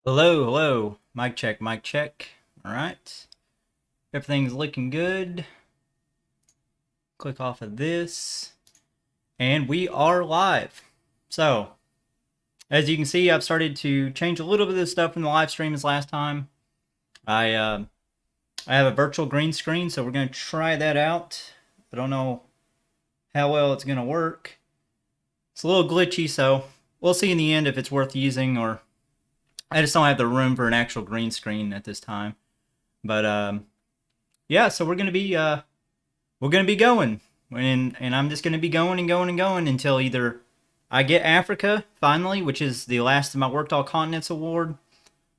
Hello, hello. Mic check, mic check. All right. Everything's looking good. Click off of this. And we are live. So, as you can see, I've started to change a little bit of the stuff from the live stream as last time. I have a virtual green screen, so we're going to try that out. I don't know how well it's going to work. It's a little glitchy, so we'll see in the end if it's worth using, or I just don't have the room for an actual green screen at this time. But yeah, so we're gonna be going, and I'm just gonna be going and going and going until either I get Africa finally, which is the last of my Worked All Continents award,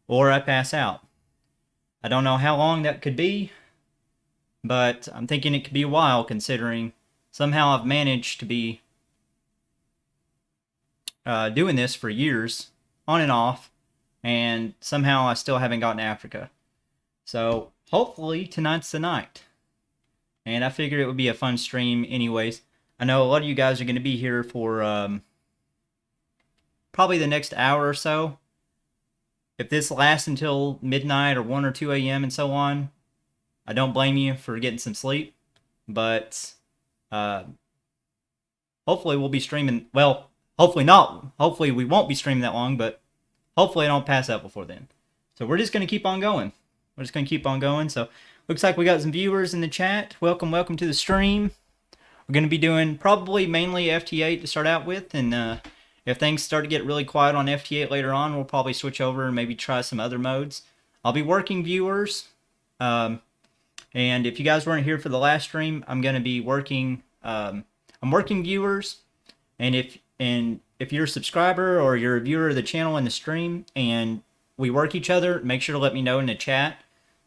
or I pass out. I don't know how long that could be, but I'm thinking it could be a while, considering somehow I've managed to be doing this for years, on and off, and somehow I still haven't gotten Africa. So hopefully tonight's the night. And I figured it would be a fun stream anyways. I know a lot of you guys are going to be here for probably the next hour or so. If this lasts until midnight or 1 or 2 a.m. and so on, I don't blame you for getting some sleep. But uh, hopefully we'll be streaming. Well, hopefully not. Hopefully we won't be streaming that long, but hopefully I don't pass out before then. So we're just going to keep on going. We're just going to keep on going. So looks like we got some viewers in the chat. Welcome to the stream. We're going to be doing probably mainly FT8 to start out with, and if things start to get really quiet on FT8 later on, we'll probably switch over and maybe try some other modes. I'll be working viewers, and if you guys weren't here for the last stream, I'm going to be working. I'm working viewers, and if you're a subscriber or you're a viewer of the channel in the stream, and we work each other, make sure to let me know in the chat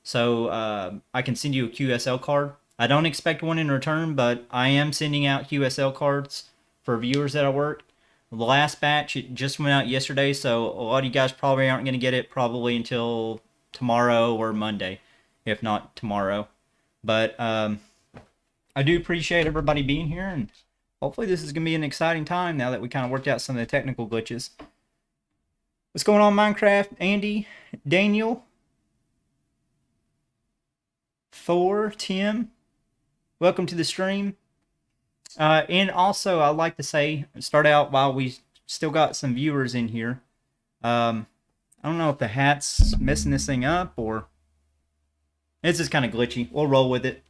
so I can send you a QSL card. I don't expect one in return, but I am sending out QSL cards for viewers that I work. The last batch, it just went out yesterday, so a lot of you guys probably aren't going to get it probably until tomorrow or Monday, if not tomorrow. But I do appreciate everybody being here, and hopefully this is going to be an exciting time now that we kind of worked out some of the technical glitches. What's going on, Minecraft? Andy, Daniel, Thor, Tim, welcome to the stream. And also, I'd like to say, start out while we still got some viewers in here. I don't know if the hat's messing this thing up or it's just kind of glitchy. We'll roll with it.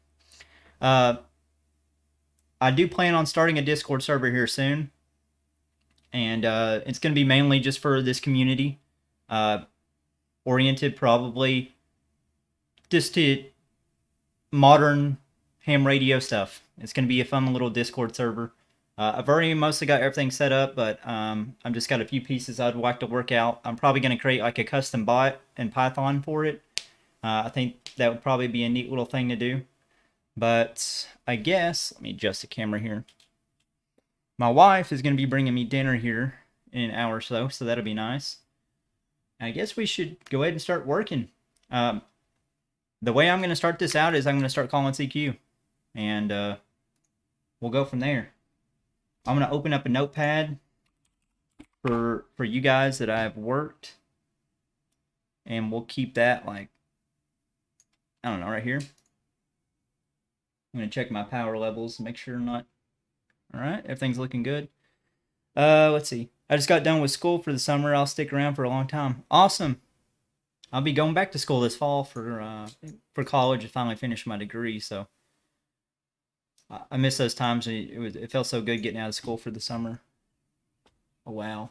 I do plan on starting a Discord server here soon, and it's going to be mainly just for this community, oriented probably just to modern ham radio stuff. It's going to be a fun little Discord server. I've already mostly got everything set up, but I've just got a few pieces I'd like to work out. I'm probably going to create like a custom bot in Python for it. I think that would probably be a neat little thing to do. But I guess, let me adjust the camera here. My wife is going to be bringing me dinner here in an hour or so that'll be nice. I guess we should go ahead and start working. The way I'm going to start this out is I'm going to start calling CQ, and we'll go from there. I'm going to open up a notepad for you guys that I've worked, and we'll keep that like, I don't know, right here. I'm going to check my power levels, make sure I'm not, all right, everything's looking good. Let's see. I just got done with school for the summer. I'll stick around for a long time. Awesome. I'll be going back to school this fall for college to finally finish my degree. So I miss those times. It felt so good getting out of school for the summer. Oh wow.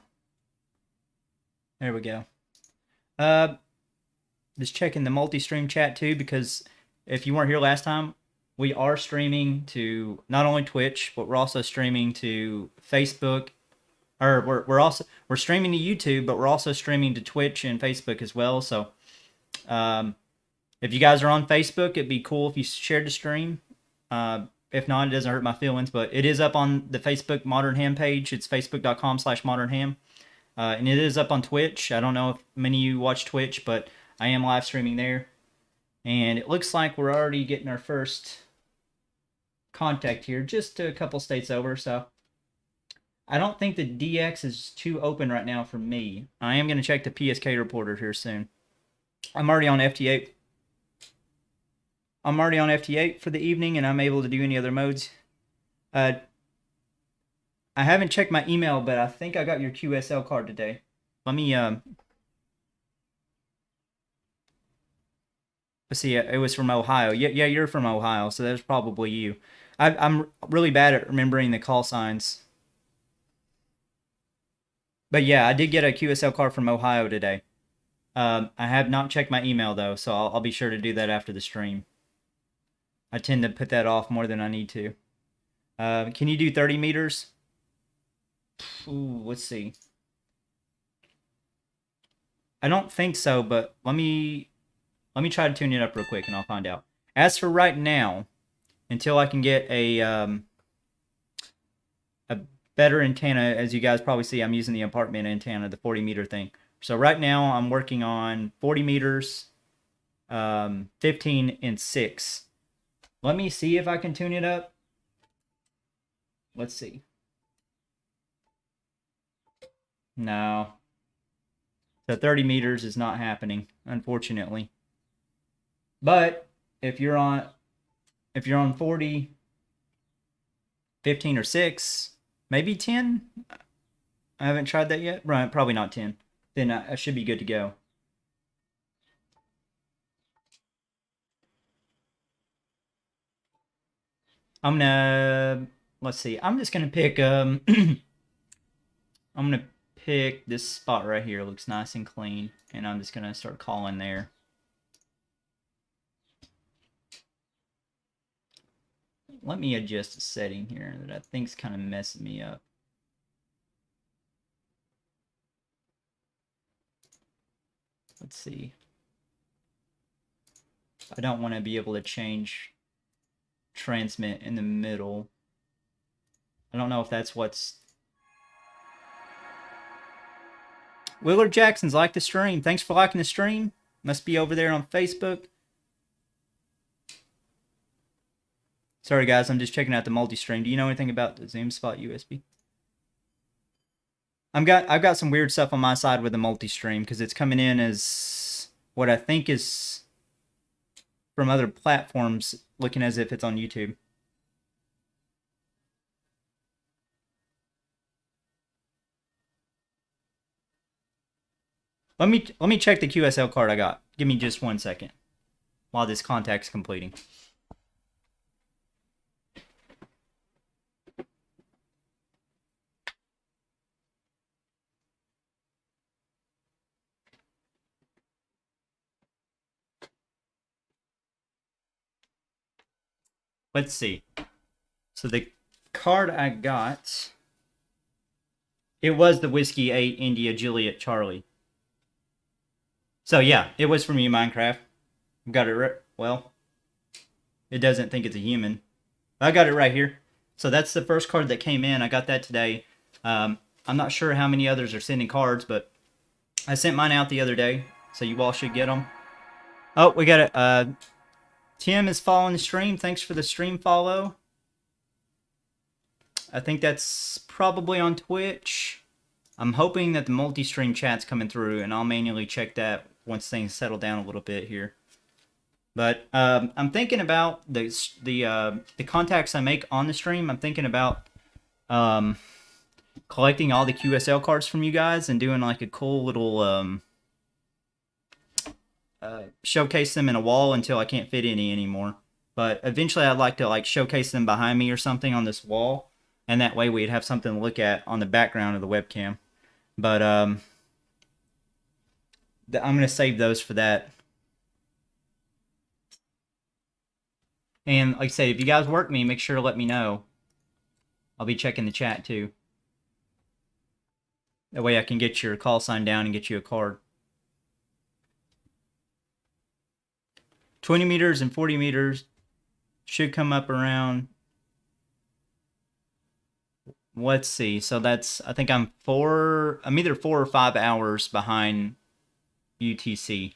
There we go. Just checking the multi-stream chat too, because if you weren't here last time, we are streaming to not only Twitch, but we're also streaming to Facebook. Or we're streaming to YouTube, but we're also streaming to Twitch and Facebook as well. So if you guys are on Facebook, it'd be cool if you shared the stream. If not, it doesn't hurt my feelings, but it is up on the Facebook Modern Ham page. It's facebook.com/modernham. And it is up on Twitch. I don't know if many of you watch Twitch, but I am live streaming there. And it looks like we're already getting our first contact here, just a couple states over. So I don't think the DX is too open right now for me. I am going to check the PSK reporter here soon. I'm already on FT8. I'm already on FT8 for the evening, and I'm able to do any other modes. I haven't checked my email, but I think I got your QSL card today. Let me let's see. It was from Ohio. Yeah, you're from Ohio, so that's probably you. I'm really bad at remembering the call signs. But yeah, I did get a QSL card from Ohio today. I have not checked my email though, so I'll be sure to do that after the stream. I tend to put that off more than I need to. Can you do 30 meters? Ooh, let's see. I don't think so, but let me try to tune it up real quick and I'll find out. As for right now, until I can get a better antenna, as you guys probably see, I'm using the apartment antenna, the 40 meter thing. So right now I'm working on 40 meters, 15 and 6. Let me see if I can tune it up. Let's see. No. So 30 meters is not happening, unfortunately. But if you're on 40, 15 or 6, maybe 10. I haven't tried that yet. Right, probably not 10. Then I should be good to go. I'm gonna let's see. I'm just gonna pick I'm gonna pick this spot right here. It looks nice and clean, and I'm just gonna start calling there. Let me adjust a setting here that I think's kind of messing me up. Let's see. I don't want to be able to change transmit in the middle. I don't know if that's what's... Willard Jackson's liked the stream. Thanks for liking the stream. Must be over there on Facebook. Sorry guys, I'm just checking out the multi-stream. Do you know anything about the Zoom Spot USB? I've got some weird stuff on my side with the multi-stream because it's coming in as what I think is from other platforms, looking as if it's on YouTube. Let me check the QSL card I got. Give me just 1 second while this contact's completing. Let's see. So the card I got, it was the Whiskey 8 India Juliet Charlie. So yeah, it was from you, Minecraft. Got it right. Well, it doesn't think it's a human. I got it right here. So that's the first card that came in. I got that today. I'm not sure how many others are sending cards, but I sent mine out the other day, so you all should get them. Oh, we got it. Tim is following the stream. Thanks for the stream follow. I think that's probably on Twitch. I'm hoping that the multi-stream chat's coming through, and I'll manually check that once things settle down a little bit here. But I'm thinking about the contacts I make on the stream. I'm thinking about collecting all the QSL cards from you guys and doing like a cool little showcase them in a wall until I can't fit any anymore. But eventually I'd like to like showcase them behind me or something on this wall, and that way we'd have something to look at on the background of the webcam. But I'm gonna save those for that. And like I say, if you guys work me, make sure to let me know. I'll be checking the chat too. That way I can get your call sign down and get you a card. 20 meters and 40 meters should come up around... Let's see. So that's... I think I'm either 4 or 5 hours behind UTC.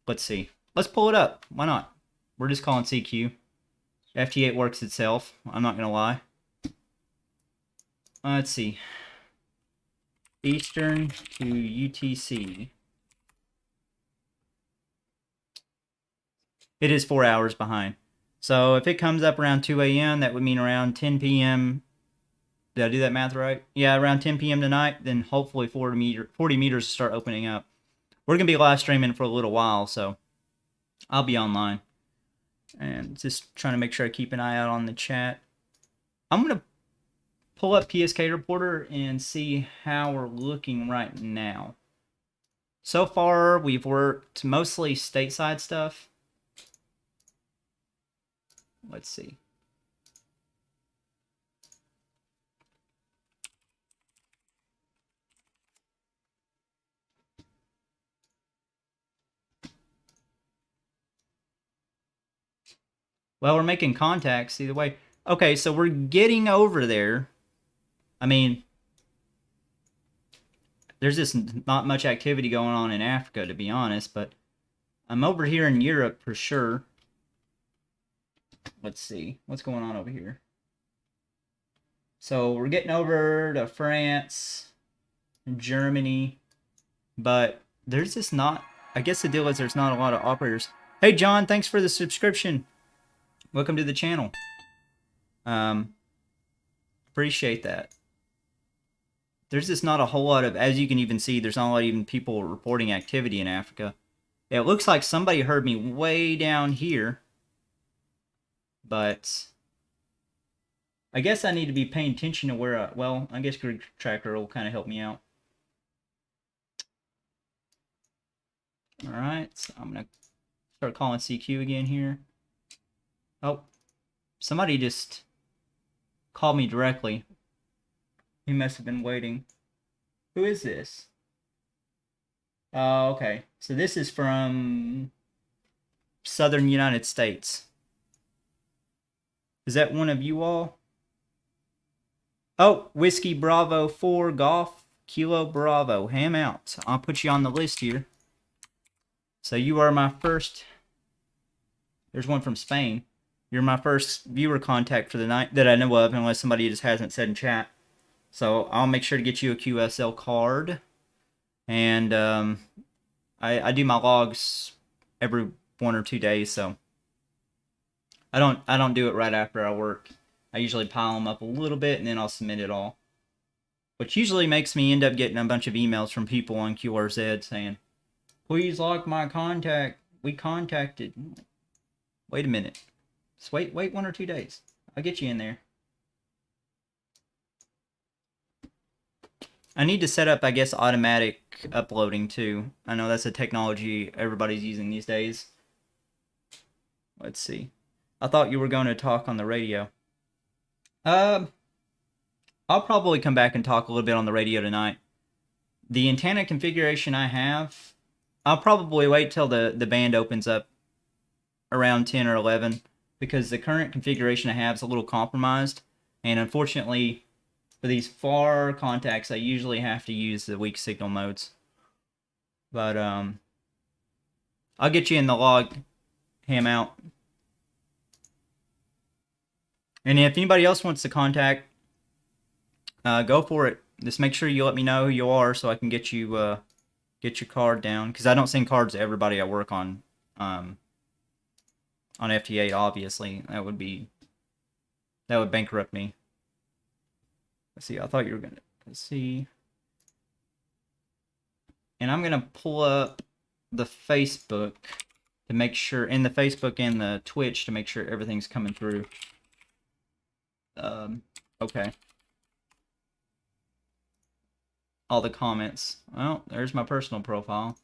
Let's see. Let's pull it up. Why not? We're just calling CQ. FT8 works itself. I'm not going to lie. Let's see. Eastern to UTC. It is 4 hours behind. So if it comes up around 2 a.m., that would mean around 10 p.m. Did I do that math right? Yeah, around 10 p.m. tonight, then hopefully 40 meters start opening up. We're going to be live streaming for a little while, so I'll be online. And just trying to make sure I keep an eye out on the chat. I'm going to pull up PSK Reporter and see how we're looking right now. So far, we've worked mostly stateside stuff. Let's see. Well, we're making contacts either way. Okay, so we're getting over there. I mean, there's just not much activity going on in Africa, to be honest, but I'm over here in Europe for sure. Let's see. What's going on over here? So we're getting over to France and Germany, but there's just not... I guess the deal is there's not a lot of operators. Hey, John, thanks for the subscription. Welcome to the channel. Appreciate that. There's just not a whole lot of, as you can even see, there's not a lot of even people reporting activity in Africa. It looks like somebody heard me way down here, but I guess I need to be paying attention to where well, I guess Grid Tracker will kind of help me out. Alright, so I'm going to start calling CQ again here. Oh, somebody just called me directly. He must have been waiting. Who is this? Oh, okay. So this is from Southern United States. Is that one of you all? Oh, Whiskey Bravo 4 Golf Kilo Bravo. Ham out. I'll put you on the list here. So you are my first... There's one from Spain. You're my first viewer contact for the night that I know of, unless somebody just hasn't said in chat. So I'll make sure to get you a QSL card. And I do my logs every 1 or 2 days, so I don't do it right after I work. I usually pile them up a little bit and then I'll submit it all. Which usually makes me end up getting a bunch of emails from people on QRZ saying, please log my contact. We contacted. Wait a minute. Just wait 1 or 2 days. I'll get you in there. I need to set up, I guess, automatic uploading too. I know that's a technology everybody's using these days. Let's see. I thought you were going to talk on the radio. I'll probably come back and talk a little bit on the radio tonight. The antenna configuration I have, I'll probably wait till the band opens up around 10 or 11, because the current configuration I have is a little compromised, and unfortunately for these far contacts I usually have to use the weak signal modes. But I'll get you in the log, ham out. And if anybody else wants to contact, go for it. Just make sure you let me know who you are so I can get you get your card down, because I don't send cards to everybody I work on FT8, obviously. That would bankrupt me. Let's see, I thought you were gonna, let's see. And I'm gonna pull up the Facebook to make sure, and the Facebook and the Twitch to make sure everything's coming through. Okay. All the comments. Well, there's my personal profile.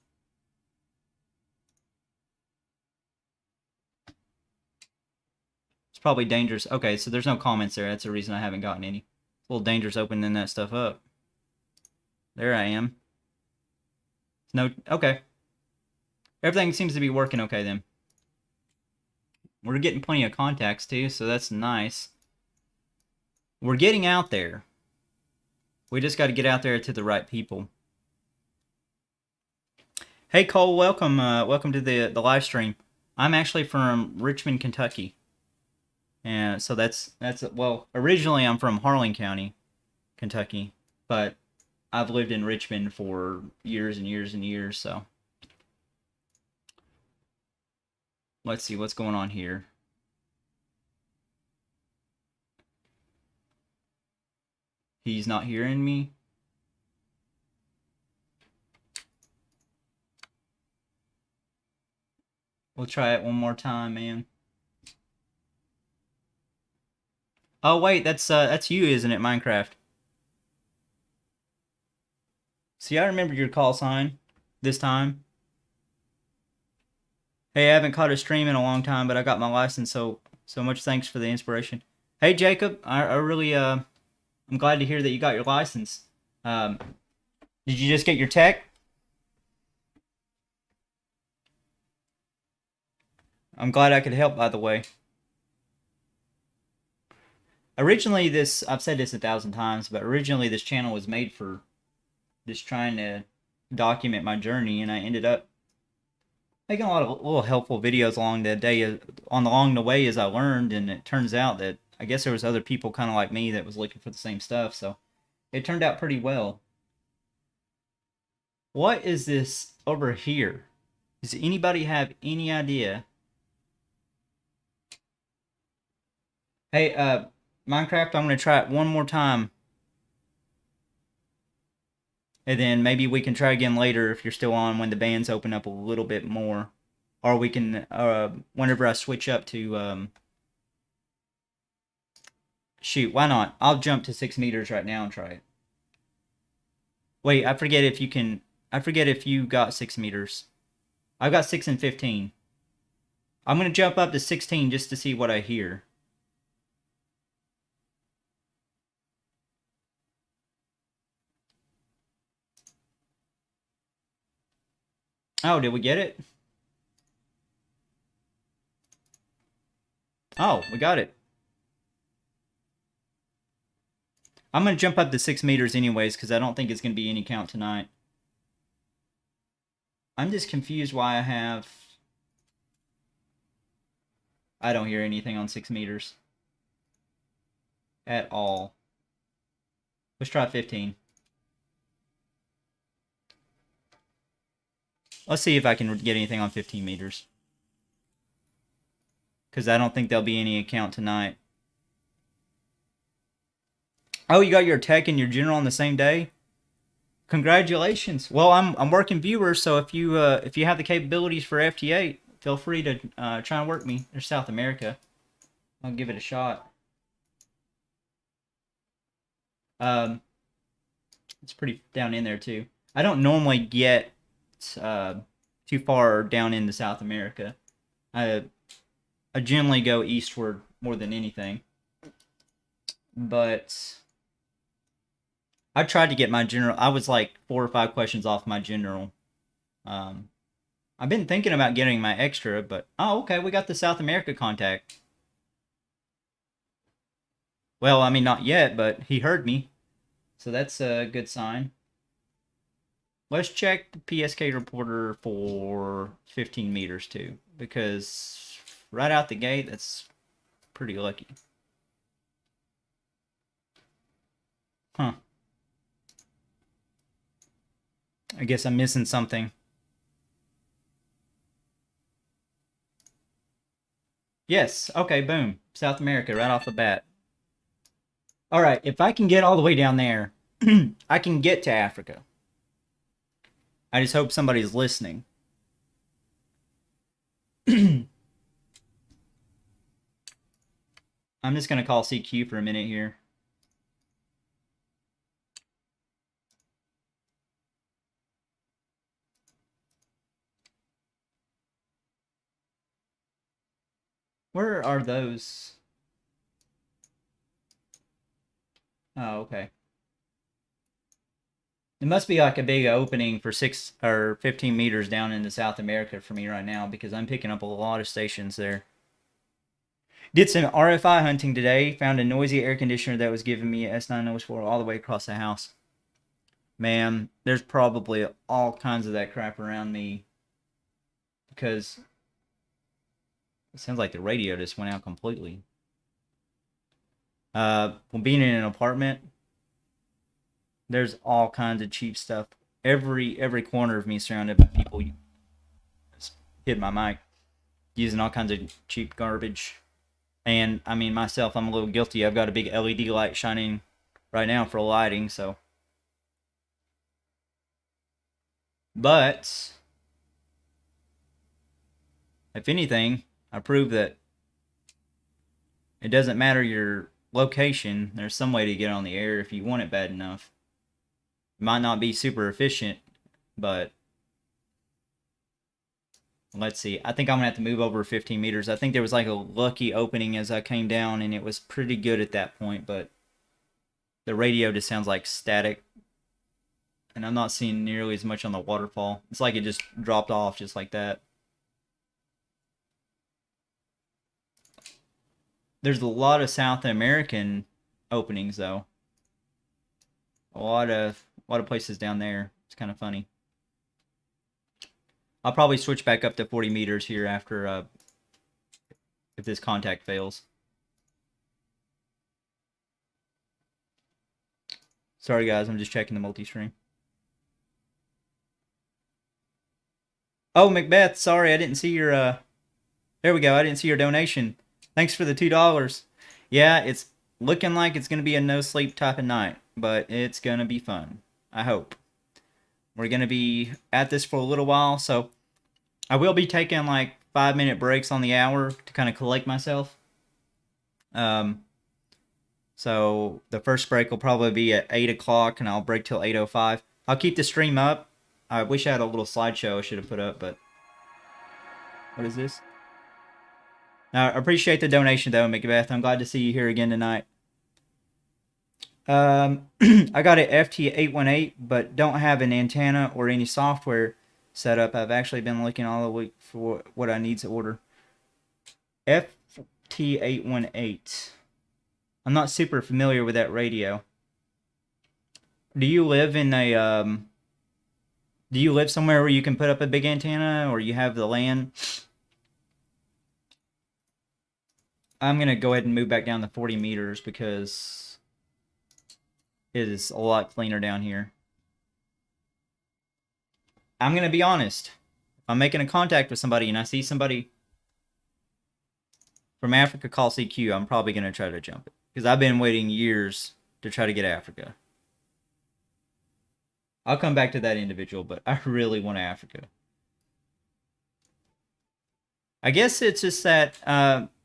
It's probably dangerous. Okay, so there's no comments there. That's the reason I haven't gotten any. It's a little dangerous opening that stuff up. There I am. No, okay. Everything seems to be working okay then. We're getting plenty of contacts too, so that's nice. We're getting out there. We just got to get out there to the right people. Hey Cole, welcome. Welcome to the live stream. I'm actually from Richmond, Kentucky. And so that's well, originally I'm from Harlan County, Kentucky, but I've lived in Richmond for years and years and years, so let's see what's going on here. He's not hearing me. We'll try it one more time, man. Oh wait, that's you, isn't it, Minecraft? See, I remember your call sign this time. Hey, I haven't caught a stream in a long time, but I got my license, so much thanks for the inspiration. Hey, Jacob, I really I'm glad to hear that you got your license. Um, did you just get your tech? I'm glad I could help, by the way. Originally, I've said this 1,000 times, but originally this channel was made for just trying to document my journey, and I ended up making a lot of little helpful videos along the way as I learned, and it turns out that I guess there was other people kind of like me that was looking for the same stuff, so it turned out pretty well. What is this over here? Does anybody have any idea? Hey, Minecraft, I'm going to try it one more time. And then maybe we can try again later if you're still on when the bands open up a little bit more. Or we can, whenever I switch up to, shoot, why not? I'll jump to 6 meters right now and try it. Wait, I forget if you got 6 meters. I've got 6 and 15. I'm going to jump up to 16 just to see what I hear. Oh, did we get it? Oh, we got it. I'm going to jump up to 6 meters anyways, because I don't think it's going to be any count tonight. I'm just confused why I don't hear anything on 6 meters. At all. Let's try 15. Let's see if I can get anything on 15 meters. Because I don't think there'll be any account tonight. Oh, you got your tech and your general on the same day? Congratulations. Well, I'm working viewers, so if you have the capabilities for FT8, feel free to try and work me. There's South America. I'll give it a shot. It's pretty down in there too. I don't normally get too far down into South America. I generally go eastward more than anything. But I tried to get my general. I was like 4 or 5 questions off my general. I've been thinking about getting my extra, but oh, okay, we got the South America contact. Well, I mean, not yet, but he heard me, so that's a good sign. Let's check the PSK reporter for 15 meters too, because right out the gate, that's pretty lucky. Huh. I guess I'm missing something. Yes, okay, boom. South America right off the bat. Alright, if I can get all the way down there, I can get to Africa. I just hope somebody's listening. I'm just going to call CQ for a minute here. Where are those? Oh, okay. It must be like a big opening for 6 or 15 meters down into South America for me right now, because I'm picking up a lot of stations there. Did some RFI hunting today. Found a noisy air conditioner that was giving me S9 noise 4 all the way across the house. Man, there's probably all kinds of that crap around me, because it sounds like the radio just went out completely. Well, being in an apartment, There's all kinds of cheap stuff. Every corner of me surrounded by people hit my mic using all kinds of cheap garbage. And I mean, myself, I'm a little guilty. I've got a big LED light shining right now for lighting, so. But if anything, I proved that it doesn't matter your location. There's some way to get on the air if you want it bad enough. It might not be super efficient, but let's see. I think I'm gonna have to move over 15 meters. I think there was like a lucky opening as I came down, and it was pretty good at that point, but the radio just sounds like static. And I'm not seeing nearly as much on the waterfall. It's like it just dropped off just like that. There's a lot of South American openings though. A lot of places down there. It's kind of funny. I'll probably switch back up to 40 meters here after if this contact fails. Sorry guys, I'm just checking the multi-stream. Oh, Macbeth, sorry, I didn't see your there we go. I didn't see your donation. Thanks for the $2. Yeah, it's looking like it's going to be a no sleep type of night, but it's going to be fun. I hope. We're going to be at this for a little while, so I will be taking like 5-minute breaks on the hour to kind of collect myself. So the first break will probably be at 8 o'clock, and I'll break till 8:05. I'll keep the stream up. I wish I had a little slideshow I should have put up, but what is this? I appreciate the donation, though, Macbeth. I'm glad to see you here again tonight. I got an FT818, but don't have an antenna or any software set up. I've actually been looking all the week for what I need to order. FT818. I'm not super familiar with that radio. Do you live in a do you live somewhere where you can put up a big antenna, or you have the land? I'm going to go ahead and move back down to 40 meters because it is a lot cleaner down here. I'm going to be honest. If I'm making a contact with somebody and I see somebody from Africa call CQ, I'm probably going to try to jump it. Because I've been waiting years to try to get Africa. I'll come back to that individual, but I really want Africa. I guess it's just that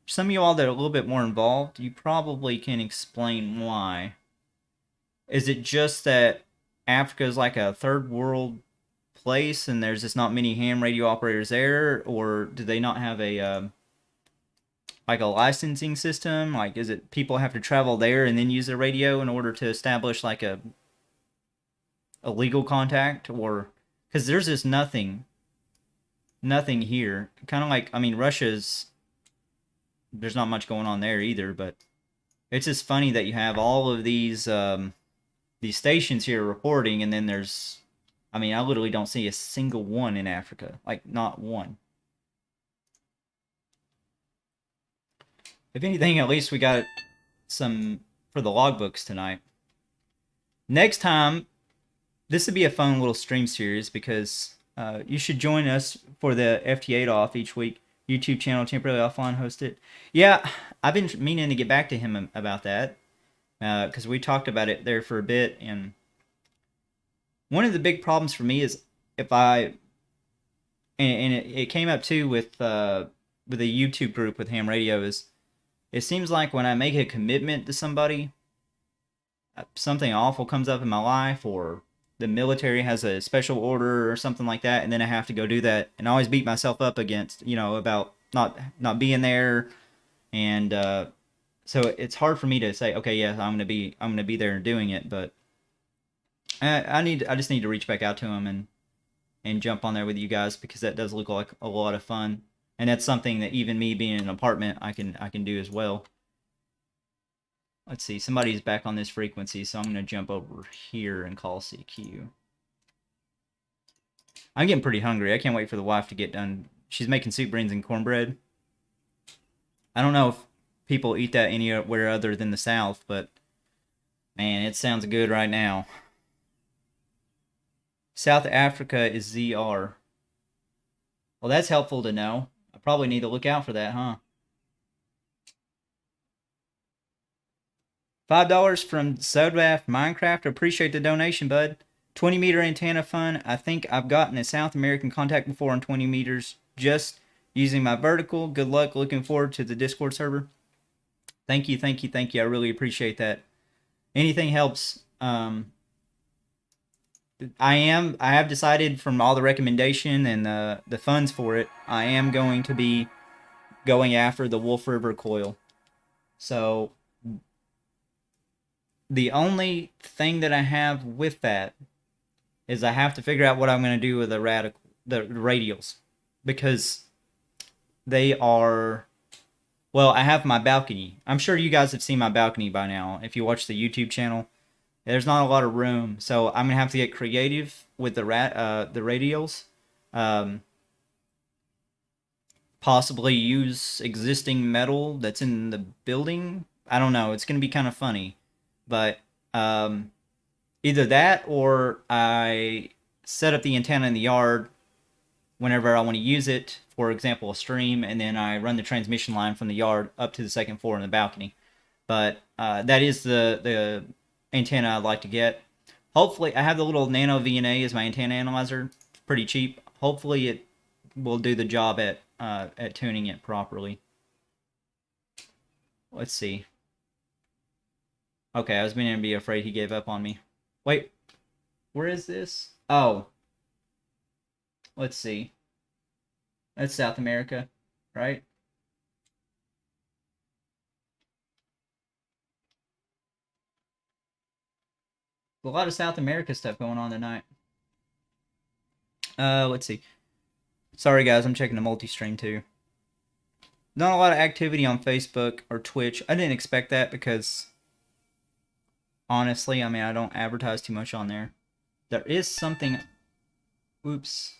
some of you all that are a little bit more involved, you probably can explain why. Is it just that Africa is like a third world place and there's just not many ham radio operators there, or do they not have a like a licensing system? Like, is it people have to travel there and then use the radio in order to establish like a legal contact? Or because there's just nothing here. Kind of like, I mean, Russia's, there's not much going on there either, but it's just funny that you have all of these stations here reporting, and then there's, I mean, I literally don't see a single one in Africa. Like, not one. If anything, at least we got some for the logbooks tonight. Next time, this would be a fun little stream series because you should join us for the FT8 off each week. YouTube channel, temporarily offline, host it. Yeah, I've been meaning to get back to him about that because we talked about it there for a bit. And one of the big problems for me is if I, and it came up too with the YouTube group with Ham Radio, is it seems like when I make a commitment to somebody, something awful comes up in my life, or the military has a special order or something like that, and then I have to go do that, and I always beat myself up against, about not being there, and so it's hard for me to say, okay, yeah, I'm gonna be there and doing it, but I just need to reach back out to him and jump on there with you guys, because that does look like a lot of fun. And that's something that even me being in an apartment, I can do as well. Let's see, somebody's back on this frequency, so I'm going to jump over here and call CQ. I'm getting pretty hungry. I can't wait for the wife to get done. She's making soup, beans, and cornbread. I don't know if people eat that anywhere other than the South, but man, it sounds good right now. South Africa is ZR. Well, that's helpful to know. I probably need to look out for that, huh? $5 from Sodvath Minecraft. Appreciate the donation, bud. 20-meter antenna fun. I think I've gotten a South American contact before on 20 meters just using my vertical. Good luck. Looking forward to the Discord server. Thank you, thank you, thank you. I really appreciate that. Anything helps. I have decided from all the recommendation and the funds for it, I am going to be going after the Wolf River coil. So the only thing that I have with that is I have to figure out what I'm going to do with the radials, because they are, well, I have my balcony. I'm sure you guys have seen my balcony by now if you watch the YouTube channel. There's not a lot of room, so I'm gonna have to get creative with the radials. Possibly use existing metal that's in the building. I don't know. It's gonna be kind of funny, but either that or I set up the antenna in the yard whenever I want to use it. For example, a stream, and then I run the transmission line from the yard up to the second floor in the balcony. But that is the antenna I'd like to get. Hopefully, I have the little Nano VNA as my antenna analyzer. It's pretty cheap. Hopefully, it will do the job at tuning it properly. Let's see. Okay, I was beginning to be afraid he gave up on me. Wait, where is this? Oh, let's see. That's South America, right? A lot of South America stuff going on tonight. Let's see. Sorry guys, I'm checking the multi-stream too. Not a lot of activity on Facebook or Twitch. I didn't expect that because, honestly, I mean, I don't advertise too much on there. There is something... Oops.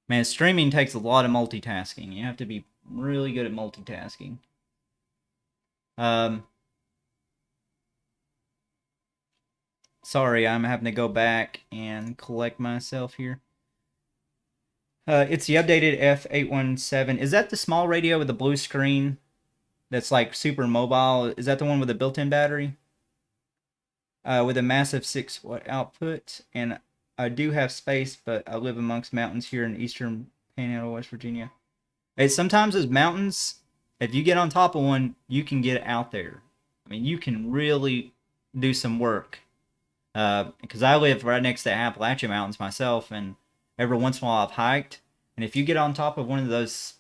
Man, streaming takes a lot of multitasking. You have to be really good at multitasking. Sorry, I'm having to go back and collect myself here. It's the updated F817. Is that the small radio with the blue screen that's like super mobile? Is that the one with the built-in battery? With a massive 6-watt output. And I do have space, but I live amongst mountains here in eastern Panhandle, West Virginia. Sometimes those mountains, if you get on top of one, you can get out there. I mean, you can really do some work. Because I live right next to Appalachian Mountains myself, and every once in a while I've hiked. And if you get on top of one of those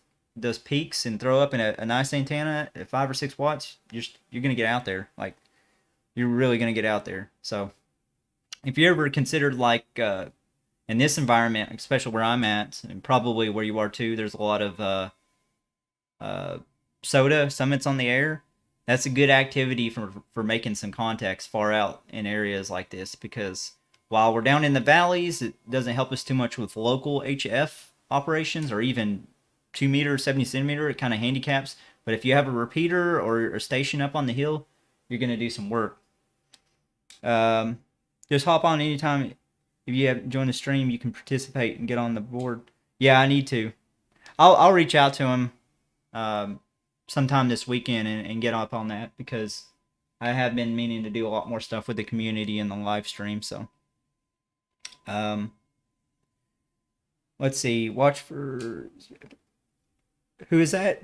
peaks and throw up in a nice antenna at 5 or 6 watts, you're gonna get out there. Like, you're really gonna get out there. So, if you ever considered like in this environment, especially where I'm at, and probably where you are too, there's a lot of soda summits on the air. That's a good activity for making some contacts far out in areas like this, because while we're down in the valleys, it doesn't help us too much with local HF operations or even 2 meter, 70 centimeter. It kind of handicaps. But if you have a repeater or a station up on the hill, you're going to do some work. Just hop on anytime. If you have joined the stream, you can participate and get on the board. Yeah, I need to. I'll reach out to him sometime this weekend and get up on that, because I have been meaning to do a lot more stuff with the community and the live stream. So, let's see. Watch for, who is that?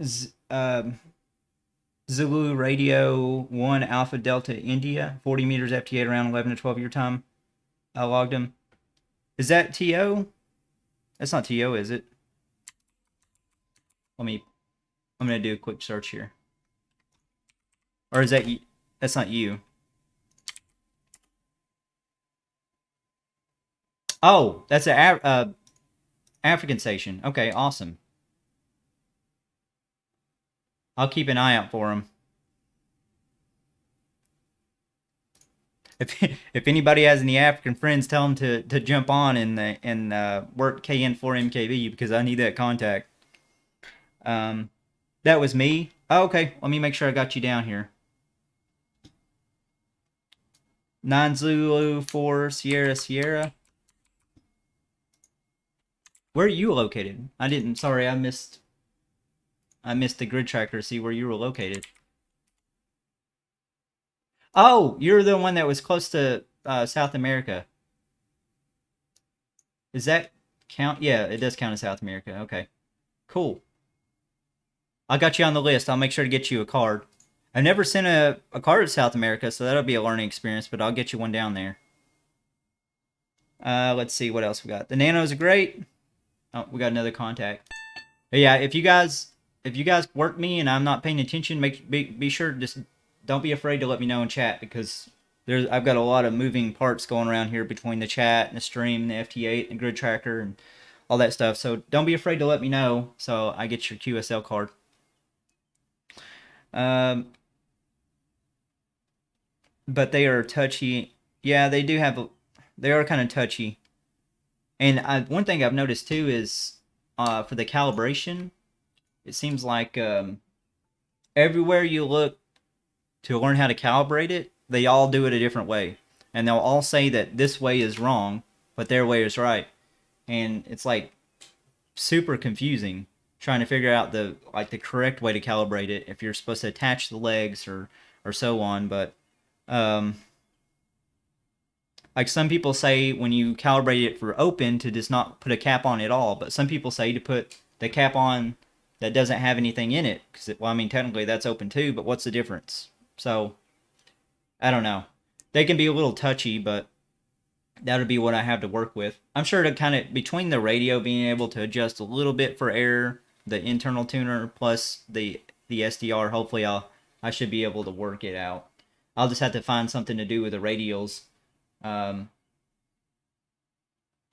Zulu Radio 1 Alpha Delta India, 40 meters FT8 around 11 to 12 your time. I logged him. Is that TO? That's not TO, is it? I'm going to do a quick search here. Or is that you? That's not you. Oh, that's an African station. Okay, awesome. I'll keep an eye out for him. If anybody has any African friends, tell them to jump on and work KN4MKB, because I need that contact. That was me. Oh, okay, let me make sure I got you down here. 9 Zulu 4 Sierra Sierra. Where are you located? Sorry, I missed the grid tracker to see where you were located. Oh, you're the one that was close to South America. Does that count? Yeah, it does count as South America. Okay, cool. I got you on the list. I'll make sure to get you a card. I've never sent a card to South America, so that'll be a learning experience, but I'll get you one down there. Let's see what else we got. The nanos are great. Oh, we got another contact. But yeah, if you guys work me and I'm not paying attention, be sure to just don't be afraid to let me know in chat, because I've got a lot of moving parts going around here between the chat and the stream, the FT8 and grid tracker and all that stuff. So don't be afraid to let me know so I get your QSL card. But they are touchy. Yeah, they are kind of touchy. And one thing I've noticed too is for the calibration, it seems like everywhere you look to learn how to calibrate it, they all do it a different way. And they'll all say that this way is wrong, but their way is right. And it's like super confusing trying to figure out the correct way to calibrate it, if you're supposed to attach the legs or so on. But like some people say when you calibrate it for open to just not put a cap on at all, but some people say to put the cap on that doesn't have anything in it, because well, I mean technically that's open too, but what's the difference? So I don't know. They can be a little touchy, but that would be what I have to work with. I'm sure to kind of, between the radio being able to adjust a little bit for error, the internal tuner, plus the SDR, hopefully I should be able to work it out. I'll just have to find something to do with the radials. I'm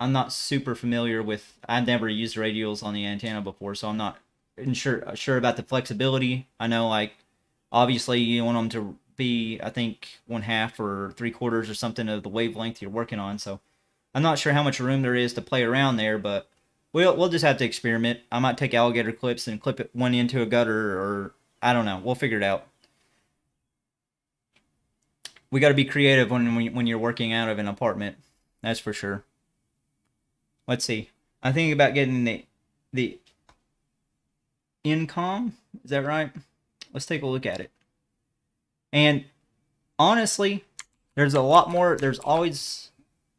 not super familiar with, I've never used radials on the antenna before, so I'm not sure about the flexibility. I know, like, obviously you want them to be, I think, 1/2 or 3/4 or something of the wavelength you're working on, so I'm not sure how much room there is to play around there, but we'll just have to experiment. I might take alligator clips and clip one into a gutter, or I don't know. We'll figure it out. We got to be creative when you're working out of an apartment. That's for sure. Let's see. I'm thinking about getting the Incom. Is that right? Let's take a look at it. And honestly, there's always,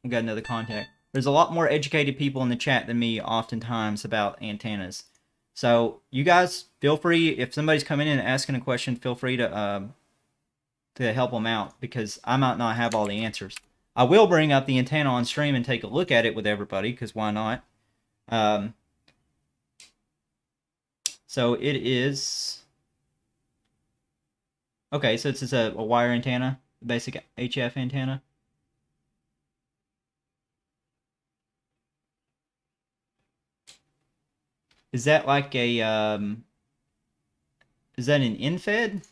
we got another contact. There's a lot more educated people in the chat than me oftentimes about antennas. So you guys feel free, if somebody's coming in and asking a question, feel free to help them out, because I might not have all the answers. I will bring up the antenna on stream and take a look at it with everybody, because why not? So it is... Okay, so this is a wire antenna, basic HF antenna. Is that like a, is that an in-fed?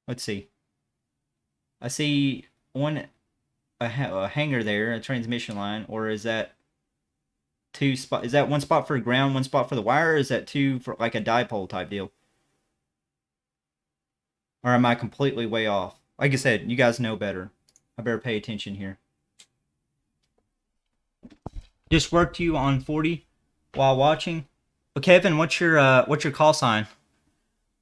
Let's see. I see a hanger there, a transmission line, or is that is that one spot for ground, one spot for the wire, or is that two for like a dipole type deal? Or am I completely way off? Like I said, you guys know better. I better pay attention here. Just worked you on 40 while watching. Well, Kevin, what's your call sign?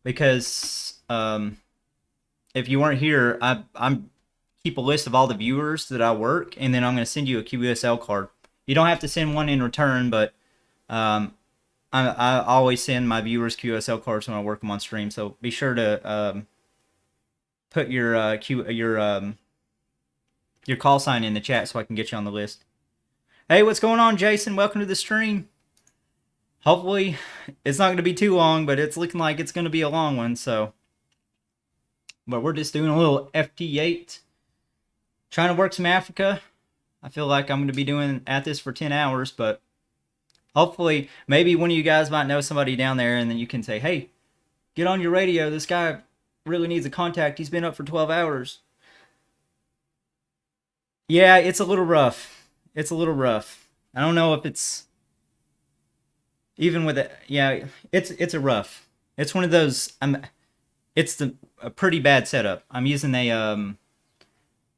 Because if you weren't here, I'm keep a list of all the viewers that I work, and then I'm going to send you a QSL card. You don't have to send one in return, but I always send my viewers QSL cards when I work them on stream. So be sure to put your call sign in the chat so I can get you on the list. Hey, what's going on, Jason? Welcome to the stream. Hopefully, it's not going to be too long, but it's looking like it's going to be a long one. So, but we're just doing a little FT8, trying to work some Africa. I feel like I'm going to be doing at this for 10 hours, but hopefully, maybe one of you guys might know somebody down there, and then you can say, hey, get on your radio. This guy really needs a contact. He's been up for 12 hours. Yeah, it's a little rough. It's a little rough. I don't know if it's, even with it, yeah, it's a rough. It's one of those, It's a pretty bad setup. I'm using a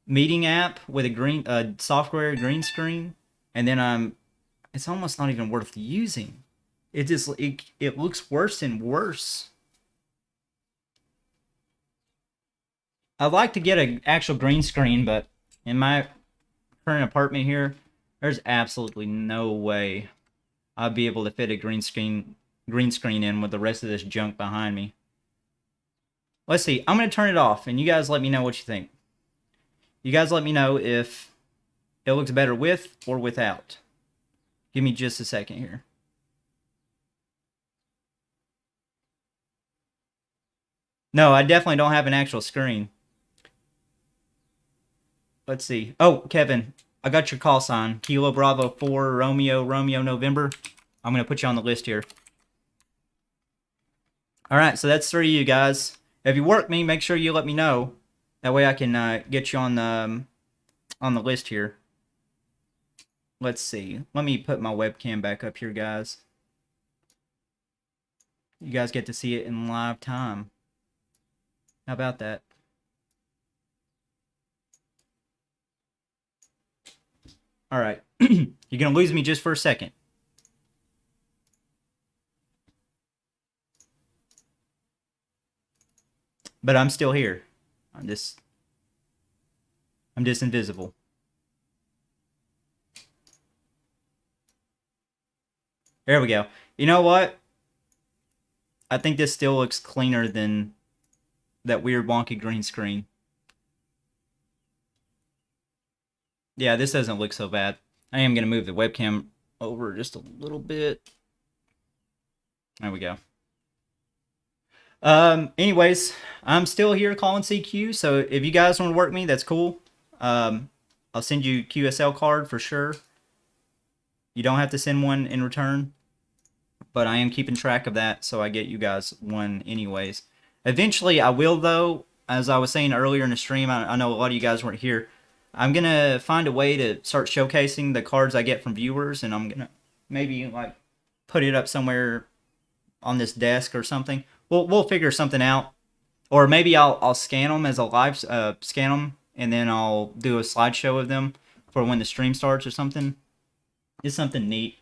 meeting app with a software green screen, and then it's almost not even worth using. It looks worse and worse. I'd like to get an actual green screen, but in my current apartment here, there's absolutely no way I'll be able to fit a green screen in with the rest of this junk behind me. Let's see. I'm going to turn it off, and you guys let me know what you think. You guys let me know if it looks better with or without. Give me just a second here. No, I definitely don't have an actual screen. Let's see. Oh, Kevin, I got your call sign. Kilo Bravo 4 Romeo November. I'm going to put you on the list here. All right, so that's 3 of you guys. If you work me, make sure you let me know. That way I can get you on the list here. Let's see. Let me put my webcam back up here, guys. You guys get to see it in live time. How about that? All right. You're going to lose me just for a second. But I'm still here. I'm just invisible. There we go. You know what? I think this still looks cleaner than that weird wonky green screen. Yeah, this doesn't look so bad. I am going to move the webcam over just a little bit. There we go. Anyways, I'm still here calling CQ, so if you guys want to work me, that's cool. I'll send you QSL card for sure. You don't have to send one in return, but I am keeping track of that, so I get you guys one anyways. Eventually, I will, though. As I was saying earlier in the stream, I know a lot of you guys weren't here. I'm going to find a way to start showcasing the cards I get from viewers, and I'm going to maybe like put it up somewhere on this desk or something. We'll figure something out. Or maybe I'll scan them as a live scan them, and then I'll do a slideshow of them for when the stream starts or something. It's something neat.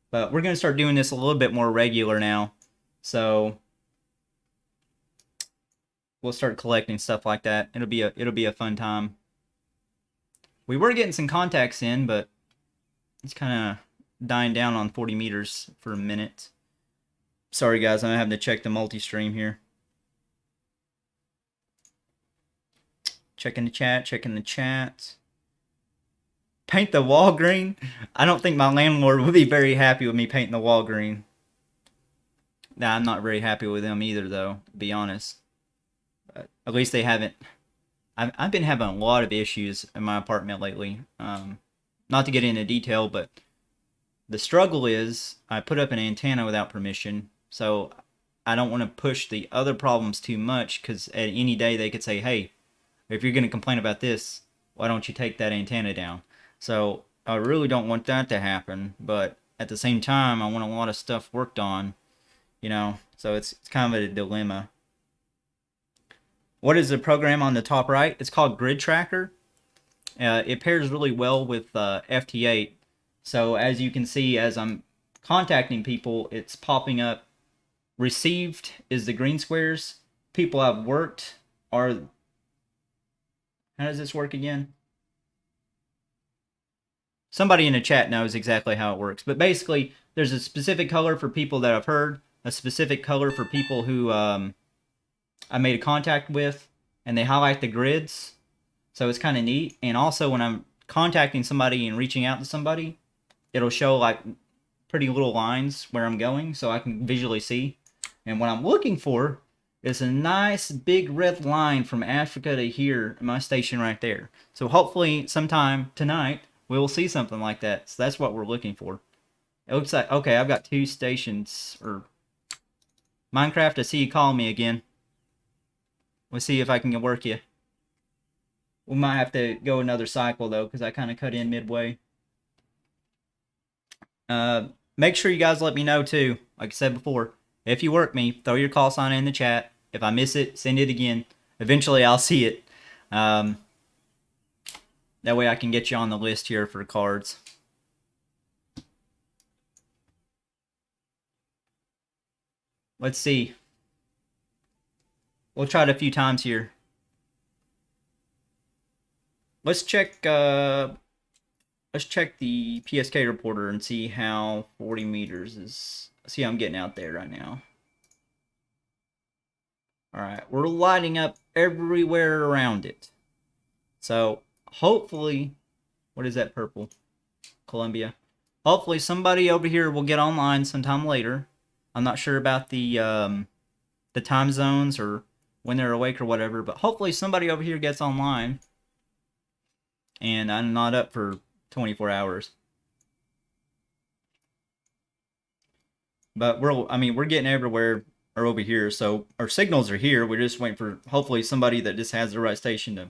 But we're going to start doing this a little bit more regular now. So we'll start collecting stuff like that. It'll be a fun time. We were getting some contacts in, but it's kind of dying down on 40 meters for a minute. Sorry guys, I'm having to check the multi-stream here. Checking the chat. Paint the wall green? I don't think my landlord would be very happy with me painting the wall green. Nah, I'm not very happy with them either, though, to be honest. But at least they haven't. I've been having a lot of issues in my apartment lately. Not to get into detail, but the struggle is I put up an antenna without permission, so I don't want to push the other problems too much, because at any day they could say, hey, if you're going to complain about this, why don't you take that antenna down? So I really don't want that to happen, but at the same time, I want a lot of stuff worked on, you know, so it's kind of a dilemma. What is the program on the top right? It's called Grid Tracker. It pairs really well with FT8. So as you can see, as I'm contacting people, it's popping up. Received is the green squares. People I've worked are... How does this work again? Somebody in the chat knows exactly how it works. But basically, there's a specific color for people that I've heard, a specific color for people who I made a contact with, and they highlight the grids. So it's kind of neat. And also, when I'm contacting somebody and reaching out to somebody, it'll show like pretty little lines where I'm going, so I can visually see. And what I'm looking for is a nice big red line from Africa to here in my station right there. So hopefully sometime tonight we will see something like that. So that's what we're looking for. It looks like, okay, I've got 2 stations. Or Minecraft, I see you calling me again. We'll see if I can work you. We might have to go another cycle though, because I kind of cut in midway. Make sure you guys let me know too. Like I said before, if you work me, throw your call sign in the chat. If I miss it, send it again. Eventually, I'll see it. That way I can get you on the list here for cards. Let's see. We'll try it a few times here. Let's check the PSK reporter and see how 40 meters is. See how I'm getting out there right now. Alright, we're lighting up everywhere around it. So, hopefully, what is that purple? Columbia. Hopefully somebody over here will get online sometime later. I'm not sure about the time zones or when they're awake or whatever, but hopefully somebody over here gets online. And I'm not up for 24 hours. But we're getting everywhere or over here, so our signals are here. We're just waiting for hopefully somebody that just has the right station to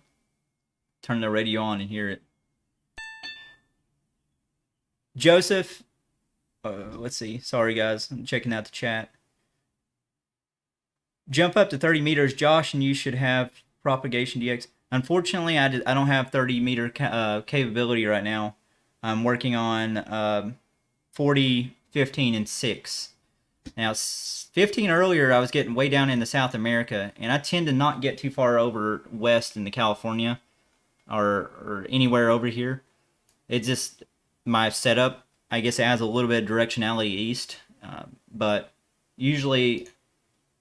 turn the radio on and hear it. Joseph, let's see. Sorry guys, I'm checking out the chat. Jump up to 30 meters, Josh, and you should have Propagation DX. Unfortunately, I don't have 30 meter capability right now. I'm working on 40, 15, and 6. Now, 15 earlier, I was getting way down into South America, and I tend to not get too far over west into California or anywhere over here. It's just my setup. I guess it has a little bit of directionality east, but usually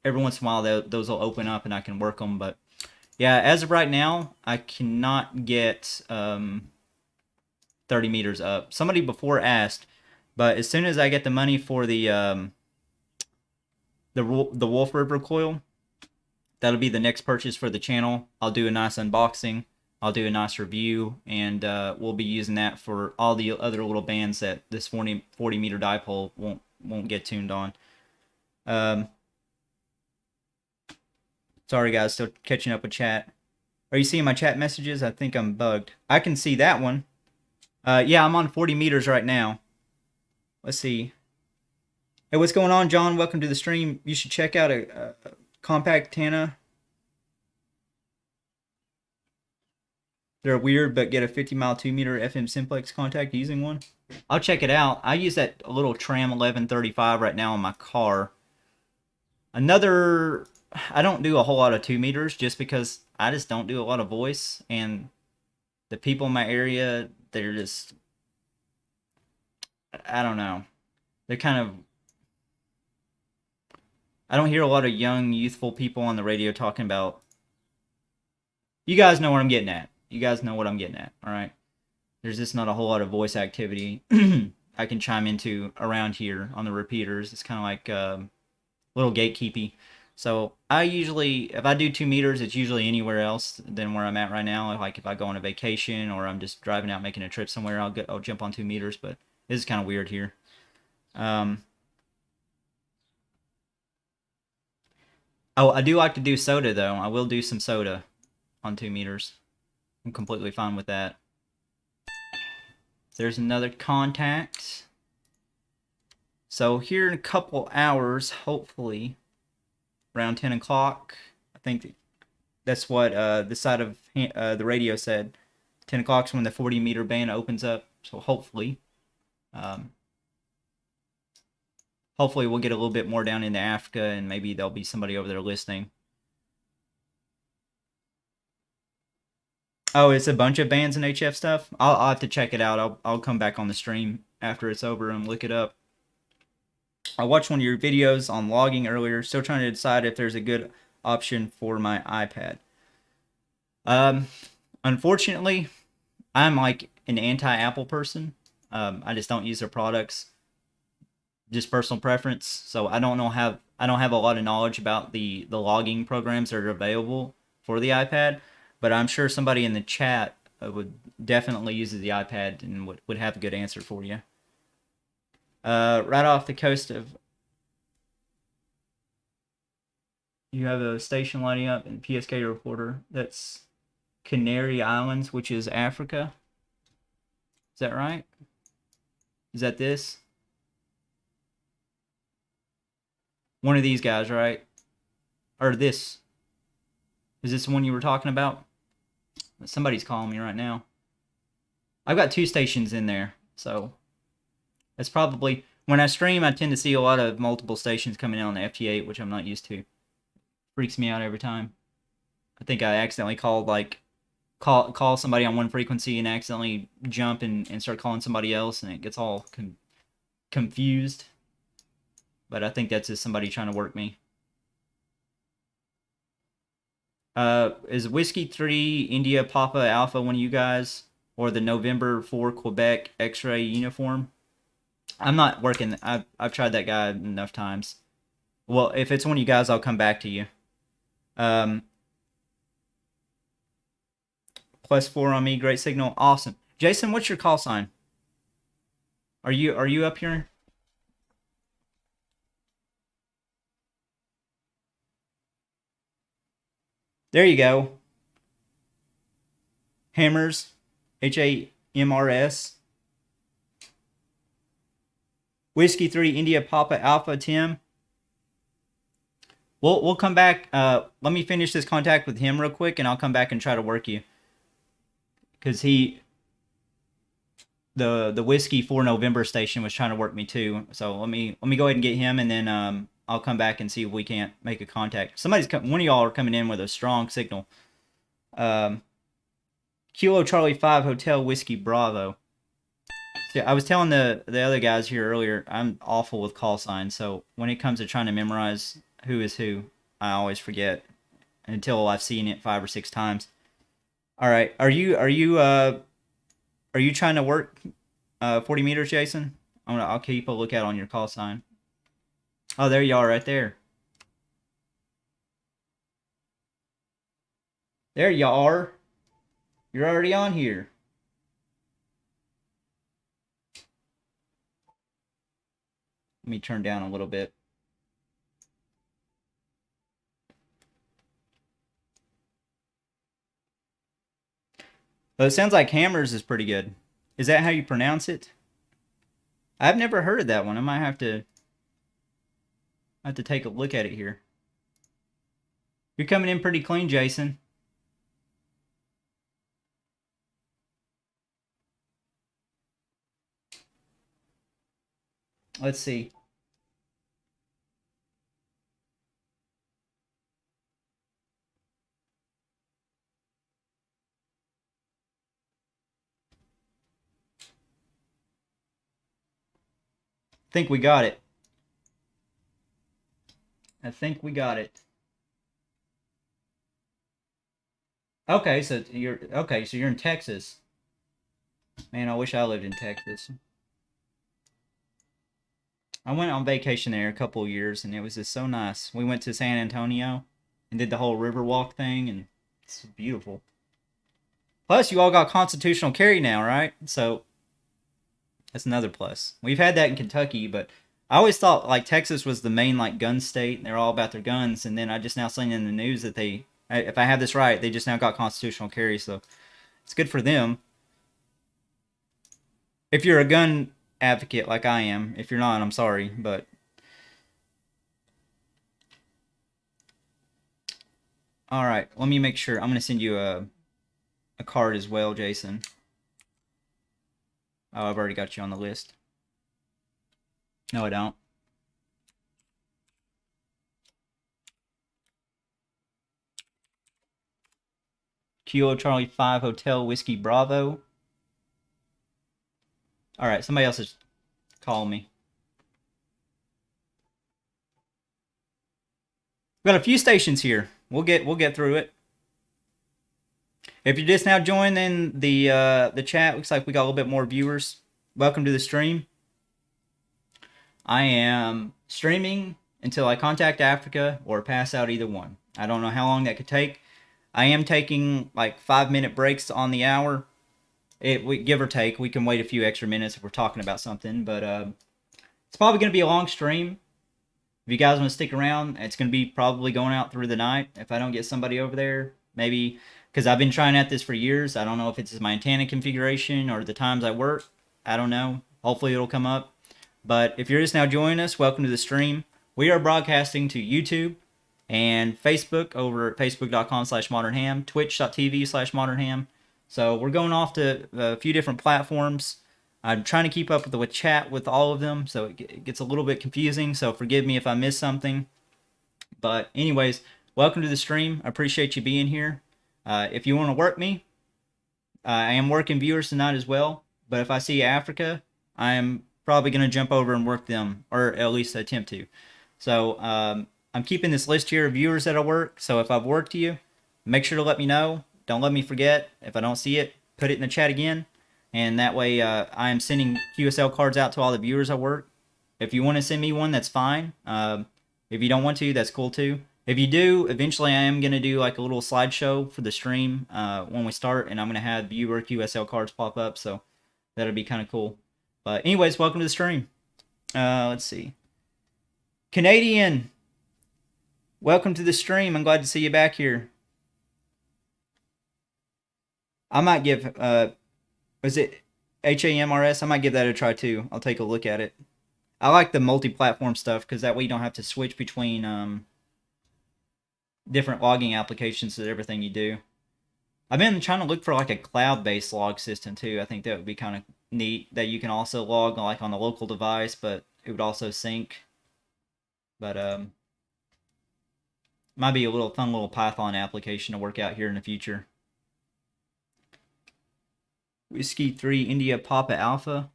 every once in a while those will open up and I can work them. But yeah, as of right now, I cannot get 30 meters up. Somebody before asked, but as soon as I get the money for the Wolf River coil, that'll be the next purchase for the channel. I'll do a nice unboxing. I'll do a nice review, and we'll be using that for all the other little bands that this 40 meter dipole won't get tuned on. Sorry guys, still catching up with chat. Are you seeing my chat messages? I think I'm bugged. I can see that one. Yeah, I'm on 40 meters right now. Let's see. Hey, what's going on, John? Welcome to the stream. You should check out a compact Tana. They're weird, but get a 50-mile 2-meter FM simplex contact using one. I'll check it out. I use that little Tram 1135 right now in my car. Another, I don't do a whole lot of 2 meters just because I just don't do a lot of voice, and the people in my area, they're just, I don't know. They're kind of, I don't hear a lot of young, youthful people on the radio talking about, you guys know what I'm getting at. You guys know what I'm getting at, all right? There's just not a whole lot of voice activity I can chime into around here on the repeaters. It's kind of like little gatekeepy. So I usually, if I do 2 meters, it's usually anywhere else than where I'm at right now. Like if I go on a vacation or I'm just driving out making a trip somewhere, I'll jump on 2 meters. But this is kind of weird here. Oh, I do like to do soda though. I will do some soda on 2 meters. I'm completely fine with that. There's another contact. So here in a couple hours, hopefully, around 10 o'clock, I think that's what this side of the radio said. 10 o'clock is when the 40 meter band opens up. So hopefully, hopefully we'll get a little bit more down into Africa, and maybe there'll be somebody over there listening. Oh, it's a bunch of bands and HF stuff? I'll have to check it out. I'll come back on the stream after it's over and look it up. I watched one of your videos on logging earlier. Still trying to decide if there's a good option for my iPad. Unfortunately, I'm like an anti-Apple person. I just don't use their products. Just personal preference. So I don't have a lot of knowledge about the logging programs that are available for the iPad. But I'm sure somebody in the chat would definitely use the iPad and would have a good answer for you. Right off the coast of, you have a station lighting up in PSK reporter. That's Canary Islands, which is Africa. Is that right? Is that this? One of these guys, right? Or this. Is this the one you were talking about? Somebody's calling me right now. I've got 2 stations in there, so it's probably when I stream. I tend to see a lot of multiple stations coming in on the FT8, which I'm not used to. Freaks me out every time. I think I accidentally called call somebody on one frequency and accidentally jump and start calling somebody else, and it gets all confused. But I think that's just somebody trying to work me. Is Whiskey 3 India Papa Alpha one of you guys? Or the November 4 Quebec X-ray uniform? I'm not working. I've tried that guy enough times. Well, if it's one of you guys, I'll come back to you. +4 on me, great signal, awesome. Jason, what's your call sign? Are you up here? There you go. Hammers, HAMRS. Whiskey 3 India Papa Alpha Tim. We'll come back. Let me finish this contact with him real quick, and I'll come back and try to work you. Because the Whiskey 4 November station was trying to work me too. So let me go ahead and get him, and then I'll come back and see if we can't make a contact. One of y'all are coming in with a strong signal. Kilo Charlie 5 Hotel Whiskey Bravo. See, I was telling the other guys here earlier, I'm awful with call signs, so when it comes to trying to memorize who is who, I always forget until I've seen it 5 or 6 times. All right, are you trying to work 40 meters, Jason? I'll keep a lookout on your call sign. Oh, there you are, right there. There you are. You're already on here. Let me turn down a little bit. Well, it sounds like Hammers is pretty good. Is that how you pronounce it? I've never heard of that one. I might have to take a look at it here. You're coming in pretty clean, Jason. Let's see. I think we got it. I think we got it. Okay, so you're in Texas. Man, I wish I lived in Texas. I went on vacation there a couple of years, and it was just so nice. We went to San Antonio and did the whole Riverwalk thing, and it's beautiful. Plus, you all got constitutional carry now, right? So that's another plus. We've had that in Kentucky, but I always thought like Texas was the main like gun state, and they're all about their guns. And then I just now seen in the news that if I have this right, they just now got constitutional carry, so it's good for them. If you're a gun advocate like I am, if you're not, I'm sorry, but all right. Let me make sure. I'm gonna send you a card as well, Jason. Oh, I've already got you on the list. No, I don't. Kilo Charlie 5 Hotel Whiskey Bravo. All right, somebody else is calling me. We've got a few stations here. We'll get through it. If you're just now joining the chat, looks like we got a little bit more viewers. Welcome to the stream. I am streaming until I contact Africa or pass out, either one. I don't know how long that could take. I am taking like 5-minute breaks on the hour. We give or take. We can wait a few extra minutes if we're talking about something, but it's probably going to be a long stream. If you guys want to stick around, it's going to be probably going out through the night. If I don't get somebody over there, maybe because I've been trying at this for years. I don't know if it's my antenna configuration or the times I work. I don't know. Hopefully it'll come up. But if you're just now joining us, welcome to the stream. We are broadcasting to YouTube, and Facebook over at facebook.com/modernham, twitch.tv/modernham. So we're going off to a few different platforms. I'm trying to keep up with chat with all of them, so it gets a little bit confusing, so forgive me if I miss something. But anyways, welcome to the stream. I appreciate you being here. If you want to work me, I am working viewers tonight as well, but if I see Africa, I am probably going to jump over and work them, or at least attempt to. So I'm keeping this list here of viewers that I work, so if I've worked you, make sure to let me know. Don't let me forget. If I don't see it, put it in the chat again, and that way I am sending QSL cards out to all the viewers I work. If you want to send me one, that's fine. If you don't want to, that's cool too. If you do, eventually I am going to do like a little slideshow for the stream when we start, and I'm going to have viewer QSL cards pop up, so that'll be kind of cool. But anyways, welcome to the stream. Let's see. Canadian, welcome to the stream. I'm glad to see you back here. I might give, was it HAMRS? I might give that a try too. I'll take a look at it. I like the multi-platform stuff because that way you don't have to switch between different logging applications to everything you do. I've been trying to look for like a cloud-based log system too. I think that would be kind of neat that you can also log like on a local device, but it would also sync. But might be a little fun little Python application to work out here in the future. Whiskey 3 India Papa Alpha.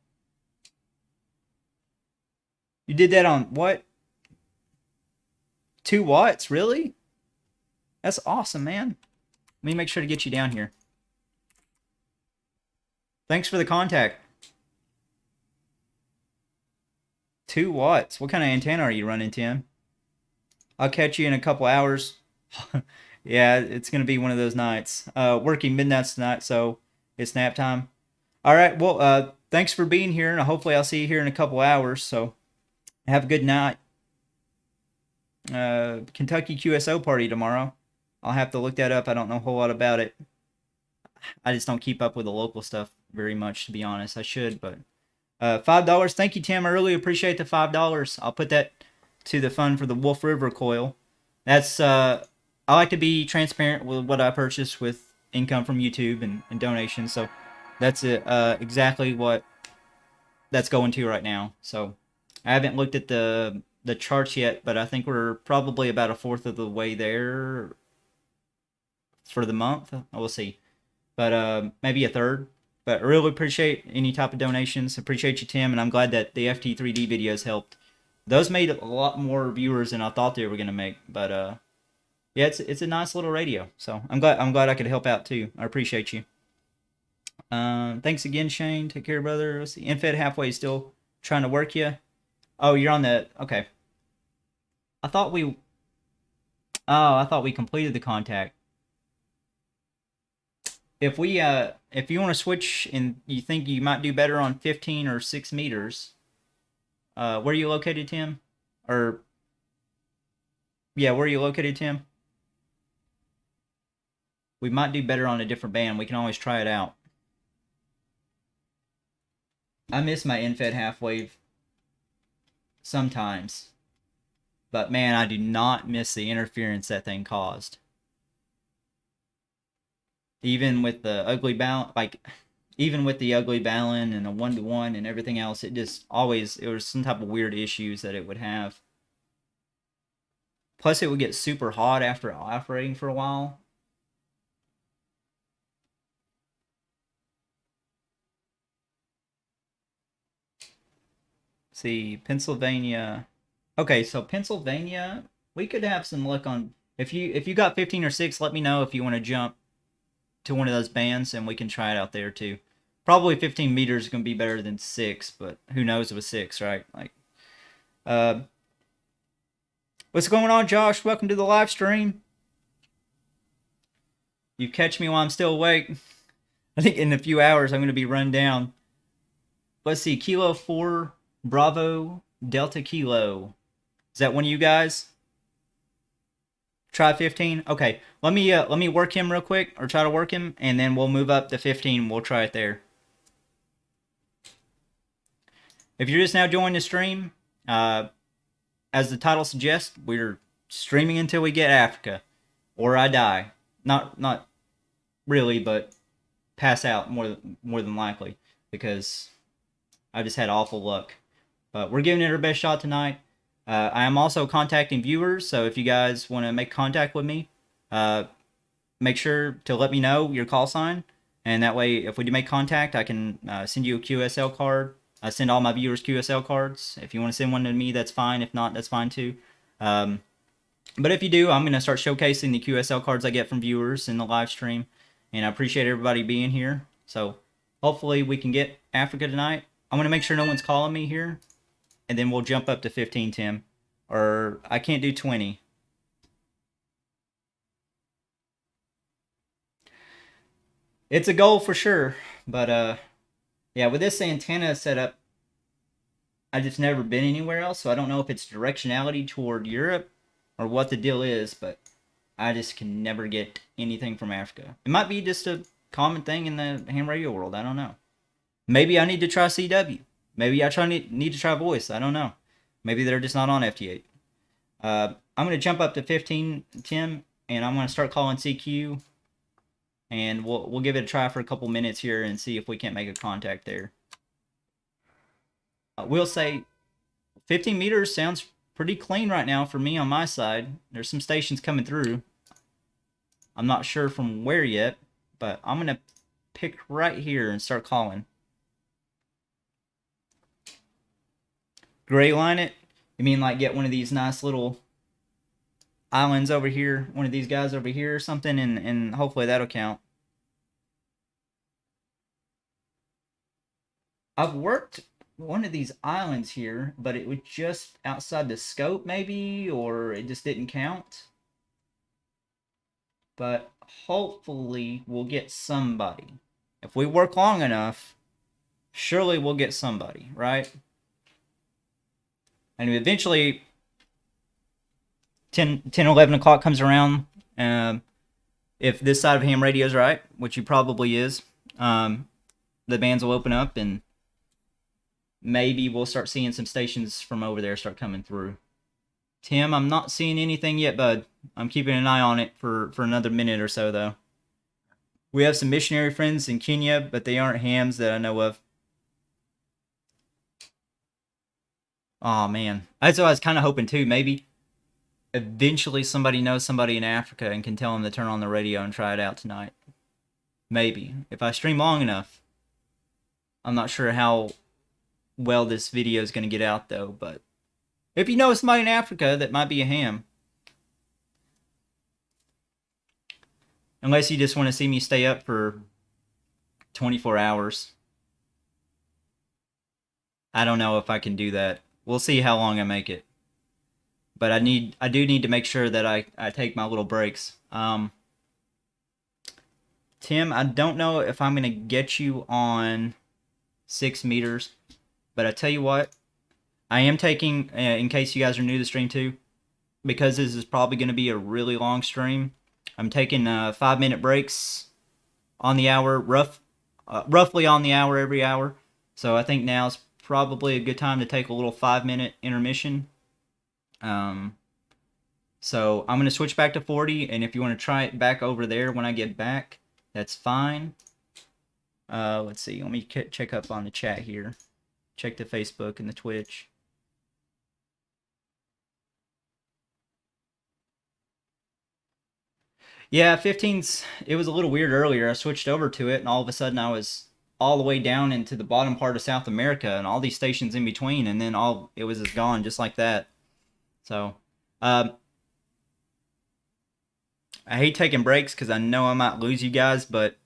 You did that on what? 2 watts? Really? That's awesome, man. Let me make sure to get you down here. Thanks for the contact. 2 watts. What kind of antenna are you running, Tim? I'll catch you in a couple hours. Yeah, it's going to be one of those nights. Working midnights tonight, so it's nap time. All right, well, thanks for being here, and hopefully I'll see you here in a couple hours, so have a good night. Kentucky QSO party tomorrow. I'll have to look that up. I don't know a whole lot about it. I just don't keep up with the local stuff very much, to be honest. I should, but $5. Thank you, Tim. I really appreciate the $5. I'll put that to the fund for the Wolf River coil. That's I like to be transparent with what I purchase with income from YouTube and donations. So that's exactly what that's going to right now. So I haven't looked at the charts yet, but I think we're probably about a fourth of the way there for the month. We'll see, but maybe a third. But I really appreciate any type of donations. Appreciate you, Tim, and I'm glad that the FT3D videos helped. Those made a lot more viewers than I thought they were gonna make. But yeah, it's a nice little radio. So I'm glad I could help out too. I appreciate you. Thanks again, Shane. Take care, brother. Let's see. Infed halfway is still trying to work you. Oh, you're on the okay. I thought we completed the contact. If you want to switch and you think you might do better on 15 or 6 meters, where are you located, Tim? Or yeah, where are you located, Tim? We might do better on a different band. We can always try it out. I miss my infed half wave sometimes, but man, I do not miss the interference that thing caused. Even with the ugly balance, even with the ugly balun and a 1-to-1 and everything else, it just always, it was some type of weird issues that it would have. Plus, it would get super hot after operating for a while. See, Pennsylvania. Okay, so Pennsylvania, we could have some luck on. If you got 15 or 6, let me know if you want to jump to one of those bands, and we can try it out there too. Probably 15 meters is going to be better than 6, but who knows with 6, right? Like, what's going on, Josh? Welcome to the live stream. You catch me while I'm still awake. I think in a few hours I'm going to be run down. Let's see, Kilo 4, Bravo, Delta Kilo. Is that one of you guys? Try 15? Okay, let me work him real quick, or try to work him, and then we'll move up to 15. We'll try it there. If you're just now joining the stream, as the title suggests, we're streaming until we get Africa, or I die. Not really, but pass out more than likely because I just had awful luck. But we're giving it our best shot tonight. I am also contacting viewers, so if you guys want to make contact with me, make sure to let me know your call sign, and that way, if we do make contact, I can send you a QSL card. I send all my viewers QSL cards. If you want to send one to me, that's fine. If not, that's fine too. But if you do, I'm going to start showcasing the QSL cards I get from viewers in the live stream, and I appreciate everybody being here. So hopefully we can get Africa tonight. I'm going to make sure no one's calling me here, and then we'll jump up to 15, Tim. Or I can't do 20. It's a goal for sure, but yeah, with this antenna setup, I've just never been anywhere else, so I don't know if it's directionality toward Europe or what the deal is, but I just can never get anything from Africa. It might be just a common thing in the ham radio world. I don't know. Maybe I need to try CW. Maybe need to try voice. I don't know. Maybe they're just not on FT8. I'm going to jump up to 15, Tim, and I'm going to start calling CQ, and we'll give it a try for a couple minutes here and see if we can't make a contact there. We'll say 15 meters sounds pretty clean right now for me on my side. There's some stations coming through. I'm not sure from where yet, but I'm going to pick right here and start calling. Gray line it? You mean like get one of these nice little islands over here, one of these guys over here or something, and hopefully that'll count. I've worked one of these islands here, but it was just outside the scope maybe, or it just didn't count. But hopefully we'll get somebody. If we work long enough, surely we'll get somebody, right? And eventually 10 11 o'clock comes around, if this side of ham radio is right, which he probably is, the bands will open up and maybe we'll start seeing some stations from over there start coming through. Tim, I'm not seeing anything yet, bud. I'm keeping an eye on it for another minute or so, though. We have some missionary friends in Kenya, but they aren't hams that I know of. Oh, man. That's what I was kind of hoping, too. Maybe eventually somebody knows somebody in Africa and can tell them to turn on the radio and try it out tonight. Maybe. If I stream long enough. I'm not sure how well this video is going to get out, though, but if you know somebody in Africa that might be a ham, unless you just want to see me stay up for 24 hours, I don't know if I can do that. We'll see how long I make it, but I do need to make sure that I take my little breaks. Tim, I don't know if I'm going to get you on 6 meters, but I tell you what, I am taking, in case you guys are new to the stream too, because this is probably going to be a really long stream, I'm taking 5-minute breaks on the hour, roughly on the hour every hour. So I think now's probably a good time to take a little 5-minute intermission. So I'm going to switch back to 40, and if you want to try it back over there when I get back, that's fine. Let's see, let me check up on the chat here. Check the Facebook and the Twitch. Yeah, 15's, it was a little weird earlier. I switched over to it, and all of a sudden I was all the way down into the bottom part of South America, and all these stations in between, and then it was just gone just like that. So, I hate taking breaks because I know I might lose you guys, but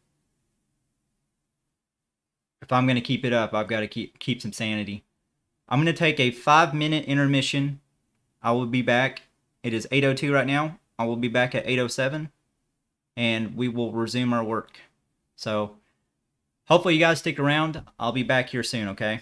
if I'm going to keep it up, I've got to keep some sanity. I'm going to take a 5-minute intermission. I will be back. It is 8:02 right now. I will be back at 8:07, and we will resume our work. So, hopefully you guys stick around. I'll be back here soon, okay?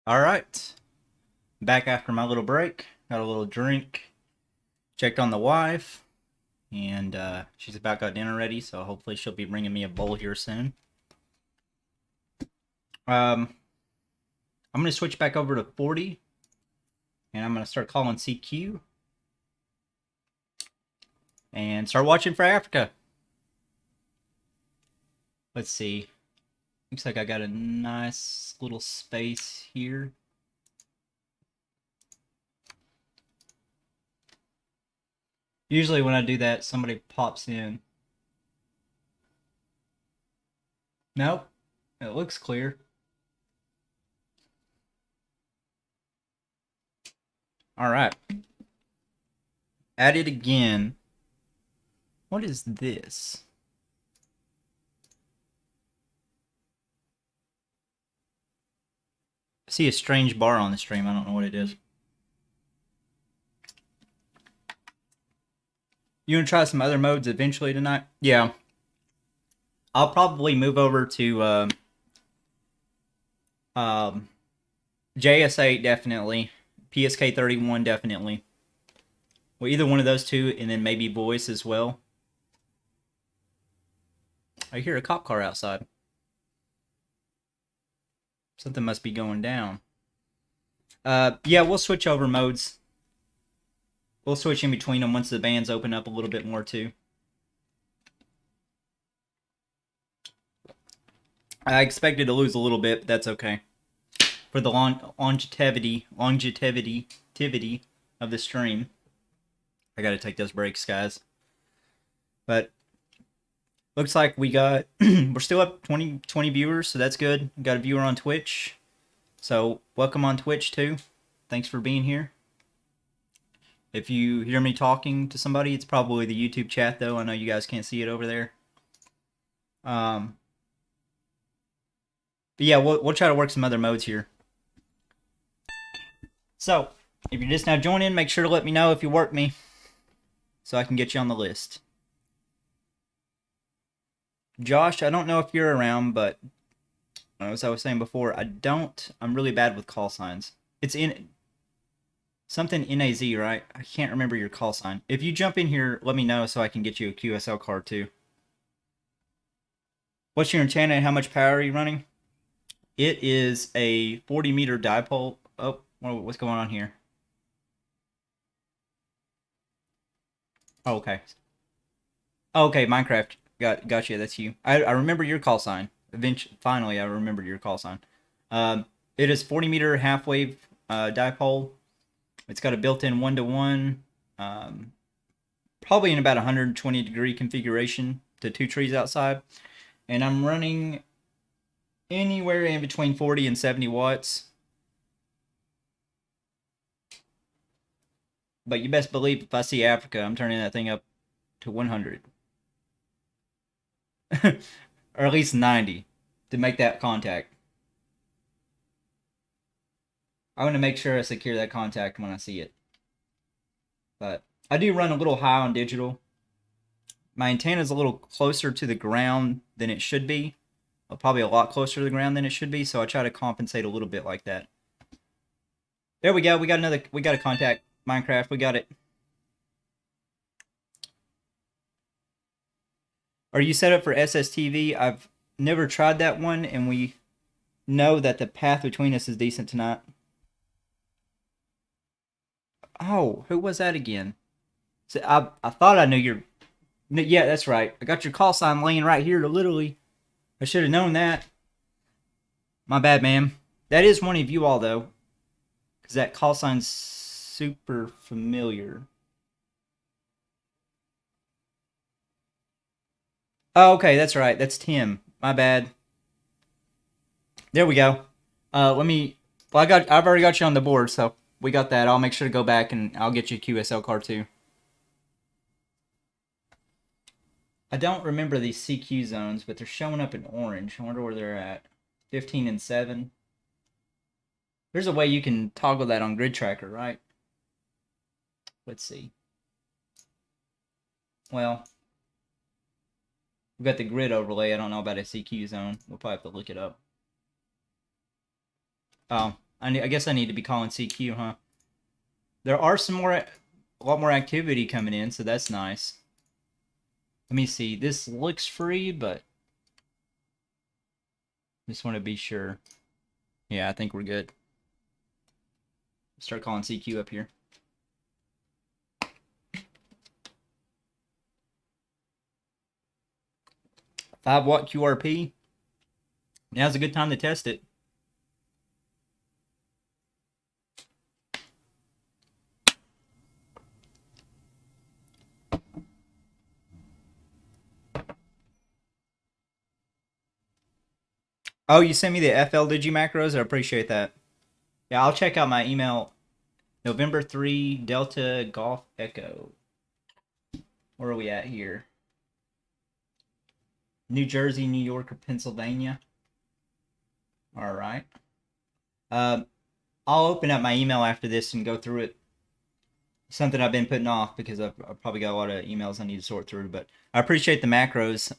Alright. Back after my little break. Got a little drink. Checked on the wife. And she's about got dinner ready, so hopefully she'll be bringing me a bowl here soon. I'm going to switch back over to 40. And I'm going to start calling CQ. And start watching for Africa. Let's see. Looks like I got a nice little space here. Usually when I do that, somebody pops in. Nope. It looks clear. Alright. At it again. What is this? I see a strange bar on the stream. I don't know what it is. You want to try some other modes eventually tonight? Yeah. I'll probably move over to JS8 definitely. PSK 31 definitely. Well, either one of those two, and then maybe voice as well. I hear a cop car outside. Something must be going down. Yeah, we'll switch over modes. We'll switch in between them once the bands open up a little bit more too. I expected to lose a little bit, but that's okay. For the longevity of the stream. I gotta take those breaks, guys. But looks like we got we're still up 20 viewers, so that's good. We got a viewer on Twitch. So welcome on Twitch too. Thanks for being here. If you hear me talking to somebody, it's probably the YouTube chat though. I know you guys can't see it over there. But yeah, we'll try to work some other modes here. So, if you're just now joining, make sure to let me know if you work me, so I can get you on the list. Josh, I don't know if you're around, but as I was saying before, I'm really bad with call signs. It's in something NAZ, right? I can't remember your call sign. If you jump in here, let me know so I can get you a QSL card too. What's your antenna and how much power are you running? It is a 40 meter dipole. Oh, what's going on here? Oh, okay. Oh, okay, Minecraft. Gotcha, that's you. I remember your call sign. Finally, I remembered your call sign. It is 40 meter half wave dipole. It's got a built-in 1-to-1. Probably in about 120 degree configuration to 2 trees outside. And I'm running anywhere in between 40 and 70 watts. But you best believe if I see Africa, I'm turning that thing up to 100. Or at least 90 to make that contact. I want to make sure I secure that contact when I see it. But I do run a little high on digital. My antenna is a little closer to the ground than it should be. Well, probably a lot closer to the ground than it should be, so I try to compensate a little bit like that. There we go. We got a contact. Minecraft, we got it. Are you set up for SSTV? I've never tried that one, and we know that the path between us is decent tonight. Oh, who was that again? So I thought I knew your... Yeah, that's right. I got your call sign laying right here, literally. I should have known that. My bad, ma'am. That is one of you all, though. Because that call sign's super familiar. Oh, okay, that's right. That's Tim. My bad. There we go. Let me... Well, I've already got you on the board, so we got that. I'll make sure to go back and I'll get you a QSL card, too. I don't remember these CQ zones, but they're showing up in orange. I wonder where they're at. 15 and 7. There's a way you can toggle that on Grid Tracker, right? Let's see. Well, we've got the grid overlay. I don't know about a CQ zone. We'll probably have to look it up. Oh, I guess I need to be calling CQ, huh? There are a lot more activity coming in, so that's nice. Let me see. This looks free, but just want to be sure. Yeah, I think we're good. Start calling CQ up here. 5-watt QRP. Now's a good time to test it. Oh, you sent me the FL Digi macros? I appreciate that. Yeah, I'll check out my email. November 3, Delta Golf Echo. Where are we at here? New Jersey, New York, or Pennsylvania? All right. I'll open up my email after this and go through it. Something I've been putting off because I've probably got a lot of emails I need to sort through. But I appreciate the macros.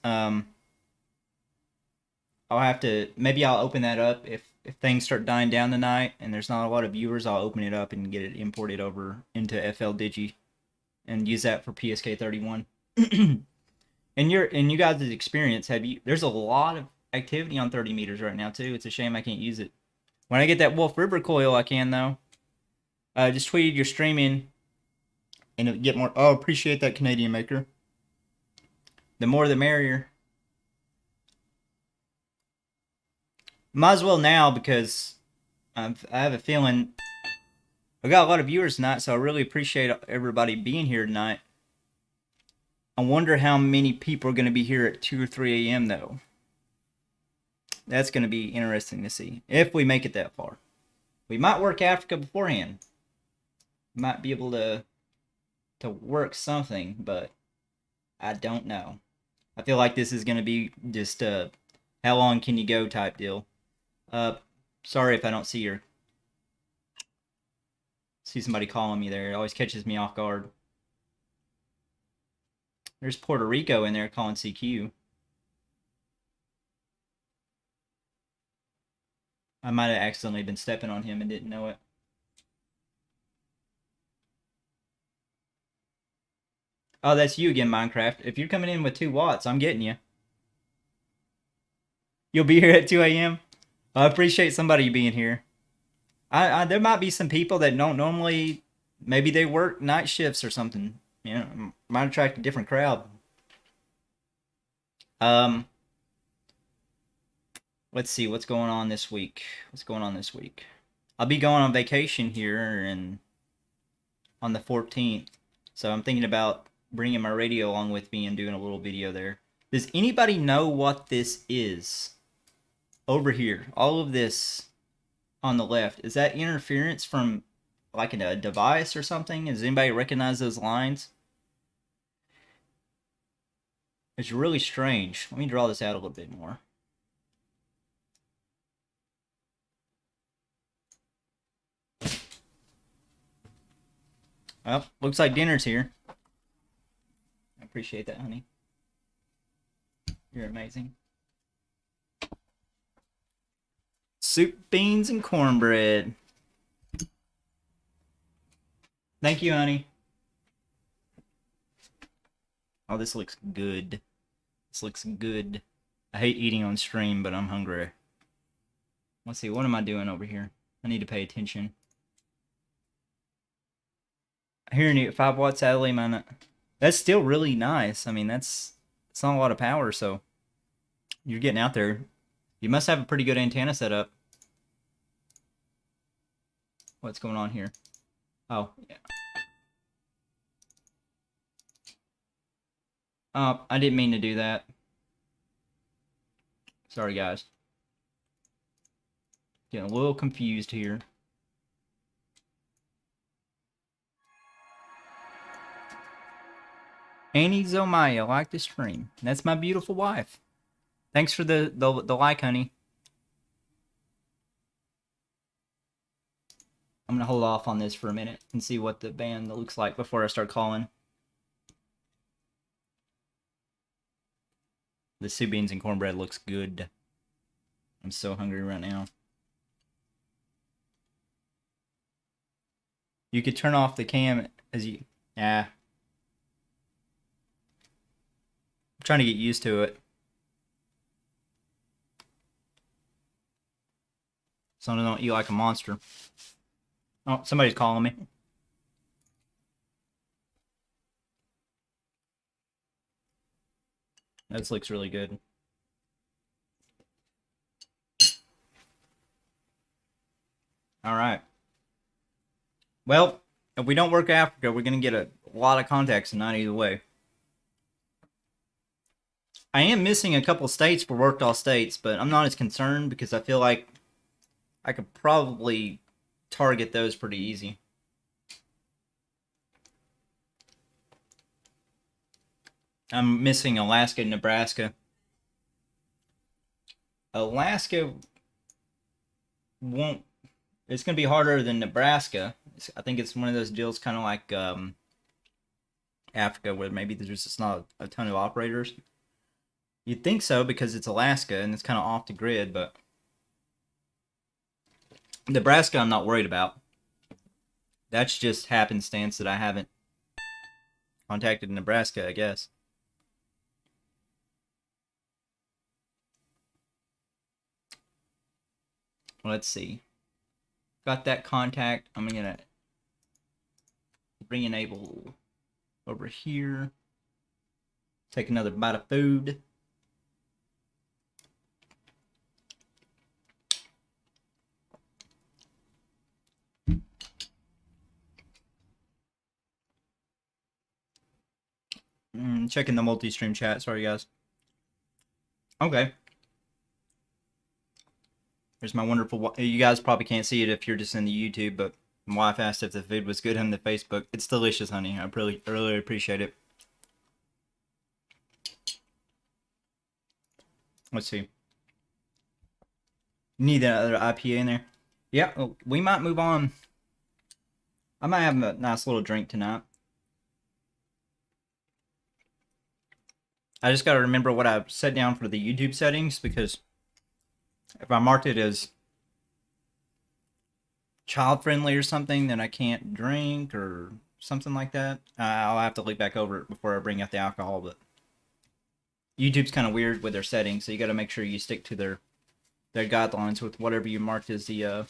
I'll have to, maybe I'll open that up if things start dying down tonight and there's not a lot of viewers. I'll open it up and get it imported over into FL Digi and use that for PSK 31. In you guys' experience, there's a lot of activity on 30 meters right now too. It's a shame I can't use it. When I get that Wolf River coil, I can though. Just tweeted your streaming and it'll get more. Oh, appreciate that, Canadian maker. The more the merrier. Might as well now because I have a feeling I got a lot of viewers tonight, so I really appreciate everybody being here tonight. I wonder how many people are going to be here at 2 or 3 a.m. though. That's going to be interesting to see if we make it that far. We might work Africa beforehand. Might be able to work something, but I don't know. I feel like this is going to be just a how long can you go type deal. Sorry if I don't see somebody calling me there. It always catches me off guard. There's Puerto Rico in there calling CQ. I might have accidentally been stepping on him and didn't know it. Oh, that's you again, Minecraft. If you're coming in with 2 watts, I'm getting you. You'll be here at 2 a.m.? I appreciate somebody being here. There might be some people that don't normally, maybe they work night shifts or something. You know, might attract a different crowd. Let's see what's going on this week. I'll be going on vacation here and on the 14th. So I'm thinking about bringing my radio along with me and doing a little video there. Does anybody know what this is? Over here, all of this on the left, is that interference from like a device or something? Does anybody recognize those lines? It's really strange. Let me draw this out a little bit more. Well, looks like dinner's here. I appreciate that, honey. You're amazing. Soup, beans, and cornbread. Thank you, honey. Oh, this looks good. This looks good. I hate eating on stream, but I'm hungry. Let's see, what am I doing over here? I need to pay attention. Hearing you at 5 watts, sadly, man. That's still really nice. I mean, it's not a lot of power, so you're getting out there. You must have a pretty good antenna set up. What's going on here? Oh, yeah. Oh, I didn't mean to do that. Sorry, guys. Getting a little confused here. Annie Zomaya liked the stream. That's my beautiful wife. Thanks for the like, honey. I'm going to hold off on this for a minute and see what the band looks like before I start calling. The soup, beans, and cornbread looks good. I'm so hungry right now. You could turn off the cam as you... Yeah. I'm trying to get used to it. So I don't eat like a monster. Oh, somebody's calling me. This looks really good. All right. Well, if we don't work Africa, we're going to get a lot of contacts tonight either way. I am missing a couple states for worked all states, but I'm not as concerned because I feel like I could probably target those pretty easy. I'm missing Alaska and Nebraska. Alaska won't... It's going to be harder than Nebraska. I think it's one of those deals kind of like Africa, where maybe there's just not a ton of operators. You'd think so because it's Alaska and it's kind of off the grid, but Nebraska I'm not worried about. That's just happenstance that I haven't contacted Nebraska, I guess. Let's see. Got that contact. I'm gonna re-enable over here. Take another bite of food. Checking the multi-stream chat. Sorry, guys. Okay. Here's my wonderful... You guys probably can't see it if you're just in the YouTube, but my wife asked if the food was good on the Facebook. It's delicious, honey. I really appreciate it. Let's see. Need that other IPA in there. Yeah, well, we might move on. I might have a nice little drink tonight. I just got to remember what I set down for the YouTube settings, because if I marked it as child friendly or something, then I can't drink or something like that. I'll have to look back over it before I bring out the alcohol, but YouTube's kind of weird with their settings, so you got to make sure you stick to their guidelines with whatever you marked as the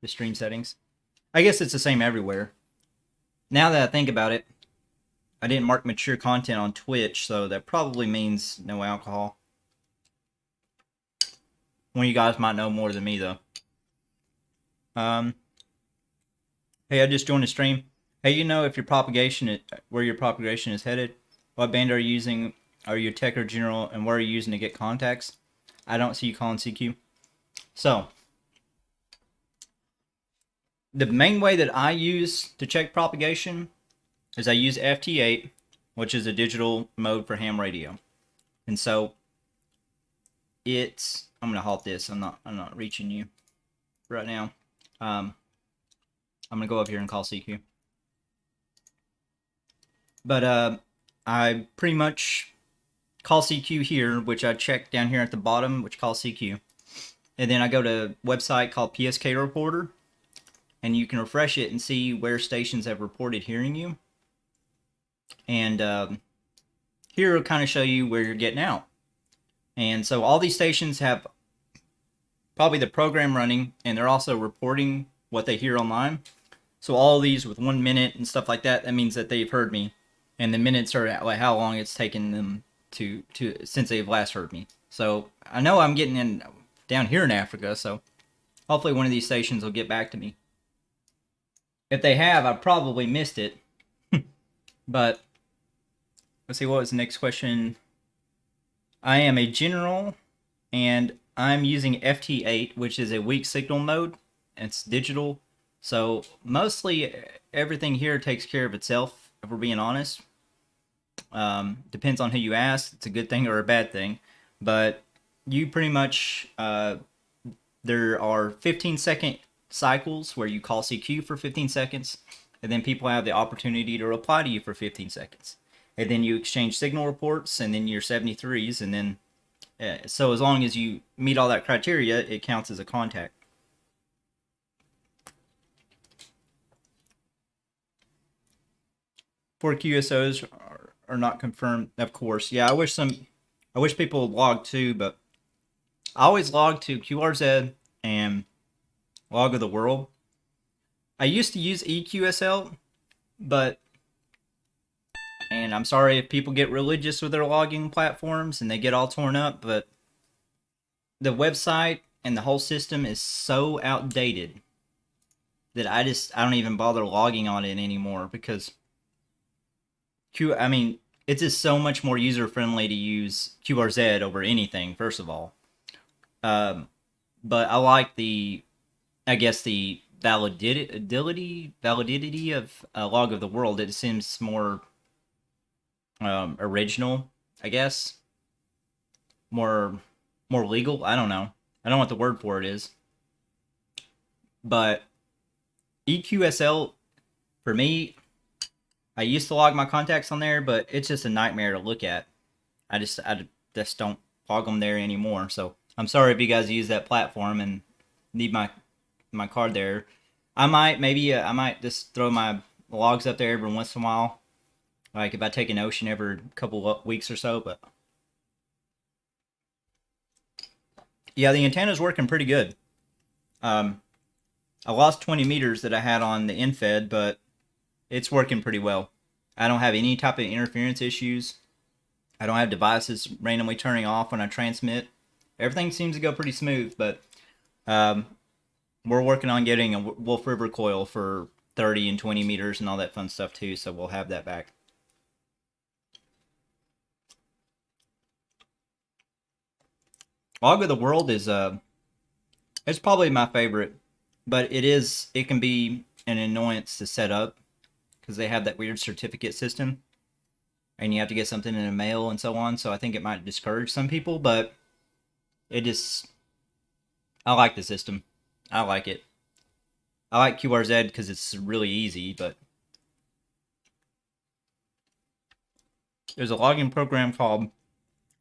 stream settings. I guess it's the same everywhere. Now that I think about it, I didn't mark mature content on Twitch, so that probably means no alcohol. One of you guys might know more than me, though. Hey, I just joined the stream. Hey, you know if your propagation, where your propagation is headed? What band are you using? Are you a tech or general? And where are you using to get contacts? I don't see you calling CQ. So, the main way that I use to check propagation is I use FT8, which is a digital mode for ham radio. And so it's... I'm gonna halt this. I'm not reaching you right now. I'm gonna go up here and call CQ. But I pretty much call CQ here, which I check down here at the bottom, which calls CQ. And then I go to a website called PSK Reporter, and you can refresh it and see where stations have reported hearing you. And here it'll kind of show you where you're getting out. And so all these stations have probably the program running, and they're also reporting what they hear online. So all these with 1 minute and stuff like that, that means that they've heard me. And the minutes are like how long it's taken them to since they've last heard me. So I know I'm getting in down here in Africa, so hopefully one of these stations will get back to me. If they have, I probably missed it. But let's see, what was the next question? I am a general, and I'm using FT8, which is a weak signal mode. It's digital, so mostly everything here takes care of itself, if we're being honest. Depends on who you ask. It's a good thing or a bad thing, but you pretty much there are 15-second cycles where you call CQ for 15 seconds, and then people have the opportunity to reply to you for 15 seconds. And then you exchange signal reports, and then your 73s, and then so as long as you meet all that criteria, it counts as a contact. 4 QSOs are not confirmed, of course. Yeah, I wish people would log too, but I always log to QRZ and log of the world. I used to use EQSL, but, and I'm sorry if people get religious with their logging platforms and they get all torn up, but the website and the whole system is so outdated that I don't even bother logging on it anymore, because I mean, it's just so much more user friendly to use QRZ over anything, first of all. But I like I guess the validity of log of the world. It seems more original, I guess. More legal. I don't know. I don't know what the word for it is. But EQSL, for me, I used to log my contacts on there, but it's just a nightmare to look at. I just don't log them there anymore. So I'm sorry if you guys use that platform and need my card there. I might just throw my logs up there every once in a while, like if I take an ocean every couple of weeks or so. But yeah, the antenna's working pretty good. I lost 20 meters that I had on the infed, but it's working pretty well. I don't have any type of interference issues. I don't have devices randomly turning off when I transmit. Everything seems to go pretty smooth, but we're working on getting a Wolf River coil for 30 and 20 meters and all that fun stuff too, so we'll have that back. Log of the World is it's probably my favorite, but it can be an annoyance to set up because they have that weird certificate system and you have to get something in the mail and so on, so I think it might discourage some people, but I like the system. I like it. I like QRZ because it's really easy, but there's a logging program called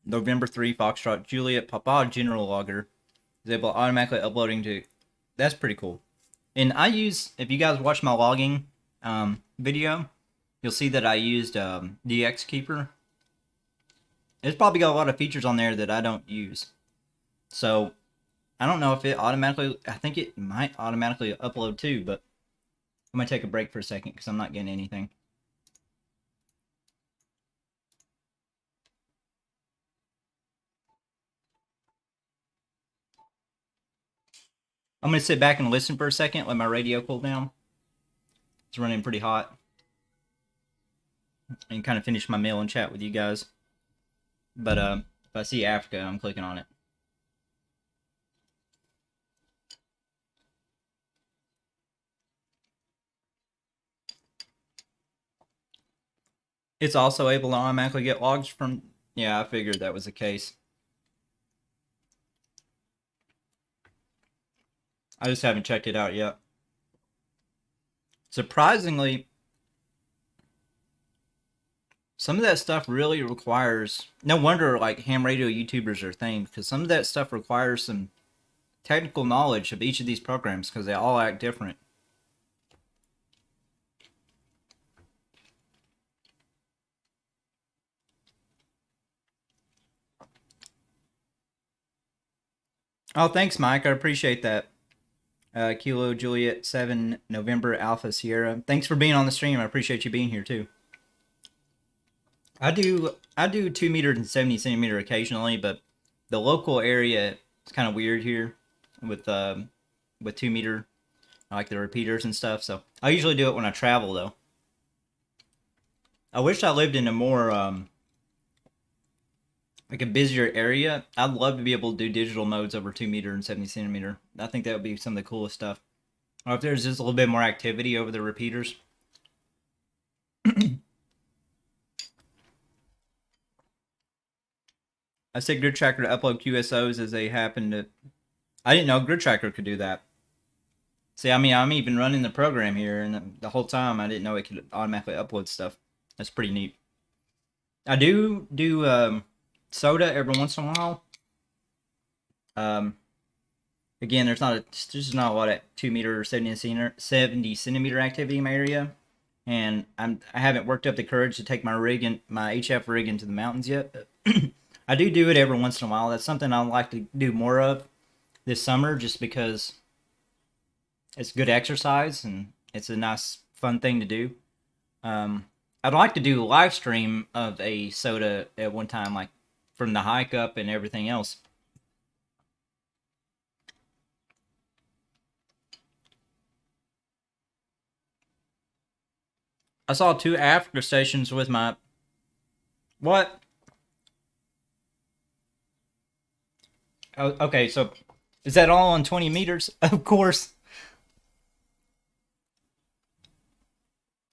November 3 Foxtrot Juliet Papa General Logger. Is able to automatically uploading to. That's pretty cool. And if you guys watch my logging video, you'll see that I used DX Keeper. It's probably got a lot of features on there that I don't use. So I don't know if it automatically, I think it might automatically upload too, but I'm going to take a break for a second because I'm not getting anything. I'm going to sit back and listen for a second, let my radio cool down. It's running pretty hot. And kind of finish my mail and chat with you guys. But if I see Africa, I'm clicking on it. It's also able to automatically get logs from... Yeah, I figured that was the case. I just haven't checked it out yet. Surprisingly, some of that stuff really requires... No wonder like ham radio YouTubers are things, because some of that stuff requires some technical knowledge of each of these programs because they all act different. Oh, thanks, Mike. I appreciate that. Kilo Juliet 7 November Alpha Sierra. Thanks for being on the stream. I appreciate you being here too. I do 2 meter and 70 centimeter occasionally, but the local area is kind of weird here with 2 meter. I like the repeaters and stuff, so I usually do it when I travel though. I wish I lived in a more like a busier area. I'd love to be able to do digital modes over 2 meter and 70 centimeter. I think that would be some of the coolest stuff. Or if there's just a little bit more activity over the repeaters. I said Grid Tracker to upload QSOs as they happen to... I didn't know Grid Tracker could do that. See, I mean, I'm even running the program here, and the whole time I didn't know it could automatically upload stuff. That's pretty neat. I do soda every once in a while. Again, there's just not a lot of 2 meter or 70 centimeter activity in my area. and I haven't worked up the courage to take my HF rig into the mountains yet. I do it every once in a while. That's something I'd like to do more of this summer, just because it's good exercise and it's a nice fun thing to do. I'd like to do a live stream of a soda at one time, like from the hike up and everything else. I saw 2 Africa stations with my... What? Oh, okay, so is that all on 20 meters? Of course.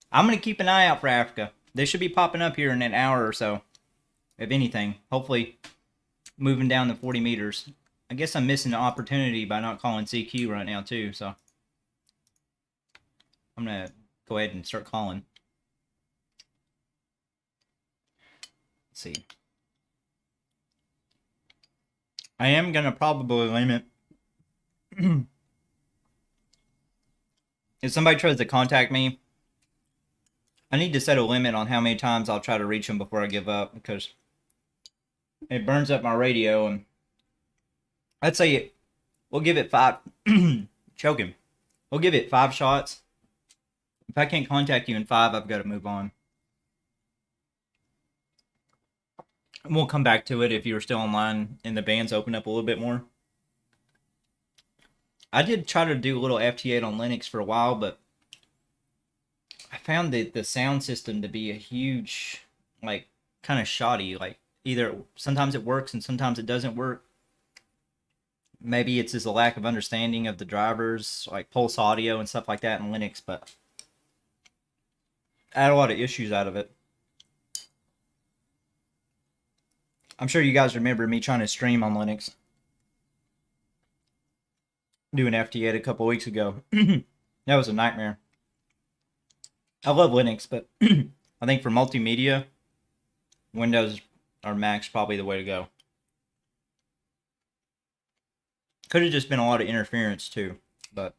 I'm going to keep an eye out for Africa. They should be popping up here in an hour or so, if anything. Hopefully moving down the 40 meters. I guess I'm missing the opportunity by not calling CQ right now, too, so I'm going to go ahead and start calling. Let's see. I am going to probably limit... If somebody tries to contact me, I need to set a limit on how many times I'll try to reach them before I give up, because it burns up my radio. And I'd say we'll give it 5... Choking. We'll give it 5 shots. If I can't contact you in 5, I've got to move on. And we'll come back to it if you're still online and the bands open up a little bit more. I did try to do a little FT8 on Linux for a while, but I found the sound system to be a huge, like, kind of shoddy. Like, either sometimes it works and sometimes it doesn't work. Maybe it's just a lack of understanding of the drivers, like Pulse Audio and stuff like that in Linux, but I had a lot of issues out of it. I'm sure you guys remember me trying to stream on Linux. Doing FT8 a couple weeks ago. That was a nightmare. I love Linux, but I think for multimedia, Windows or Mac's probably the way to go. Could have just been a lot of interference too, but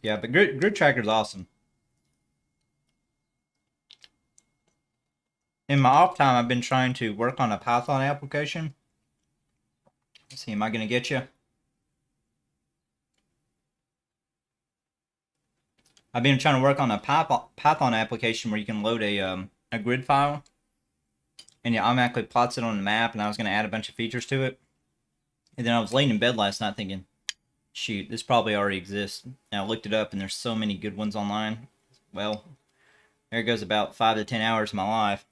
yeah, but Grid Tracker's awesome. In my off time, I've been trying to work on a Python application. Let's see, am I going to get you? I've been trying to work on a Python application where you can load a grid file, and it automatically plots it on the map, and I was going to add a bunch of features to it. And then I was laying in bed last night thinking, shoot, this probably already exists. And I looked it up, and there's so many good ones online. Well, there goes about 5 to 10 hours of my life.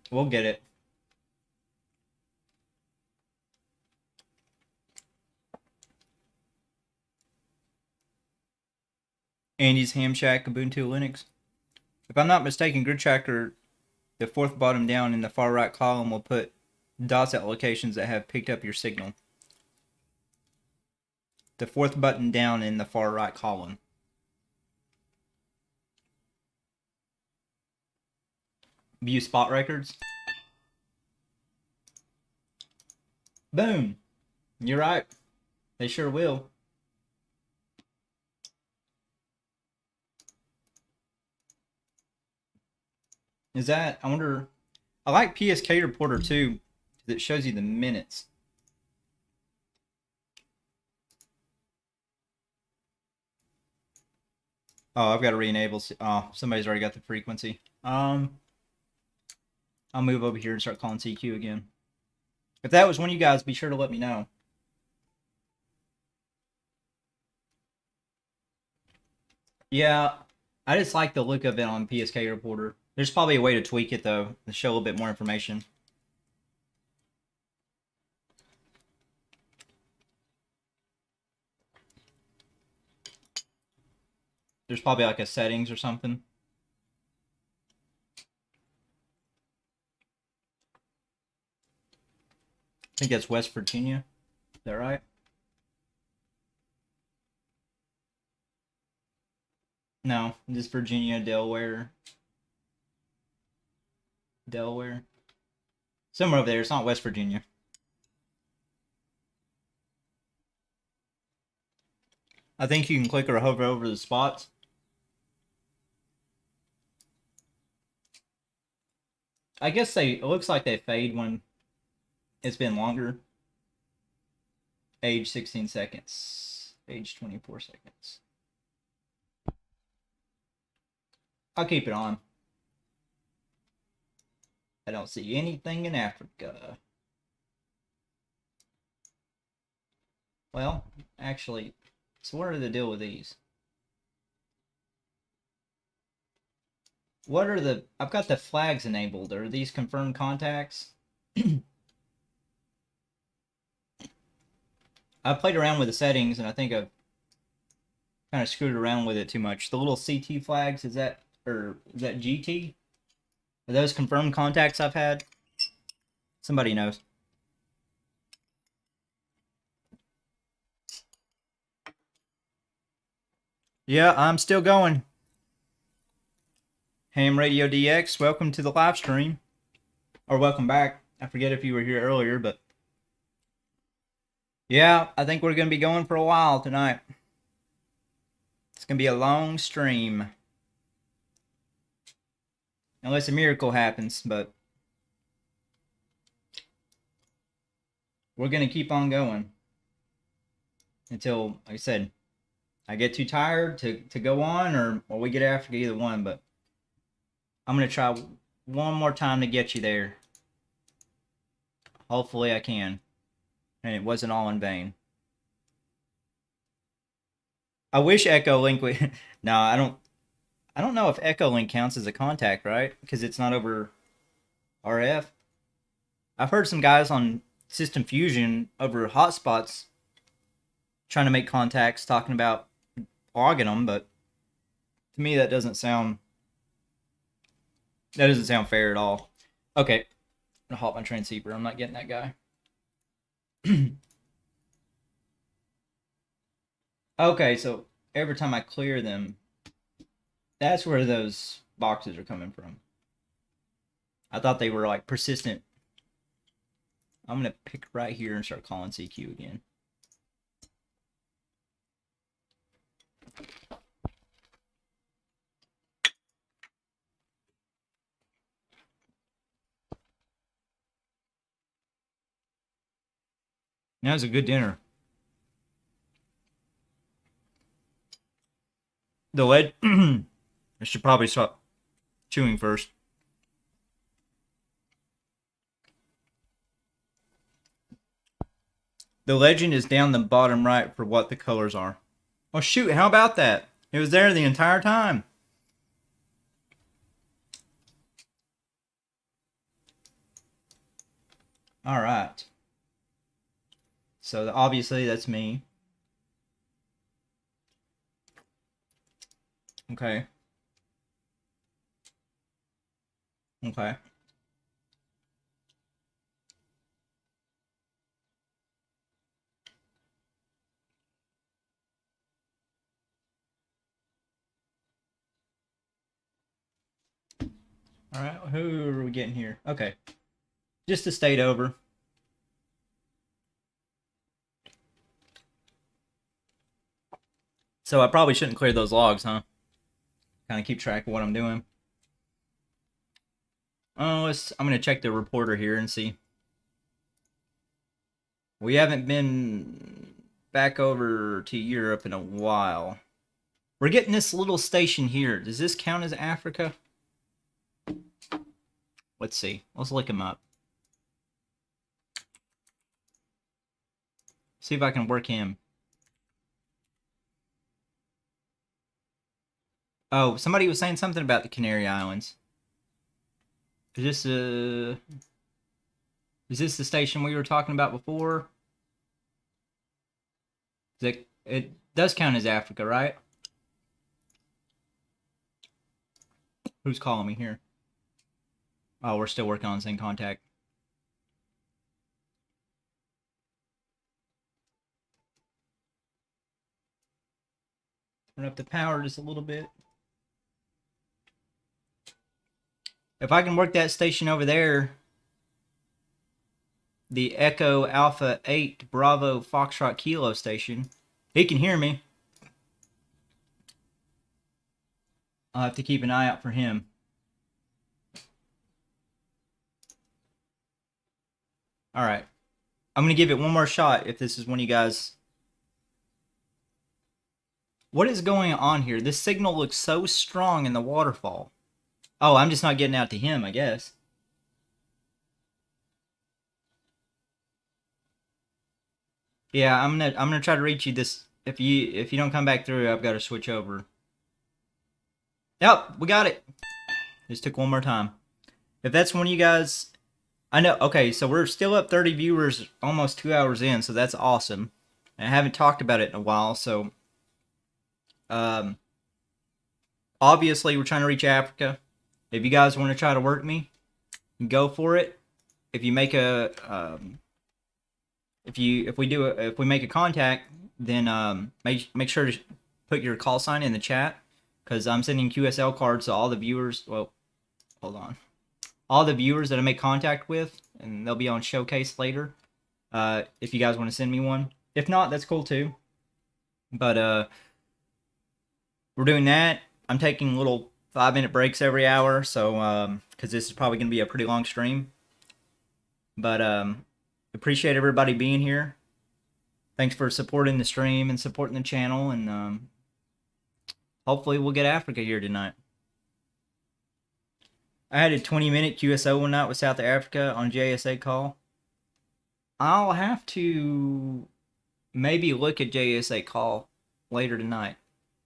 We'll get it. Andy's Ham Shack Ubuntu Linux. If I'm not mistaken, Grid Tracker, the 4th bottom down in the far right column, will put dots at locations that have picked up your signal. The 4th button down in the far right column. View spot records. Boom. You're right. They sure will. Is that, I wonder, I like PSK Reporter too, that shows you the minutes. Oh, I've got to re-enable, oh, somebody's already got the frequency. I'll move over here and start calling CQ again. If that was one of you guys, be sure to let me know. Yeah, I just like the look of it on PSK Reporter. There's probably a way to tweak it, though, to show a little bit more information. There's probably like a settings or something. I think that's West Virginia. Is that right? No, just Virginia, Delaware. Delaware. Somewhere over there. It's not West Virginia. I think you can click or hover over the spots. I guess it looks like they fade when it's been longer. Age 16 seconds. Age 24 seconds. I'll keep it on. I don't see anything in Africa. Well, actually, so what are the deal with these? What are the... I've got the flags enabled. Are these confirmed contacts? I played around with the settings, and I think I've kind of screwed around with it too much. The little CT flags, is that GT? Are those confirmed contacts I've had? Somebody knows. Yeah, I'm still going. Ham Radio DX, welcome to the live stream. Or welcome back. I forget if you were here earlier, but... yeah, I think we're going to be going for a while tonight. It's going to be a long stream. Unless a miracle happens, but... we're going to keep on going. Until, like I said, I get too tired to go on, or we get after either one, but... I'm going to try one more time to get you there. Hopefully I can. And it wasn't all in vain. I wish Echo Link would... no, I don't know if Echo Link counts as a contact, right? Because it's not over RF. I've heard some guys on System Fusion over hotspots trying to make contacts, talking about logging them, but to me that doesn't sound fair at all. Okay, I'm gonna halt my transceiver. I'm not getting that guy. Okay, so every time I clear them, that's where those boxes are coming from. I thought they were like persistent. I'm gonna pick right here and start calling CQ again. That was a good dinner. The lead. I should probably stop chewing first. The legend is down the bottom right for what the colors are. Oh shoot, how about that? It was there the entire time. Alright. So obviously that's me. Okay. Okay. Alright, who are we getting here? Okay. Just a state over. So I probably shouldn't clear those logs, huh? Kind of keep track of what I'm doing. Oh, I'm going to check the reporter here and see. We haven't been back over to Europe in a while. We're getting this little station here. Does this count as Africa? Let's see. Let's look him up. See if I can work him. Oh, somebody was saying something about the Canary Islands. Is this the station we were talking about before? It does count as Africa, right? Who's calling me here? Oh, we're still working on the same contact. Turn up the power just a little bit. If I can work that station over there, the Echo Alpha 8 Bravo Foxtrot Kilo station, he can hear me. I'll have to keep an eye out for him. Alright. I'm going to give it one more shot if this is one of you guys. What is going on here? This signal looks so strong in the waterfall. Oh, I'm just not getting out to him, I guess. Yeah, I'm gonna try to reach you this. If you don't come back through, I've got to switch over. Yep, we got it. Just took one more time. If that's one of you guys, I know. Okay, so we're still up 30 viewers, almost 2 hours in, so that's awesome. I haven't talked about it in a while, so obviously we're trying to reach Africa. If you guys want to try to work me, go for it. If you make a if we make a contact, then make sure to put your call sign in the chat, because I'm sending QSL cards to all the viewers. Well, hold on, all the viewers that I make contact with, and they'll be on showcase later. If you guys want to send me one, if not, that's cool too. But we're doing that. I'm taking little 5-minute breaks every hour, so because this is probably going to be a pretty long stream. But appreciate everybody being here. Thanks for supporting the stream and supporting the channel, and hopefully we'll get Africa here tonight. I had a 20-minute QSO one night with South Africa on JSA call. I'll have to maybe look at JSA call later tonight.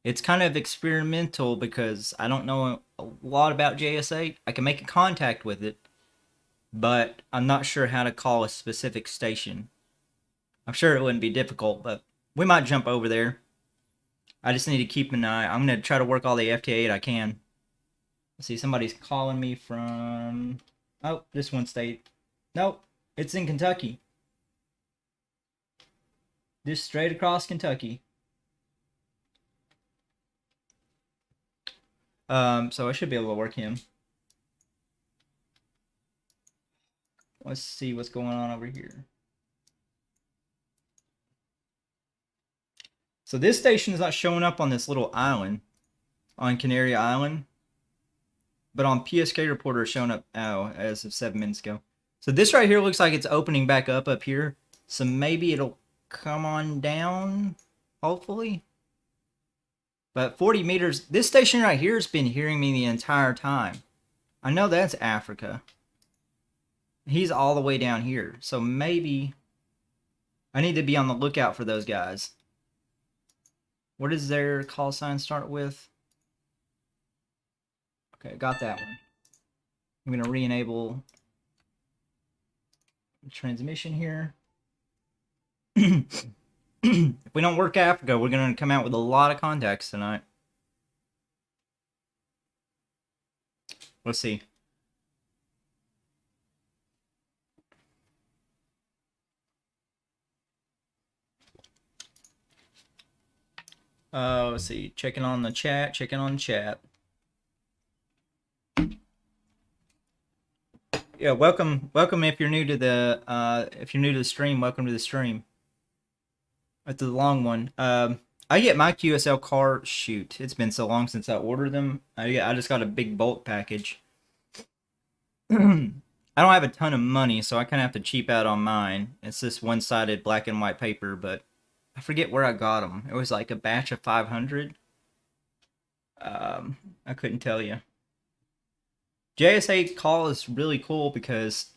It's kind of experimental because I don't know a lot about JSA. I can make a contact with it, but I'm not sure how to call a specific station. I'm sure it wouldn't be difficult, but we might jump over there. I just need to keep an eye. I'm going to try to work all the FTA8 I can. Let's see, somebody's calling me from... Oh, this one state. Nope, it's in Kentucky. Just straight across Kentucky. So I should be able to work him. Let's see what's going on over here. So this station is not showing up on this little island, on Canary Island, but on PSK Reporter it's showing up as of 7 minutes ago. So this right here looks like it's opening back up here. So maybe it'll come on down, hopefully. But 40 meters, this station right here has been hearing me the entire time. I know that's Africa. He's all the way down here. So maybe I need to be on the lookout for those guys. What does their call sign start with? Okay, got that one. I'm going to re-enable transmission here. If we don't work Africa, we're going to come out with a lot of contacts tonight. Let's see. Let's see. Checking on the chat. Checking on chat. Yeah, welcome if you're new to the stream. Welcome to the stream. That's the long one. I get my QSL car. Shoot, it's been so long since I ordered them. I just got a big bulk package. I don't have a ton of money, so I kind of have to cheap out on mine. It's this one-sided black and white paper, but I forget where I got them. It was like a batch of 500. I couldn't tell you. JSA call is really cool because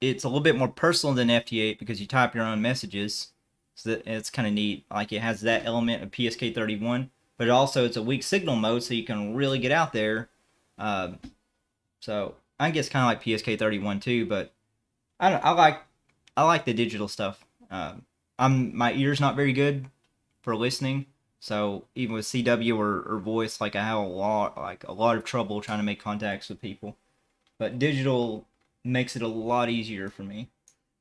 it's a little bit more personal than FT8 because you type your own messages. So it's kind of neat. Like it has that element of PSK31, but also it's a weak signal mode, so you can really get out there. So I guess kind of like PSK31 too, but I like the digital stuff. My ear's not very good for listening, so even with CW or voice, like I have a lot of trouble trying to make contacts with people. But digital makes it a lot easier for me.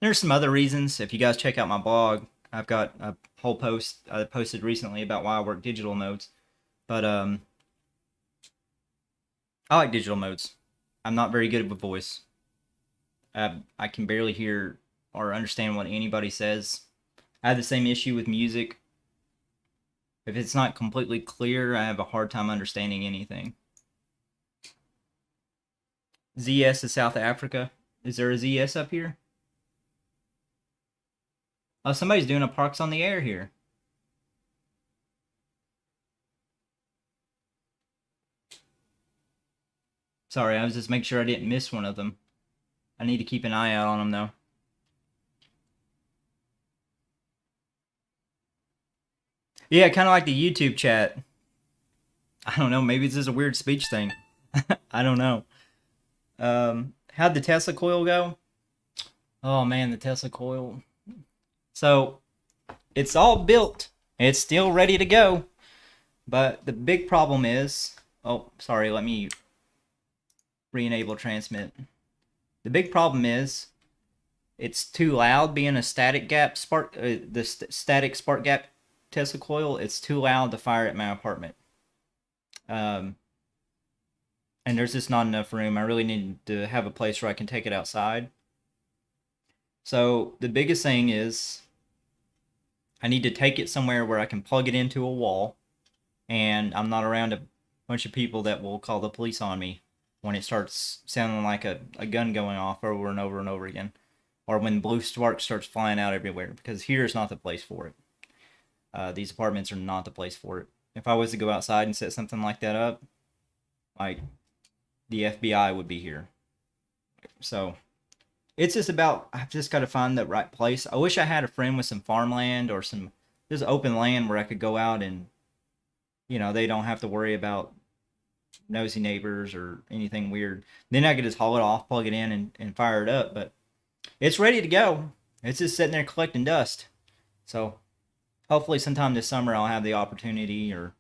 There's some other reasons. If you guys check out my blog, I've got a whole post I posted recently about why I work digital nodes. But I like digital modes. I'm not very good with voice. I can barely hear or understand what anybody says. I have the same issue with music. If it's not completely clear, I have a hard time understanding anything. ZS is South Africa. Is there a ZS up here? Oh, somebody's doing a Parks on the Air here. Sorry, I was just making sure I didn't miss one of them. I need to keep an eye out on them, though. Yeah, kind of like the YouTube chat. I don't know. Maybe this is a weird speech thing. I don't know. How'd the Tesla coil go? Oh man, the Tesla coil. So it's all built. It's still ready to go. But the big problem is, oh, sorry, let me re-enable transmit. The big problem is it's too loud being a static gap spark, static spark gap Tesla coil. It's too loud to fire at my apartment. And there's just not enough room. I really need to have a place where I can take it outside. So the biggest thing is I need to take it somewhere where I can plug it into a wall, and I'm not around a bunch of people that will call the police on me when it starts sounding like a gun going off over and over and over again, or when blue sparks starts flying out everywhere, because here is not the place for it. These apartments are not the place for it. If I was to go outside and set something like that up, like the FBI would be here. So it's just about, I've just got to find the right place. I wish I had a friend with some farmland or some just open land where I could go out and, they don't have to worry about nosy neighbors or anything weird. Then I could just haul it off, plug it in, and fire it up. But it's ready to go. It's just sitting there collecting dust. So hopefully sometime this summer I'll have the opportunity, or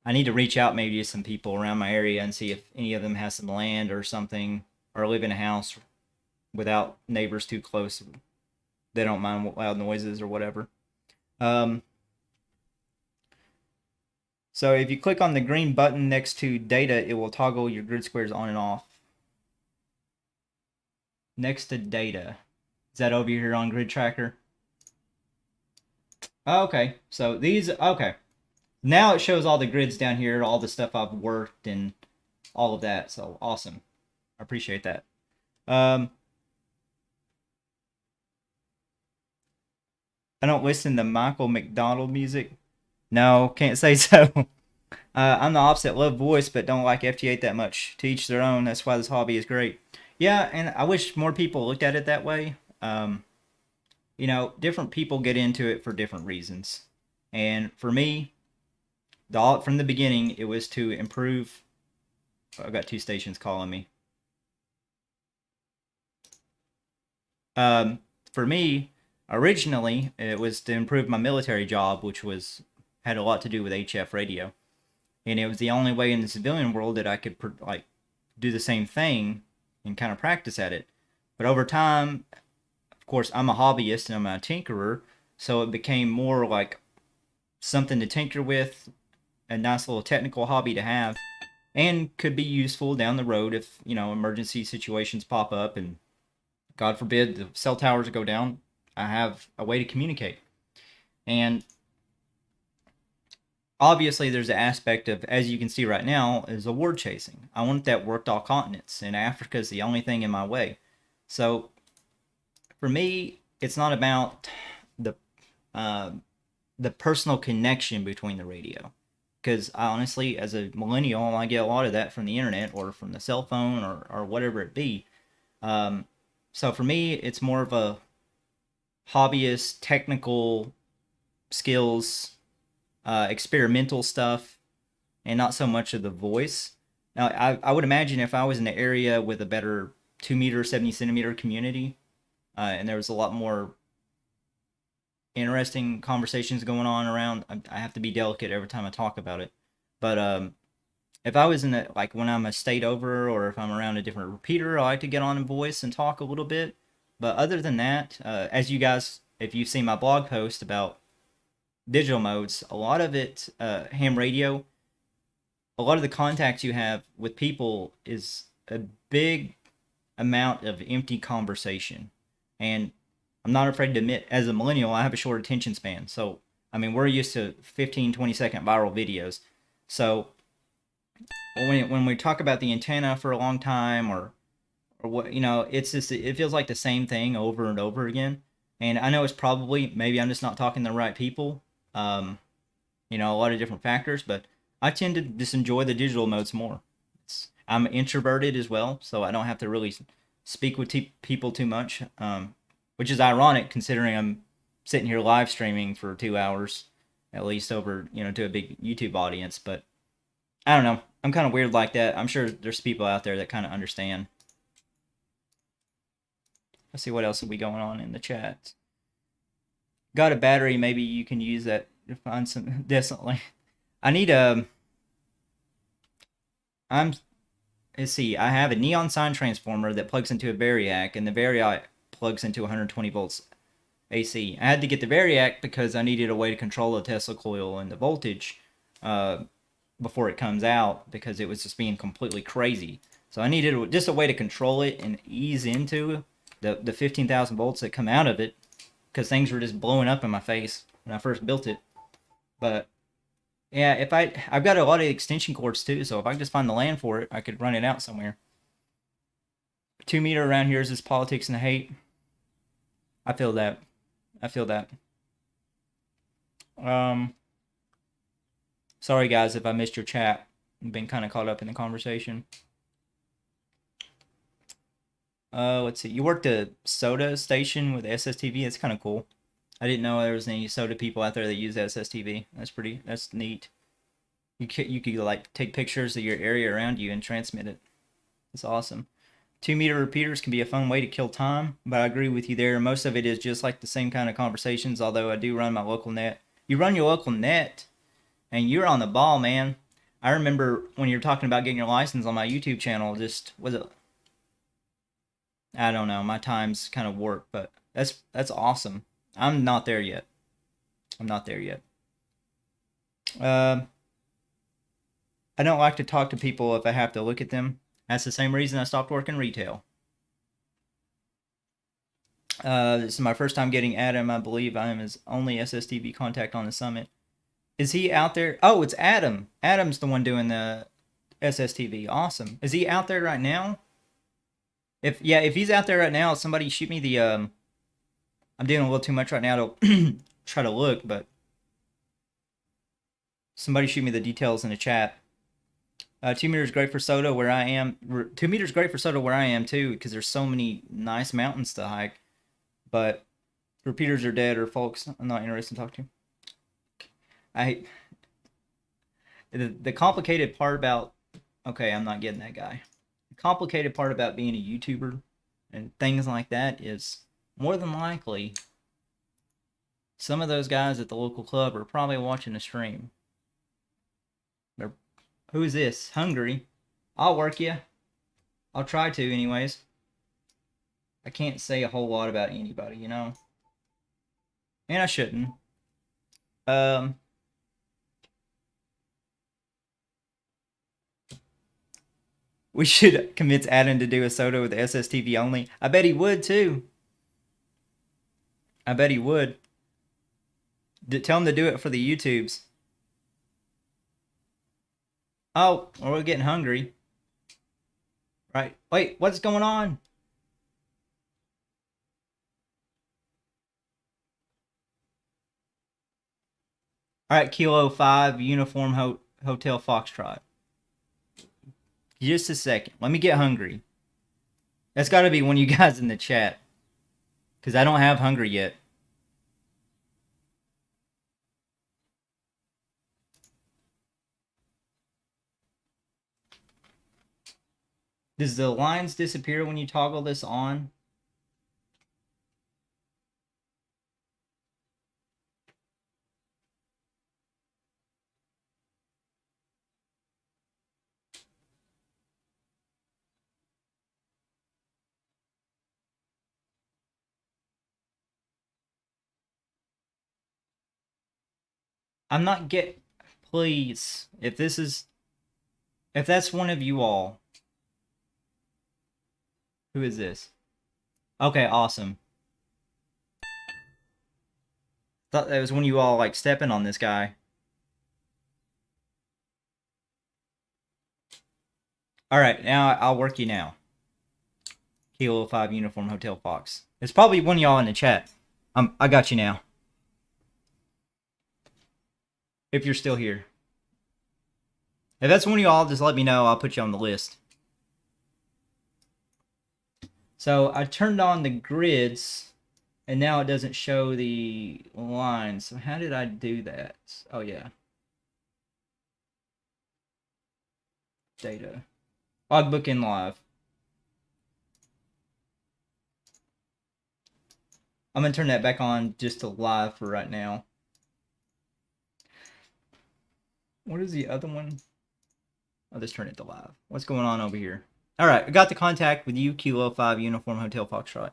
I need to reach out maybe to some people around my area and see if any of them has some land or something, or live in a house without neighbors too close. They don't mind loud noises or whatever. So if you click on the green button next to data, it will toggle your grid squares on and off. Next to data. Is that over here on grid tracker? Okay, so these, okay. Now it shows all the grids down here, all the stuff I've worked and all of that. So awesome. I appreciate that. I don't listen to Michael McDonald music. No, can't say so. I'm the opposite. Love voice, but don't like FT8 that much. To each their own. That's why this hobby is great. Yeah, and I wish more people looked at it that way. Different people get into it for different reasons. And for me, from the beginning, it was to improve. I've got two stations calling me. For me, originally, it was to improve my military job, which had a lot to do with HF radio, and it was the only way in the civilian world that I could do the same thing and kind of practice at it. But over time, of course, I'm a hobbyist and I'm a tinkerer, so it became more like something to tinker with, a nice little technical hobby to have, and could be useful down the road if emergency situations pop up and God forbid the cell towers go down. I have a way to communicate. And obviously there's an aspect of, as you can see right now, is award chasing. I want that worked all continents, and Africa is the only thing in my way. So for me, it's not about the personal connection between the radio, because honestly, as a millennial, I get a lot of that from the internet or from the cell phone or whatever it be. So for me, it's more of a hobbyist, technical skills, experimental stuff, and not so much of the voice. Now, I would imagine if I was in an area with a better 2 meter, 70 centimeter community, and there was a lot more interesting conversations going on around, I have to be delicate every time I talk about it. But if I was in when I'm a state over, or if I'm around a different repeater, I like to get on in voice and talk a little bit. But other than that, as you guys, if you've seen my blog post about digital modes, a lot of it, ham radio, a lot of the contacts you have with people is a big amount of empty conversation. And I'm not afraid to admit, as a millennial, I have a short attention span. So, I mean, we're used to 15, 20-second viral videos. So, when we talk about the antenna for a long time, or what, it's just, it feels like the same thing over and over again. And I know it's probably, maybe I'm just not talking to the right people. Um, a lot of different factors, but I tend to just enjoy the digital modes more. I'm introverted as well, so I don't have to really speak with people too much, which is ironic considering I'm sitting here live streaming for 2 hours, at least over, to a big YouTube audience. But I don't know. I'm kind of weird like that. I'm sure there's people out there that kind of understand. Let's see what else are we going on in the chat. Got a battery? Maybe you can use that to find some. Definitely. I need a. Let's see. I have a neon sign transformer that plugs into a variac, and the variac plugs into 120 volts AC. I had to get the variac because I needed a way to control the Tesla coil and the voltage before it comes out, because it was just being completely crazy. So I needed just a way to control it and ease into the 15,000 volts that come out of it, because things were just blowing up in my face when I first built it. But yeah, I've got a lot of extension cords too, so if I could just find the land for it, I could run it out somewhere. 2 meter around here is just politics and hate. I feel that. I feel that. Sorry guys if I missed your chat. I've been kind of caught up in the conversation. Let's see. You worked a soda station with SSTV. That's kind of cool. I didn't know there was any soda people out there that use SSTV. That's neat. You could like take pictures of your area around you and transmit it. That's awesome. 2 meter repeaters can be a fun way to kill time, but I agree with you there. Most of it is just like the same kind of conversations, although I do run my local net. You run your local net, and you're on the ball, man. I remember when you were talking about getting your license on my YouTube channel, I don't know, my time's kind of warped, but that's awesome. I'm not there yet. I'm not there yet. I don't like to talk to people if I have to look at them. That's the same reason I stopped working retail. This is my first time getting Adam. I believe I am his only SSTV contact on the summit. Is he out there? Oh, it's Adam. Adam's the one doing the SSTV. Awesome. Is he out there right now? If he's out there right now, somebody shoot me the I'm doing a little too much right now to try to look, but somebody shoot me the details in the chat. 2 meters great for soda where I am. 2 meters great for soda where I am too, because there's so many nice mountains to hike. But repeaters are dead, or folks I'm not interested in talking to. The complicated part about, okay, I'm not getting that guy. The complicated part about being a YouTuber and things like that is, more than likely, some of those guys at the local club are probably watching the stream. Who is this? Hungry? I'll work you. I'll try to, anyways. I can't say a whole lot about anybody, and I shouldn't. We should convince Adam to do a soda with SSTV only. I bet he would too. I bet he would. Tell him to do it for the YouTubes. Oh, we're getting hungry. Right. Wait, what's going on? Alright, Kilo 5, Uniform Hotel Foxtrot. Just a second. Let me get hungry. That's got to be one of you guys in the chat, because I don't have hungry yet. Does the lines disappear when you toggle this on? I'm not get. Please, if this is If that's one of you all, who is this? Okay, awesome. Thought that was one of you all like stepping on this guy. All right, now I'll work you now. Kilo 5 Uniform Hotel Fox. It's probably one of y'all in the chat. I got you now. If you're still here. If that's one of y'all, just let me know. I'll put you on the list. So I turned on the grids, and now it doesn't show the lines. So how did I do that? Oh, yeah. Data. Logbook in live. I'm going to turn that back on just to live for right now. What is the other one? I'll just turn it to live. What's going on over here? All right, I got the contact with you, Kilo 5 Uniform Hotel Foxtrot.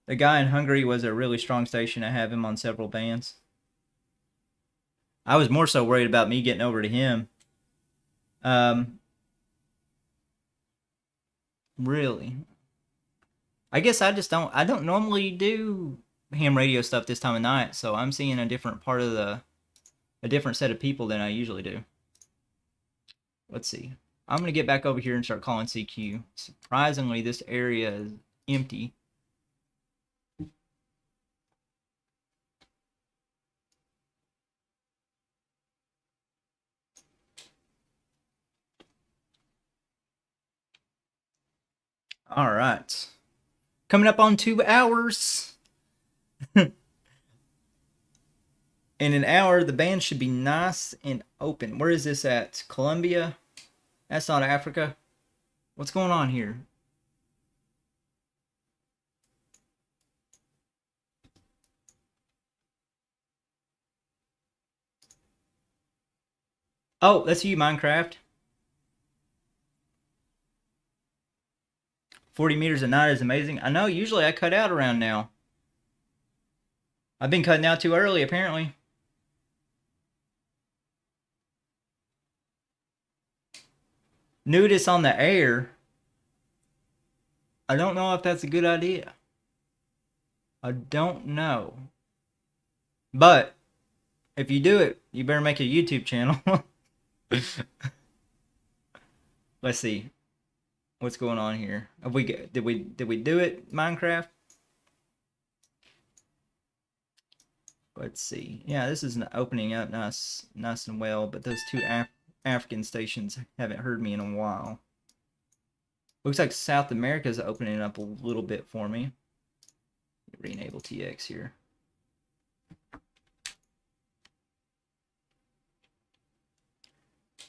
The guy in Hungary was a really strong station. I have him on several bands. I was more so worried about me getting over to him. Really? I guess I don't normally do ham radio stuff this time of night, so I'm seeing a different part of a different set of people than I usually do. Let's see. I'm going to get back over here and start calling CQ. Surprisingly, this area is empty. All right. Coming up on 2 hours. In an hour, the band should be nice and open. Where is this at? Colombia? That's not Africa. What's going on here? Oh, that's you, Minecraft. 40 meters a night is amazing. I know, usually I cut out around now. I've been cutting out too early, apparently. Nudist on the air. I don't know if that's a good idea. I don't know. But if you do it, you better make a YouTube channel. Let's see. What's going on here? Did we do it, Minecraft? Let's see. Yeah, this is opening up nice and well, but those two African stations haven't heard me in a while. Looks like South America is opening up a little bit for me. Re-enable TX here.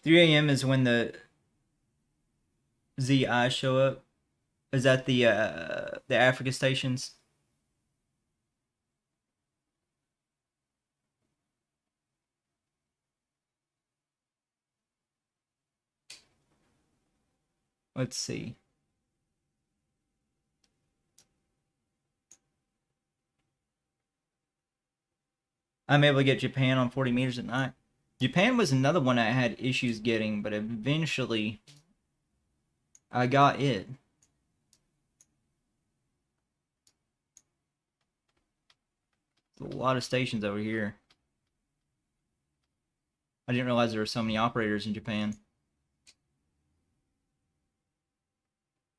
$3 a.m. is when the ZI show up. Is that the Africa stations? Let's see. I'm able to get Japan on 40 meters at night. Japan was another one I had issues getting, but eventually I got it. There's a lot of stations over here. I didn't realize there were so many operators in Japan.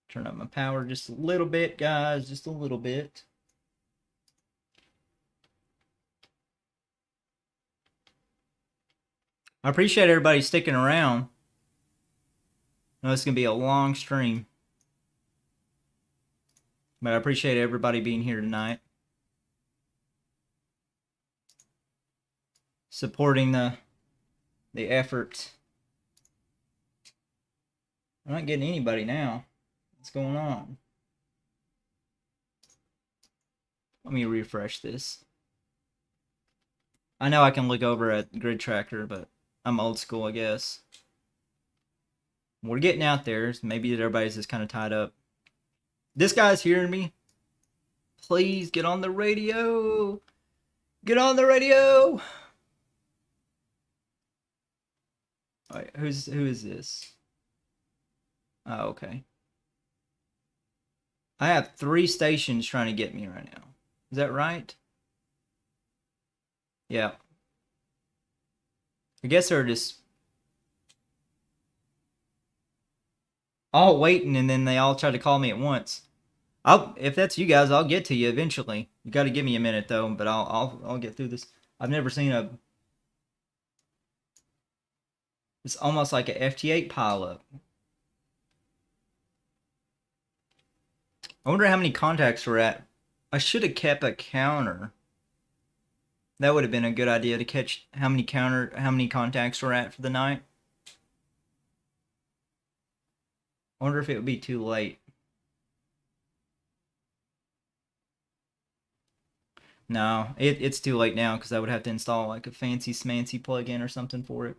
Turn up my power just a little bit, guys. Just a little bit. I appreciate everybody sticking around. I know it's going to be a long stream. But I appreciate everybody being here tonight. Supporting the effort. I'm not getting anybody now. What's going on? Let me refresh this. I know I can look over at Grid Tracker, but I'm old school, I guess. We're getting out there. Maybe everybody's just kind of tied up. This guy's hearing me. Please get on the radio. Get on the radio. Wait, who is this? Oh, okay. I have 3 stations trying to get me right now. Is that right? Yeah. I guess they're just all waiting, and then they all try to call me at once. If that's you guys, I'll get to you eventually. You got to give me a minute though, but I'll get through this. I've never seen a. It's almost like a FT8 pileup. I wonder how many contacts we're at. I should have kept a counter. That would have been a good idea to catch how many contacts we're at for the night. I wonder if it would be too late. No, it's too late now because I would have to install like a fancy smancy plugin or something for it.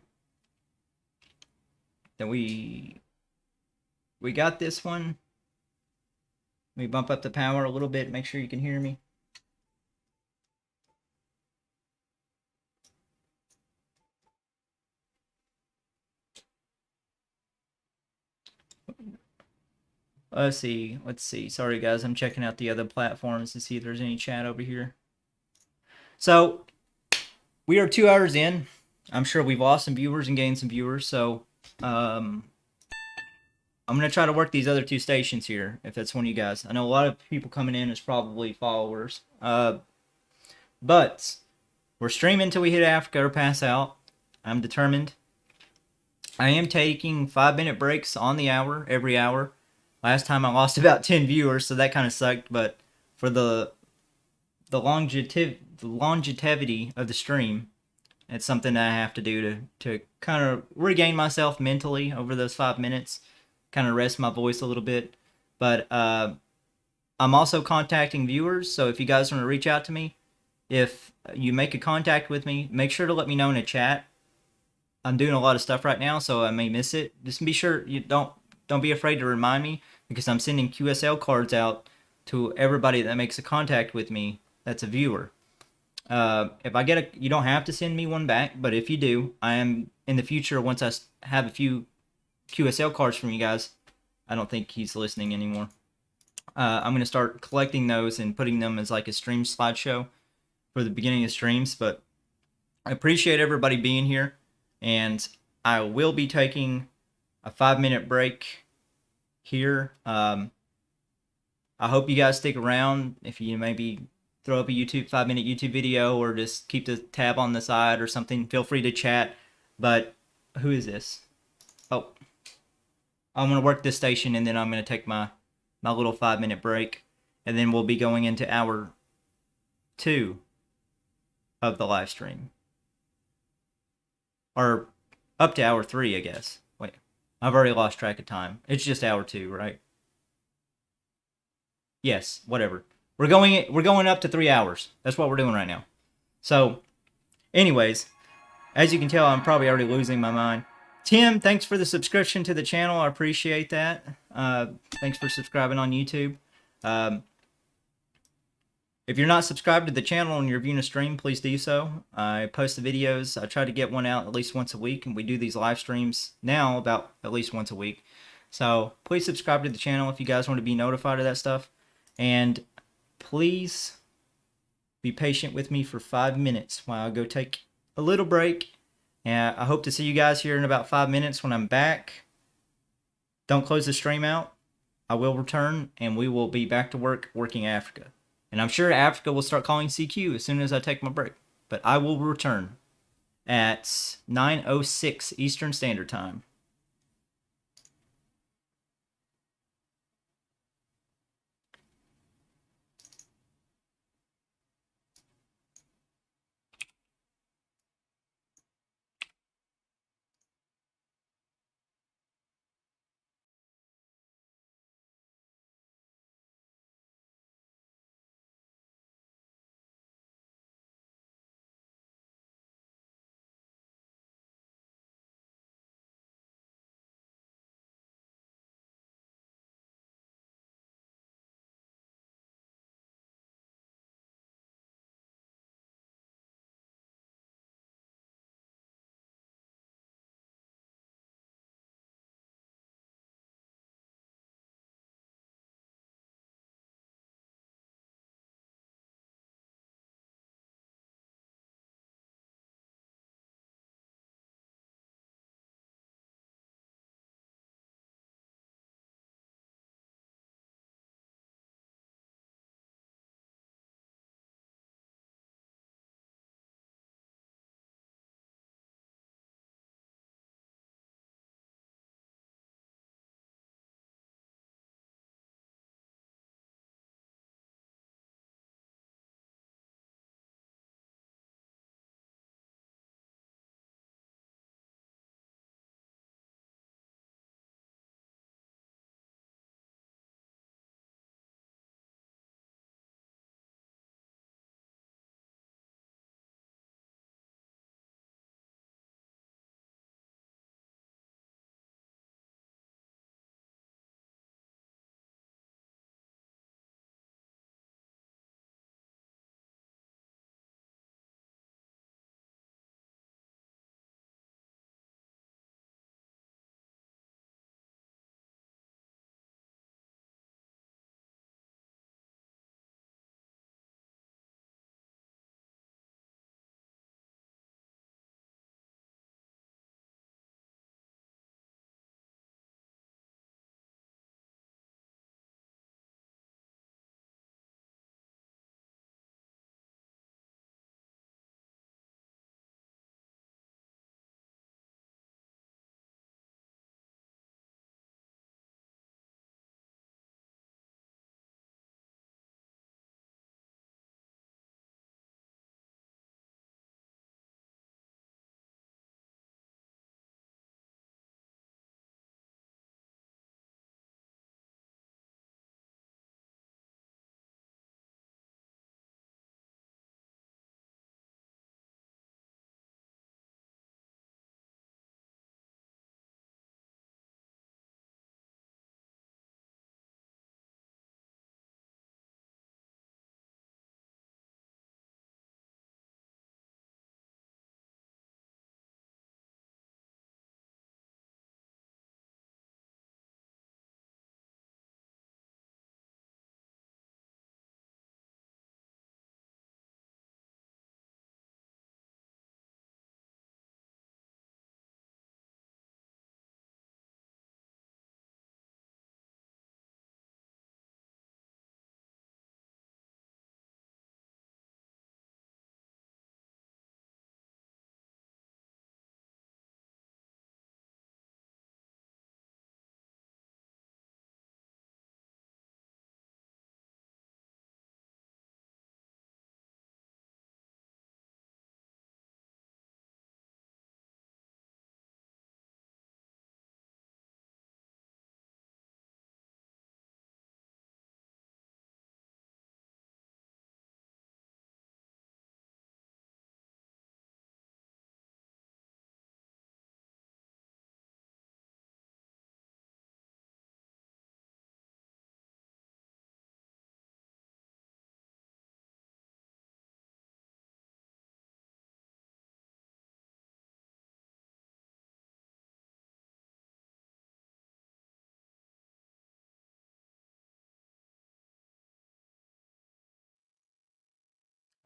Then we got this one. Let me bump up the power a little bit, make sure you can hear me. Let's see. Sorry guys, I'm checking out the other platforms to see if there's any chat over here. So we are 2 hours in. I'm sure we've lost some viewers and gained some viewers. So I'm gonna try to work these other 2 stations here. If that's one of you guys, I know a lot of people coming in is probably followers. But we're streaming until we hit Africa or pass out. I'm determined. I am taking 5-minute breaks on the hour, every hour. Last time I lost about 10 viewers, so that kind of sucked. But for the longevity of the stream, it's something that I have to do to kind of regain myself mentally over those 5 minutes, kind of rest my voice a little bit. But I'm also contacting viewers, so if you guys want to reach out to me, if you make a contact with me, make sure to let me know in a chat. I'm doing a lot of stuff right now, so I may miss it. Just be sure you don't be afraid to remind me, because I'm sending QSL cards out to everybody that makes a contact with me that's a viewer. If I get you don't have to send me one back, but if you do, I am in the future, once I have a few QSL cards from you guys. I don't think he's listening anymore. I'm going to start collecting those and putting them as like a stream slideshow for the beginning of streams. But I appreciate everybody being here, and I will be taking a 5-minute break here. I hope you guys stick around. If you maybe throw up a 5-minute YouTube video, or just keep the tab on the side or something, feel free to chat. But who is this? Oh, I'm going to work this station, and then I'm going to take my little 5-minute break, and then we'll be going into hour 2 of the live stream. Or up to hour 3, I guess. Wait, I've already lost track of time. It's just hour 2, right? Yes, whatever. We're going up to 3 hours. That's what we're doing right now. So, anyways, as you can tell, I'm probably already losing my mind. Tim, thanks for the subscription to the channel. I appreciate that. Thanks for subscribing on YouTube. If you're not subscribed to the channel and you're viewing a stream, please do so. I post the videos. I try to get one out at least once a week, and we do these live streams now about at least once a week. So please subscribe to the channel if you guys want to be notified of that stuff. And please be patient with me for 5 minutes while I go take a little break. And I hope to see you guys here in about 5 minutes when I'm back. Don't close the stream out. I will return, and we will be back to work working Africa. And I'm sure Africa will start calling CQ as soon as I take my break. But I will return at 9:06 Eastern Standard Time.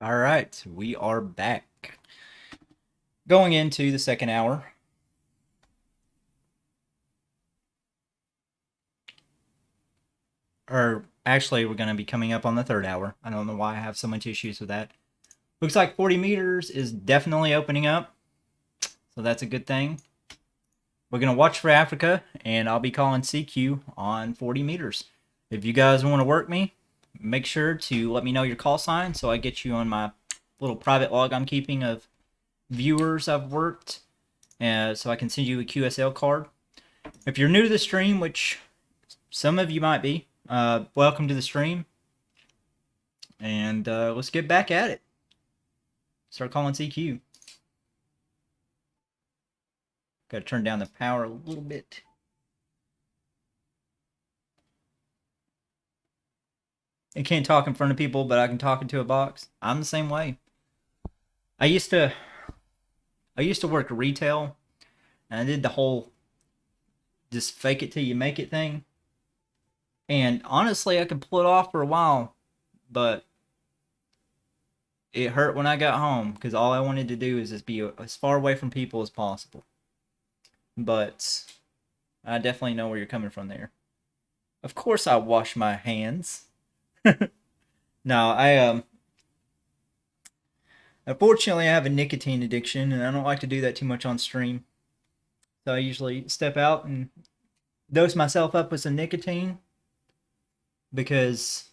All right, we are back. Going into the second hour. Or actually, we're going to be coming up on the third hour. I don't know why I have so much issues with that. Looks like 40 meters is definitely opening up. So that's a good thing. We're going to watch for Africa, and I'll be calling CQ on 40 meters. If you guys want to work me, make sure to let me know your call sign so I get you on my little private log I'm keeping of viewers I've worked, so I can send you a QSL card. If you're new to the stream, which some of you might be, welcome to the stream, and let's get back at it. Start calling CQ. Got to turn down the power a little bit. I can't talk in front of people, but I can talk into a box. I'm the same way. I used to work retail, and I did the whole just fake it till you make it thing. And honestly, I could pull it off for a while, but it hurt when I got home because all I wanted to do is just be as far away from people as possible. But I definitely know where you're coming from there. Of course, I wash my hands. No, unfortunately, I have a nicotine addiction, and I don't like to do that too much on stream. So I usually step out and dose myself up with some nicotine because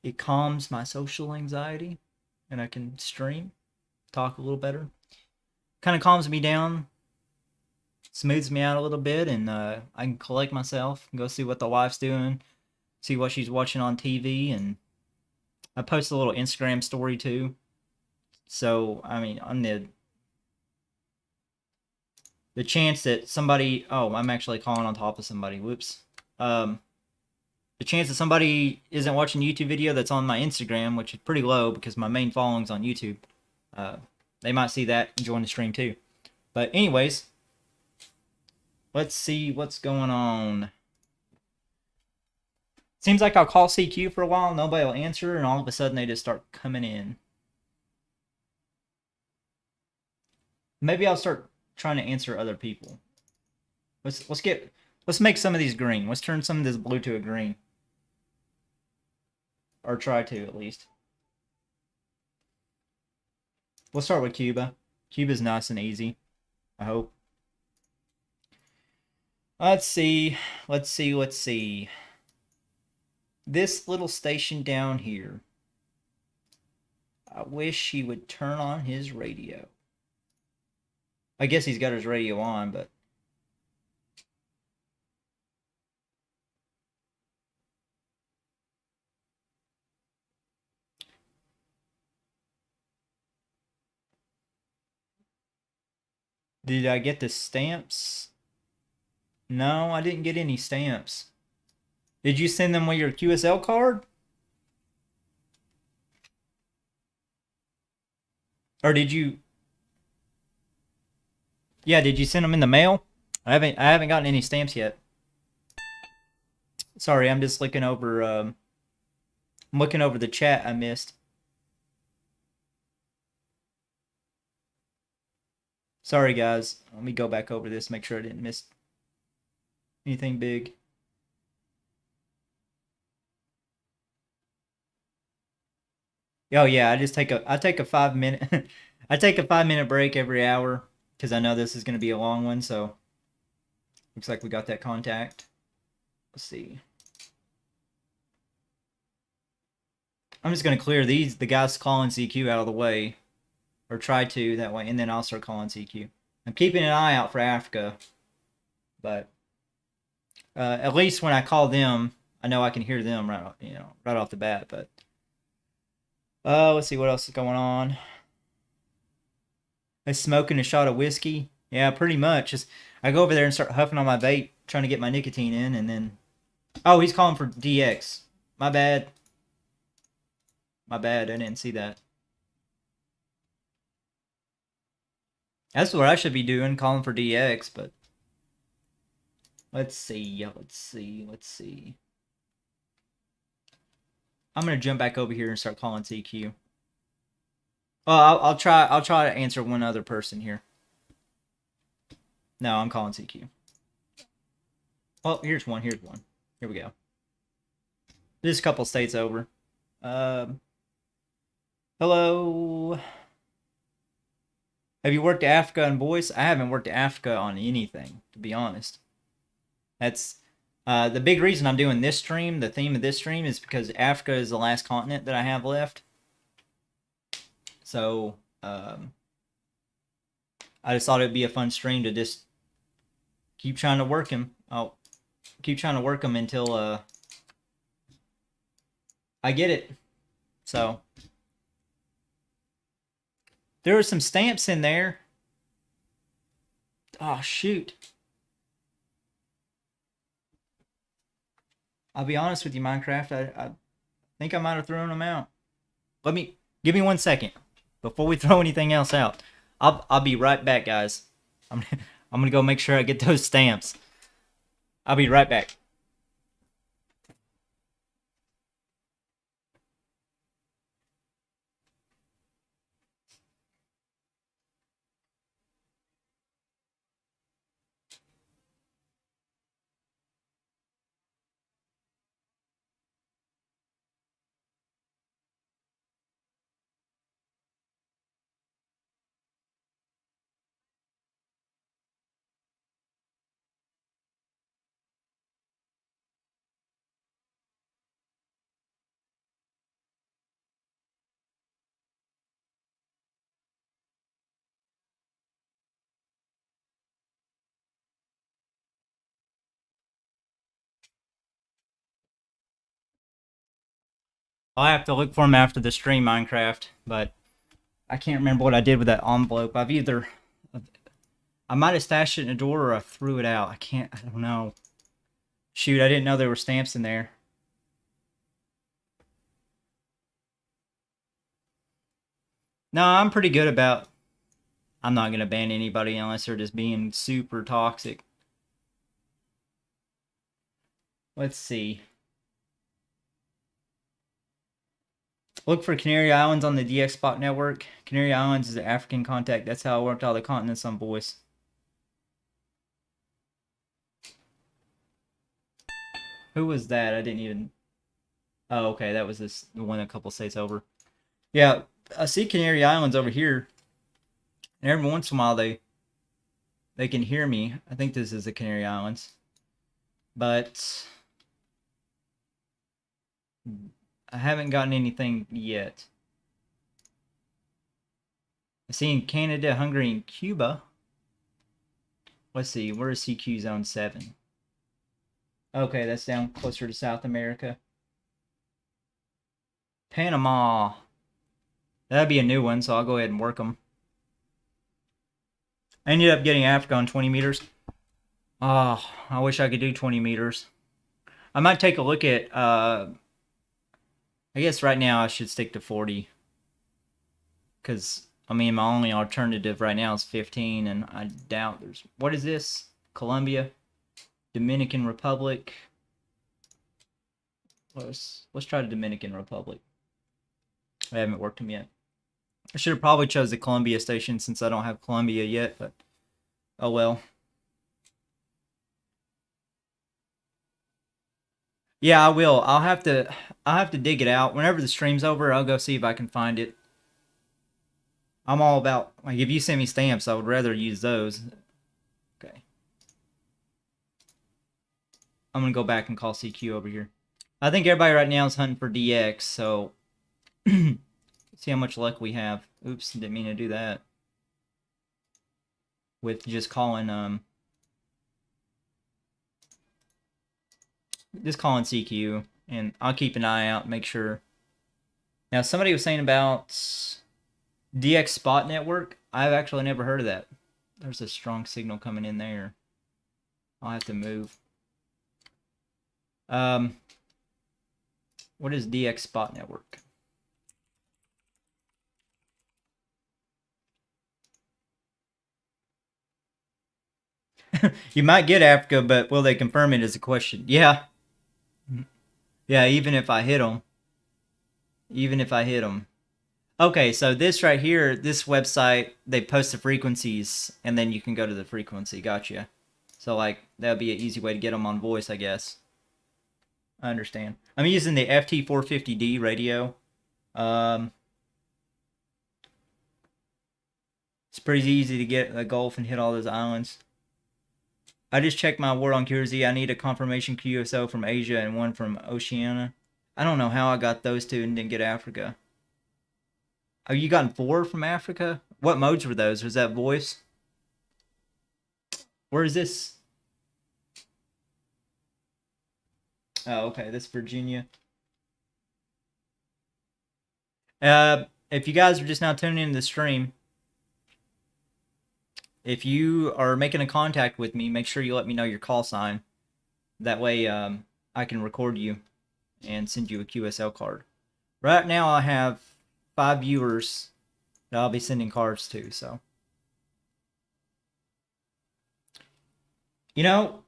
it calms my social anxiety, and I can stream, talk a little better. Kind of calms me down, smooths me out a little bit, and I can collect myself, go see what the wife's doing, see what she's watching on TV, and I post a little Instagram story too. So, I mean, on the chance that somebody, oh, I'm actually calling on top of somebody. Whoops. The chance that somebody isn't watching a YouTube video that's on my Instagram, which is pretty low because my main following's on YouTube, they might see that and join the stream too. But anyways, let's see what's going on. Seems like I'll call CQ for a while, nobody will answer, and all of a sudden they just start coming in. Maybe I'll start trying to answer other people. Let's make some of these green. Let's turn some of this blue to a green. Or try to, at least. We'll start with Cuba. Cuba's nice and easy, I hope. Let's see. This little station down here. I wish he would turn on his radio. I guess he's got his radio on, but... Did I get the stamps? No, I didn't get any stamps. Did you send them with your QSL card? Or did you... Yeah, did you send them in the mail? I haven't gotten any stamps yet. Sorry, I'm just looking over I'm looking over the chat I missed. Sorry guys. Let me go back over this, make sure I didn't miss anything big. Oh yeah, I take a 5-minute I take a 5-minute break every hour because I know this is going to be a long one, so looks like we got that contact. Let's see. I'm just going to clear the guys calling CQ out of the way, or try to that way, and then I'll start calling CQ. I'm keeping an eye out for Africa, but at least when I call them, I know I can hear them right off the bat. But let's see what else is going on. I smoking a shot of whiskey. Yeah, pretty much. Just I go over there and start huffing on my vape, trying to get my nicotine in, and then... Oh, he's calling for DX. My bad. My bad, I didn't see that. That's what I should be doing, calling for DX, but... Let's see. I'm gonna jump back over here and start calling CQ. Well, I'll try. I'll try to answer one other person here. No, I'm calling CQ. Oh, here's one. Here's one. Here we go. Just a couple states over. Hello. Have you worked Africa and voice? I haven't worked Africa on anything, to be honest. That's the big reason I'm doing this stream. The theme of this stream is because Africa is the last continent that I have left. So I just thought it'd be a fun stream to just keep trying to work him. I'll keep trying to work him until I get it. So there are some stamps in there. Oh shoot. I'll be honest with you, Minecraft. I think I might have thrown them out. Give me 1 second before we throw anything else out. I'll be right back, guys. I'm gonna go make sure I get those stamps. I'll be right back. I'll have to look for them after the stream, Minecraft, but I can't remember what I did with that envelope. I might have stashed it in a drawer or I threw it out. I don't know. Shoot, I didn't know there were stamps in there. No, I'm pretty good about... I'm not going to ban anybody unless they're just being super toxic. Let's see. Look for Canary Islands on the DX Spot network. Canary Islands is an African contact. That's how I worked all the continents on voice. Who was that? I didn't even... Oh, okay. That was the one a couple states over. Yeah, I see Canary Islands over here. And every once in a while they can hear me. I think this is the Canary Islands. But I haven't gotten anything yet. I see in Canada, Hungary, and Cuba. Let's see, where is CQ Zone 7? Okay, that's down closer to South America. Panama. That'd be a new one, so I'll go ahead and work them. I ended up getting Africa on 20 meters. Oh, I wish I could do 20 meters. I might take a look at... I guess right now I should stick to 40. Because, I mean, my only alternative right now is 15, and I doubt there's... What is this? Colombia? Dominican Republic? Let's try the Dominican Republic. I haven't worked them yet. I should have probably chose the Colombia station since I don't have Colombia yet, but... Oh well. Yeah, I will. I'll have to dig it out. Whenever the stream's over, I'll go see if I can find it. I'm all about, like, if you send me stamps, I would rather use those. Okay. I'm gonna go back and call CQ over here. I think everybody right now is hunting for DX, so see how much luck we have. Oops, didn't mean to do that. With just calling CQ, and I'll keep an eye out, make sure. Now, somebody was saying about DX Spot Network. I've actually never heard of that. There's a strong signal coming in there. I'll have to move. What is DX Spot Network? You might get Africa, but will they confirm it is a question. Yeah. Yeah, even if I hit them. even if I hit them. Okay, so this right here, this website, they post the frequencies, and then you can go to the frequency. Gotcha. So, like, that would be an easy way to get them on voice, I guess. I understand. I'm using the FT450D radio. Um, it's pretty easy to get a Gulf and hit all those islands. I just checked my word on QRZ. I need a confirmation QSO from Asia and one from Oceania. I don't know how I got those two and didn't get Africa. Oh, you gotten 4 from Africa? What modes were those? Was that voice? Where is this? Oh, okay. This is Virginia. If you guys are just now tuning in the stream, if you are making a contact with me, make sure you let me know your call sign. That way, I can record you and send you a QSL card. Right now, I have 5 viewers that I'll be sending cards to, so. You know,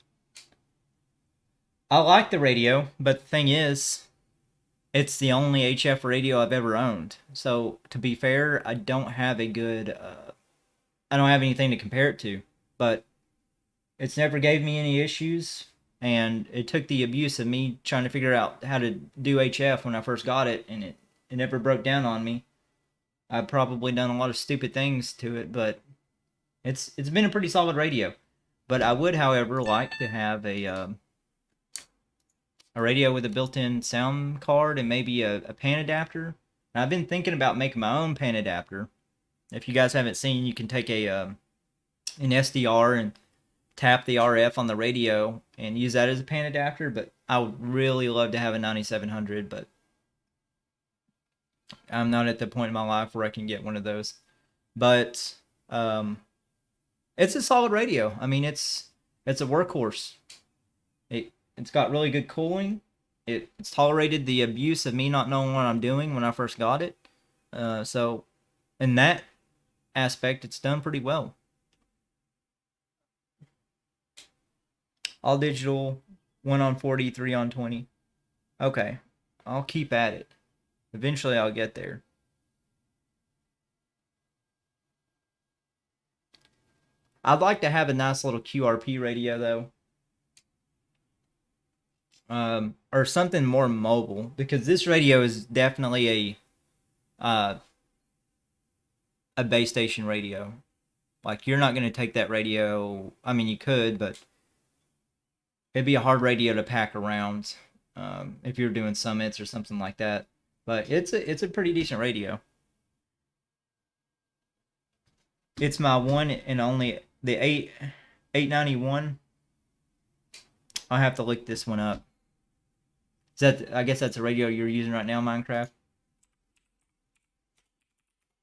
I like the radio, but the thing is, it's the only HF radio I've ever owned. So, to be fair, I don't have a good, I don't have anything to compare it to. But it's never gave me any issues, and it took the abuse of me trying to figure out how to do HF when I first got it, and it never broke down on me. I've probably done a lot of stupid things to it, but it's been a pretty solid radio. But I would, however, like to have a radio with a built-in sound card and maybe a pan adapter. And I've been thinking about making my own pan adapter. If you guys haven't seen, you can take an SDR and tap the RF on the radio and use that as a pan adapter. But I would really love to have a 9700, but I'm not at the point in my life where I can get one of those. But it's a solid radio. I mean, it's a workhorse. It's got really good cooling. It's tolerated the abuse of me not knowing what I'm doing when I first got it. So in that aspect, it's done pretty well. All digital, 1 on 40, 3 on 20. Okay, I'll keep at it. Eventually I'll get there. I'd like to have a nice little QRP radio though. Or something more mobile, because this radio is definitely a base station radio. Like, you're not going to take that radio. I mean, you could, but it'd be a hard radio to pack around if you're doing summits or something like that. But it's a pretty decent radio. It's my one and only, the 891. I'll have to look this one up. Is that, I guess that's a radio you're using right now, Minecraft?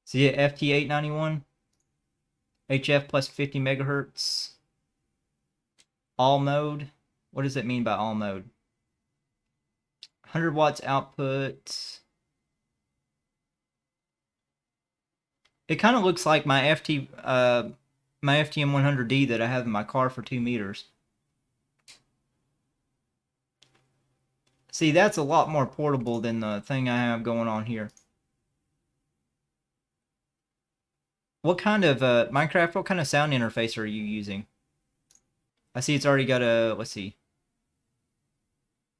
See it, FT891, HF plus 50 megahertz, all mode. What does it mean by all mode? 100 watts output. It kind of looks like my FTM 100D that I have in my car for 2 meters. See, that's a lot more portable than the thing I have going on here. What kind of, Minecraft, what kind of sound interface are you using? I see it's already got a, let's see.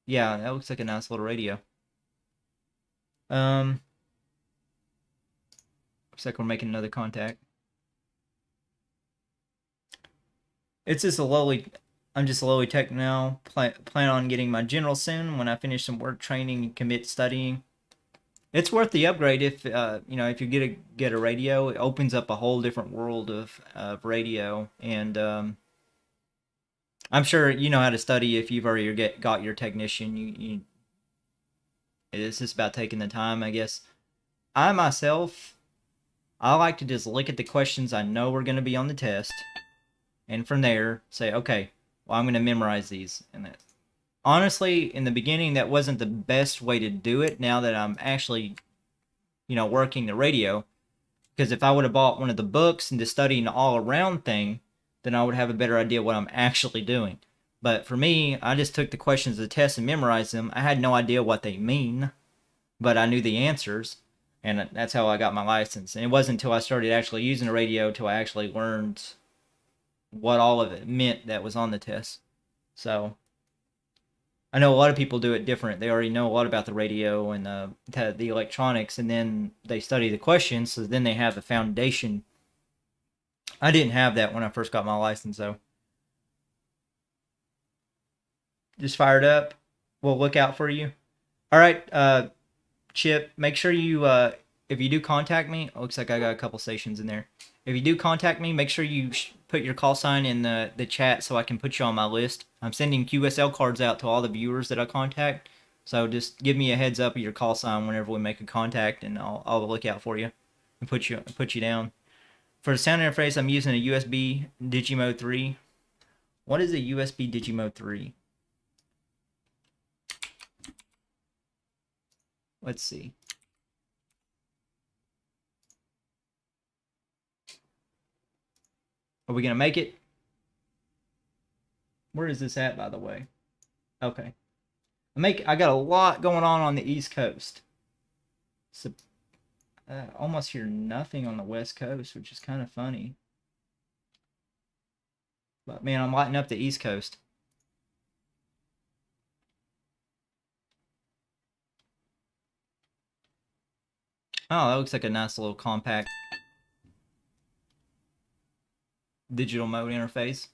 Yeah, that looks like a nice little radio. Looks like we're making another contact. It's just a lowly, I'm just a lowly tech now. Plan on getting my general soon when I finish some work training and commit studying. It's worth the upgrade if you know, if you get a radio. It opens up a whole different world of radio, and I'm sure you know how to study if you've already got your technician. You it's just about taking the time, I guess. I myself, I like to just look at the questions I know are going to be on the test, and from there say, okay, well, I'm going to memorize these. And that, honestly, in the beginning, that wasn't the best way to do it. Now that I'm actually, you know, working the radio, because if I would have bought one of the books and just studied an all-around thing, then I would have a better idea what I'm actually doing. But for me, I just took the questions of the test and memorized them. I had no idea what they mean. but I knew the answers, and that's how I got my license. And it wasn't until I started actually using the radio till I actually learned what all of it meant that was on the test. So I know a lot of people do it different. They already know a lot about the radio and the electronics, and then they study the questions, so then they have the foundation. I didn't have that when I first got my license, though. Just fired up. We'll look out for you. All right, Chip, make sure you, if you do contact me, it looks like I got a couple stations in there. If you do contact me, make sure you put your call sign in the chat so I can put you on my list. I'm sending QSL cards out to all the viewers that I contact. So just give me a heads up of your call sign whenever we make a contact, and I'll look out for you and put you down. For the sound interface, I'm using a USB Digimode 3. What is a USB Digimode 3? Let's see. Are we gonna make it? Where is this at, by the way? Okay. I got a lot going on the East Coast. So, almost hear nothing on the West Coast, which is kind of funny. But man, I'm lighting up the East Coast. Oh, that looks like a nice little compact digital mode interface.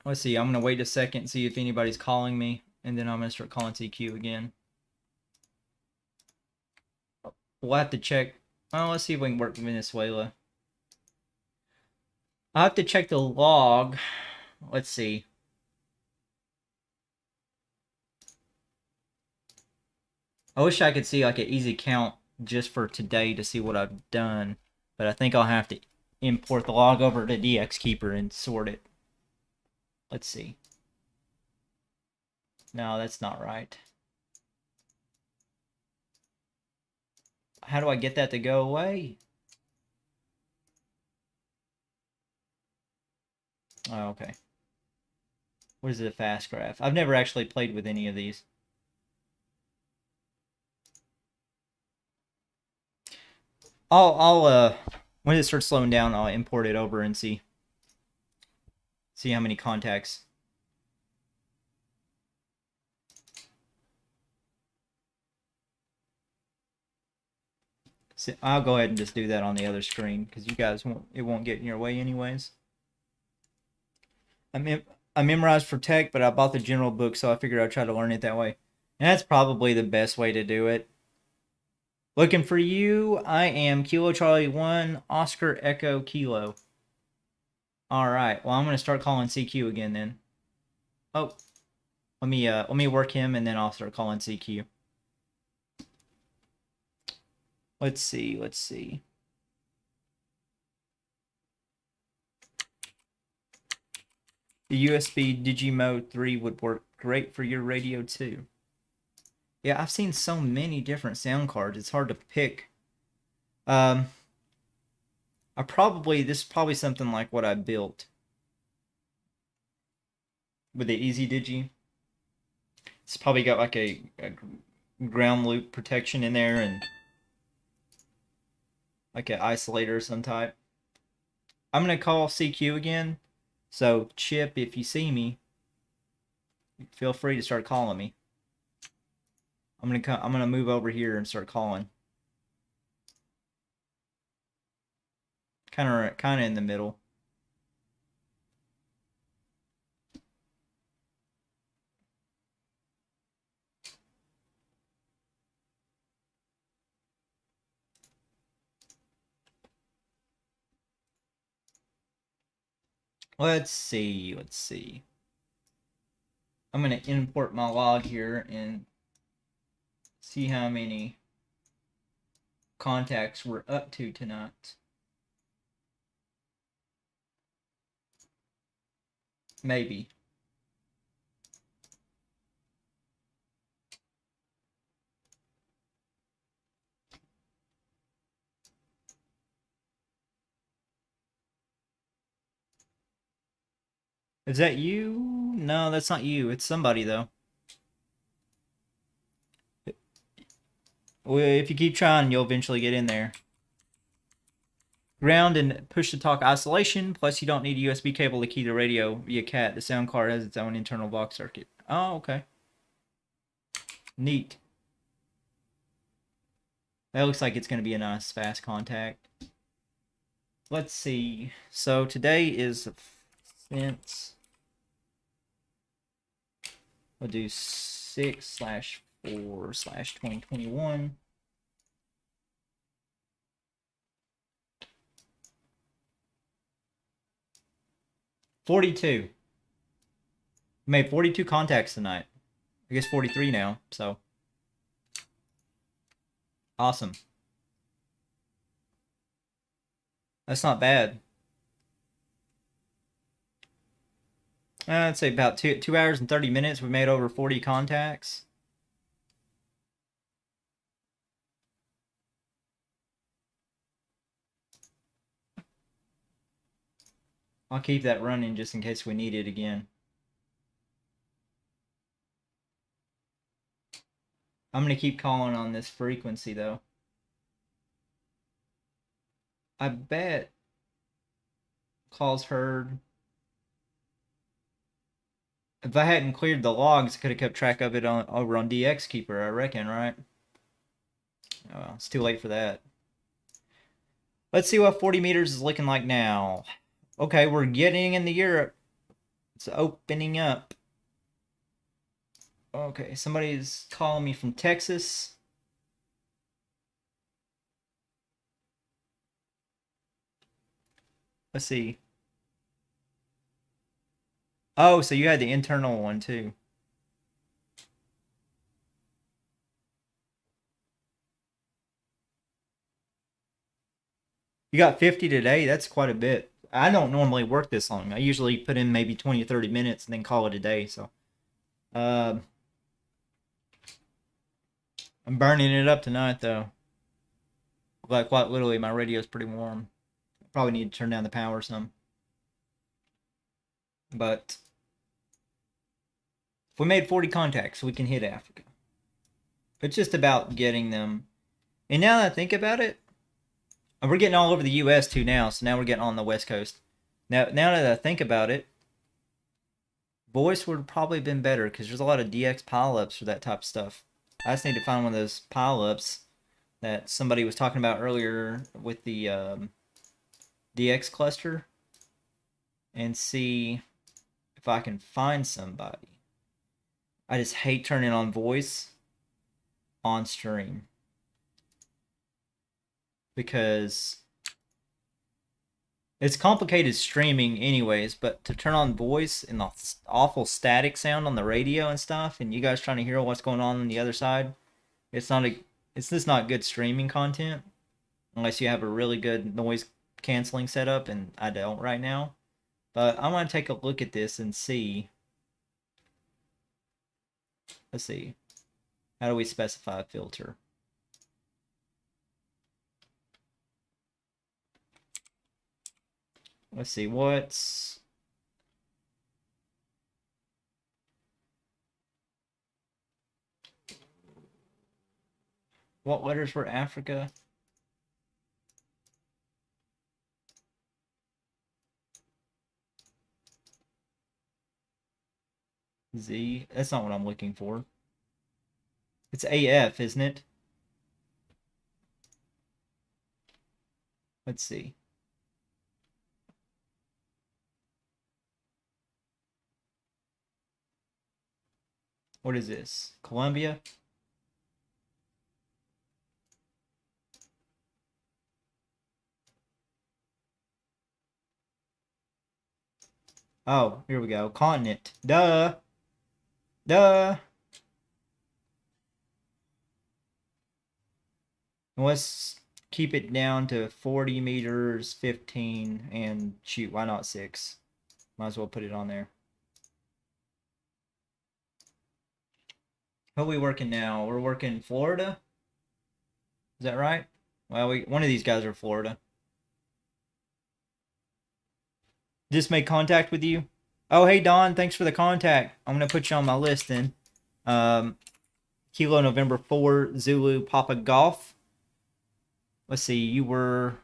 Let's see, I'm going to wait a second, see if anybody's calling me, and then I'm going to start calling CQ again. We'll have to check. Oh, let's see if we can work Venezuela. I'll have to check the log. Let's see. I wish I could see like an easy count just for today to see what I've done, but I think I'll have to import the log over to DXKeeper and sort it. Let's see. No, that's not right. How do I get that to go away? Oh, okay. What is it, a fast graph? I've never actually played with any of these. When it starts slowing down, I'll import it over and see how many contacts. So I'll go ahead and just do that on the other screen because you guys won't get in your way anyways. I memorized for tech, but I bought the general book, so I figured I'd try to learn it that way. And that's probably the best way to do it. Looking for you. I am Kilo Charlie 1 Oscar Echo Kilo. Alright, well I'm gonna start calling CQ again then. Oh. Let me work him and then I'll start calling CQ. Let's see. The USB Digimode 3 would work great for your radio too. Yeah, I've seen so many different sound cards. It's hard to pick. This is probably something like what I built with the Easy Digi. It's probably got like a ground loop protection in there and like an isolator of some type. I'm gonna call CQ again. So Chip, if you see me, feel free to start calling me. I'm gonna move over here and start calling. Kind of in the middle. Let's see. I'm gonna import my log here and see how many contacts we're up to tonight. Maybe. Is that you? No, that's not you. It's somebody though. Well, if you keep trying, you'll eventually get in there. Ground and push-to-talk isolation, plus you don't need a USB cable to key the radio via CAT. The sound card has its own internal box circuit. Oh, okay. Neat. That looks like it's going to be a nice fast contact. Let's see. So today is since we'll do 6/4/2021. $42. Made 42 contacts tonight. I guess 43 now, so awesome. That's not bad. I'd say about 2 hours and 30 minutes. We made over 40 contacts. I'll keep that running just in case we need it again. I'm going to keep calling on this frequency, though. I bet calls heard. If I hadn't cleared the logs, I could have kept track of it over on DX Keeper, I reckon, right? Oh, well, it's too late for that. Let's see what 40 meters is looking like now. Okay, we're getting into Europe. It's opening up. Okay, somebody's calling me from Texas. Let's see. Oh, so you had the internal one too. You got 50 today? That's quite a bit. I don't normally work this long. I usually put in maybe 20 or 30 minutes and then call it a day. So, I'm burning it up tonight though. Like quite literally, my radio's pretty warm. Probably need to turn down the power some. But if we made 40 contacts, we can hit Africa. It's just about getting them. And now that I think about it, we're getting all over the U.S. too now. So now we're getting on the West Coast. Now that I think about it, voice would have probably been better because there's a lot of DX pileups for that type of stuff. I just need to find one of those pileups that somebody was talking about earlier with the DX cluster and see if I can find somebody. I just hate turning on voice on stream because it's complicated streaming anyways, but to turn on voice and the awful static sound on the radio and stuff, and you guys trying to hear what's going on the other side, it's just not good streaming content unless you have a really good noise canceling setup, and I don't right now. But I want to take a look at this and see. Let's see. How do we specify a filter? Let's see, what letters were Africa? Z. That's not what I'm looking for. It's AF, isn't it? Let's see. What is this? Colombia? Oh, here we go. Continent. Duh. Duh. Let's keep it down to 40 meters, 15, and shoot, why not 6? Might as well put it on there. Who are we working now? We're working Florida? Is that right? Well, one of these guys are Florida. Just made contact with you? Oh, hey, Don, thanks for the contact. I'm going to put you on my list then. Kilo November 4 Zulu Papa Golf. Let's see, you were...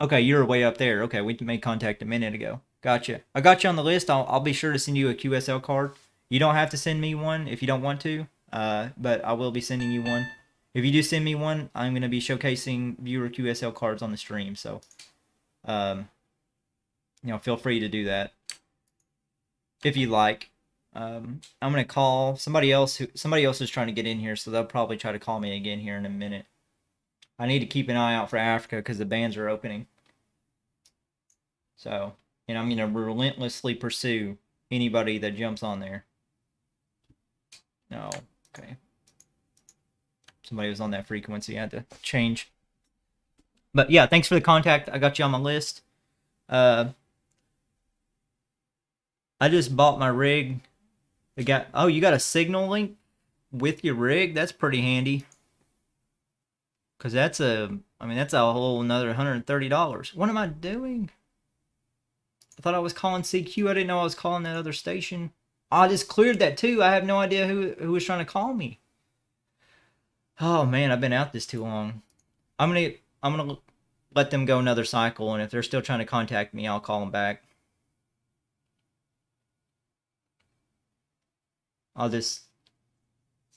Okay, you were way up there. Okay, we made contact a minute ago. Gotcha. I got you on the list. I'll be sure to send you a QSL card. You don't have to send me one if you don't want to, but I will be sending you one. If you do send me one, I'm going to be showcasing viewer QSL cards on the stream. So, feel free to do that if you like. I'm going to call somebody else. Somebody else is trying to get in here, so they'll probably try to call me again here in a minute. I need to keep an eye out for Africa because the bans are opening. So, and I'm going to relentlessly pursue anybody that jumps on there. No, okay. Somebody was on that frequency. I had to change. But yeah, thanks for the contact. I got you on my list. I just bought my rig. You got a signal link with your rig? That's pretty handy. Because that's a whole another $130. What am I doing? I thought I was calling CQ. I didn't know I was calling that other station. I just cleared that too. I have no idea who was trying to call me. Oh man, I've been out this too long. I'm gonna let them go another cycle, and if they're still trying to contact me, I'll call them back. I'll just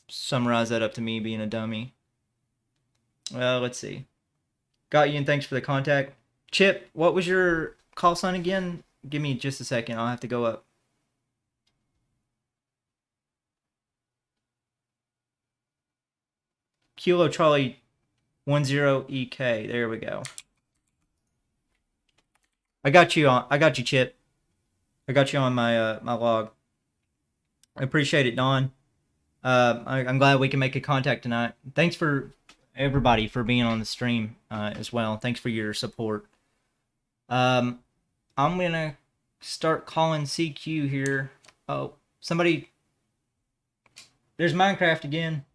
summarize that up to me being a dummy. Well, let's see. Got you, and thanks for the contact. Chip, what was your call sign again? Give me just a second. I'll have to go up. Kilo Charlie 10EK. There we go. I got you, Chip. I got you on my my log. I appreciate it, Don. I'm glad we can make a contact tonight. Thanks for everybody for being on the stream as well. Thanks for your support. I'm gonna start calling CQ here. Oh, somebody. There's Minecraft again.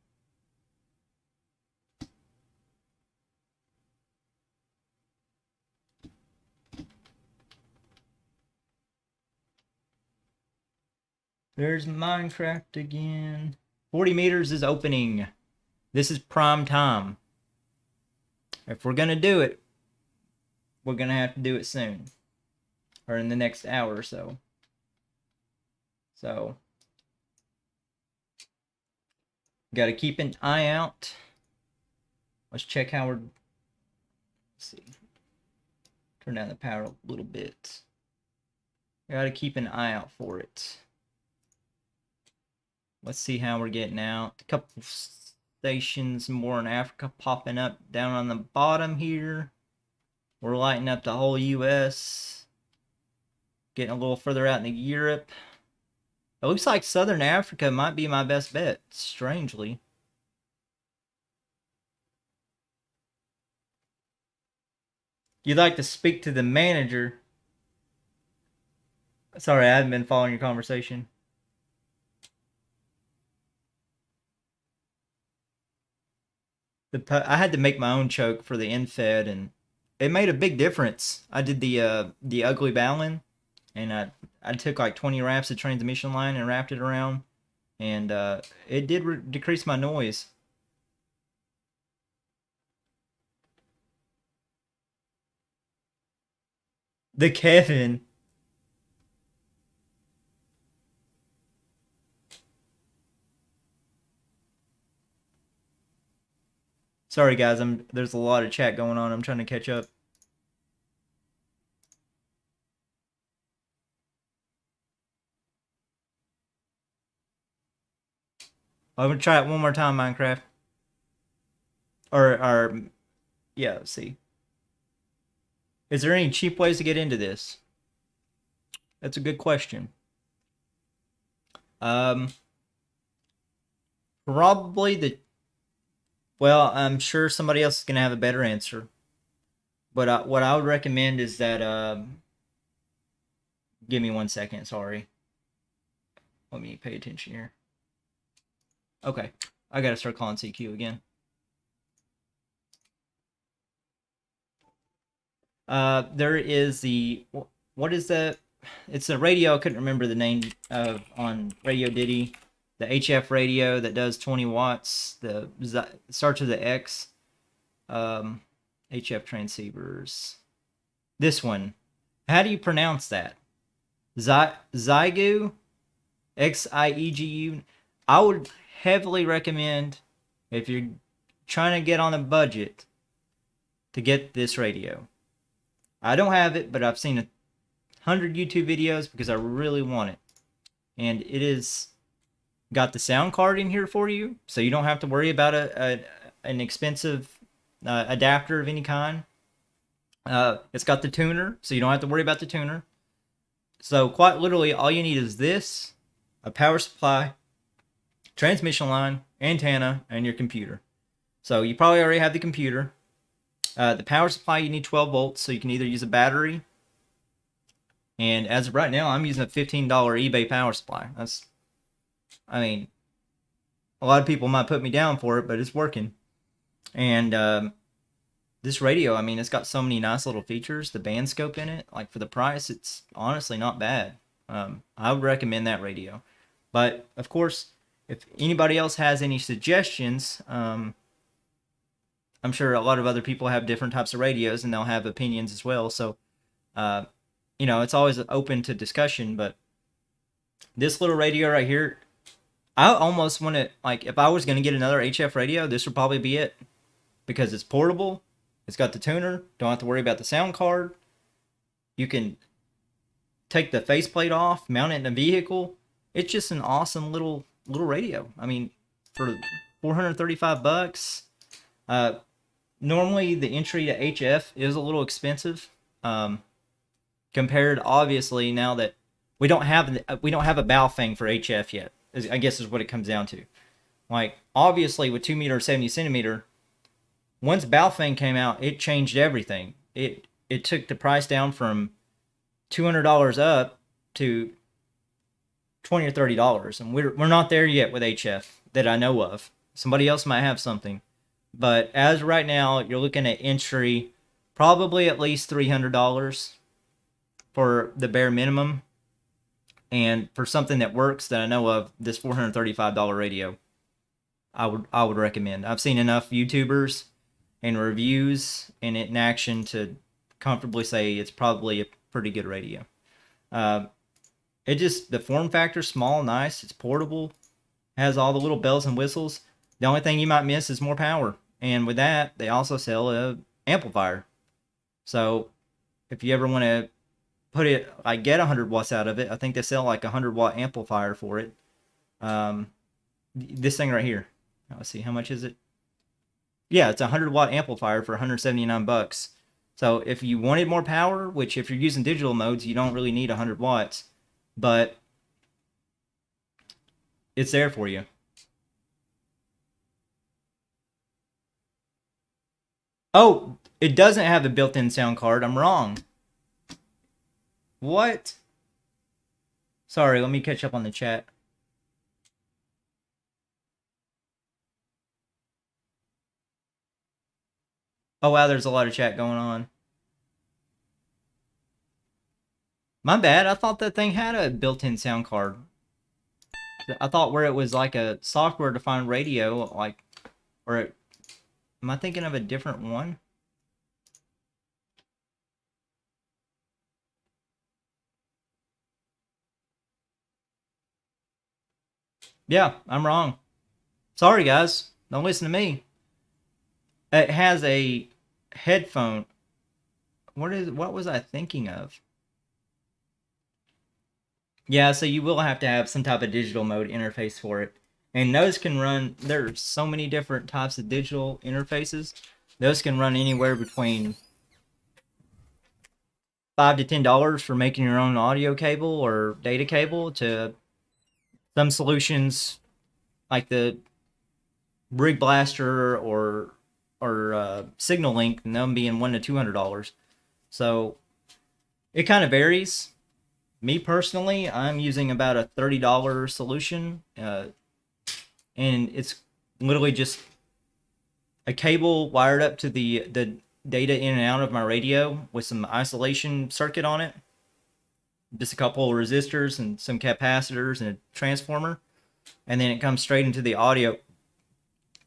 There's Minecraft again. 40 meters is opening. This is prime time. If we're gonna do it, we're gonna have to do it soon. Or in the next hour or so. So, gotta keep an eye out. Let's check how we're... Let's see. Turn down the power a little bit. Gotta keep an eye out for it. Let's see how we're getting out. A couple stations more in Africa popping up down on the bottom here. We're lighting up the whole US. Getting a little further out into Europe. It looks like Southern Africa might be my best bet, strangely. You'd like to speak to the manager. Sorry, I haven't been following your conversation. I had to make my own choke for the end-fed, and it made a big difference. I did the ugly balun, and I took like 20 wraps of transmission line and wrapped it around, and it did decrease my noise. The Kevin. Sorry guys, there's a lot of chat going on. I'm trying to catch up. I'm gonna try it one more time, Minecraft. Or yeah, let's see. Is there any cheap ways to get into this? That's a good question. Probably well, I'm sure somebody else is gonna have a better answer. But what I would recommend is that give me 1 second, sorry. Let me pay attention here. Okay, I gotta start calling CQ again. There is what is that? It's a radio. I couldn't remember the name of on Radio Diddy the HF radio that does 20 watts. Starts with the X. HF transceivers. This one. How do you pronounce that? Xiegu? Xiegu. I would heavily recommend, if you're trying to get on a budget, to get this radio. I don't have it, but I've seen 100 YouTube videos because I really want it. And it is got the sound card in here for you, so you don't have to worry about an expensive adapter of any kind. It's got the tuner, so you don't have to worry about the tuner. So quite literally, all you need is this, a power supply, transmission line, antenna, and your computer. So you probably already have the computer. The power supply, you need 12 volts, so you can either use a battery. And as of right now, I'm using a $15 eBay power supply. I mean, a lot of people might put me down for it, but it's working. And this radio, I mean, it's got so many nice little features. The band scope in it, like for the price, it's honestly not bad. I would recommend that radio. But of course, if anybody else has any suggestions, I'm sure a lot of other people have different types of radios and they'll have opinions as well. So, it's always open to discussion. But this little radio right here, I almost want to, like, if I was going to get another HF radio, this would probably be it. Because it's portable. It's got the tuner. Don't have to worry about the sound card. You can take the faceplate off, mount it in a vehicle. It's just an awesome little radio. I mean, for $435, normally the entry to HF is a little expensive, compared obviously now that we don't have a Baofeng for HF yet. I guess is what it comes down to. Like obviously with 2 meter 70 centimeter, once Baofeng came out, it changed everything. It took the price down from $200 up to $20 or $30, and we're not there yet with HF that I know of. Somebody else might have something, but as of right now, you're looking at entry probably at least $300 for the bare minimum, and for something that works that I know of, this $435 radio, I would recommend. I've seen enough YouTubers and reviews and it in action to comfortably say it's probably a pretty good radio. The form factor, small, nice, it's portable, has all the little bells and whistles. The only thing you might miss is more power. And with that, they also sell an amplifier. So if you ever want to get 100 watts out of it, I think they sell like a 100-watt amplifier for it. This thing right here. Let's see, how much is it? Yeah, it's a 100-watt amplifier for $179. So if you wanted more power, which if you're using digital modes, you don't really need 100 watts, but it's there for you. Oh, it doesn't have a built-in sound card. I'm wrong. What? Sorry, let me catch up on the chat. Oh wow, there's a lot of chat going on. My bad, I thought that thing had a built-in sound card. I thought where it was like a software-defined radio, am I thinking of a different one? Yeah, I'm wrong. Sorry guys, don't listen to me. It has a headphone. What was I thinking of? Yeah, so you will have to have some type of digital mode interface for it. And those can run, there's so many different types of digital interfaces. Those can run anywhere between $5 to $10 for making your own audio cable or data cable, to some solutions like the Rig Blaster or Signal Link, and them being $100 to $200. So it kind of varies. Me personally, I'm using about a $30 solution, and it's literally just a cable wired up to the data in and out of my radio with some isolation circuit on it, just a couple of resistors and some capacitors and a transformer. and then it comes straight into the audio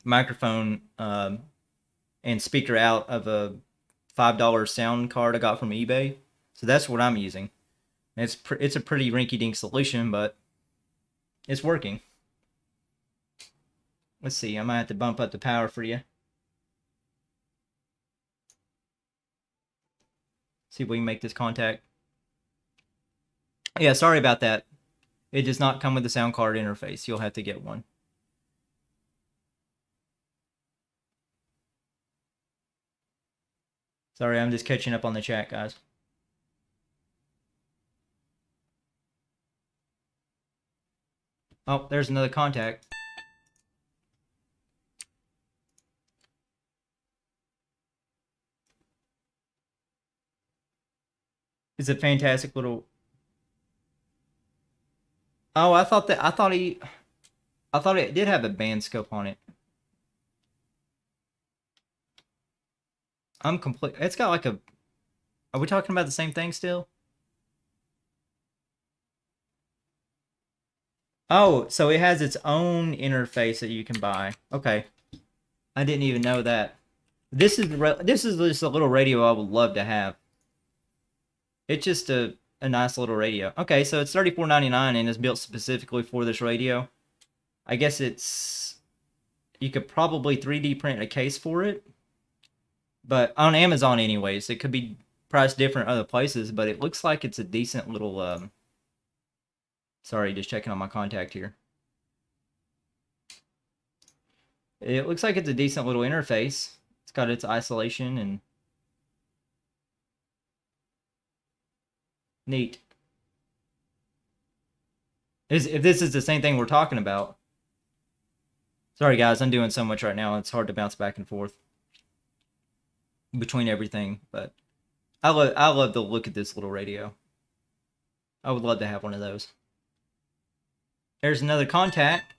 microphone and speaker out of a $5 sound card I got from eBay. So that's what I'm using. It's a pretty rinky-dink solution, but it's working. Let's see. I might have to bump up the power for you. See if we can make this contact. Yeah, sorry about that. It does not come with the sound card interface. You'll have to get one. Sorry, I'm just catching up on the chat, guys. Oh, there's another contact. It's a fantastic little... Oh, I thought it did have a band scope on it. I'm complete. It's got like a... Are we talking about the same thing still? Oh, so it has its own interface that you can buy. Okay. I didn't even know that. This is just a little radio I would love to have. It's just a nice little radio. Okay, so it's $34.99 and it's built specifically for this radio. I guess it's... You could probably 3D print a case for it. But on Amazon anyways. It could be priced different other places, but it looks like it's a decent little... Sorry, just checking on my contact here. It looks like it's a decent little interface. It's got its isolation and... Neat. If this is the same thing we're talking about. Sorry guys, I'm doing so much right now. It's hard to bounce back and forth between everything. But I love the look at this little radio. I would love to have one of those. There's another contact.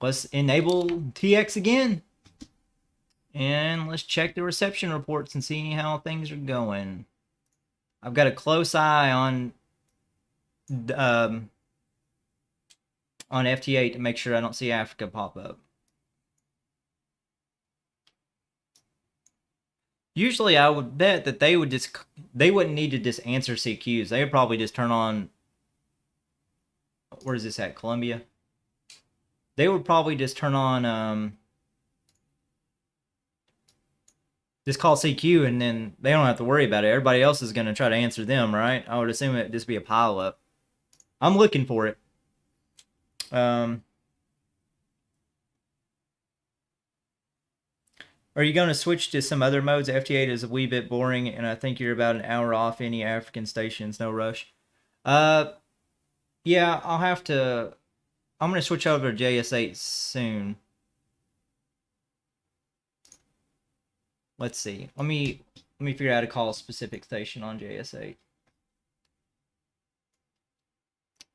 Let's enable TX again. And let's check the reception reports and see how things are going. I've got a close eye on FT8 to make sure I don't see Africa pop up. Usually I would bet that they wouldn't need to just answer CQs. They would probably just turn on... Where is this at? Columbia? They would probably just turn on... just call CQ and then they don't have to worry about it. Everybody else is going to try to answer them, right? I would assume it'd just be a pile-up. I'm looking for it. Are you going to switch to some other modes? FT8 is a wee bit boring, and I think you're about an hour off any African stations. No rush. Yeah, I'll have to... I'm going to switch over to JS8 soon. Let's see. Let me figure out how to call a specific station on JS8.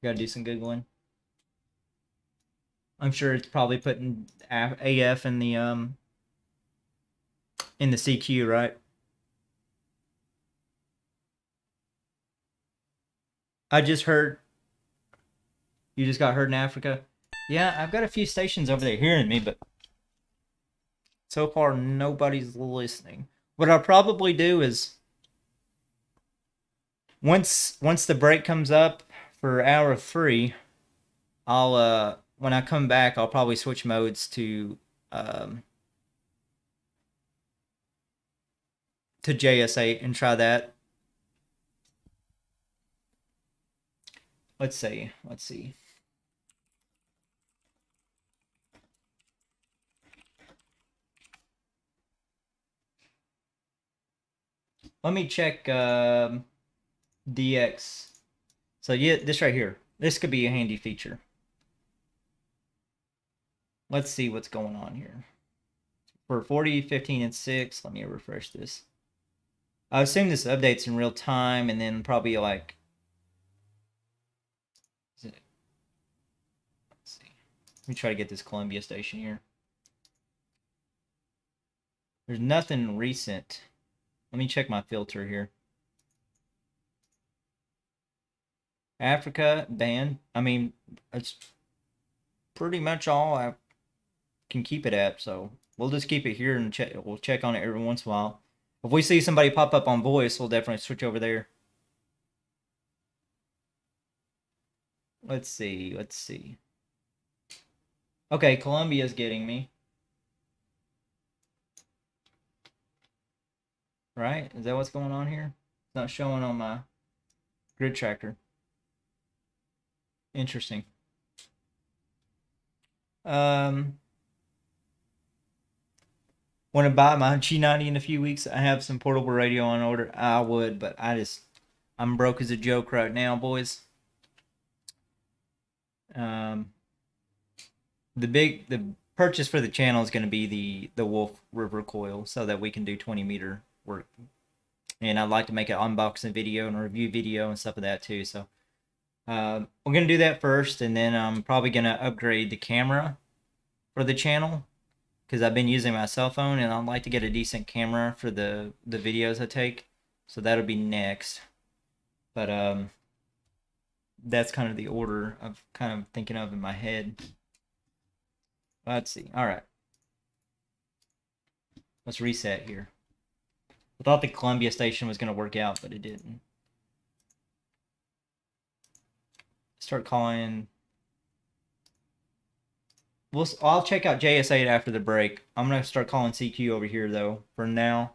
Gotta do some Googling. I'm sure it's probably putting AF in the CQ, right? I just heard... You just got heard in Africa? Yeah, I've got a few stations over there hearing me, but so far nobody's listening. What I'll probably do is once the break comes up for hour 3, I'll when I come back I'll probably switch modes to JS8 and try that. Let's see. Let me check DX. So yeah, this right here. This could be a handy feature. Let's see what's going on here. For 40, 15, and 6, let me refresh this. I assume this updates in real time and then probably like... Let's see. Let me try to get this Columbia station here. There's nothing recent. Let me check my filter here. Africa, banned. I mean, That's pretty much all I can keep it at. So we'll just keep it here and we'll check on it every once in a while. If we see somebody pop up on voice, we'll definitely switch over there. Let's see. Let's see. Okay, Columbia's getting me. Right? Is that what's going on here? It's not showing on my grid tracker. Interesting. Want to buy my G90 in a few weeks? I have some portable radio on order. I would, but I'm broke as a joke right now, boys. The purchase for the channel is going to be the Wolf River coil, so that we can do 20-meter work. And I'd like to make an unboxing video and a review video and stuff of that too. So we're going to do that first, and then I'm probably going to upgrade the camera for the channel, because I've been using my cell phone, and I'd like to get a decent camera for the videos I take. So that'll be next. But that's kind of the order I'm kind of thinking of in my head. Let's see. All right. Let's reset here. I thought the Columbia station was going to work out, but it didn't. Start calling. I'll check out JS8 after the break. I'm going to start calling CQ over here, though, for now.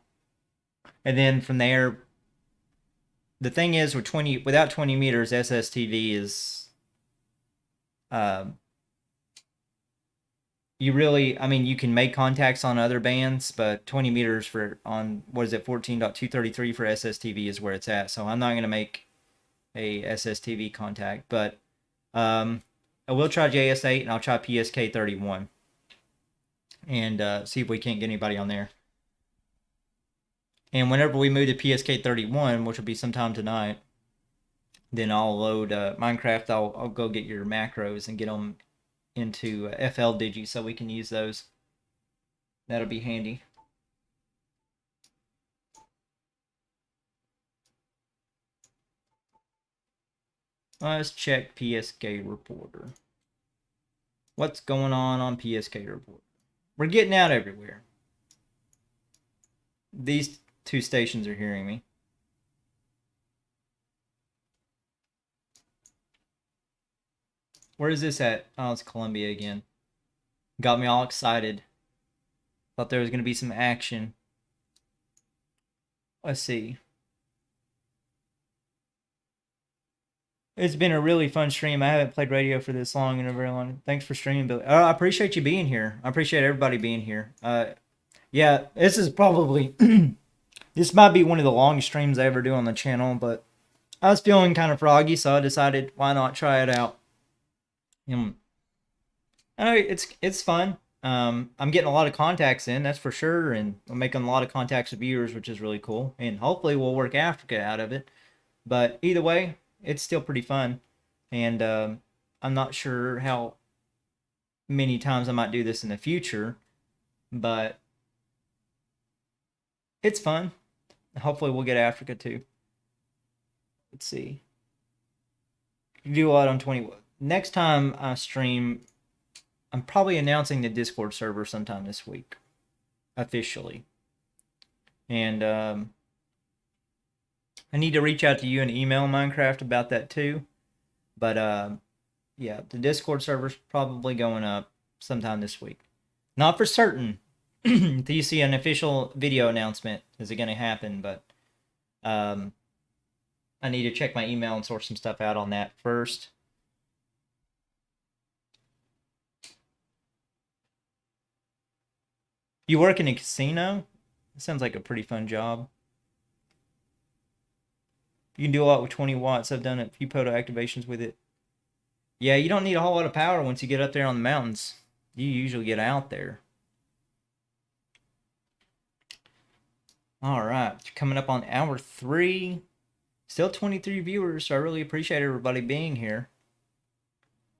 And then from there, the thing is, without 20 meters, SSTV is... you can make contacts on other bands, but 20 meters on 14.233 for SSTV is where it's at. So I'm not going to make a SSTV contact, but I will try JS8 and I'll try PSK31 and see if we can't get anybody on there. And whenever we move to PSK31, which will be sometime tonight, then I'll load Minecraft. I'll go get your macros and get them into FL Digi so we can use those. That'll be handy. Let's check PSK Reporter. What's going on PSK Reporter? We're getting out everywhere. These two stations are hearing me. Where is this at? Oh, it's Columbia again. Got me all excited. Thought there was going to be some action. Let's see. It's been a really fun stream. I haven't played radio for this long in a very long time. Thanks for streaming, Billy. I appreciate you being here. I appreciate everybody being here. Yeah, this is probably... this might be one of the longest streams I ever do on the channel, but I was feeling kind of froggy, so I decided why not try it out. I know it's fun. I'm getting a lot of contacts in, that's for sure, and I'm making a lot of contacts with viewers, which is really cool. And hopefully we'll work Africa out of it. But either way, it's still pretty fun. And I'm not sure how many times I might do this in the future, but it's fun. Hopefully we'll get Africa too. Let's see. You do a lot on 20. Next time I stream, I'm probably announcing the Discord server sometime this week, officially. And I need to reach out to you and email Minecraft about that too. But yeah, the Discord server's probably going up sometime this week. Not for certain. Until you see an official video announcement, is it going to happen? But I need to check my email and sort some stuff out on that first. You work in a casino? That sounds like a pretty fun job. You can do a lot with 20 watts. I've done a few photo activations with it. Yeah, you don't need a whole lot of power once you get up there on the mountains. You usually get out there. All right, coming up on hour 3. Still 23 viewers, so I really appreciate everybody being here.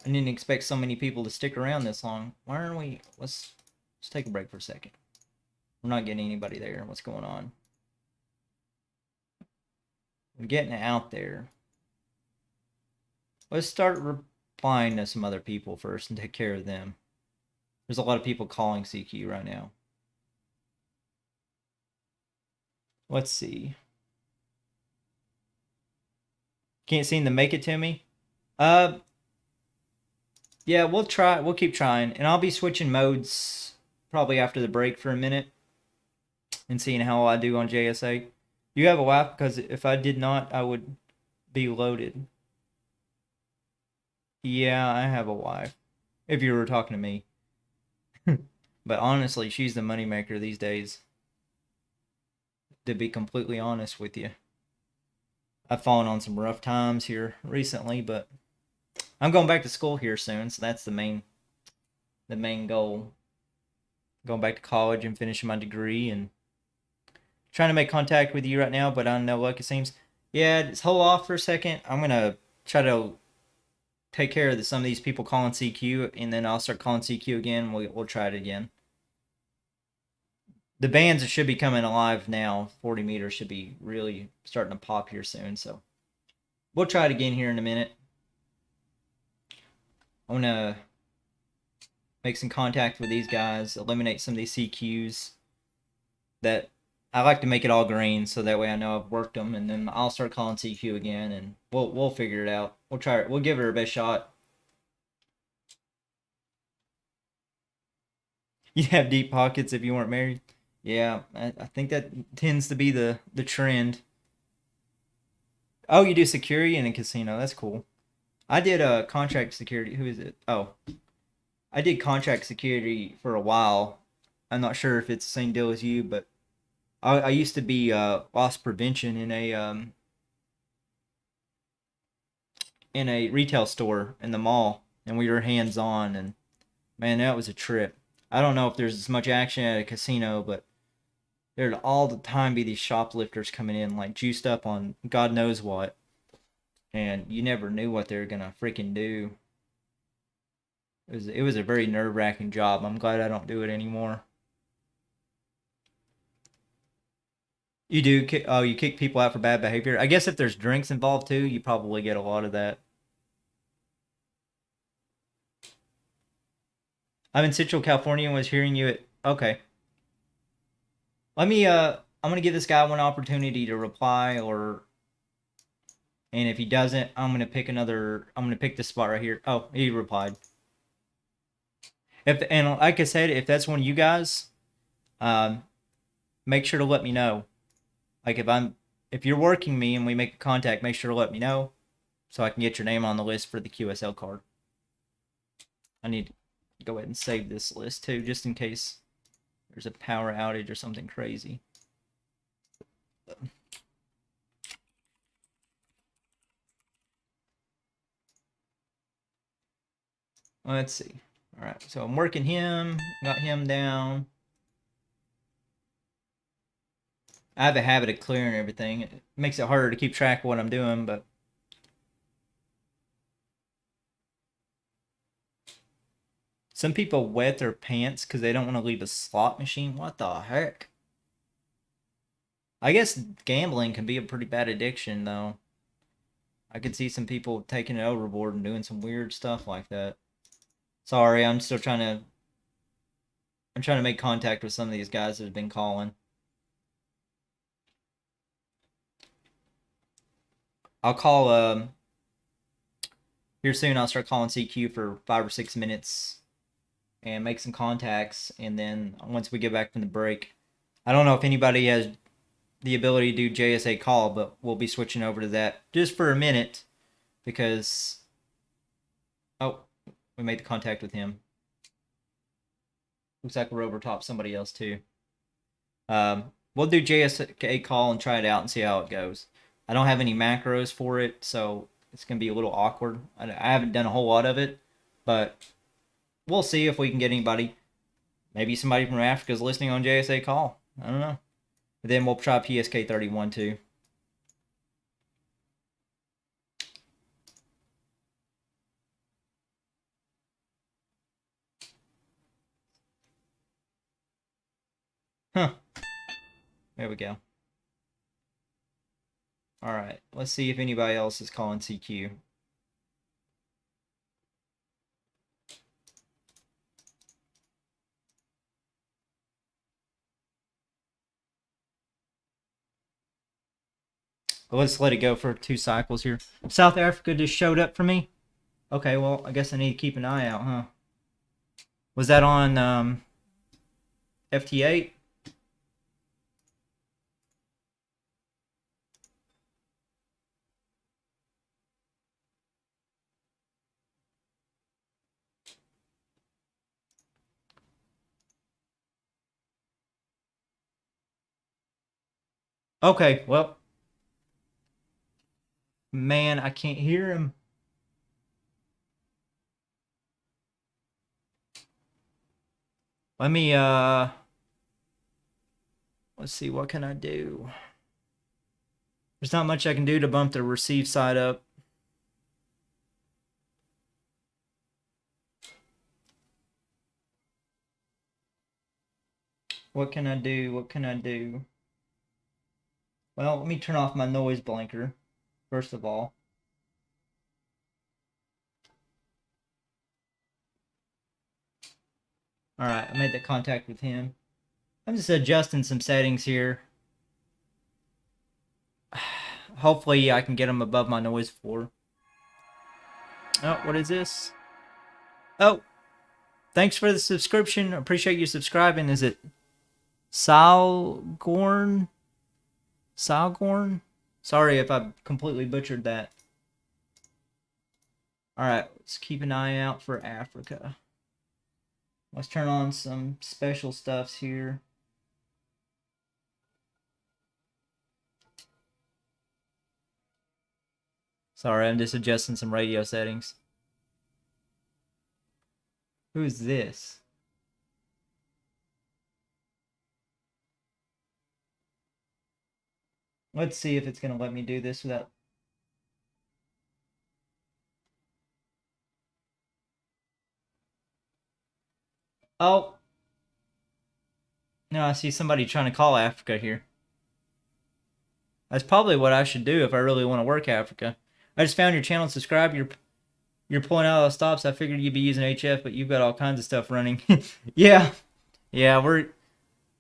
I didn't expect so many people to stick around this long. Why aren't we... Let's take a break for a second. We're not getting anybody there. What's going on? We're getting out there. Let's start find some other people first and take care of them. There's a lot of people calling CQ right now. Let's see. Can't seem to make it to me. Yeah, we'll try. We'll keep trying, and I'll be switching modes probably after the break for a minute and seeing how I do on JSA. You have a wife? Because if I did not, I would be loaded. Yeah, I have a wife. If you were talking to me. But honestly, she's the moneymaker these days. To be completely honest with you. I've fallen on some rough times here recently, but I'm going back to school here soon, so that's the main goal. Going back to college and finishing my degree and trying to make contact with you right now, but on no luck it seems. Yeah, just hold off for a second. I'm gonna try to take care of some of these people calling CQ, and then I'll start calling CQ again. We'll try it again. The bands should be coming alive now. 40 meters should be really starting to pop here soon, so we'll try it again here in a minute. I'm gonna make some contact with these guys, eliminate some of these CQs. That I like to make it all green, so that way I know I've worked them, and then I'll start calling CQ again, and we'll figure it out. We'll try it. We'll give it our best shot. You have deep pockets if you weren't married. Yeah, I think that tends to be the trend. Oh, you do security in a casino. That's cool. I did contract security. Who is it? Oh, I did contract security for a while. I'm not sure if it's the same deal as you, but I used to be loss prevention in a retail store in the mall, and we were hands on, and man, that was a trip. I don't know if there's as much action at a casino, but there'd all the time be these shoplifters coming in like juiced up on God knows what, and you never knew what they were gonna freaking do. It was a very nerve-wracking job. I'm glad I don't do it anymore. You do? Oh, you kick people out for bad behavior? I guess if there's drinks involved too, you probably get a lot of that. I'm in Central California and was hearing you at... Okay. Let me, I'm gonna give this guy one opportunity to reply, or... And if he doesn't, I'm gonna pick this spot right here. Oh, he replied. And like I said, if that's one of you guys, make sure to let me know. Like if you're working me and we make a contact, make sure to let me know so I can get your name on the list for the QSL card. I need to go ahead and save this list too, just in case there's a power outage or something crazy. Let's see. All right, so I'm working him, got him down. I have a habit of clearing everything. It makes it harder to keep track of what I'm doing, but some people wet their pants because they don't want to leave a slot machine. What the heck? I guess gambling can be a pretty bad addiction, though. I could see some people taking it overboard and doing some weird stuff like that. Sorry, I'm trying to make contact with some of these guys that have been calling. I'll call, here soon I'll start calling CQ for 5 or 6 minutes and make some contacts, and then once we get back from the break, I don't know if anybody has the ability to do JSA call, but we'll be switching over to that just for a minute because... Oh, we made the contact with him. Looks like we're over top somebody else too. We'll do JSA call and try it out and see how it goes. I don't have any macros for it, so it's going to be a little awkward. I haven't done a whole lot of it, but we'll see if we can get anybody. Maybe somebody from Africa is listening on JSA call. I don't know. But then we'll try PSK 31 too. Huh. There we go. All right. Let's see if anybody else is calling CQ. But let's let it go for 2 cycles here. South Africa just showed up for me. Okay, well, I guess I need to keep an eye out, huh? Was that on FT8? Okay, well. Man, I can't hear him. Let me, let's see, what can I do? There's not much I can do to bump the receive side up. What can I do? What can I do? Well, let me turn off my noise blanker, first of all. Alright, I made that contact with him. I'm just adjusting some settings here. Hopefully I can get them above my noise floor. Oh, what is this? Oh, thanks for the subscription. Appreciate you subscribing. Is it Salgorn? Salgorn? Sorry if I completely butchered that. Alright, let's keep an eye out for Africa. Let's turn on some special stuffs here. Sorry, I'm just adjusting some radio settings. Who's this? Let's see if it's going to let me do this without... Oh! No, I see somebody trying to call Africa here. That's probably what I should do if I really want to work Africa. I just found your channel and subscribe. You're pulling out all the stops. I figured you'd be using HF, but you've got all kinds of stuff running. Yeah. Yeah,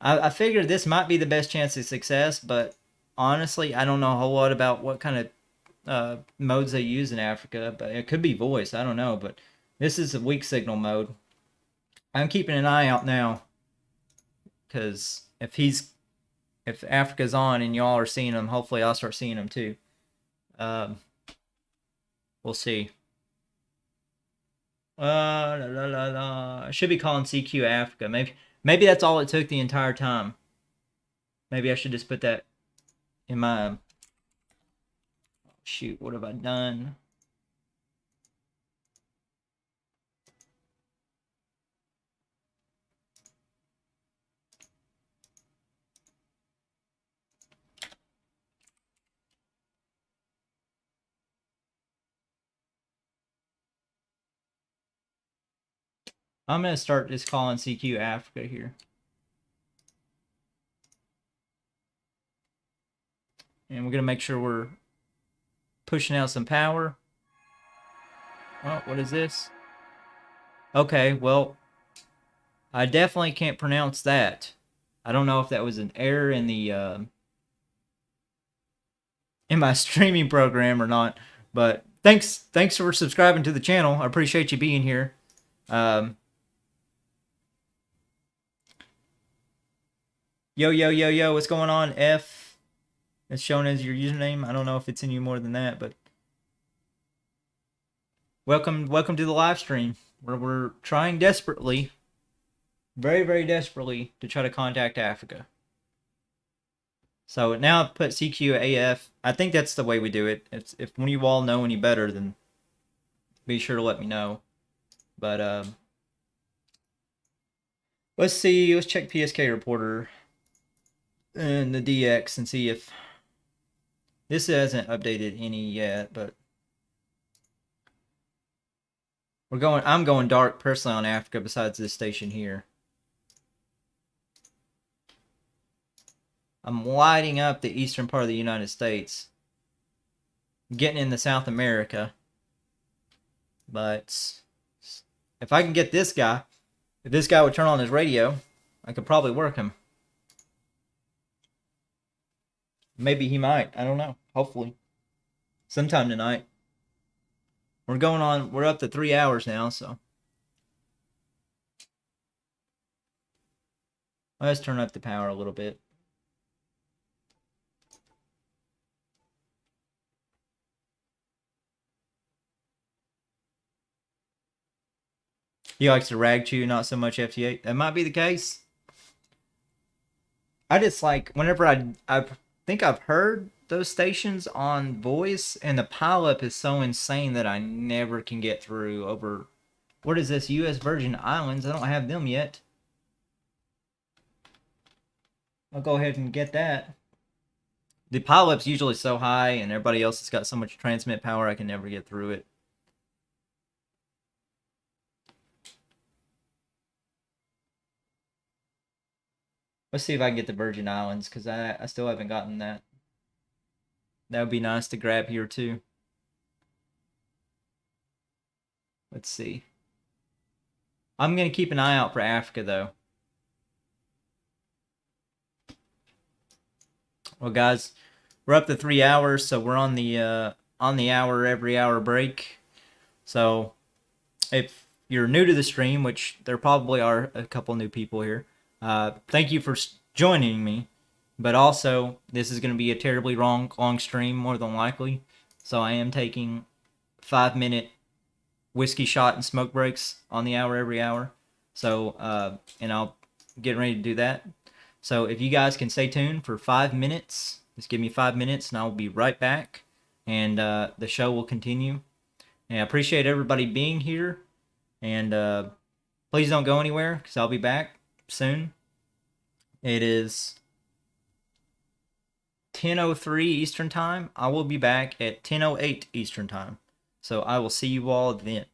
I figured this might be the best chance of success, but honestly, I don't know a whole lot about what kind of modes they use in Africa, but it could be voice. I don't know, but this is a weak signal mode. I'm keeping an eye out now, because if Africa's on and y'all are seeing him, hopefully I'll start seeing him too. We'll see. I should be calling CQ Africa. Maybe that's all it took the entire time. Maybe I should just put that in my... Shoot, what have I done? I'm going to start just calling CQ Africa here. And we're going to make sure we're pushing out some power. Oh, what is this? Okay, well, I definitely can't pronounce that. I don't know if that was an error in the in my streaming program or not, but thanks for subscribing to the channel. I appreciate you being here. Yo, what's going on? F, it's shown as your username. I don't know if it's any more than that, but welcome to the live stream where we're trying desperately, very desperately, to try to contact Africa. So now I've put CQAF. I think that's the way we do it. If one of you all know any better, then be sure to let me know. But let's see. Let's check PSK reporter and the DX and see if this hasn't updated any yet. But I'm going dark personally on Africa. Besides this station here, I'm lighting up the eastern part of the United States, getting into South America. But if I can get this guy, if this guy would turn on his radio, I could probably work him. Maybe he might. I don't know. Hopefully, sometime tonight. We're up to 3 hours now, so let's turn up the power a little bit. He likes to rag chew, not so much FT8. That might be the case. I just like whenever I think I've heard those stations on voice, and the pileup is so insane that I never can get through over. What is this? U.S. Virgin Islands? I don't have them yet. I'll go ahead and get that. The pileup's usually so high, and everybody else has got so much transmit power, I can never get through it. Let's see if I can get the Virgin Islands, because I still haven't gotten that. That would be nice to grab here, too. Let's see. I'm going to keep an eye out for Africa, though. Well, guys, we're up to 3 hours, so we're on the hour every hour break. So if you're new to the stream, which there probably are a couple new people here, thank you for joining me. But also, this is going to be a terribly long stream, more than likely. So I am taking 5-minute whiskey shot and smoke breaks on the hour every hour. So, and I'll get ready to do that. So if you guys can stay tuned for 5 minutes, just give me 5 minutes and I'll be right back. And the show will continue. And I appreciate everybody being here. And please don't go anywhere, because I'll be back soon. It is 10:03 Eastern Time. I will be back at 10:08 Eastern Time. So I will see you all then.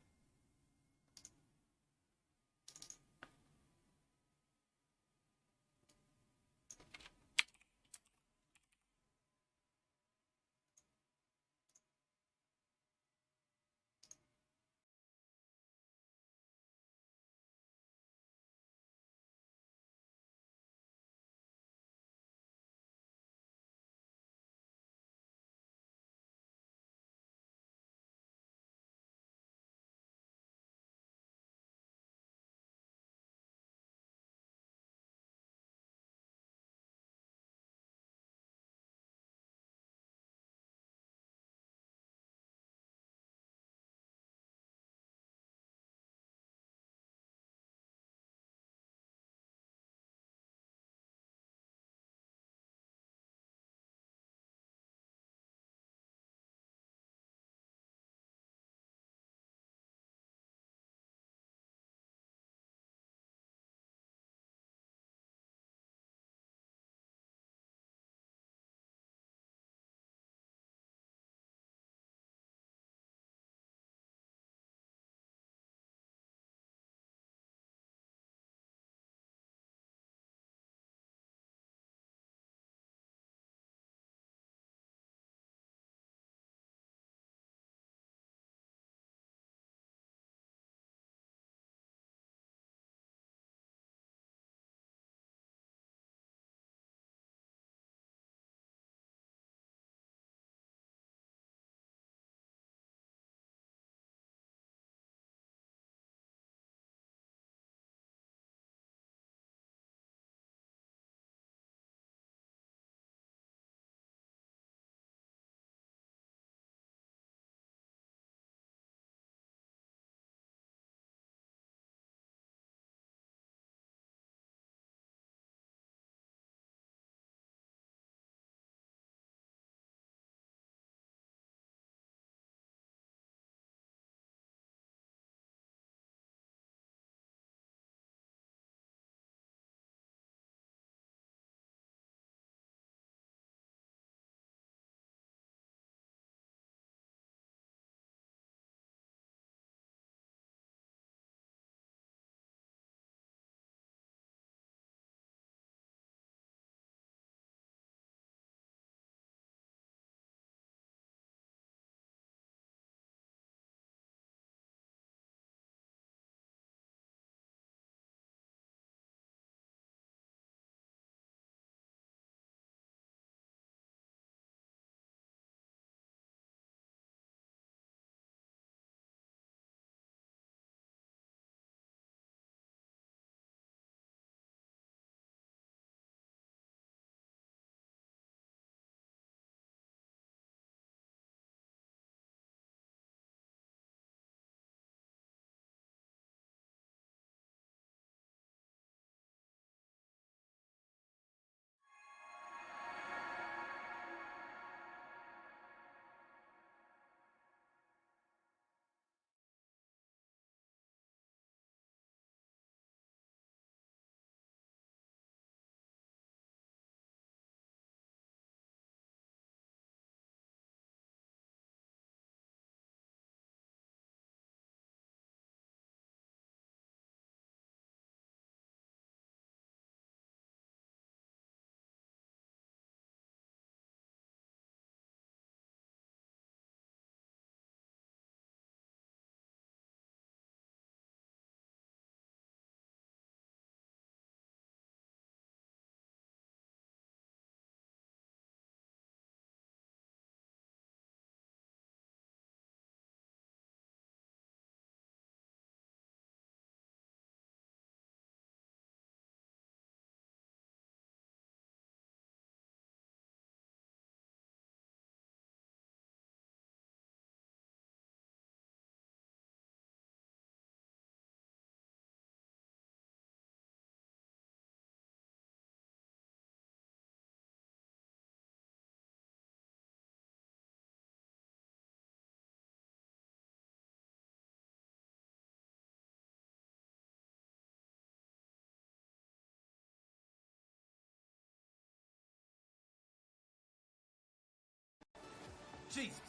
Jesus.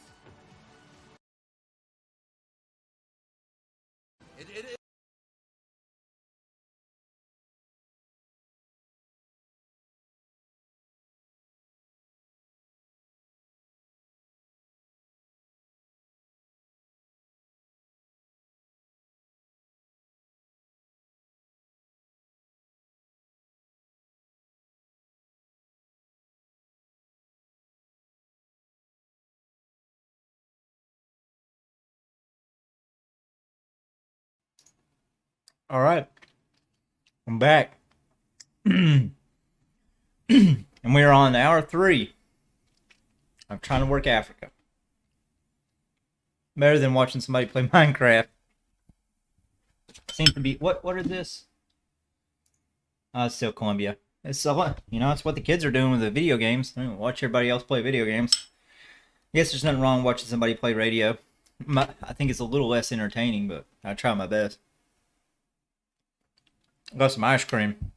All right, I'm back. And we're on hour 3 of trying to work Africa. Better than watching somebody play Minecraft. Seems to be what are this? It's still Columbia. It's so it's what the kids are doing with the video games. Watch everybody else play video games. I guess there's nothing wrong watching somebody play radio. I think it's a little less entertaining, but I try my best. Got some ice cream.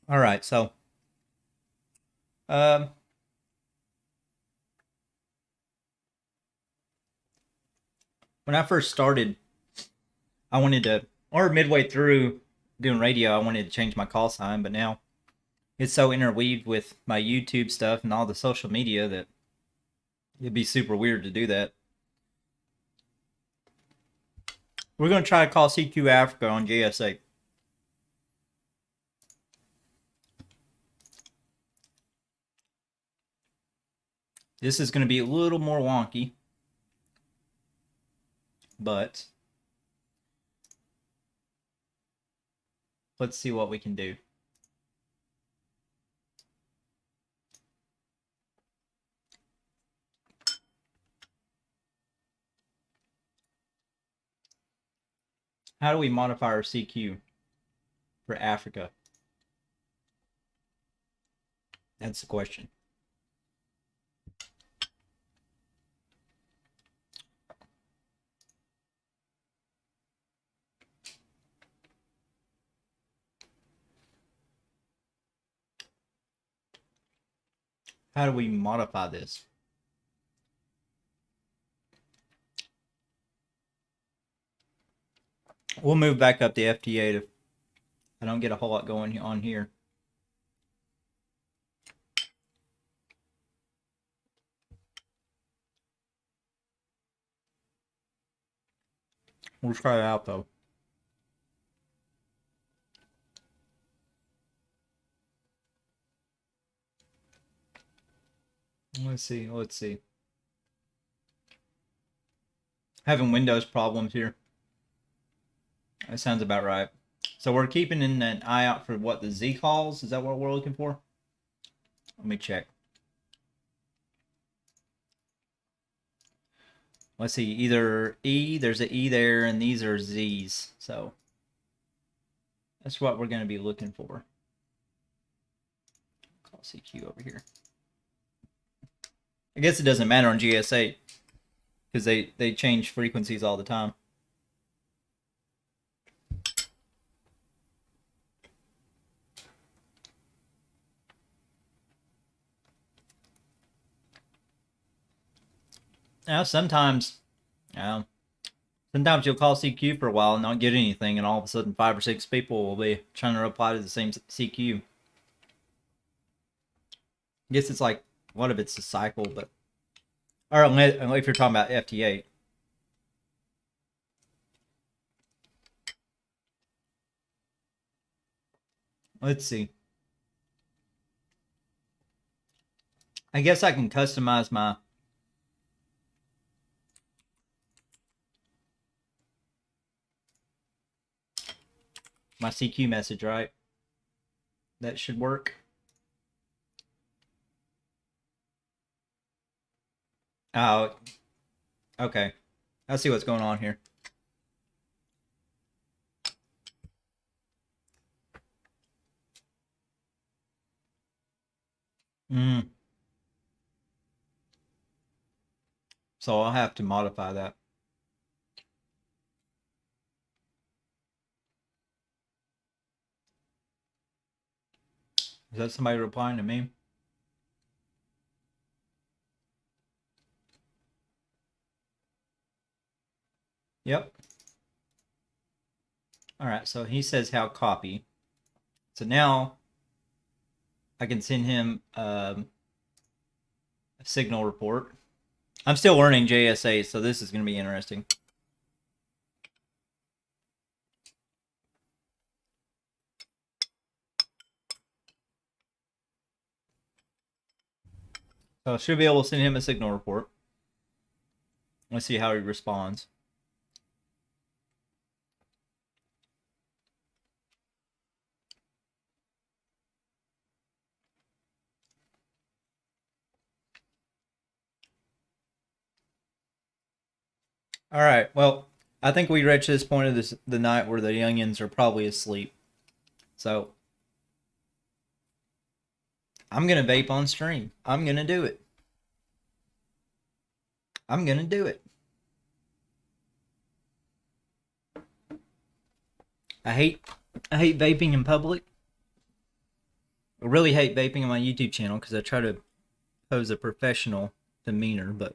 All right, so when I first started, I wanted to, or midway through doing radio, I wanted to change my call sign, but now it's so interweaved with my YouTube stuff and all the social media that it'd be super weird to do that. We're going to try to call CQ Africa on GSA. This is going to be a little more wonky, but let's see what we can do. How do we modify our CQ for Africa? That's the question. How do we modify this? We'll move back up to FT8 if I don't get a whole lot going on here. We'll try it out though. Let's see. Having Windows problems here. That sounds about right. So we're keeping an eye out for what the Z calls. Is that what we're looking for? Let me check. Let's see, either E, there's an E there, and these are Z's. So that's what we're going to be looking for. Call CQ over here. I guess it doesn't matter on GS8 because they change frequencies all the time. Now, sometimes you'll call CQ for a while and not get anything, and all of a sudden 5 or 6 people will be trying to reply to the same CQ. I guess it's like, what if it's a cycle, but... Or if you're talking about FT8. Let's see. I guess I can customize my... CQ message, right? That should work. Oh, okay. I see what's going on here. So I'll have to modify that. Is that somebody replying to me? Yep. Alright, so he says how copy. So now I can send him a signal report. I'm still learning JSA, so this is going to be interesting. So I should be able to send him a signal report. Let's see how he responds. All right. Well, I think we reached this point of the night where the youngins are probably asleep. So I'm gonna vape on stream. I'm gonna do it. I'm gonna do it. I hate vaping in public. I really hate vaping on my YouTube channel because I try to pose a professional demeanor, but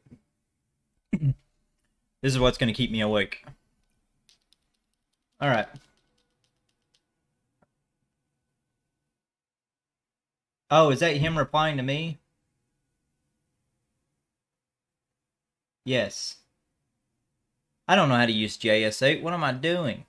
this is what's gonna keep me awake. All right. Oh, is that him replying to me? Yes. I don't know how to use JS8. What am I doing?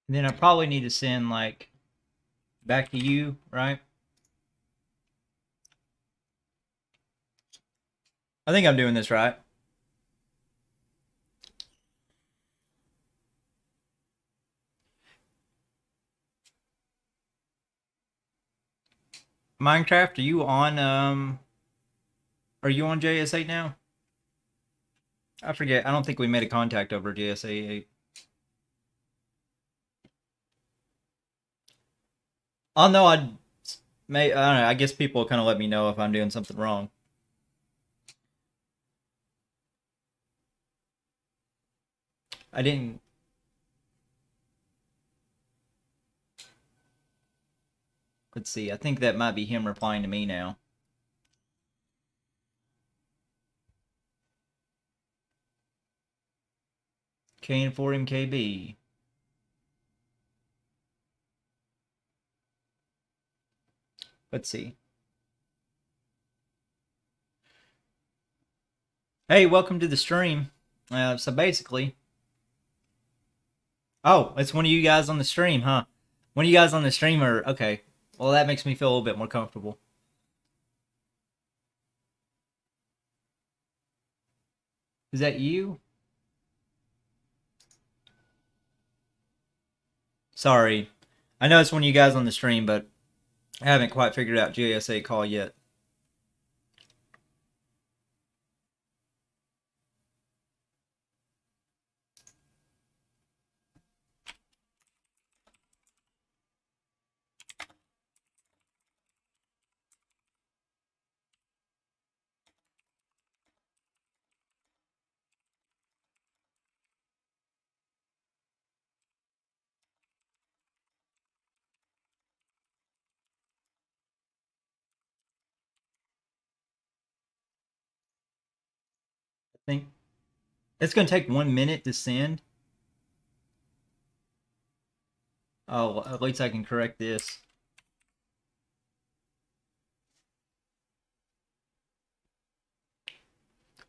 And then I probably need to send, like, back to you, right? I think I'm doing this right. Minecraft, are you on JS8 now? I forget. I don't think we made a contact over JS8. I'll know I don't know, I guess people kind of let me know if I'm doing something wrong. I didn't. Let's see. I think that might be him replying to me now. KN4MKB. Let's see. Hey, welcome to the stream. So basically, oh, it's one of you guys on the stream, huh? One of you guys on the stream are okay. Well, that makes me feel a little bit more comfortable. Is that you? Sorry. I know it's one of you guys on the stream, but I haven't quite figured out JS8 call yet. I think it's going to take 1 minute to send. Oh, at least I can correct this.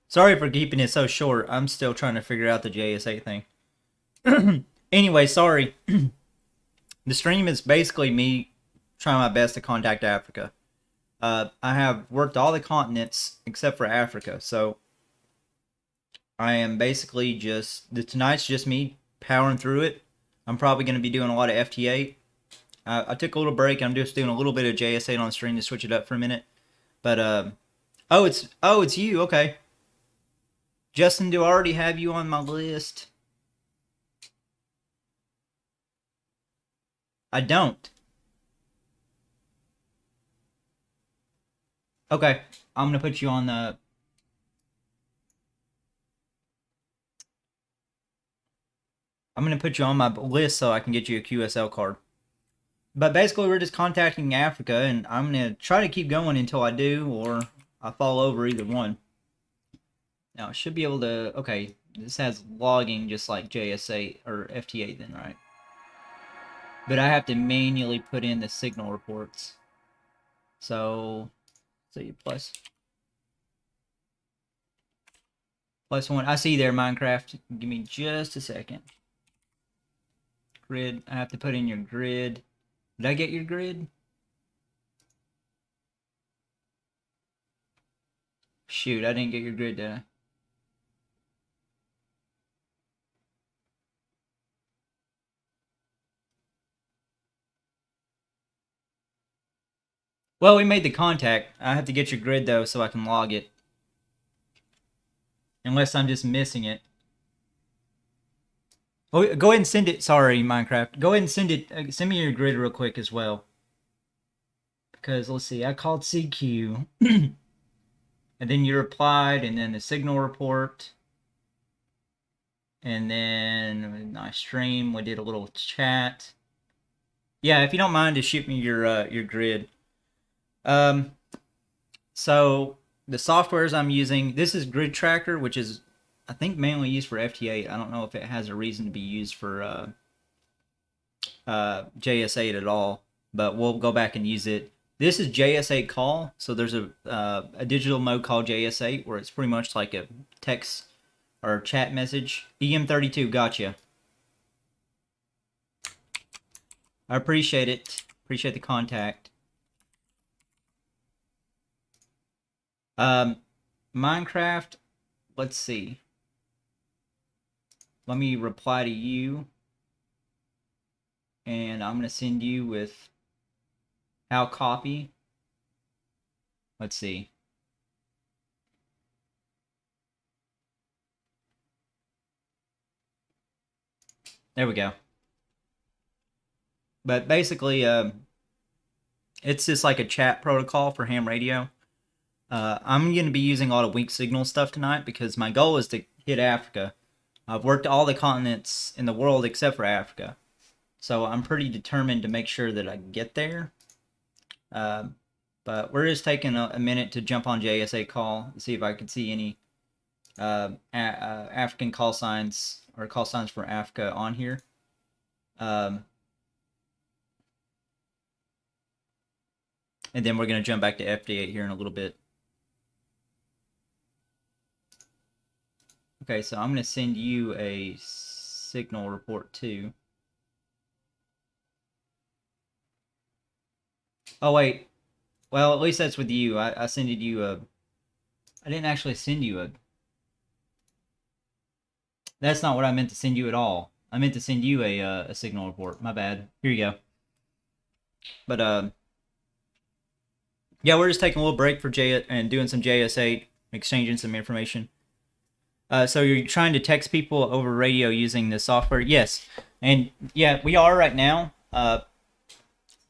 Sorry for keeping it so short. I'm still trying to figure out the JS8 thing. Anyway, sorry. The stream is basically me trying my best to contact Africa. I have worked all the continents except for Africa, so I am basically tonight's just me powering through it. I'm probably going to be doing a lot of FT8. I took a little break. I'm just doing a little bit of JS8 on stream to switch it up for a minute. But oh, it's you. Okay, Justin, do I already have you on my list? I don't. Okay, I'm gonna put you on the. I'm going to put you on my list so I can get you a QSL card. But basically, we're just contacting Africa, and I'm going to try to keep going until I do, or I fall over, either one. Now, I should be able to... Okay, this has logging just like JS8 or FT8 then, right? But I have to manually put in the signal reports. So, see, +1. I see there, Minecraft. Give me just a second. Grid. I have to put in your grid. Did I get your grid? Shoot, I didn't get your grid, did I? Well, we made the contact. I have to get your grid, though, so I can log it. Unless I'm just missing it. Oh, go ahead and send it. Sorry, Minecraft. Go ahead and send it. Send me your grid real quick as well. Because, let's see, I called CQ. And then you replied, and then the signal report. And then nice stream. We did a little chat. Yeah, if you don't mind, just shoot me your grid. So the softwares I'm using, this is Grid Tracker, which is I think mainly used for FT8. I don't know if it has a reason to be used for JS8 at all, but we'll go back and use it. This is JS8 call, so there's a digital mode called JS8 where it's pretty much like a text or chat message. EM32, gotcha. I appreciate it. Appreciate the contact. Minecraft, let's see. Let me reply to you. And I'm going to send you with how copy. Let's see. There we go. But basically, it's just like a chat protocol for ham radio. I'm going to be using a lot of weak signal stuff tonight because my goal is to hit Africa. I've worked all the continents in the world except for Africa. So I'm pretty determined to make sure that I get there. But we're just taking a minute to jump on JSA call and see if I can see any African call signs or call signs for Africa on here. And then we're going to jump back to FD8 here in a little bit. Okay, so I'm going to send you a signal report too. Oh, wait. Well, at least that's with you. I sent you a... I didn't actually send you a... That's not what I meant to send you at all. I meant to send you a signal report. My bad. Here you go. But, yeah, we're just taking a little break for and doing some JS8, exchanging some information. So you're trying to text people over radio using the software? Yes. And, yeah, we are right now.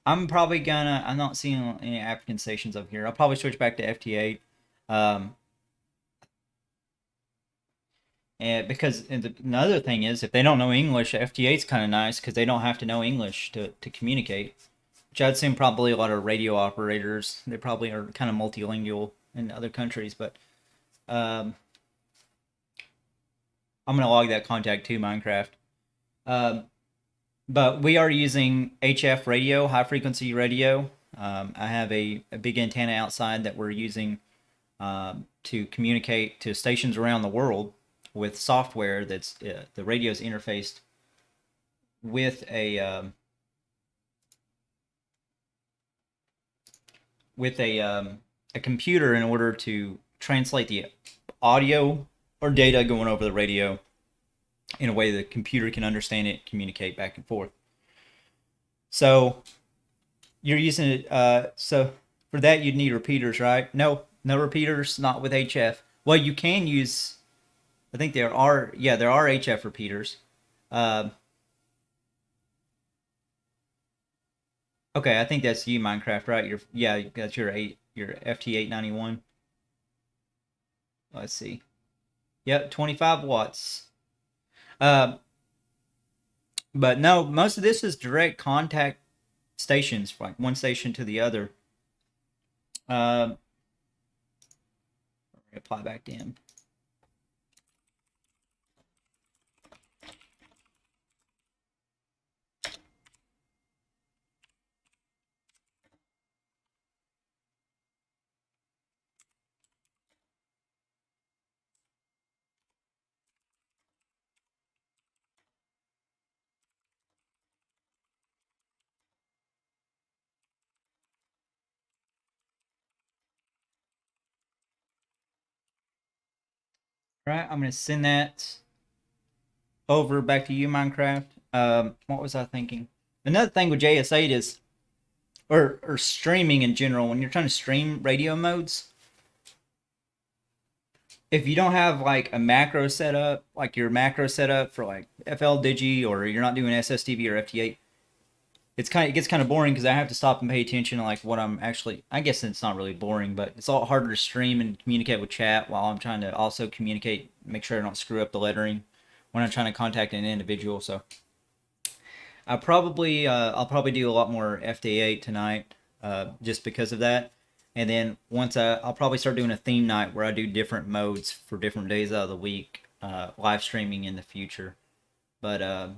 I'm probably gonna... I'm not seeing any African stations up here. I'll probably switch back to FT8. And because another thing is, if they don't know English, FT8 is kind of nice because they don't have to know English to communicate. Which I'd assume probably a lot of radio operators, they probably are kind of multilingual in other countries. But I'm going to log that contact to Minecraft. But we are using HF radio, high frequency radio. I have a big antenna outside that we're using to communicate to stations around the world with software that's the radio's interfaced with a computer in order to translate the audio or data going over the radio in a way the computer can understand it, communicate back and forth. So you're using it. So for that you'd need repeaters, right? No repeaters, not with HF. Well, you can use. I think there are HF repeaters. Okay, I think that's you, Minecraft, right? That's your FT891. Let's see. Yep, 25 watts. But no, most of this is direct contact stations, like one station to the other. Uh, apply back to him. All right, I'm gonna send that over back to you, Minecraft. What was I thinking? Another thing with JS8 is, or streaming in general, when you're trying to stream radio modes, if you don't have like a macro setup, like your macro setup for like FL Digi, or you're not doing SSTV or FT8, it gets kind of boring because I have to stop and pay attention to like what I'm actually. I guess it's not really boring, but it's a lot harder to stream and communicate with chat while I'm trying to also communicate, make sure I don't screw up the lettering when I'm trying to contact an individual. So I'll probably do a lot more FT8 tonight, just because of that. And then I'll probably start doing a theme night where I do different modes for different days out of the week, live streaming in the future. But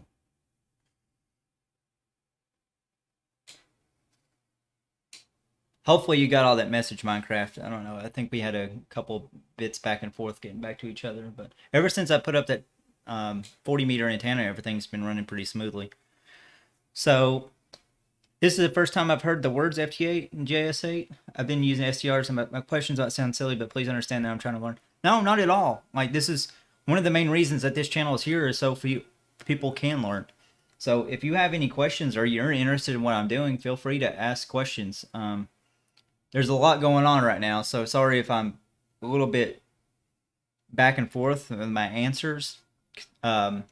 hopefully you got all that message, Minecraft. I don't know. I think we had a couple bits back and forth getting back to each other, but ever since I put up that 40-meter antenna, everything's been running pretty smoothly. So this is the first time I've heard the words FT8 and JS8. I've been using STRs, and my questions might sound silly, but please understand that I'm trying to learn. No, not at all. Like, this is one of the main reasons that this channel is here, is so people can learn. So if you have any questions or you're interested in what I'm doing, feel free to ask questions. There's a lot going on right now, so sorry if I'm a little bit back and forth with my answers. But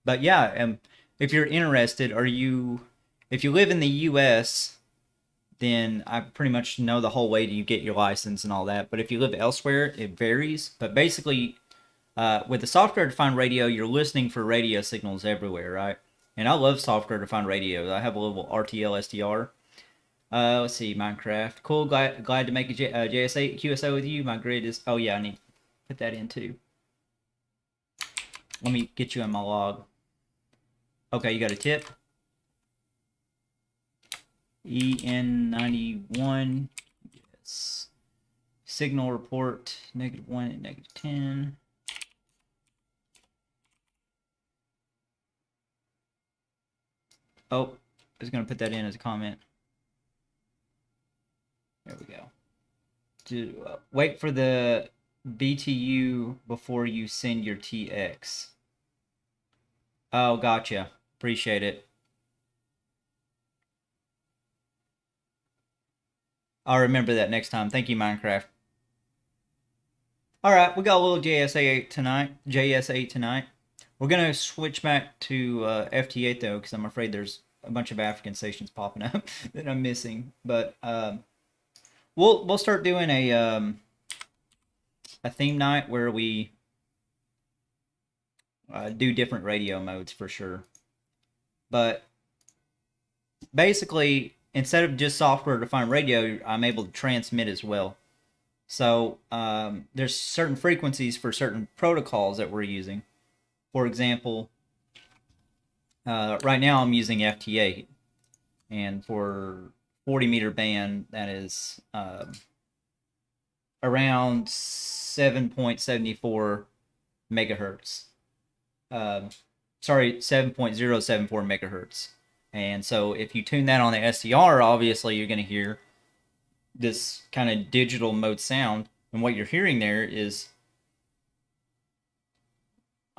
yeah, if you're interested, if you live in the U.S., then I pretty much know the whole way to get your license and all that. But if you live elsewhere, it varies. But basically, with the software-defined radio, you're listening for radio signals everywhere, right? And I love software-defined radio. I have a little RTL SDR. Let's see, Minecraft. Cool, glad to make a JS8 QSO with you. My grid is... Oh, yeah, I need to put that in, too. Let me get you in my log. Okay, you got a tip. EN91. Yes. Signal report, -1 and -10. Oh, I was going to put that in as a comment. There we go. Wait for the BTU before you send your TX. Oh, gotcha. Appreciate it. I'll remember that next time. Thank you, Minecraft. All right, we got a little JS8 tonight. We're gonna switch back to FT8 though, because I'm afraid there's a bunch of African stations popping up that I'm missing. But we'll start doing a theme night where we do different radio modes for sure. But basically, instead of just software-defined radio, I'm able to transmit as well. So there's certain frequencies for certain protocols that we're using. For example, right now I'm using FT8, and for 40-meter band, that is around 7.74 megahertz. Sorry, 7.074 megahertz. And so if you tune that on the SDR, obviously you're going to hear this kind of digital mode sound. And what you're hearing there is...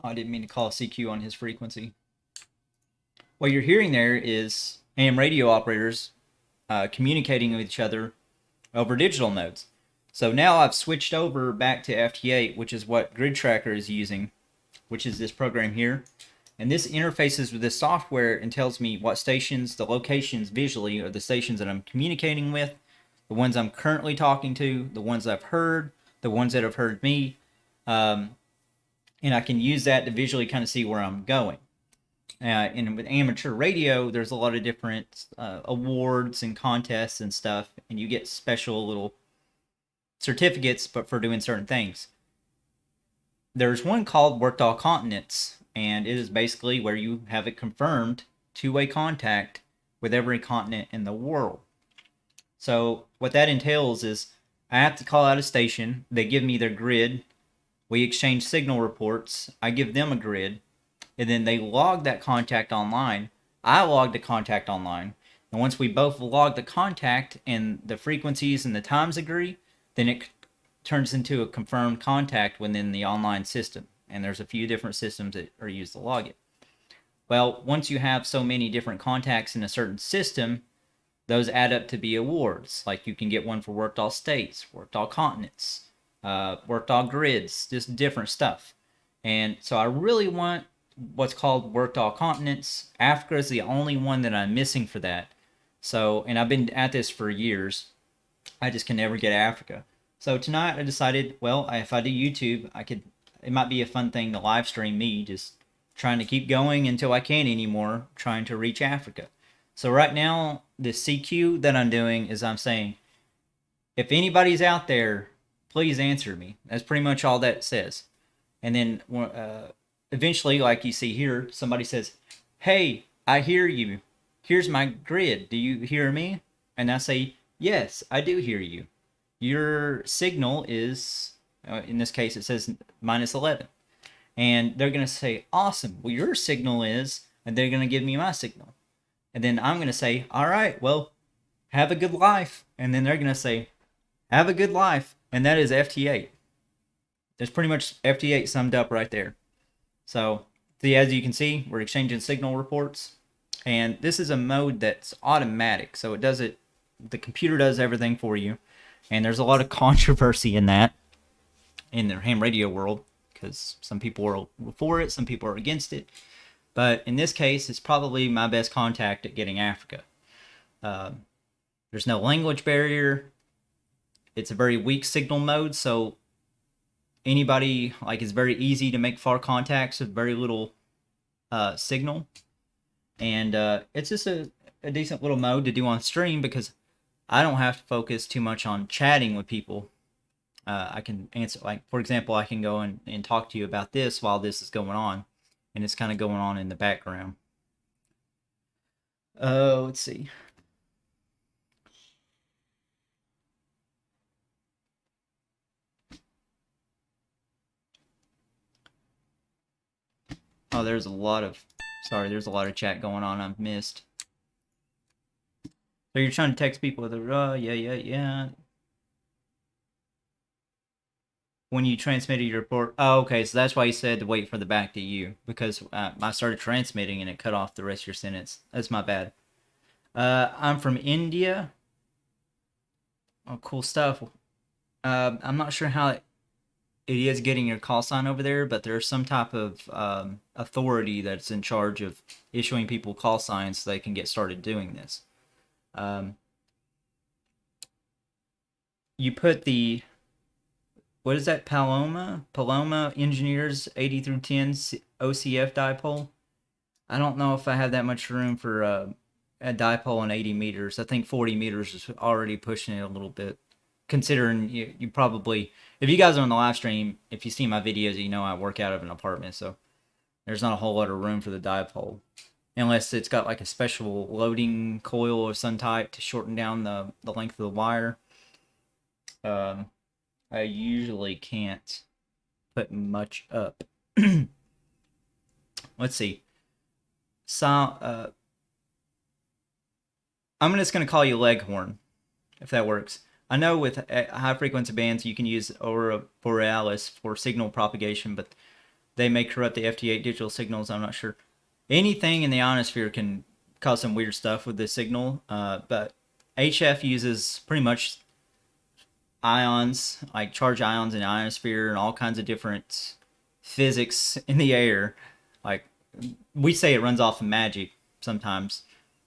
I didn't mean to call CQ on his frequency. What you're hearing there is AM radio operators communicating with each other over digital modes. So now I've switched over back to FT8, which is what Grid Tracker is using, which is this program here. And this interfaces with this software and tells me what stations, the locations visually, are the stations that I'm communicating with, the ones I'm currently talking to, the ones I've heard, the ones that have heard me. And I can use that to visually kind of see where I'm going. And with amateur radio, there's a lot of different awards and contests and stuff, and you get special little certificates, but for doing certain things. There's one called Worked All Continents, and it is basically where you have it confirmed two-way contact with every continent in the world. So what that entails is I have to call out a station. They give me their grid. We exchange signal reports. I give them a grid, and then they log that contact online. I log the contact online. And once we both log the contact and the frequencies and the times agree, then it turns into a confirmed contact within the online system. And there's a few different systems that are used to log it. Well, once you have so many different contacts in a certain system, those add up to be awards. Like you can get one for worked all states, worked all continents, worked all grids, just different stuff. And so I really want what's called worked all continents. Africa is the only one that I'm missing for that. So, and I've been at this for years. I just can never get Africa. So tonight I decided, well, if I do YouTube, it might be a fun thing to live stream me just trying to keep going until I can't anymore, trying to reach Africa. So right now, the CQ that I'm doing is I'm saying, if anybody's out there, please answer me. That's pretty much all that says. And then eventually, like you see here, somebody says, hey, I hear you. Here's my grid. Do you hear me? And I say, yes, I do hear you. Your signal is, in this case, it says -11. And they're going to say, awesome. Well, your signal is, and they're going to give me my signal. And then I'm going to say, all right, well, have a good life. And then they're going to say, have a good life. And that is FT8. There's pretty much FT8 summed up right there. So, as you can see, we're exchanging signal reports. And this is a mode that's automatic. So it does it, the computer does everything for you. And there's a lot of controversy in that, in the ham radio world, because some people are for it, some people are against it. But in this case, it's probably my best contact at getting Africa. There's no language barrier. It's a very weak signal mode, so anybody, like, it's very easy to make far contacts with very little signal. And it's just a decent little mode to do on stream because I don't have to focus too much on chatting with people. I can answer, like, for example, I can go and talk to you about this while this is going on. And it's kind of going on in the background. Let's see. Oh, there's a lot of chat going on I've missed. So you're trying to text people with a, yeah. When you transmitted your report, oh, okay, so that's why you said to wait for the back to you, because I started transmitting and it cut off the rest of your sentence. That's my bad. I'm from India. Oh, cool stuff. I'm not sure how it is getting your call sign over there, but there's some type of authority that's in charge of issuing people call signs so they can get started doing this. You put the, what is that, Paloma Engineers 80 through 10 OCF dipole. I don't know if I have that much room for a dipole on 80 meters. I think 40 meters is already pushing it a little bit. Considering you probably, if you guys are on the live stream, if you see my videos, you know I work out of an apartment, so there's not a whole lot of room for the dipole. Unless it's got like a special loading coil of some type to shorten down the length of the wire. I usually can't put much up. Let's see. So, I'm just going to call you Leghorn, if that works. I know with high frequency bands you can use Aurora Borealis for signal propagation, but they may corrupt the FT8 digital signals. I'm not sure. Anything in the ionosphere can cause some weird stuff with the signal, but HF uses pretty much ions, like charged ions in the ionosphere and all kinds of different physics in the air. Like, we say it runs off of magic sometimes,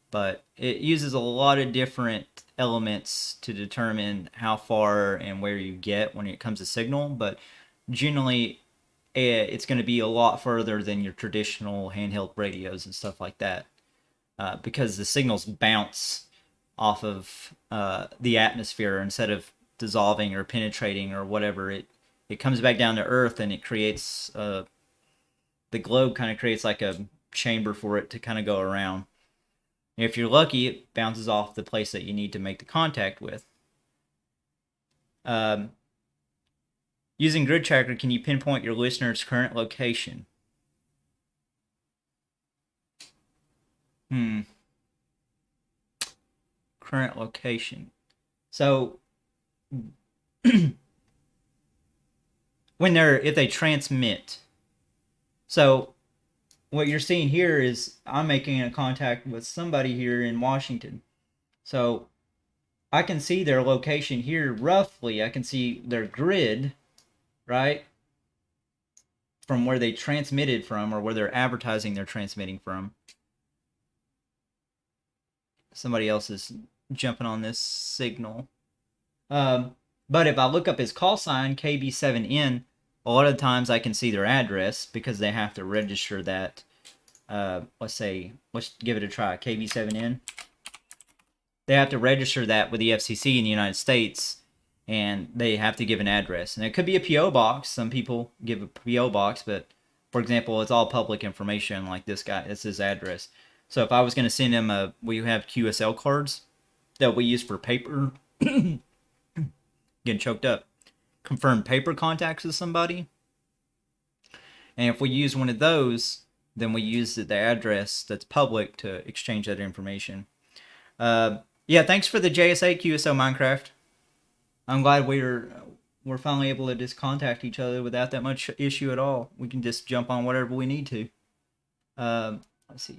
but it uses a lot of different elements to determine how far and where you get when it comes to signal. But generally, it's going to be a lot further than your traditional handheld radios and stuff like that, because the signals bounce off of the atmosphere instead of dissolving or penetrating or whatever. It comes back down to Earth, and it creates the globe kind of creates like a chamber for it to kind of go around. And if you're lucky, it bounces off the place that you need to make the contact with. Using Grid Tracker, can you pinpoint your listener's current location? Current location. So if they transmit. So what you're seeing here is I'm making a contact with somebody here in Washington. So I can see their location here roughly. I can see their grid, right? From where they transmitted from, or where they're advertising they're transmitting from. Somebody else is jumping on this signal. But if I look up his call sign, KB7N, a lot of times I can see their address because they have to register that. Let's give it a try. KB7N. They have to register that with the FCC in the United States, and they have to give an address. And it could be a P.O. box. Some people give a P.O. box, but for example, it's all public information like this guy. It's his address. So if I was going to send him we have QSL cards that we use for paper, getting choked up, confirm paper contacts with somebody. And if we use one of those, then we use the address that's public to exchange that information. Yeah, thanks for the JSA QSO Minecraft. I'm glad we're finally able to just contact each other without that much issue at all. We can just jump on whatever we need to. Let's see.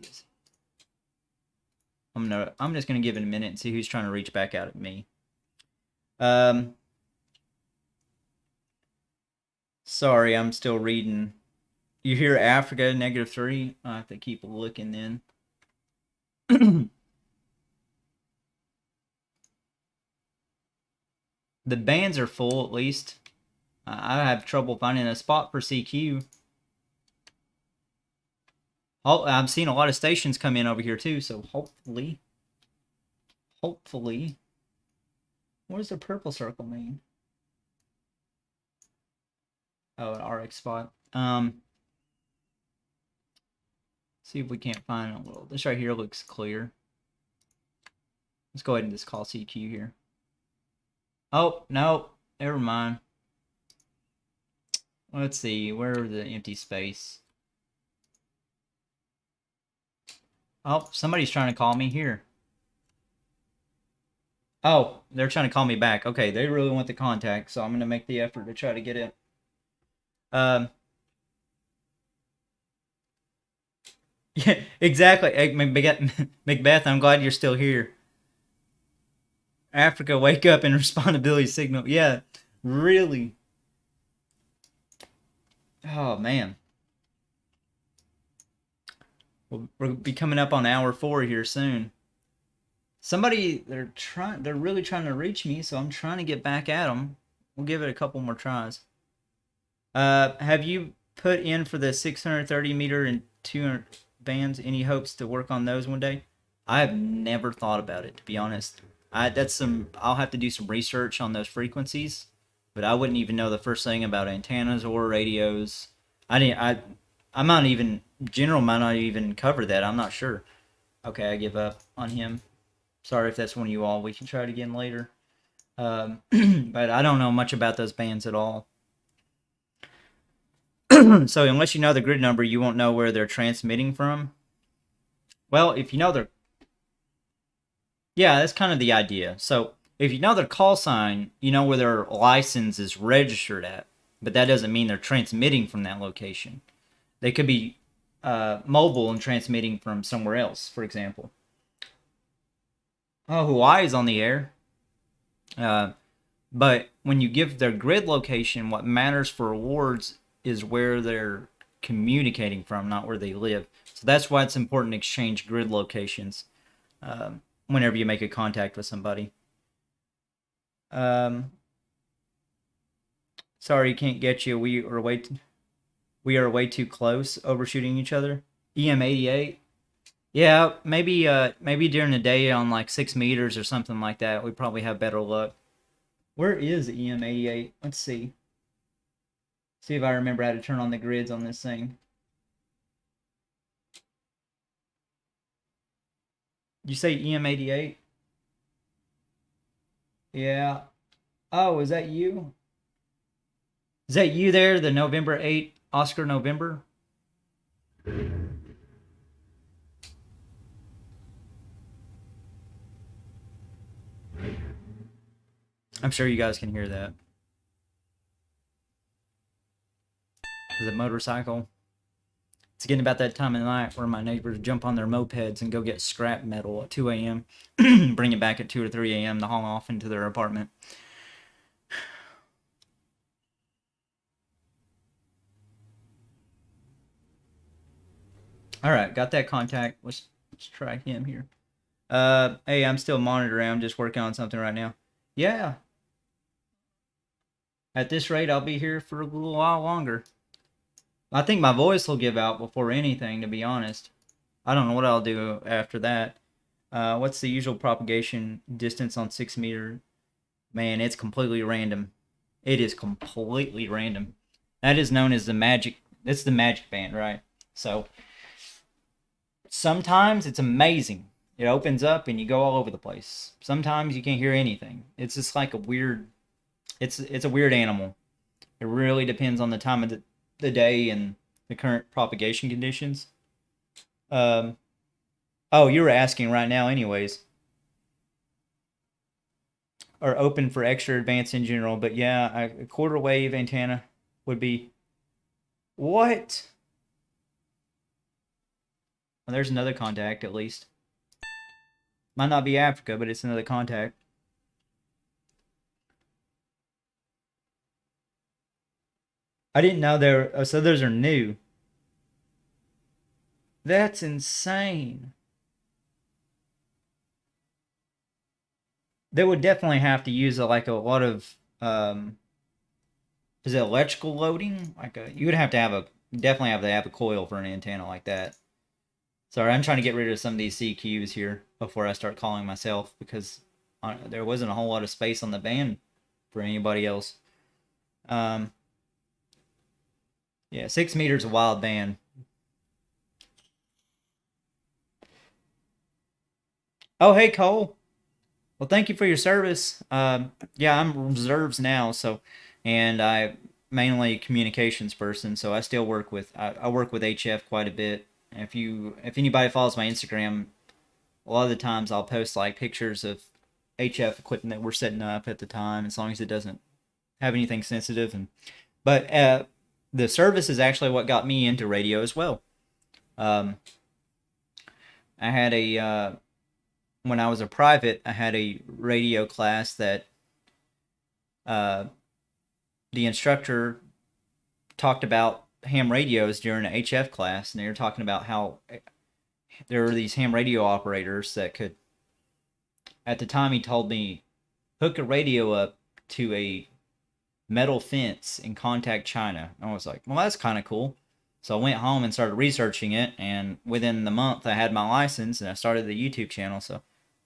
I'm just gonna give it a minute and see who's trying to reach back out at me. Sorry, I'm still reading. You hear Africa -3? I have to keep looking then. The bands are full, at least. I have trouble finding a spot for CQ. Oh, I've seen a lot of stations come in over here too, so hopefully. What does the purple circle mean? Oh, an RX spot. See if we can't find a little. This right here looks clear. Let's go ahead and just call CQ here. Oh, no, never mind. Let's see, where's the empty space? Oh, somebody's trying to call me here. Oh, they're trying to call me back. Okay, they really want the contact, so I'm going to make the effort to try to get it. Yeah, exactly. Hey, Macbeth, I'm glad you're still here. Africa, wake up and responsibility signal. Yeah, really. Oh, man. We'll be coming up on hour 4 here soon. They're really trying to reach me, so I'm trying to get back at them. We'll give it a couple more tries. Have you put in for the 630 meter and 200 bands? Any hopes to work on those one day? I have never thought about it, to be honest. I'll have to do some research on those frequencies, but I wouldn't even know the first thing about antennas or radios. General might not even cover that. I'm not sure. Okay, I give up on him. Sorry if that's one of you all. We can try it again later. But I don't know much about those bands at all. So unless you know the grid number, you won't know where they're transmitting from. Well, if you know yeah, that's kind of the idea. So if you know their call sign, you know where their license is registered at, but that doesn't mean they're transmitting from that location. They could be mobile and transmitting from somewhere else, for example. Oh, Hawaii's on the air. But when you give their grid location, what matters for awards is where they're communicating from, not where they live. So that's why it's important to exchange grid locations whenever you make a contact with somebody. Sorry, can't get you. We are waiting. we are way too close overshooting each other. EM88. Yeah, maybe during the day on like 6 meters or something like that, we probably have better luck. Where is EM88? Let's see. See if I remember how to turn on the grids on this thing. You say EM88? Yeah. Oh, is that you? Is that you there, the November 8 Oscar November? I'm sure you guys can hear that. Is it motorcycle? It's getting about that time of night where my neighbors jump on their mopeds and go get scrap metal at 2 a.m., bring it back at 2 or 3 a.m. to haul off into their apartment. All right, got that contact. Let's try him here. Hey, I'm still monitoring. I'm just working on something right now. Yeah. At this rate, I'll be here for a little while longer. I think my voice will give out before anything, to be honest. I don't know what I'll do after that. What's the usual propagation distance on 6 meter? Man, it's completely random. It is completely random. That is known as the magic. It's the magic band, right? So sometimes it's amazing. It opens up and you go all over the place. Sometimes you can't hear anything. It's just like a weird. It's a weird animal. It really depends on the time of the day and the current propagation conditions. Oh, you were asking right now, anyways. Are open for extra advanced in general, but yeah, a quarter wave antenna would be. What? Well, there's another contact at least. Might not be Africa, but it's another contact. I didn't know there. Oh, so those are new. That's insane. They would definitely have to use like a lot of is it electrical loading? You would have to have definitely have to have a coil for an antenna like that. Sorry, I'm trying to get rid of some of these CQs here before I start calling myself because there wasn't a whole lot of space on the band for anybody else. Yeah, 6 meters of wild band. Oh, hey, Cole. Well, thank you for your service. Yeah, I'm reserves now, so, and I mainly a communications person, so I still work with I work with HF quite a bit. If anybody follows my Instagram, a lot of the times I'll post like pictures of HF equipment that we're setting up at the time, as long as it doesn't have anything sensitive. But the service is actually what got me into radio as well. I had when I was a private, I had a radio class that the instructor talked about ham radios during an HF class, and they were talking about how there were these ham radio operators that could, at the time he told me, hook a radio up to a metal fence and contact China. I was like, well, that's kind of cool. So I went home and started researching it, and within the month I had my license and I started the YouTube channel. So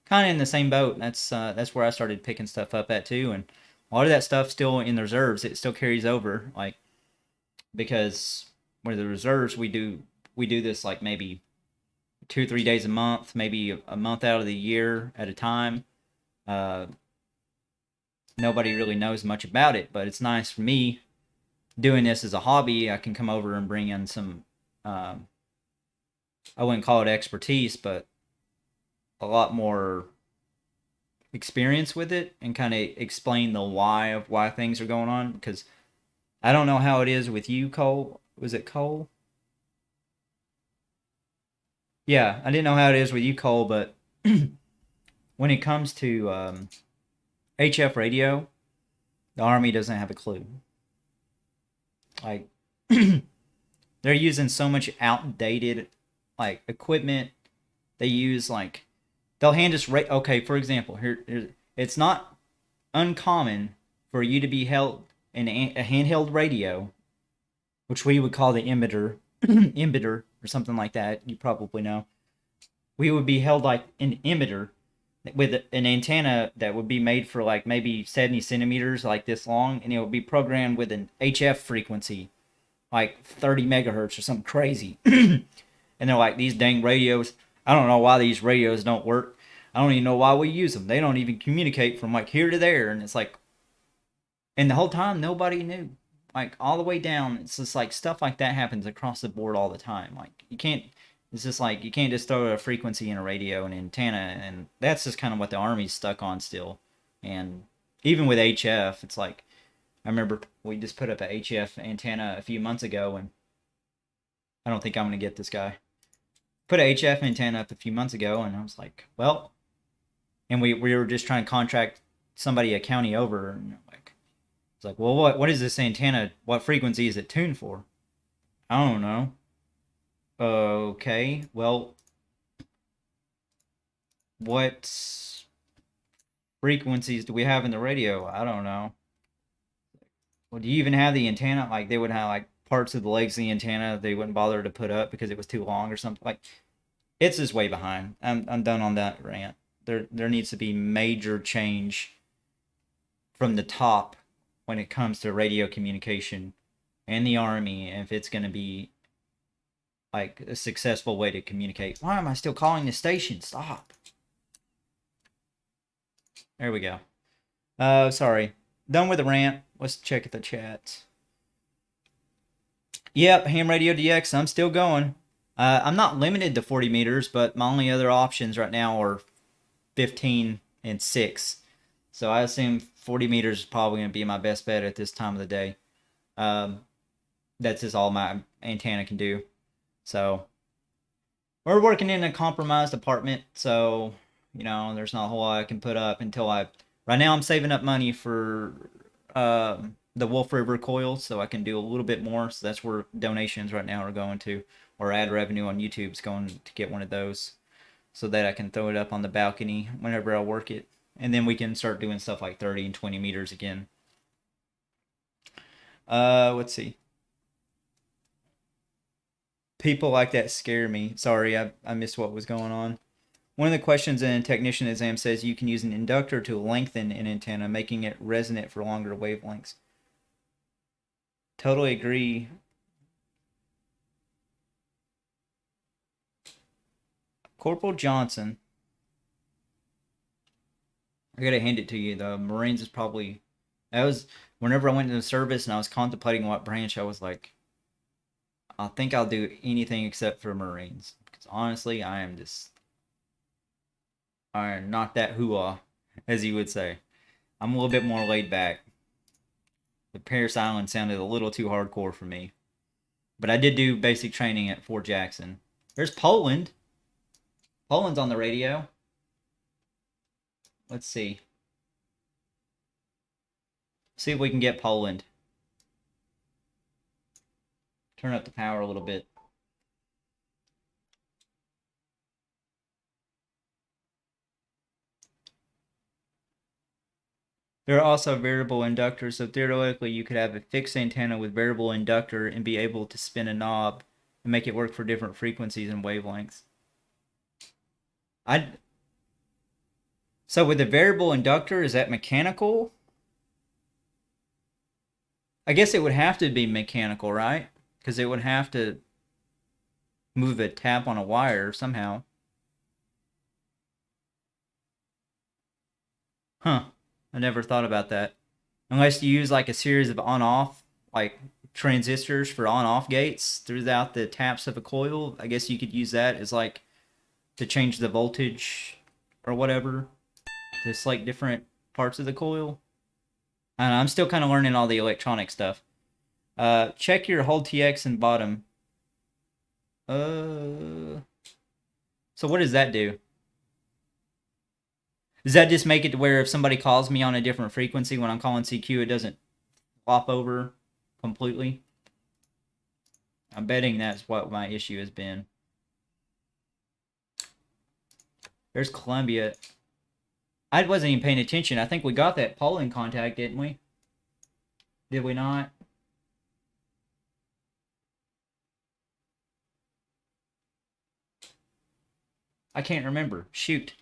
kind of in the same boat. That's where I started picking stuff up at too, and a lot of that stuff still in the reserves. It still carries over, like, because with the reserves we do this like maybe 2-3 days a month, maybe a month out of the year at a time. Nobody really knows much about it, but it's nice for me doing this as a hobby. I can come over and bring in some, I wouldn't call it expertise, but a lot more experience with it, and kind of explain the why of why things are going on. Because I don't know how it is with you, Cole. Was it Cole? Yeah, I didn't know how it is with you, Cole, but when it comes to HF radio, the Army doesn't have a clue. Like, they're using so much outdated like equipment. They use like they'll hand us okay, for example, here it's not uncommon for you to be held in a handheld radio which we would call the emitter, emitter or something like that. You probably know. We would be held like an emitter with an antenna that would be made for like maybe 70 centimeters, like this long, and it would be programmed with an HF frequency, like 30 megahertz or something crazy. And they're like, these dang radios, I don't know why these radios don't work. I don't even know why we use them. They don't even communicate from like here to there. And it's like, and the whole time nobody knew. Like all the way down, it's just like stuff like that happens across the board all the time. Like you can't, it's just like you can't just throw a frequency in a radio and antenna, and that's just kind of what the Army's stuck on still. And even with HF, it's like I remember we just put up a HF antenna a few months ago, and I don't think I'm gonna get this guy. Put a HF antenna up a few months ago, and I was like, well, and we were just trying to contract somebody a county over, and like it's like, well, what is this antenna? What frequency is it tuned for? I don't know. Okay, well, what frequencies do we have in the radio? I don't know. Well, do you even have the antenna? Like they would have like parts of the legs of the antenna they wouldn't bother to put up because it was too long or something. Like it's just way behind. I'm done on that rant. There needs to be major change from the top when it comes to radio communication and the Army if it's going to be like a successful way to communicate. Why am I still calling the station? Stop. There we go. Sorry. Done with the rant. Let's check the chat. Yep, ham radio DX. I'm still going. I'm not limited to 40 meters, but my only other options right now are 15 and 6. So I assume 40 meters is probably going to be my best bet at this time of the day. That's just all my antenna can do. So we're working in a compromised apartment, so you know there's not a whole lot I can put up until I. Right now I'm saving up money for the Wolf River coil, so I can do a little bit more. So that's where donations right now are going to, or ad revenue on YouTube's going to get one of those, so that I can throw it up on the balcony whenever I work it, and then we can start doing stuff like 30 and 20 meters again. Let's see. People like that scare me. Sorry, I missed what was going on. One of the questions in a technician exam says you can use an inductor to lengthen an antenna, making it resonate for longer wavelengths. Totally agree. Corporal Johnson. I gotta hand it to you. The Marines is probably... That was... Whenever I went into the service and I was contemplating what branch, I was like... I think I'll do anything except for Marines. Because honestly, I am not that hoo-ah, as you would say. I'm a little bit more laid back. The Paris Island sounded a little too hardcore for me. But I did do basic training at Fort Jackson. There's Poland. Poland's on the radio. Let's see. See if we can get Poland. Turn up the power a little bit. There are also variable inductors, so theoretically you could have a fixed antenna with variable inductor and be able to spin a knob and make it work for different frequencies and wavelengths. So with the variable inductor, is that mechanical? I guess it would have to be mechanical, right? Because it would have to move a tap on a wire somehow. Huh. I never thought about that. Unless you use like a series of on-off, like transistors for on-off gates throughout the taps of a coil. I guess you could use that as like to change the voltage or whatever. To select different parts of the coil. I don't know, I'm still kind of learning all the electronic stuff. Check your hold TX and bottom. So what does that do? Does that just make it to where if somebody calls me on a different frequency when I'm calling CQ, it doesn't flop over completely? I'm betting that's what my issue has been. There's Columbia. I wasn't even paying attention. I think we got that Poland contact, didn't we? Did we not? I can't remember. Shoot.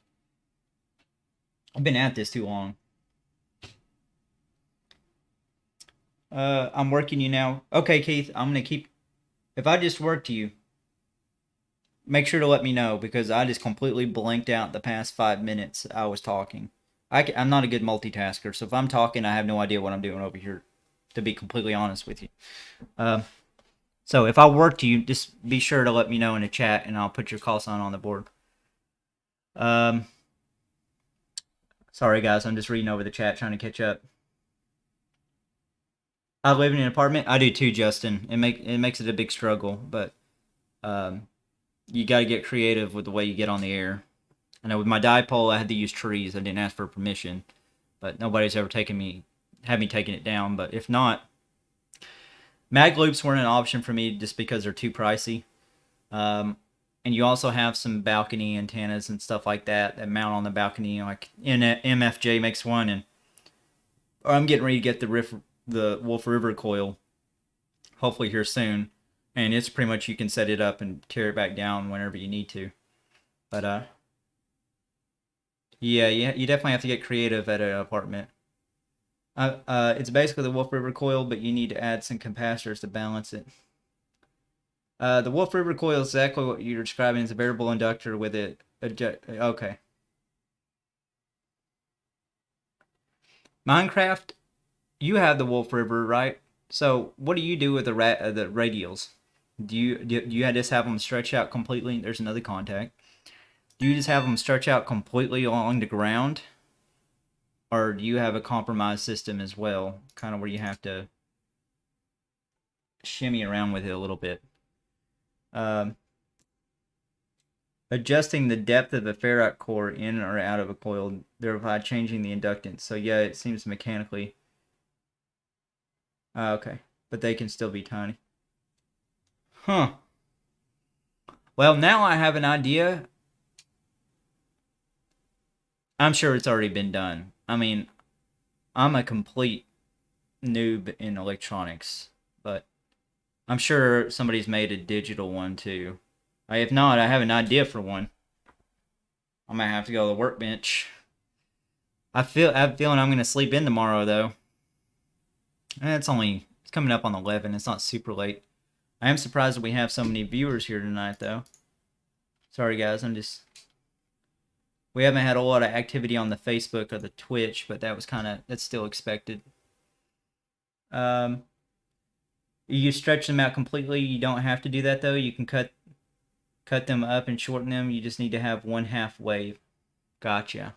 I've been at this too long. I'm working you now. Okay, Keith, I'm gonna keep. If I just worked you, make sure to let me know because I just completely blanked out the past 5 minutes I was talking. I'm not a good multitasker, so if I'm talking, I have no idea what I'm doing over here, to be completely honest with you. So if I worked you, just be sure to let me know in the chat and I'll put your call sign on the board. Sorry guys, I'm just reading over the chat trying to catch up. I live in an apartment. I do too, Justin. It makes it a big struggle, but you got to get creative with the way you get on the air. I know with my dipole, I had to use trees. I didn't ask for permission, but nobody's ever had me taking it down. But if not, mag loops weren't an option for me just because they're too pricey. And you also have some balcony antennas and stuff like that mount on the balcony. Like MFJ makes one, and I'm getting ready to get the Wolf River coil, hopefully here soon. And it's pretty much you can set it up and tear it back down whenever you need to. But yeah, you definitely have to get creative at an apartment. It's basically the Wolf River coil, but you need to add some capacitors to balance it. The Wolf River coil is exactly what you're describing. It's a variable inductor with it. Okay. Minecraft, you have the Wolf River, right? So what do you do with the radials? Do you just have them stretch out completely? There's another contact. Do you just have them stretch out completely along the ground? Or do you have a compromised system as well? Kind of where you have to shimmy around with it a little bit. Adjusting the depth of a ferrite core in or out of a coil, thereby changing the inductance. So yeah, it seems mechanically. Okay, but they can still be tiny. Huh. Well, now I have an idea. I'm sure it's already been done. I mean, I'm a complete noob in electronics, but I'm sure somebody's made a digital one too. If not, I have an idea for one. I might have to go to the workbench. I have a feeling I'm gonna sleep in tomorrow though. It's coming up on 11. It's not super late. I am surprised that we have so many viewers here tonight though. Sorry guys, we haven't had a lot of activity on the Facebook or the Twitch, but that's still expected. You stretch them out completely. You don't have to do that though. You can cut them up and shorten them. You just need to have 1/2 wave. Gotcha.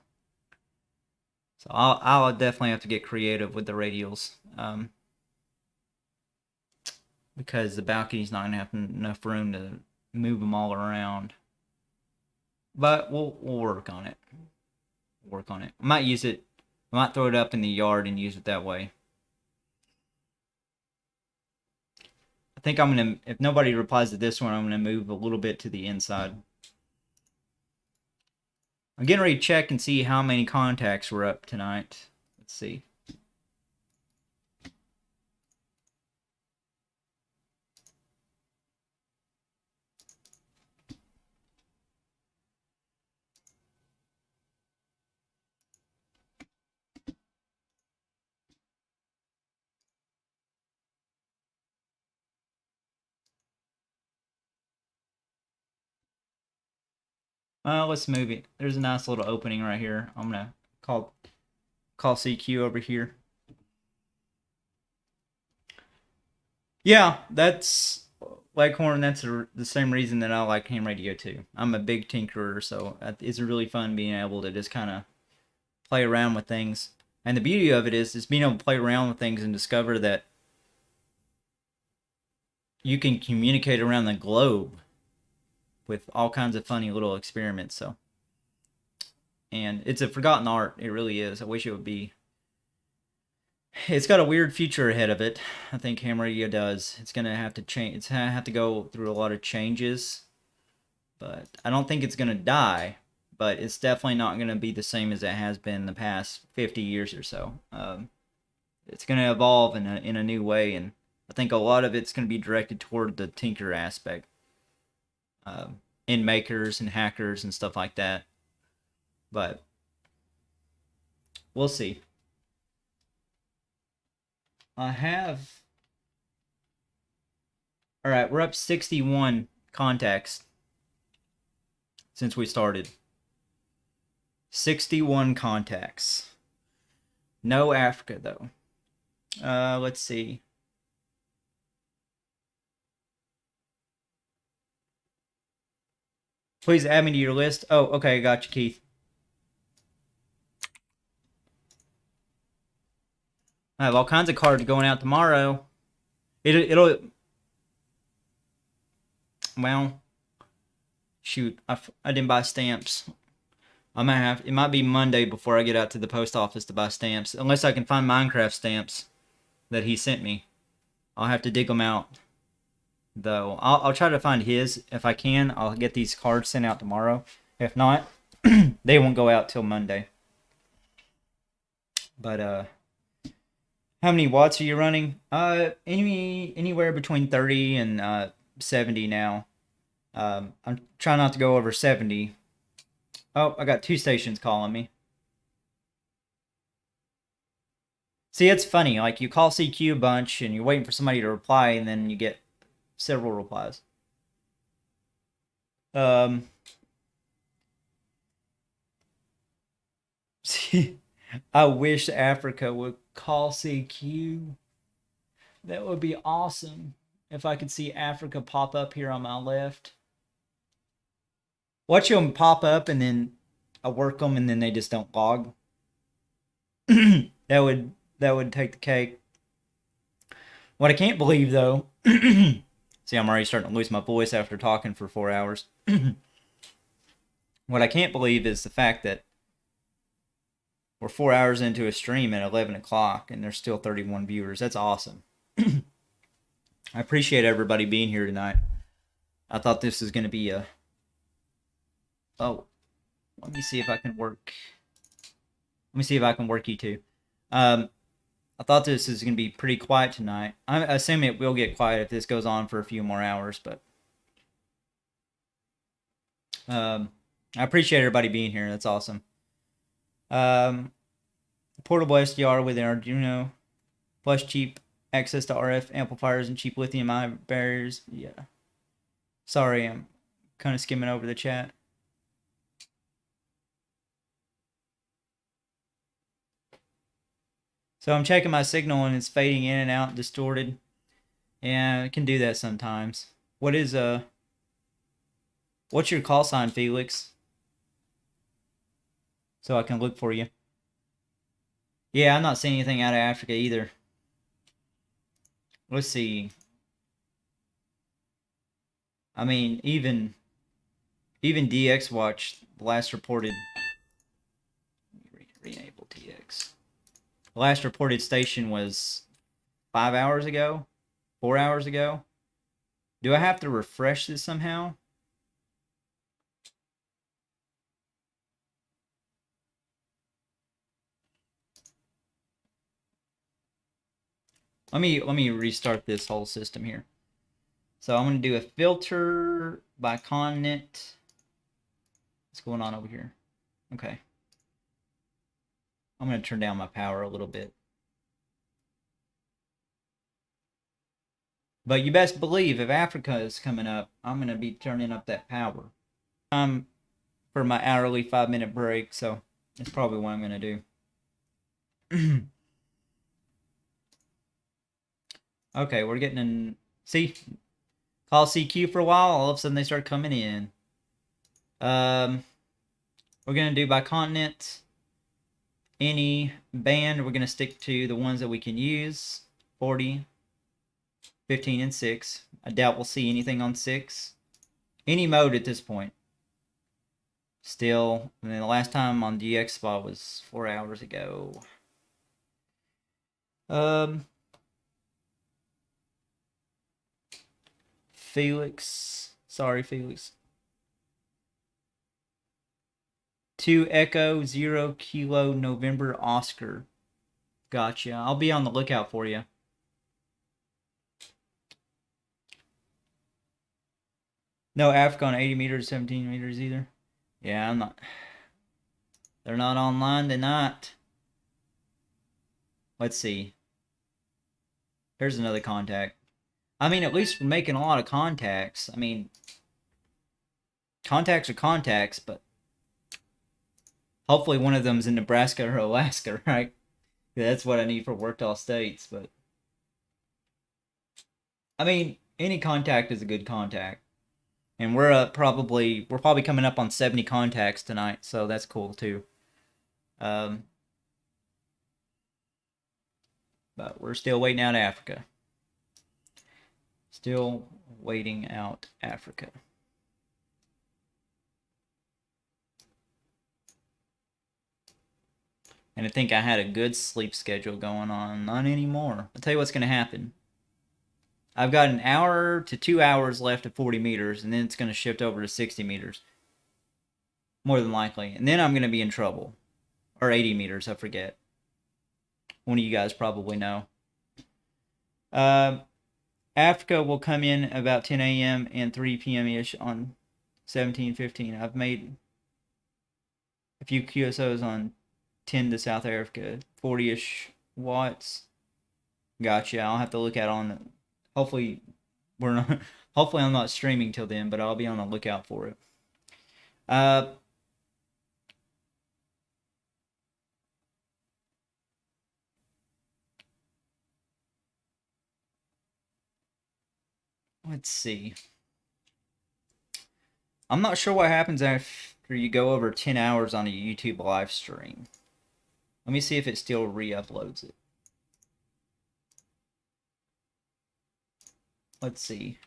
So I'll definitely have to get creative with the radials, because the balcony's not gonna have enough room to move them all around. But we'll work on it. I might use it. I might throw it up in the yard and use it that way. I think I'm gonna. If nobody replies to this one, I'm gonna move a little bit to the inside. I'm getting ready to check and see how many contacts were up tonight. Let's see. Let's move it. There's a nice little opening right here. I'm gonna call CQ over here. Yeah, that's Leghorn. That's the same reason that I like ham radio too. I'm a big tinkerer, so it's really fun being able to just kind of play around with things. And the beauty of it is being able to play around with things and discover that you can communicate around the globe with all kinds of funny little experiments. So, and it's a forgotten art. It really is. I wish it would be. It's got a weird future ahead of it. I think ham radio does. It's gonna have to change. It's gonna have to go through a lot of changes, but I don't think it's gonna die. But it's definitely not gonna be the same as it has been the past 50 years or so. It's gonna evolve in a new way, and I think a lot of it's gonna be directed toward the tinker aspect. in makers and hackers and stuff like that. But we'll see. I have. All right, we're up 61 contacts since we started. 61 contacts. No Africa though. Let's see. Please add me to your list. Oh, okay, got you, Keith. I have all kinds of cards going out tomorrow. It'll well, shoot, I didn't buy stamps. I might have. It might be Monday before I get out to the post office to buy stamps, unless I can find Minecraft stamps that he sent me. I'll have to dig them out, though. I'll try to find his if I can. I'll get these cards sent out tomorrow. If not, they won't go out till Monday. But how many watts are you running? Anywhere between 30 and 70 now. I'm trying not to go over 70. Oh, I got 2 stations calling me. See, it's funny. Like, you call CQ a bunch, and you're waiting for somebody to reply, and then you get several replies. See, I wish Africa would call CQ. That would be awesome if I could see Africa pop up here on my left. Watch them pop up, and then I work them, and then they just don't log. That would take the cake. What I can't believe, though, see, I'm already starting to lose my voice after talking for 4 hours. What I can't believe is the fact that we're 4 hours into a stream at 11 o'clock, and there's still 31 viewers. That's awesome. I appreciate everybody being here tonight. I thought this was going to be a... Oh, let me see if I can work. Let me see if I can work you two. I thought this was going to be pretty quiet tonight. I assume it will get quiet if this goes on for a few more hours, but I appreciate everybody being here. That's awesome. Portable SDR with Arduino, plus cheap access to RF amplifiers and cheap lithium-ion barriers. Yeah. Sorry, I'm kind of skimming over the chat. So I'm checking my signal and it's fading in and out, distorted. Yeah, it can do that sometimes. What's your call sign, Felix? So I can look for you. Yeah, I'm not seeing anything out of Africa either. Let's see. I mean, even DX Watch, the last reported... Re-enable TX. The last reported station was 5 hours ago? 4 hours ago? Do I have to refresh this somehow? Let me restart this whole system here. So I'm going to do a filter by continent. What's going on over here? Okay. I'm going to turn down my power a little bit. But you best believe if Africa is coming up, I'm going to be turning up that power. For my hourly 5-minute break, so that's probably what I'm going to do. Okay, we're getting in. See? Call CQ for a while, all of a sudden they start coming in. We're going to do by continent. Any band, we're going to stick to the ones that we can use. 40, 15, and 6. I doubt we'll see anything on 6. Any mode at this point. Still, and then the last time on DX spot was 4 hours ago. Felix. Sorry, Felix. 2 Echo 0 Kilo November Oscar. Gotcha. I'll be on the lookout for you. No Africa on 80 meters, 17 meters either. Yeah, I'm not. They're not online tonight. Let's see. Here's another contact. I mean, at least we're making a lot of contacts. I mean, contacts are contacts, but hopefully one of them's in Nebraska or Alaska, right? Yeah, that's what I need for worked all states, but I mean, any contact is a good contact. And we're probably coming up on 70 contacts tonight, so that's cool too. Um, but we're still waiting out Africa. Still waiting out Africa. And I think I had a good sleep schedule going on. Not anymore. I'll tell you what's going to happen. I've got an hour to 2 hours left at 40 meters, and then it's going to shift over to 60 meters. More than likely. And then I'm going to be in trouble. Or 80 meters, I forget. One of you guys probably know. Africa will come in about 10 a.m. and 3 p.m.-ish on 1715. I've made a few QSOs on 10 to South Africa. 40-ish watts. Gotcha. I'll have to look at on. Hopefully, we're not. Hopefully, I'm not streaming till then, but I'll be on the lookout for it. Let's see. I'm not sure what happens after you go over 10 hours on a YouTube live stream. Let me see if it still re-uploads it. Let's see.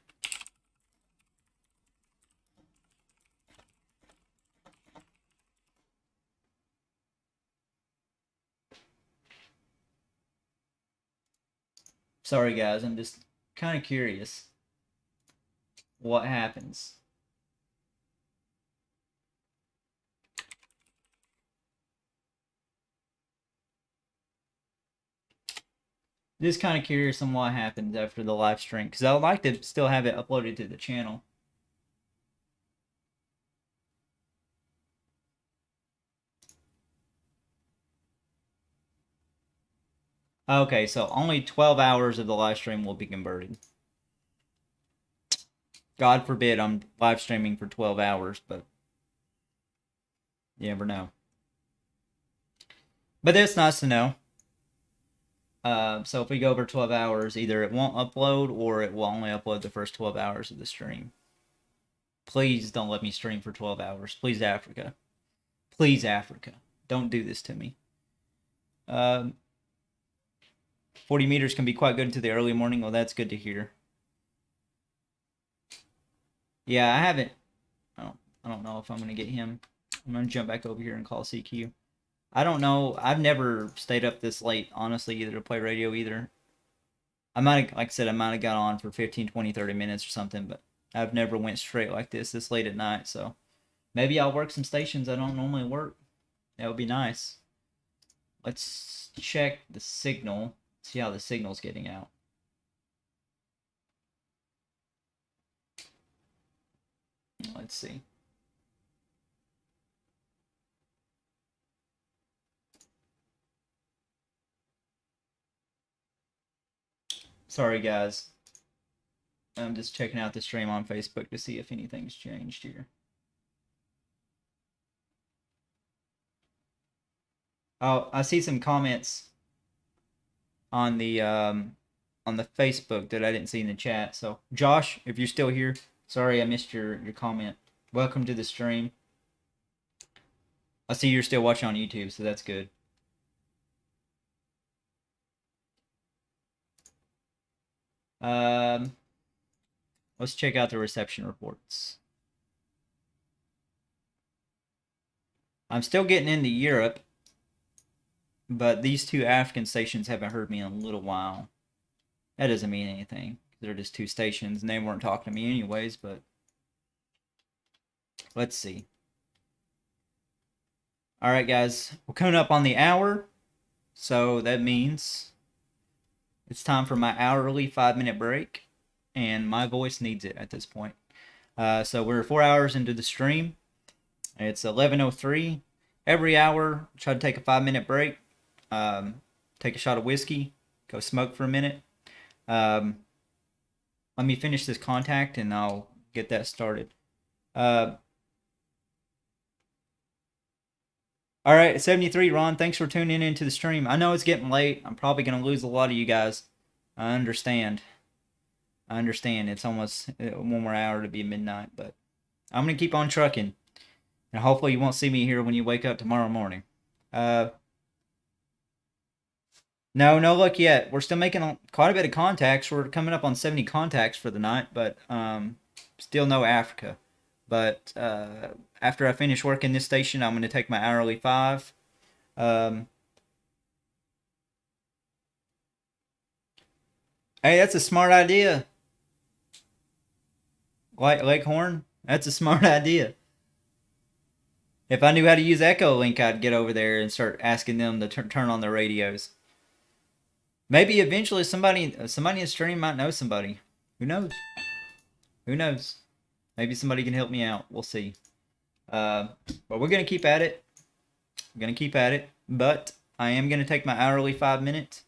Sorry guys, I'm just kind of curious what happens. Just kind of curious on what happens after the live stream, because I would like to still have it uploaded to the channel. Okay, so only 12 hours of the live stream will be converted. God forbid I'm live streaming for 12 hours, but you never know. But that's nice to know. So if we go over 12 hours, either it won't upload or it will only upload the first 12 hours of the stream. Please don't let me stream for 12 hours. Please, Africa. Please, Africa. Don't do this to me. 40 meters can be quite good into the early morning. Well, that's good to hear. Yeah, I haven't. I don't know if I'm going to get him. I'm going to jump back over here and call CQ. I don't know. I've never stayed up this late, honestly, either to play radio either. I might have, like I said, I might have got on for 15, 20, 30 minutes or something, but I've never went straight like this late at night, so maybe I'll work some stations I don't normally work. That would be nice. Let's check the signal, see how the signal's getting out. Let's see. Sorry, guys. I'm just checking out the stream on Facebook to see if anything's changed here. Oh, I see some comments on the Facebook that I didn't see in the chat. So, Josh, if you're still here, sorry I missed your comment. Welcome to the stream. I see you're still watching on YouTube, so that's good. Let's check out the reception reports. I'm still getting into Europe, but these two African stations haven't heard me in a little while. That doesn't mean anything. They're just two stations, and they weren't talking to me anyways, but let's see. Alright, guys. We're coming up on the hour, so that means it's time for my hourly 5-minute break, and my voice needs it at this point. So we're 4 hours into the stream. It's 11:03. Every hour, try to take a 5-minute break. Take a shot of whiskey. Go smoke for a minute. Um, Let me finish this contact and I'll get that started. Uh, all right, 73, Ron. Thanks for tuning into the stream. I know it's getting late. I'm probably going to lose a lot of you guys. I understand. It's almost 1 more hour to be midnight, but I'm going to keep on trucking. And hopefully you won't see me here when you wake up tomorrow morning. No, no luck yet. We're still making quite a bit of contacts. We're coming up on 70 contacts for the night, but still no Africa. But after I finish working this station, I'm going to take my hourly 5. Um, hey, that's a smart idea. Leghorn, that's a smart idea. If I knew how to use Echolink, I'd get over there and start asking them to turn on their radios. Maybe eventually somebody in the stream might know somebody. Who knows? Who knows? Maybe somebody can help me out. We'll see. But we're gonna keep at it. I'm gonna keep at it. But I am gonna take my hourly 5 minutes.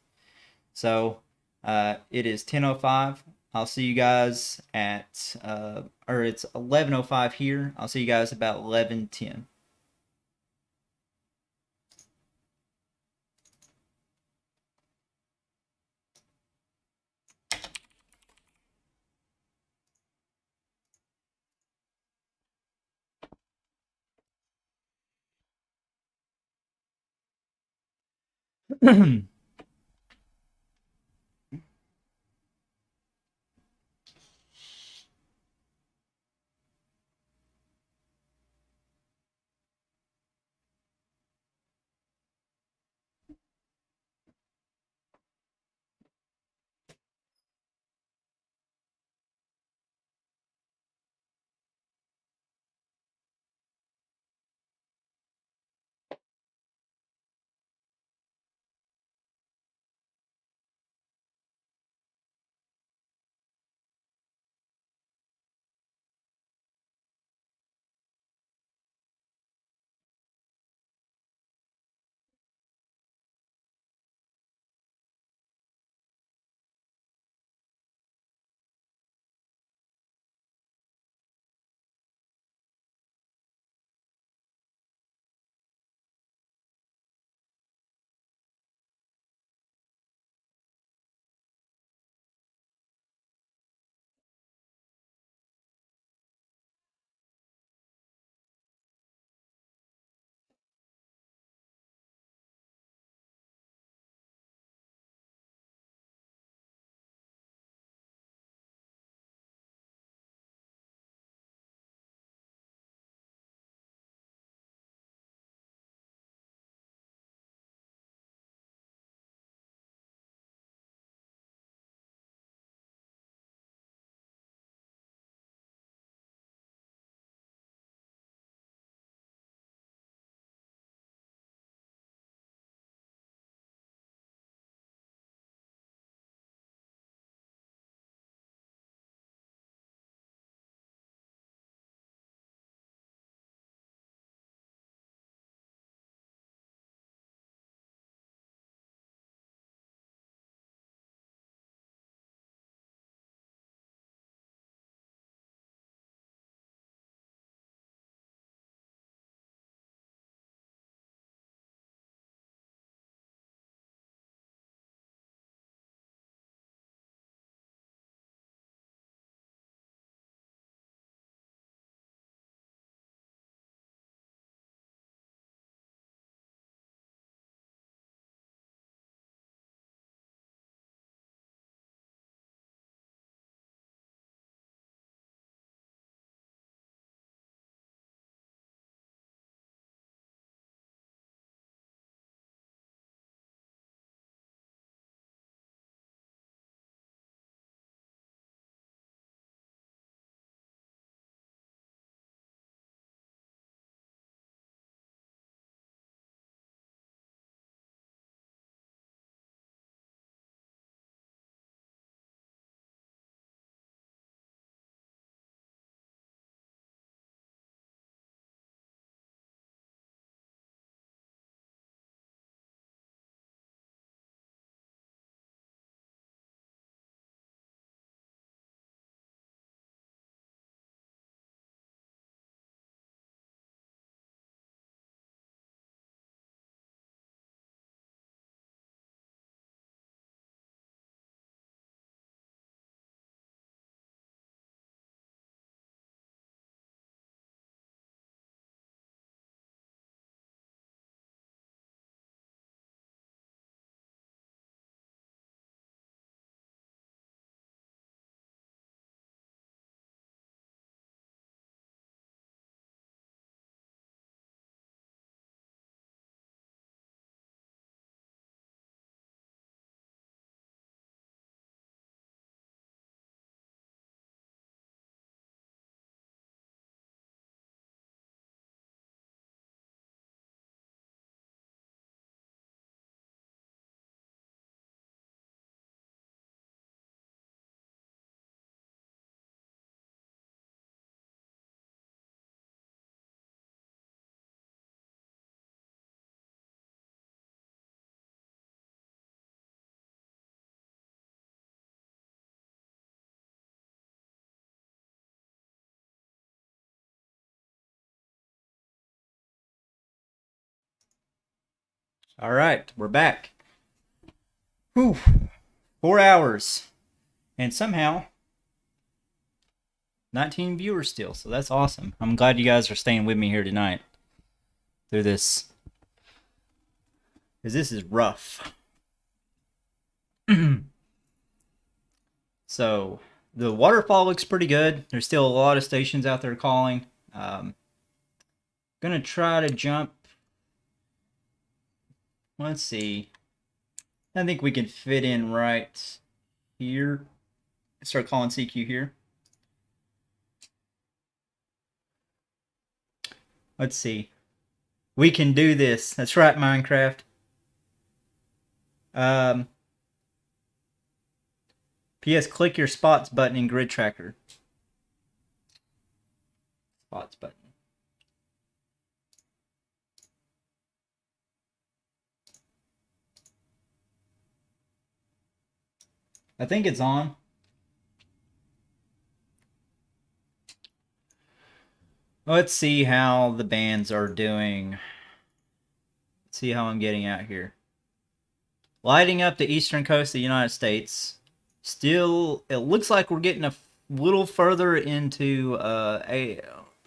So it is 10:05. I'll see you guys at or it's 11:05 here. I'll see you guys about 11:10. All right, we're back. Whew, 4 hours, and somehow 19 viewers still. So that's awesome. I'm glad you guys are staying with me here tonight through this, because this is rough. So the waterfall looks pretty good. There's still a lot of stations out there calling. Gonna try to jump. Let's see. I think we can fit in right here. Start calling CQ here. Let's see. We can do this. That's right, Minecraft. PS, click your spots button in grid tracker. Spots button. I think it's on. Let's see how the bands are doing. Let's see how I'm getting out here. Lighting up the eastern coast of the United States. Still, it looks like we're getting a little further into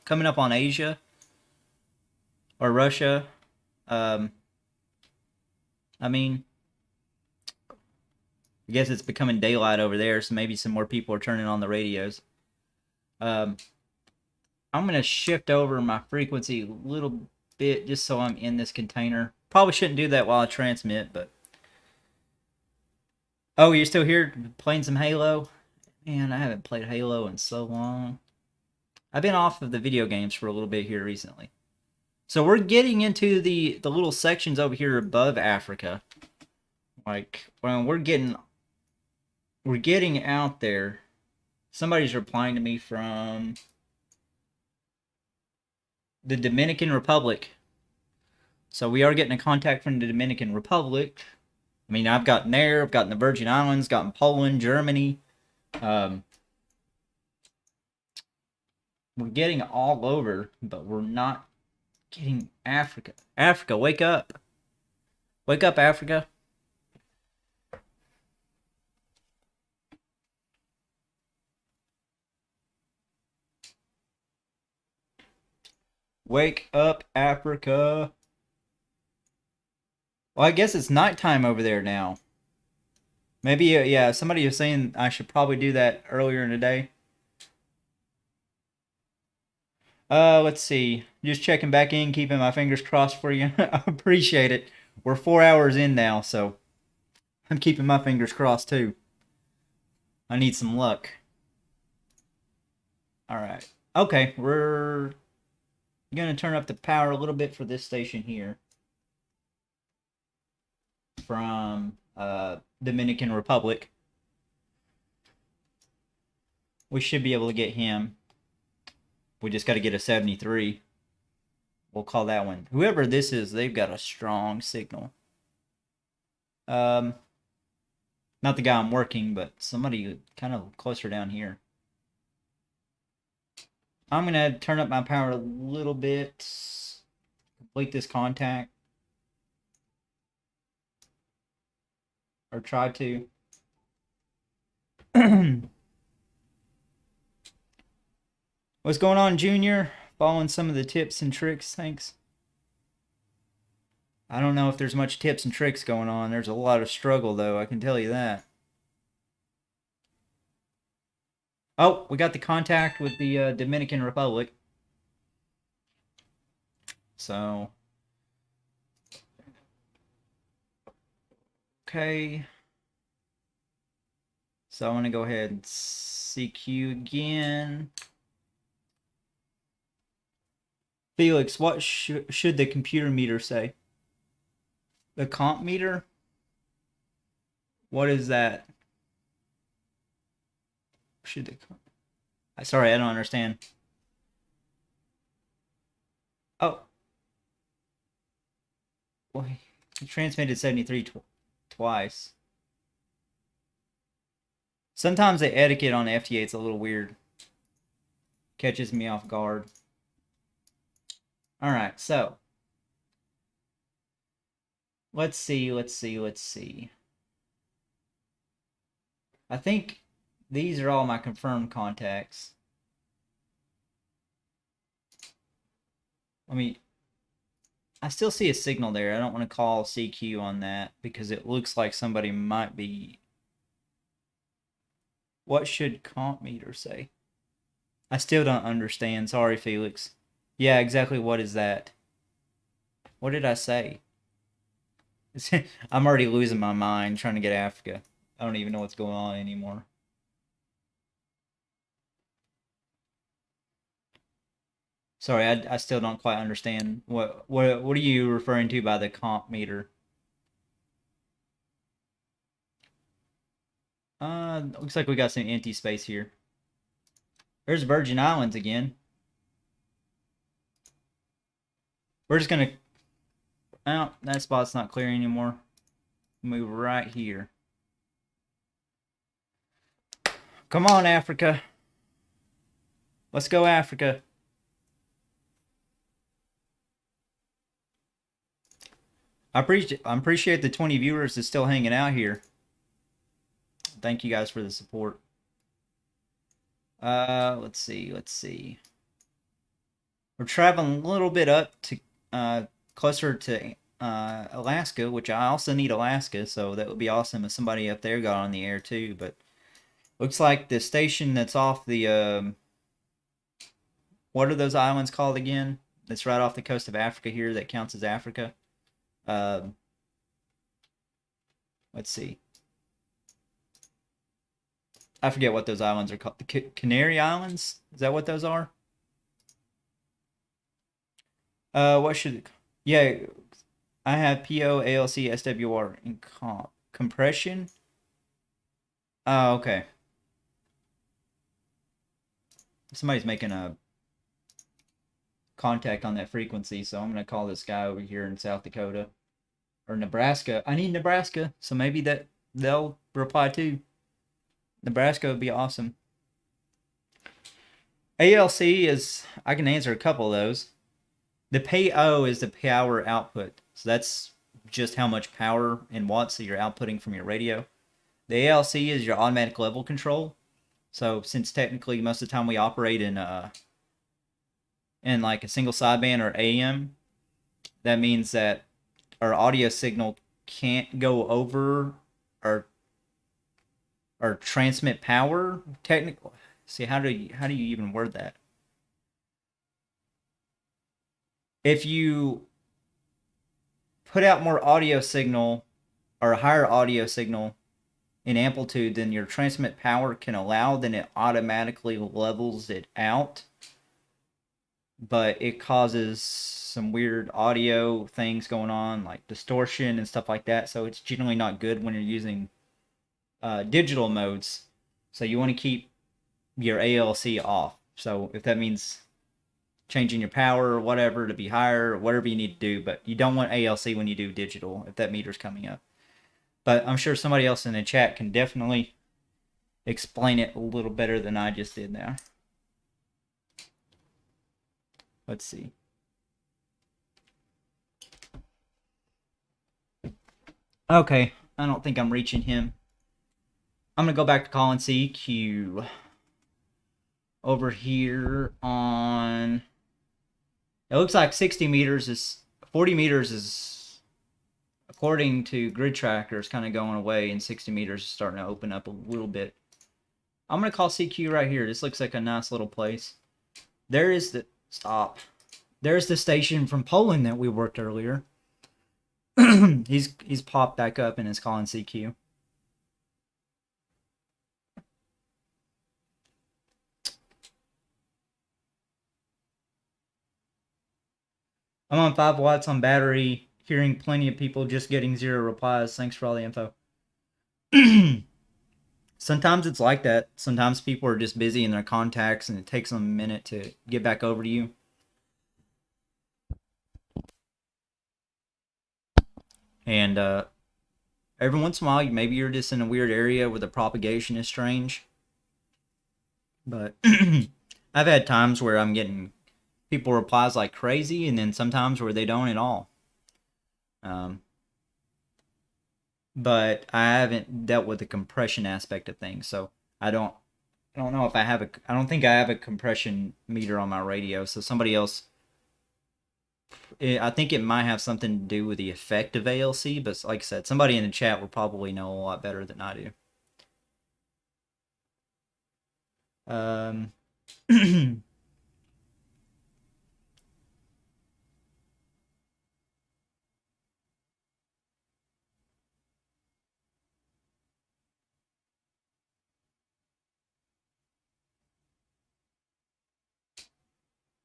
coming up on Asia or Russia. I mean, I guess it's becoming daylight over there, so maybe some more people are turning on the radios. I'm going to shift over my frequency a little bit just so I'm in this container. Probably shouldn't do that while I transmit, but... Oh, you're still here playing some Halo? Man, I haven't played Halo in so long. I've been off of the video games for a little bit here recently. So we're getting into the little sections over here above Africa. Like, when we're getting out there. Somebody's replying to me from the Dominican Republic. So we are getting a contact from the Dominican Republic. I mean, I've gotten there, I've gotten the Virgin Islands, gotten Poland, Germany. We're getting all over, but we're not getting Africa. Africa, wake up. Wake up, Africa. Wake up, Africa. Well, I guess it's nighttime over there now. Maybe, yeah, somebody was saying I should probably do that earlier in the day. Let's see. Just checking back in, keeping my fingers crossed for you. I appreciate it. We're 4 hours in now, so I'm keeping my fingers crossed too. I need some luck. Alright. Okay, we're gonna turn up the power a little bit for this station here. From Dominican Republic. We should be able to get him. We just got to get a 73. We'll call that one. Whoever this is, they've got a strong signal. Not the guy I'm working, but somebody kind of closer down here. I'm going to turn up my power a little bit. Complete this contact. Or try to. What's going on, Junior? Following some of the tips and tricks, thanks. I don't know if there's much tips and tricks going on. There's a lot of struggle, though, I can tell you that. Oh, we got the contact with the Dominican Republic. So... Okay. So I'm going to go ahead and CQ again. Felix, what should the computer meter say? The comp meter? What is that? Should the... Sorry, I don't understand. Oh. Well, he transmitted 73 twice. Sometimes the etiquette on FTA is a little weird. Catches me off guard. Alright, so. Let's see, let's see, let's see. I think these are all my confirmed contacts. I still see a signal there. I don't want to call CQ on that because it looks like somebody might be. What should comp meter say? I still don't understand. Sorry, Felix. Yeah, exactly. What is that? What did I say? I'm already losing my mind trying to get Africa. I don't even know what's going on anymore. Sorry, I still don't quite understand. What are you referring to by the comp meter? Looks like we got some empty space here. There's Virgin Islands again. We're just gonna. Oh, that spot's not clear anymore. Move right here. Come on, Africa. Let's go, Africa. I appreciate the 20 viewers that's still hanging out here. Thank you guys for the support. Let's see. We're traveling a little bit up to closer to Alaska, which I also need Alaska, so that would be awesome if somebody up there got on the air too. But looks like the station that's off the what are those islands called again? That's right off the coast of Africa here. That counts as Africa. Let's see. I forget what those islands are called. The Canary Islands? Is that what those are? What should... Yeah, I have PO, ALC, SWR, and compression. Oh, okay. Somebody's making a contact on that frequency, so I'm going to call this guy over here in South Dakota. Or Nebraska. I need Nebraska, so maybe they'll reply too. Nebraska would be awesome. ALC is... I can answer a couple of those. The PO is the power output. So that's just how much power in watts that you're outputting from your radio. The ALC is your automatic level control. So since technically most of the time we operate in like a single sideband or AM, that means that our audio signal can't go over or transmit power. Technically, see how do you even word that? If you put out more audio signal or a higher audio signal in amplitude than your transmit power can allow, then it automatically levels it out. But it causes some weird audio things going on, like distortion and stuff like that. So it's generally not good when you're using digital modes. So you want to keep your ALC off. So if that means changing your power or whatever to be higher, or whatever you need to do, but you don't want ALC when you do digital if that meter's coming up. But I'm sure somebody else in the chat can definitely explain it a little better than I just did there. Let's see. Okay, I don't think I'm reaching him. I'm going to go back to calling CQ. Over here on... It looks like 60 meters is... 40 meters is, according to grid trackers, kind of going away, and 60 meters is starting to open up a little bit. I'm going to call CQ right here. This looks like a nice little place. There is the... Stop. There's the station from Poland that we worked earlier. He's popped back up and is calling CQ. I'm on 5 watts on battery, hearing plenty of people just getting 0 replies. Thanks for all the info. Sometimes it's like that. Sometimes people are just busy in their contacts and it takes them a minute to get back over to you. And every once in a while, maybe you're just in a weird area where the propagation is strange. But I've had times where I'm getting people replies like crazy, and then sometimes where they don't at all. but I haven't dealt with the compression aspect of things, so I don't know if I don't think I have a compression meter on my radio. So somebody else, I think it might have something to do with the effect of ALC, but like I said, somebody in the chat will probably know a lot better than I do.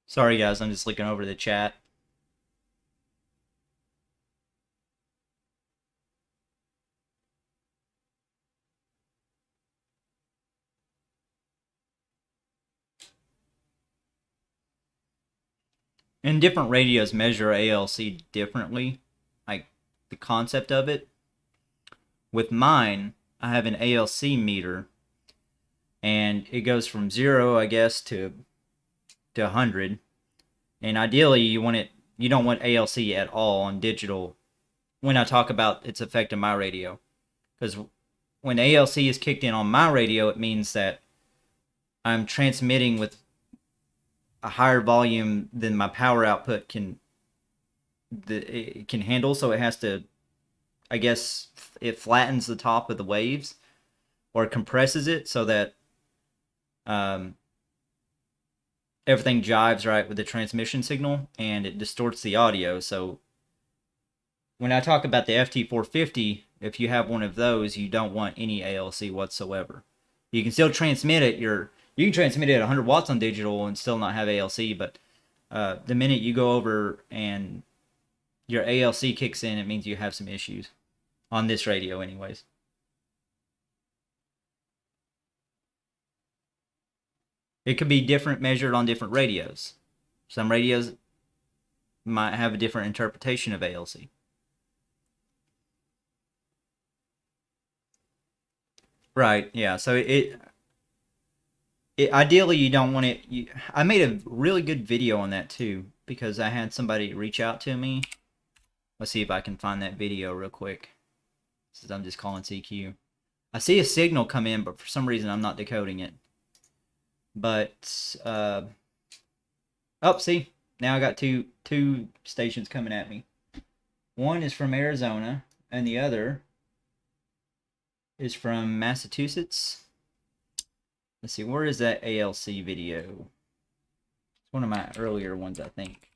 Sorry guys, I'm just looking over the chat. And different radios measure ALC differently, like the concept of it. With mine, I have an ALC meter, and it goes from 0, I guess, to 100. And ideally, you don't want ALC at all on digital when I talk about its effect on my radio. Because when ALC is kicked in on my radio, it means that I'm transmitting with a higher volume than my power output it can handle. So it has to, I guess, it flattens the top of the waves or compresses it so that everything jives right with the transmission signal, and it distorts the audio. So when I talk about the FT450, if you have one of those, you don't want any ALC whatsoever. You can still transmit it. You can transmit it at 100 watts on digital and still not have ALC, but the minute you go over and your ALC kicks in, it means you have some issues on this radio anyways. It could be different measured on different radios. Some radios might have a different interpretation of ALC. Right, yeah. So ideally you don't want it. I made a really good video on that too, because I had somebody reach out to me. Let's see if I can find that video real quick, since I'm just calling CQ. I see a signal come in, but for some reason I'm not decoding it. But oh, see, now I got two stations coming at me. One is from Arizona, and the other is from Massachusetts. Let's see, where is that ALC video? It's one of my earlier ones, I think.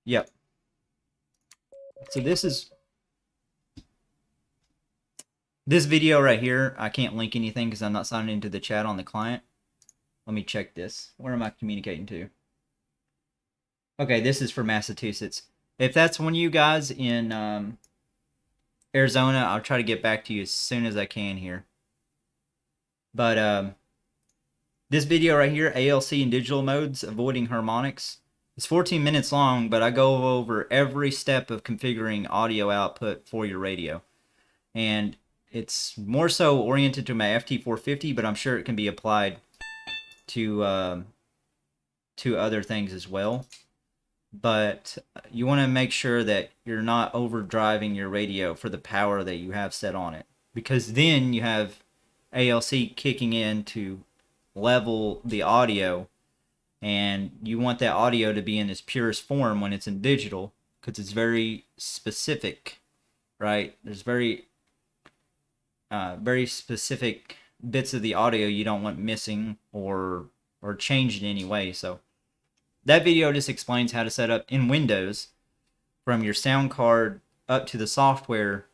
Yep. So this video right here. I can't link anything because I'm not signed into the chat on the client. Let me check this. Where am I communicating to? Okay, this is for Massachusetts. If that's one of you guys in Arizona, I'll try to get back to you as soon as I can here. But this video right here, ALC in digital modes, avoiding harmonics, it's 14 minutes long, but I go over every step of configuring audio output for your radio. And it's more so oriented to my FT450, but I'm sure it can be applied to other things as well. But you want to make sure that you're not overdriving your radio for the power that you have set on it, because then you have ALC kicking in to level the audio, and you want that audio to be in its purest form when it's in digital, because it's very specific, right? There's very specific bits of the audio you don't want missing or changed in any way. So that video just explains how to set up in Windows from your sound card up to the software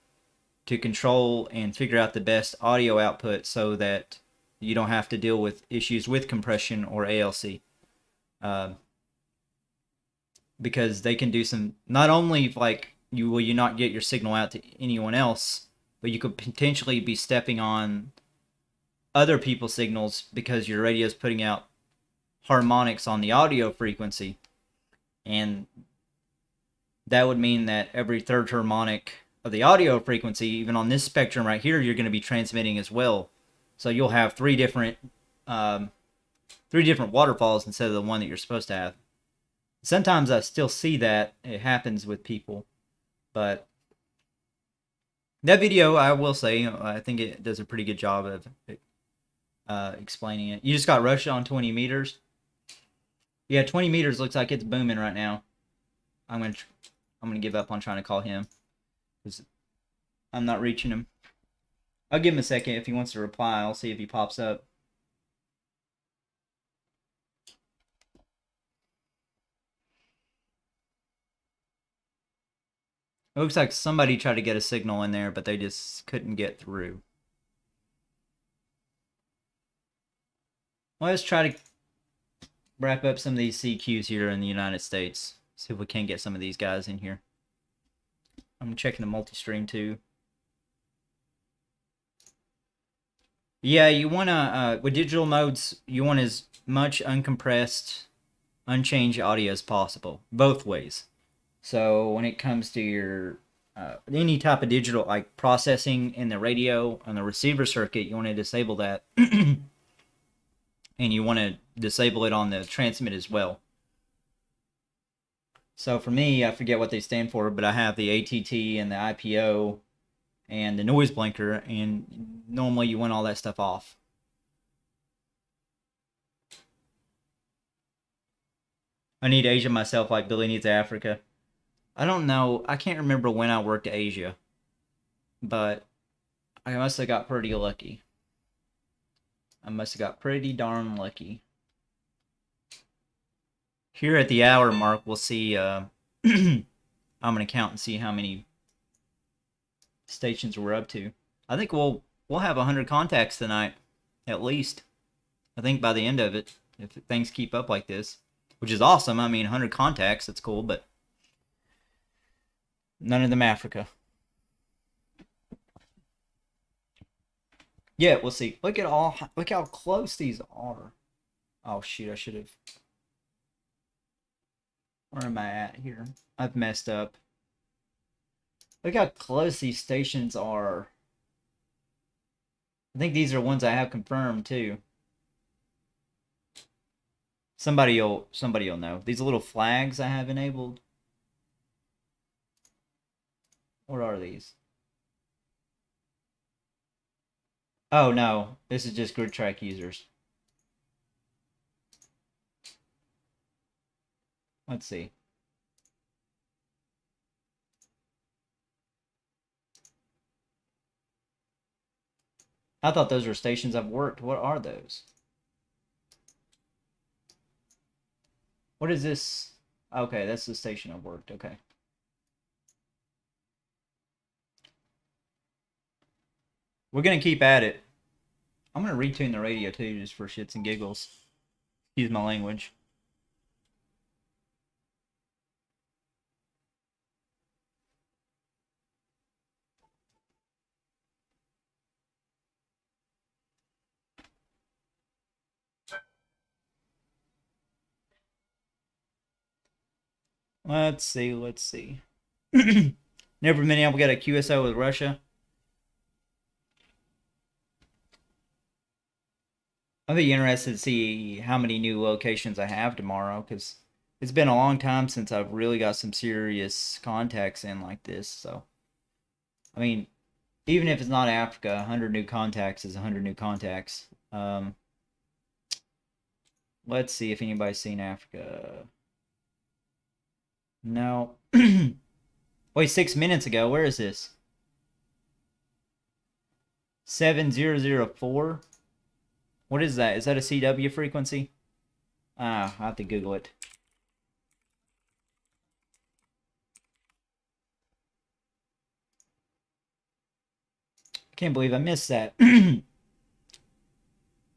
to control and figure out the best audio output so that you don't have to deal with issues with compression or ALC. Because they can do some, not only like will you not get your signal out to anyone else, but you could potentially be stepping on other people's signals because your radio is putting out harmonics on the audio frequency, and that would mean that every third harmonic of the audio frequency, even on this spectrum right here, you're going to be transmitting as well. So you'll have three different waterfalls instead of the one that you're supposed to have. Sometimes I still see that it happens with people, but That video, I will say, I think it does a pretty good job of explaining it. You just got Russia on 20 meters. Yeah, 20 meters looks like it's booming right now. I'm gonna give up on trying to call him because I'm not reaching him. I'll give him a second if he wants to reply. I'll see if he pops up. It looks like somebody tried to get a signal in there, but they just couldn't get through. Well, let's try to wrap up some of these CQs here in the United States. See if we can get some of these guys in here. I'm checking the multi-stream too. Yeah, you want to, with digital modes, you want as much uncompressed, unchanged audio as possible, both ways. So when it comes to your, any type of digital, like processing in the radio, on the receiver circuit, you want to disable that. And you want to disable it on the transmit as well. So for me, I forget what they stand for, but I have the ATT and the IPO and the noise blinker, and normally you want all that stuff off. I need Asia myself like Billy needs Africa. I don't know. I can't remember when I worked Asia, but I must have got pretty lucky. I must have got pretty darn lucky. Here at the hour mark, we'll see. I'm gonna count and see how many stations we're up to. I think we'll have 100 contacts tonight, at least. I think by the end of it, if things keep up like this, which is awesome. I mean, 100 contacts, that's cool, but none of them Africa. Yeah, we'll see. Look how close these are. Oh shoot, I should have. Where am I at here? I've messed up. Look how close these stations are. I think these are ones I have confirmed too. Somebody'll know. These little flags I have enabled. What are these? Oh no, this is just grid track users. Let's see. I thought those were stations I've worked. What are those? What is this? Okay, that's the station I've worked. Okay. We're going to keep at it. I'm going to retune the radio too, just for shits and giggles. Excuse my language. Let's see. Never been able to get a QSO with Russia. I'll be interested to see how many new locations I have tomorrow, because it's been a long time since I've really got some serious contacts in like this. So, I mean, even if it's not Africa, 100 new contacts is 100 new contacts. Let's see if anybody's seen Africa. No. Wait, 6 minutes ago. Where is this? 7004? What is that? Is that a CW frequency? Ah, I have to Google it. I can't believe I missed that.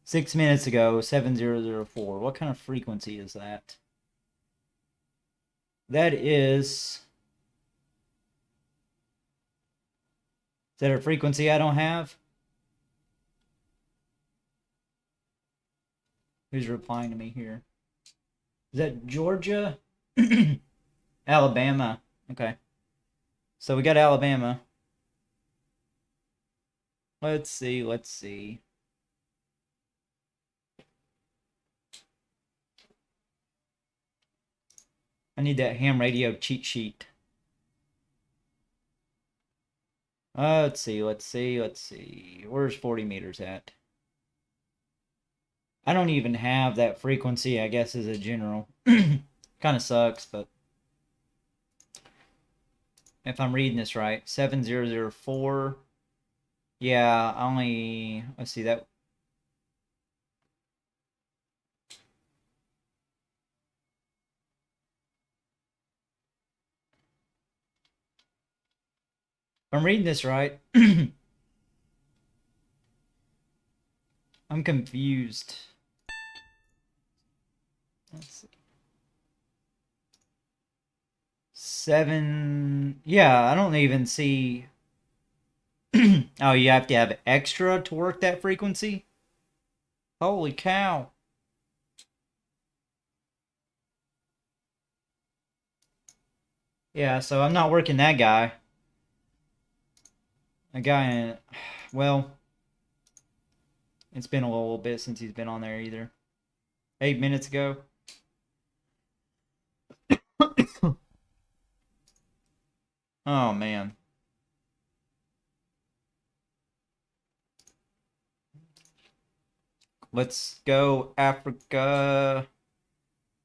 6 minutes ago, 7004. What kind of frequency is that? That is... Is that a frequency I don't have? Who's replying to me here? Is that Georgia? Alabama. Okay. So we got Alabama. Let's see. I need that ham radio cheat sheet. Let's see. Where's 40 meters at? I don't even have that frequency, I guess, as a general. Kind of sucks, but if I'm reading this right, 7004. Yeah, I only, let's see that. If I'm reading this right, I'm confused. Let's see. 7, yeah, I don't even see. Oh, you have to have extra to work that frequency? Holy cow. Yeah, so I'm not working that guy. A guy, well, it's been a little bit since he's been on there either. 8 minutes ago. Oh, man. Let's go Africa.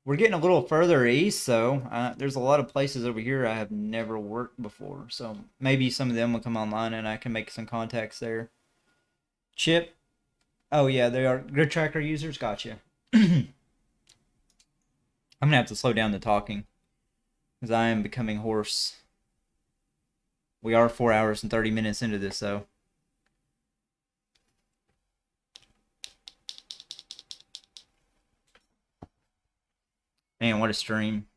We're getting a little further east, though. There's a lot of places over here I have never worked before. So maybe some of them will come online and I can make some contacts there. Chip. Oh, yeah, they are grid tracker users. Gotcha. I'm going to have to slow down the talking because I am becoming hoarse. We are 4 hours and 30 minutes into this, though. Man, what a stream.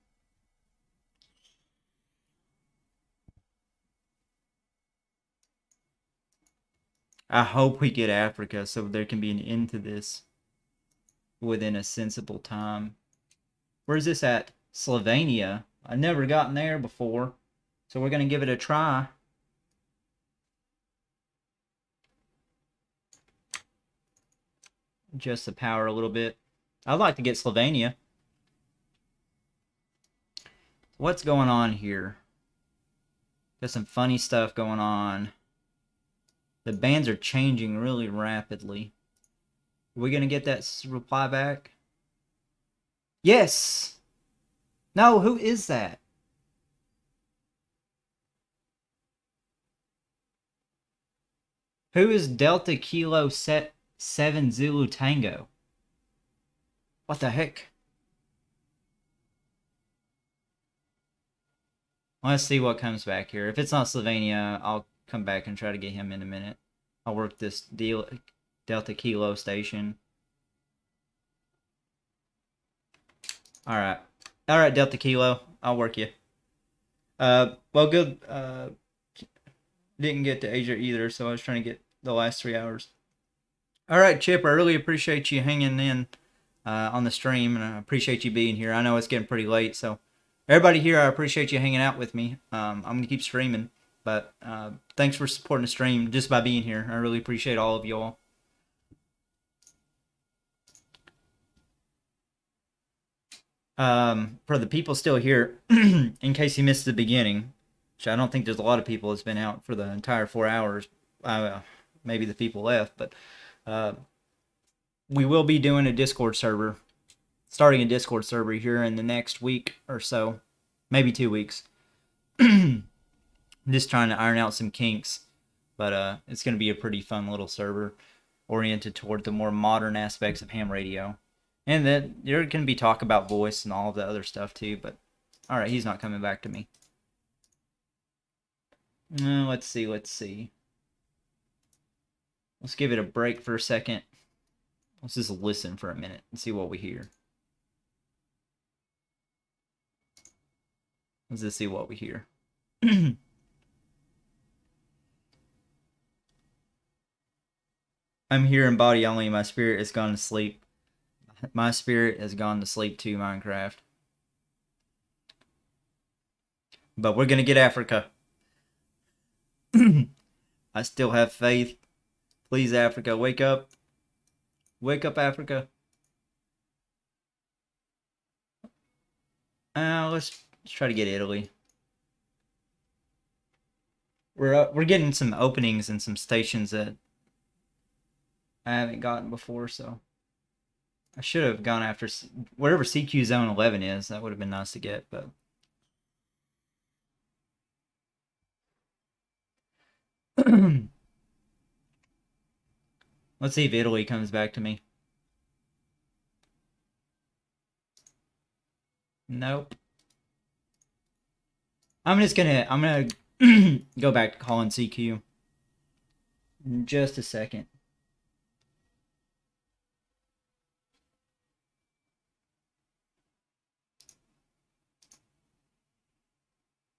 I hope we get Africa so there can be an end to this within a sensible time. Where's this at? Slovenia. I've never gotten there before, so we're going to give it a try. Adjust the power a little bit. I'd like to get Slovenia. What's going on here? Got some funny stuff going on. The bands are changing really rapidly. Are we going to get that reply back? Yes! No, who is that? Who is Delta Kilo Set 7 Zulu Tango? What the heck? Let's see what comes back here. If it's not Slovenia, I'll come back and try to get him in a minute. I'll work this Delta Kilo station. Alright. Alright, Delta Kilo. I'll work you. Well, good. Didn't get to Asia either, so I was trying to get the last 3 hours. Alright, Chip, I really appreciate you hanging in on the stream, and I appreciate you being here. I know it's getting pretty late, so everybody here, I appreciate you hanging out with me. I'm going to keep streaming, but thanks for supporting the stream just by being here. I really appreciate all of you all. For the people still here, in case you missed the beginning, which I don't think there's a lot of people that's been out for the entire 4 hours. Maybe the people left, but we will be doing a Discord server, starting a Discord server here in the next week or so, maybe 2 weeks. Just trying to iron out some kinks, but it's going to be a pretty fun little server oriented toward the more modern aspects of ham radio. And then there can be talk about voice and all of the other stuff too, but alright, he's not coming back to me. Let's see. Let's give it a break for a second. Let's just listen for a minute and see what we hear. Let's just see what we hear. I'm here in body only. My spirit has gone to sleep. My spirit has gone to sleep too, Minecraft. But we're going to get Africa. I still have faith. Please, Africa, wake up. Wake up, Africa. Let's try to get Italy. we're getting some openings and some stations that I haven't gotten before, so I should have gone after whatever CQ Zone 11 is. That would have been nice to get, but let's see if Italy comes back to me. Nope. I'm gonna go back to calling CQ in just a second.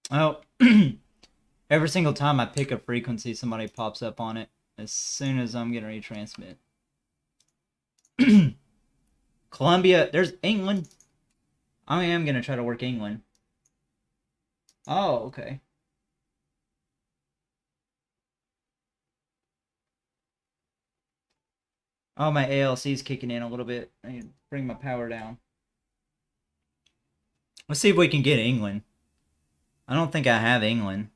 Oh, every single time I pick a frequency, somebody pops up on it as soon as I'm getting ready to transmit. Colombia, there's England. I am gonna try to work England. Oh, okay. Oh, my ALC's kicking in a little bit. I need to bring my power down. Let's see if we can get England. I don't think I have England.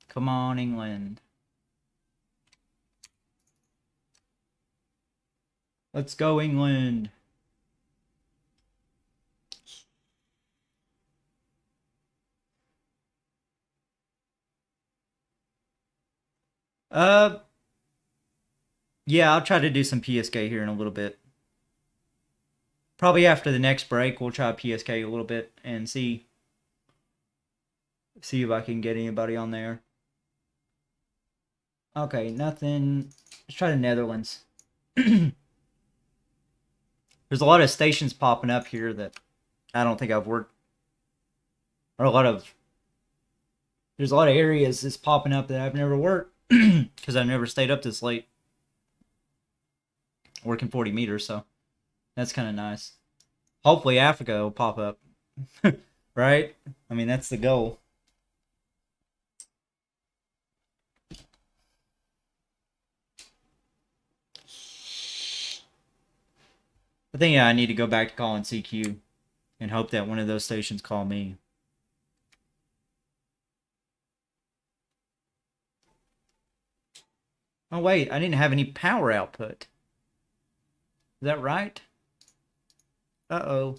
Come on, England. Let's go, England. Yeah, I'll try to do some PSK here in a little bit. Probably after the next break, we'll try PSK a little bit and see if I can get anybody on there. Okay, nothing. Let's try the Netherlands. There's a lot of stations popping up here that I don't think I've worked. Or there's a lot of areas that's popping up that I've never worked because I've never stayed up this late working 40 meters, so that's kind of nice. Hopefully Africa will pop up, right? I mean, that's the goal. I think I need to go back to calling CQ and hope that one of those stations call me. Oh wait, I didn't have any power output. Is that right? Uh-oh.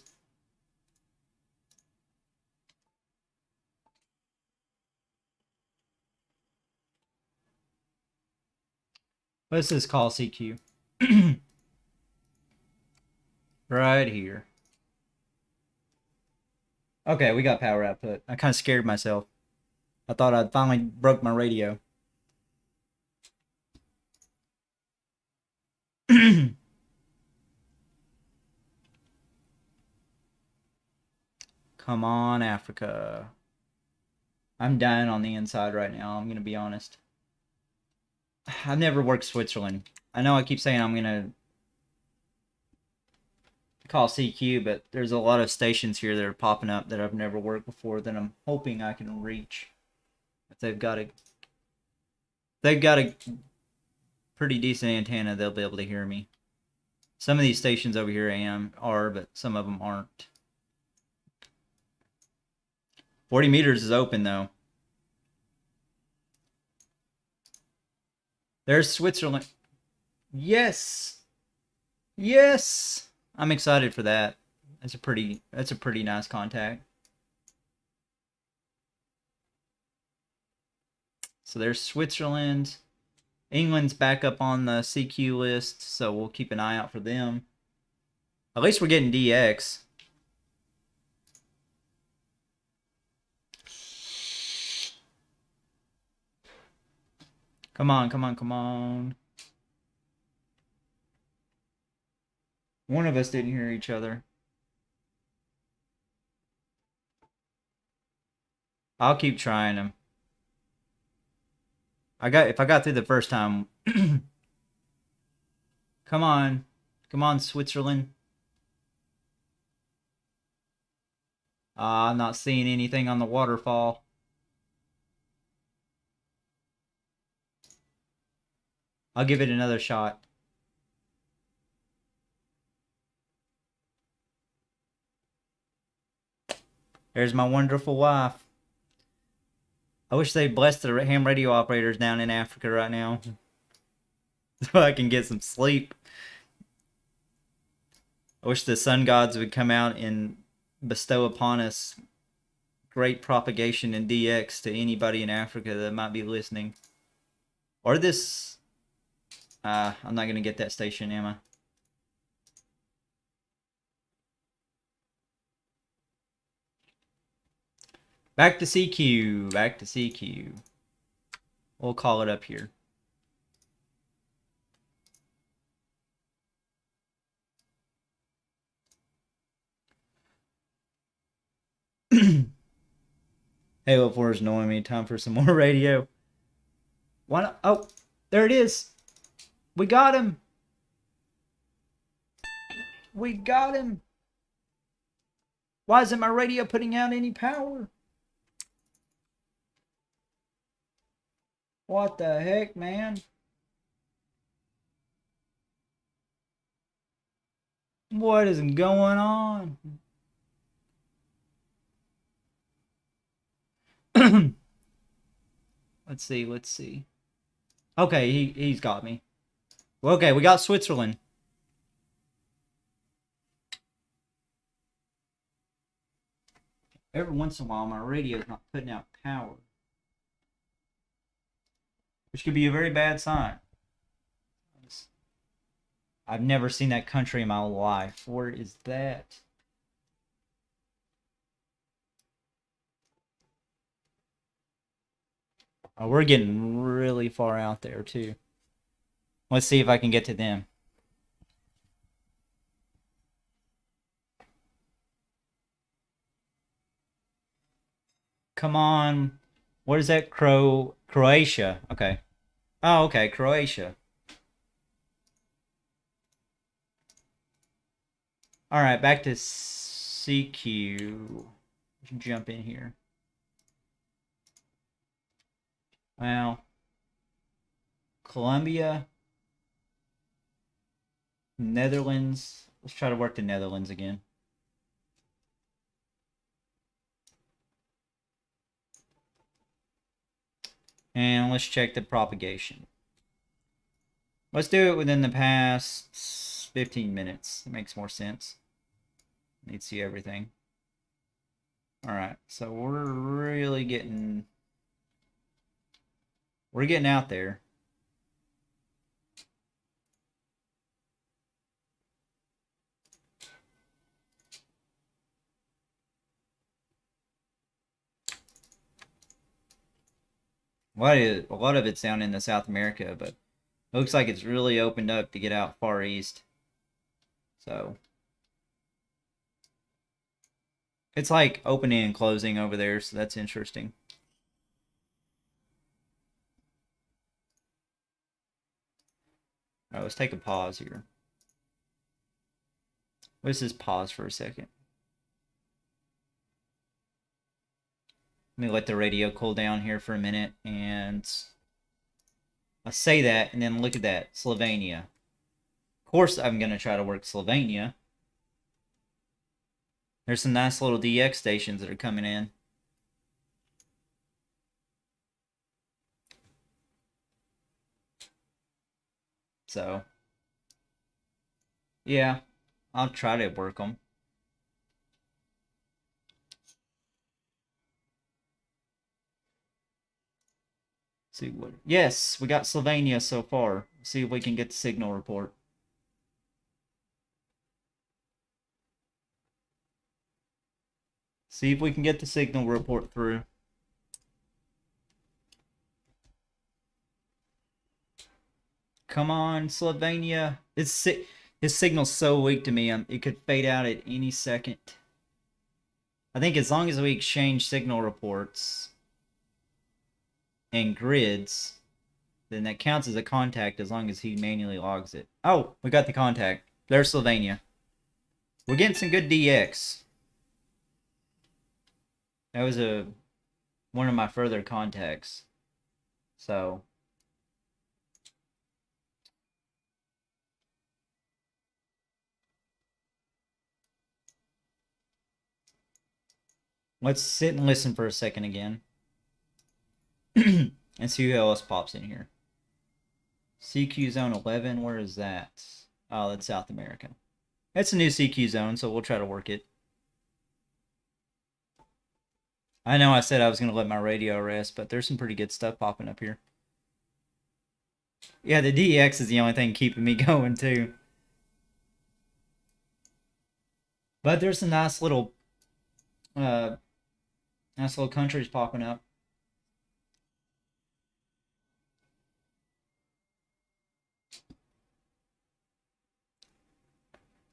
Let's just call CQ. Right here. Okay, we got power output. I kind of scared myself. I thought I'd finally broke my radio. Come on, Africa. I'm dying on the inside right now, I'm going to be honest. I've never worked Switzerland. I know I keep saying I'm going to call CQ, but there's a lot of stations here that are popping up that I've never worked before that I'm hoping I can reach. If they've got a pretty decent antenna, they'll be able to hear me. Some of these stations over here are, but some of them aren't. 40 meters is open though. There's Switzerland. Yes. Yes. I'm excited for that. That's a pretty nice contact. So there's Switzerland. England's back up on the CQ list, so we'll keep an eye out for them. At least we're getting DX. Come on, come on, come on. One of us didn't hear each other. I'll keep trying them. If I got through the first time. Come on. Come on, Switzerland. I'm not seeing anything on the waterfall. I'll give it another shot. There's my wonderful wife. I wish they'd bless the ham radio operators down in Africa right now. So I can get some sleep. I wish the sun gods would come out and bestow upon us great propagation and DX to anybody in Africa that might be listening. Or this... I'm not going to get that station, am I? Back to CQ. Back to CQ. We'll call it up here. Halo 4 is annoying me. Time for some more radio. Why not? Oh, there it is. We got him. We got him. Why isn't my radio putting out any power? What the heck, man? What is going on? Let's see. Okay, he's got me. Okay, we got Switzerland. Every once in a while, my radio's not putting out power. Which could be a very bad sign. I've never seen that country in my life. Where is that? Oh, we're getting really far out there, too. Let's see if I can get to them. Come on. What is that? Croatia. Okay. Oh, okay. Croatia. Alright, back to CQ. Jump in here. Well. Colombia. Netherlands. Let's try to work the Netherlands again. And let's check the propagation. Let's do it within the past 15 minutes. It makes more sense. Need to see everything. Alright, so we're really getting... We're getting out there. A lot of it's down in the South America, but it looks like it's really opened up to get out far east. So it's like opening and closing over there, so that's interesting. Alright, let's take a pause here. Let's just pause for a second. Let me let the radio cool down here for a minute, and I say that, and then look at that, Slovenia. Of course I'm going to try to work Slovenia. There's some nice little DX stations that are coming in. So, yeah, I'll try to work them. See what? Yes, we got Slovenia so far. See if we can get the signal report. See if we can get the signal report through. Come on, Slovenia. His signal's so weak to me. It could fade out at any second. I think as long as we exchange signal reports and grids, then that counts as a contact as long as he manually logs it. Oh, we got the contact. There's Slovenia. We're getting some good DX. That was one of my further contacts. So Let's sit and listen for a second again. And see who else pops in here. CQ Zone 11, where is that? Oh, that's South America. That's a new CQ zone, so we'll try to work it. I know I said I was going to let my radio rest, but there's some pretty good stuff popping up here. Yeah, the DX is the only thing keeping me going, too. But there's some nice little countries popping up.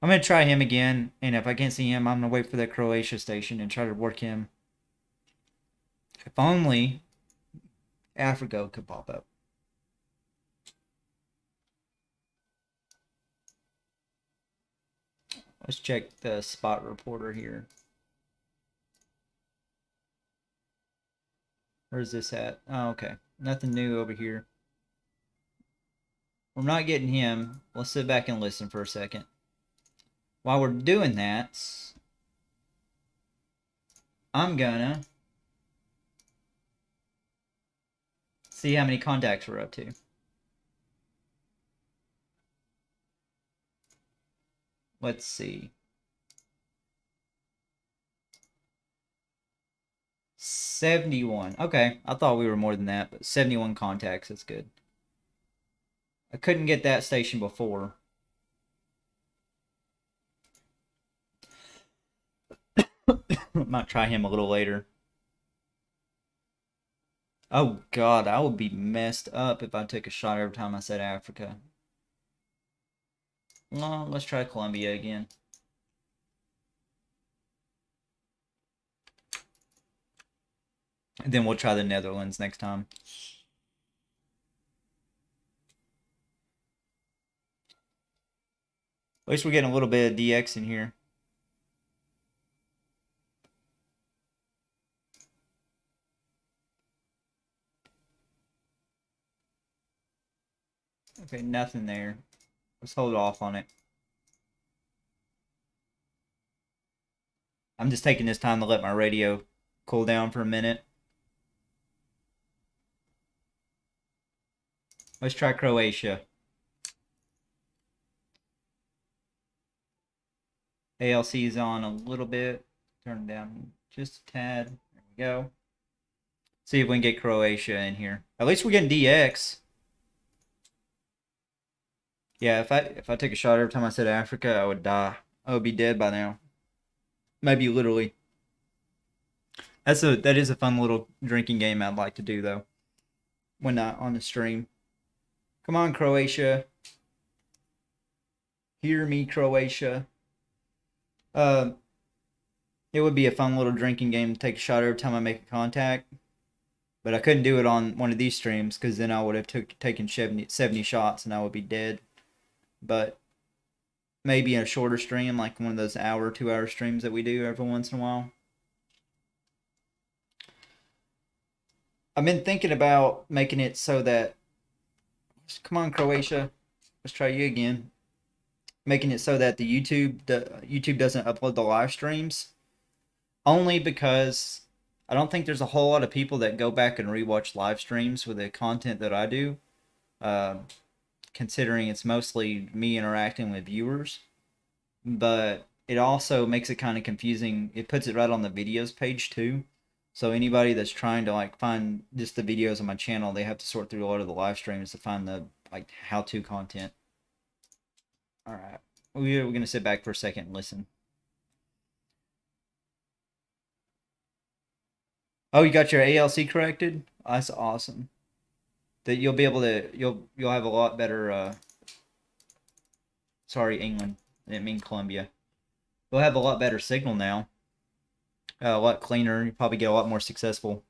I'm going to try him again, and if I can't see him, I'm going to wait for the Croatia station and try to work him. If only Africa could pop up. Let's check the spot reporter here. Where's this at? Oh, okay. Nothing new over here. We're not getting him. Let's sit back and listen for a second. While we're doing that, I'm gonna see how many contacts we're up to. Let's see. 71. Okay, I thought we were more than that, but 71 contacts, that's good. I couldn't get that station before. Might try him a little later. Oh god, I would be messed up if I took a shot every time I said Africa. Well, let's try Colombia again. And then we'll try the Netherlands next time. At least we're getting a little bit of DX in here. Okay, nothing there. Let's hold off on it. I'm just taking this time to let my radio cool down for a minute. Let's try Croatia. ALC is on a little bit. Turn it down just a tad. There we go. See if we can get Croatia in here. At least we're getting DX. Yeah, if I took a shot every time I said Africa, I would die. I would be dead by now. Maybe literally. That is a fun little drinking game I'd like to do though. When not on the stream. Come on, Croatia. Hear me, Croatia. It would be a fun little drinking game to take a shot every time I make a contact. But I couldn't do it on one of these streams because then I would have taken 70 shots and I would be dead. But maybe in a shorter stream, like one of those hour, 2-hour streams that we do every once in a while. I've been thinking about making it so that, come on, Croatia, let's try you again. Making it so that the YouTube doesn't upload the live streams, only because I don't think there's a whole lot of people that go back and rewatch live streams with the content that I do, considering it's mostly me interacting with viewers. But it also makes it kind of confusing. It puts it right on the videos page too. So anybody that's trying to like find just the videos on my channel, they have to sort through a lot of the live streams to find the like how-to content. All right, we're gonna sit back for a second and listen. Oh, you got your ALC corrected? That's awesome. That you'll be able to you'll have a lot better. Sorry, England. I didn't mean Colombia. You'll have a lot better signal now. A lot cleaner. You probably get a lot more successful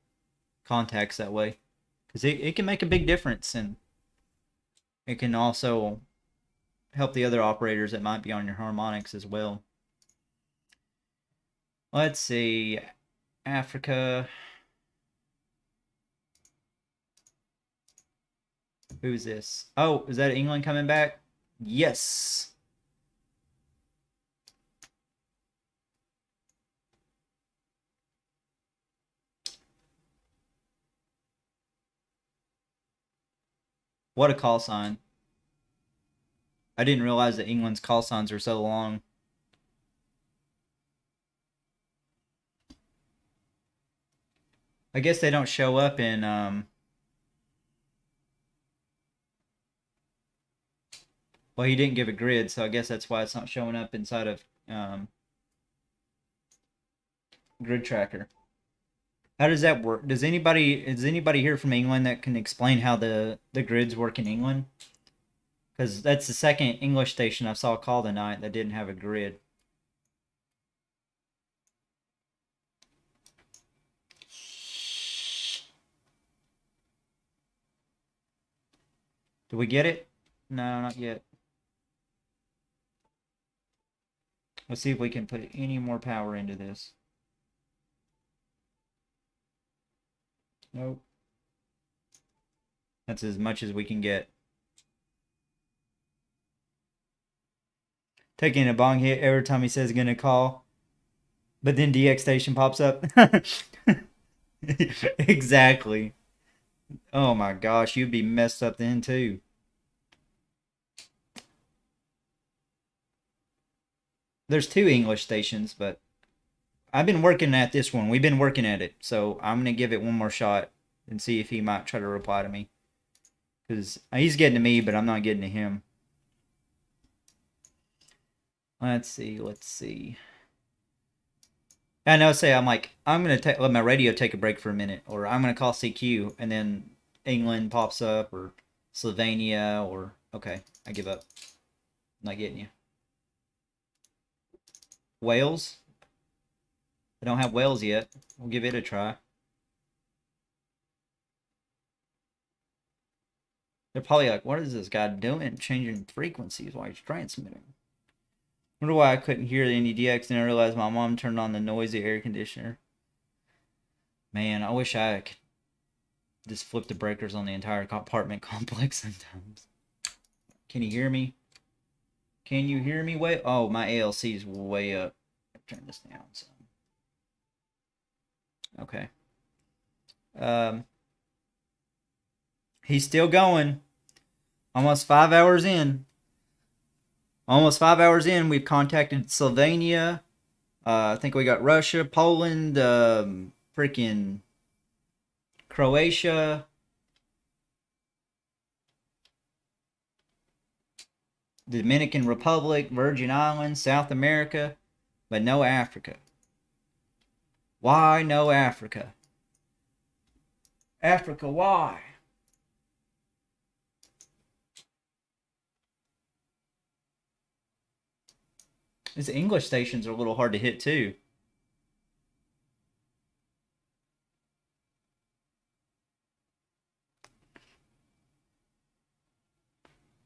contacts that way, because it can make a big difference, and it can also help the other operators that might be on your harmonics as well. Let's see, Africa. Who's this? Oh, is that England coming back? Yes. What a call sign. I didn't realize that England's call signs are so long. I guess they don't show up in well, he didn't give a grid, so I guess that's why it's not showing up inside of grid tracker. How does that work? Is anybody here from England that can explain how the grids work in England? Because that's the second English station I saw call tonight that didn't have a grid. Do we get it? No, not yet. Let's see if we can put any more power into this. Nope. That's as much as we can get. Taking a bong hit every time he says gonna call. But then DX station pops up. Exactly. Oh my gosh, you'd be messed up then too. There's two English stations, but I've been working at this one. We've been working at it. So I'm going to give it one more shot and see if he might try to reply to me. Because he's getting to me, but I'm not getting to him. Let's see. I know, say I'm like, I'm going to let my radio take a break for a minute. Or I'm going to call CQ, and then England pops up, or Slovenia, or... Okay, I give up. I'm not getting you. Wales? I don't have Wales yet. We'll give it a try. They're probably like, what is this guy doing? Changing frequencies while he's transmitting. Wonder why I couldn't hear any DX, and I realized my mom turned on the noisy air conditioner. Man, I wish I could just flip the breakers on the entire apartment complex sometimes. Can you hear me? Can you hear me? Way? Oh, my ALC is way up. Turn this down some. Okay. He's still going. Almost 5 hours in. We've contacted Slovenia. I think we got Russia, Poland, freaking Croatia. Dominican Republic, Virgin Islands, South America, but no Africa. Why no Africa? Africa, why? These English stations are a little hard to hit too.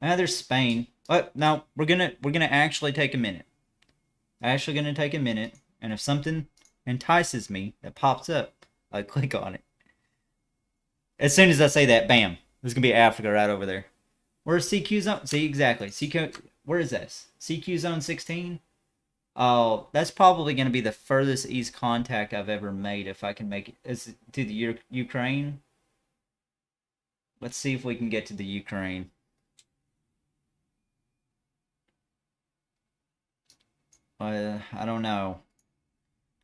There's Spain. But no, we're gonna actually take a minute. Actually gonna take a minute, and if something entices me that pops up, I click on it. As soon as I say that, bam, there's gonna be Africa right over there. Where's CQ zone? See, exactly. CQ. Where is this? CQ zone 16. Oh, that's probably gonna be the furthest east contact I've ever made. If I can make it, is it to the Ukraine. Let's see if we can get to the Ukraine. I don't know.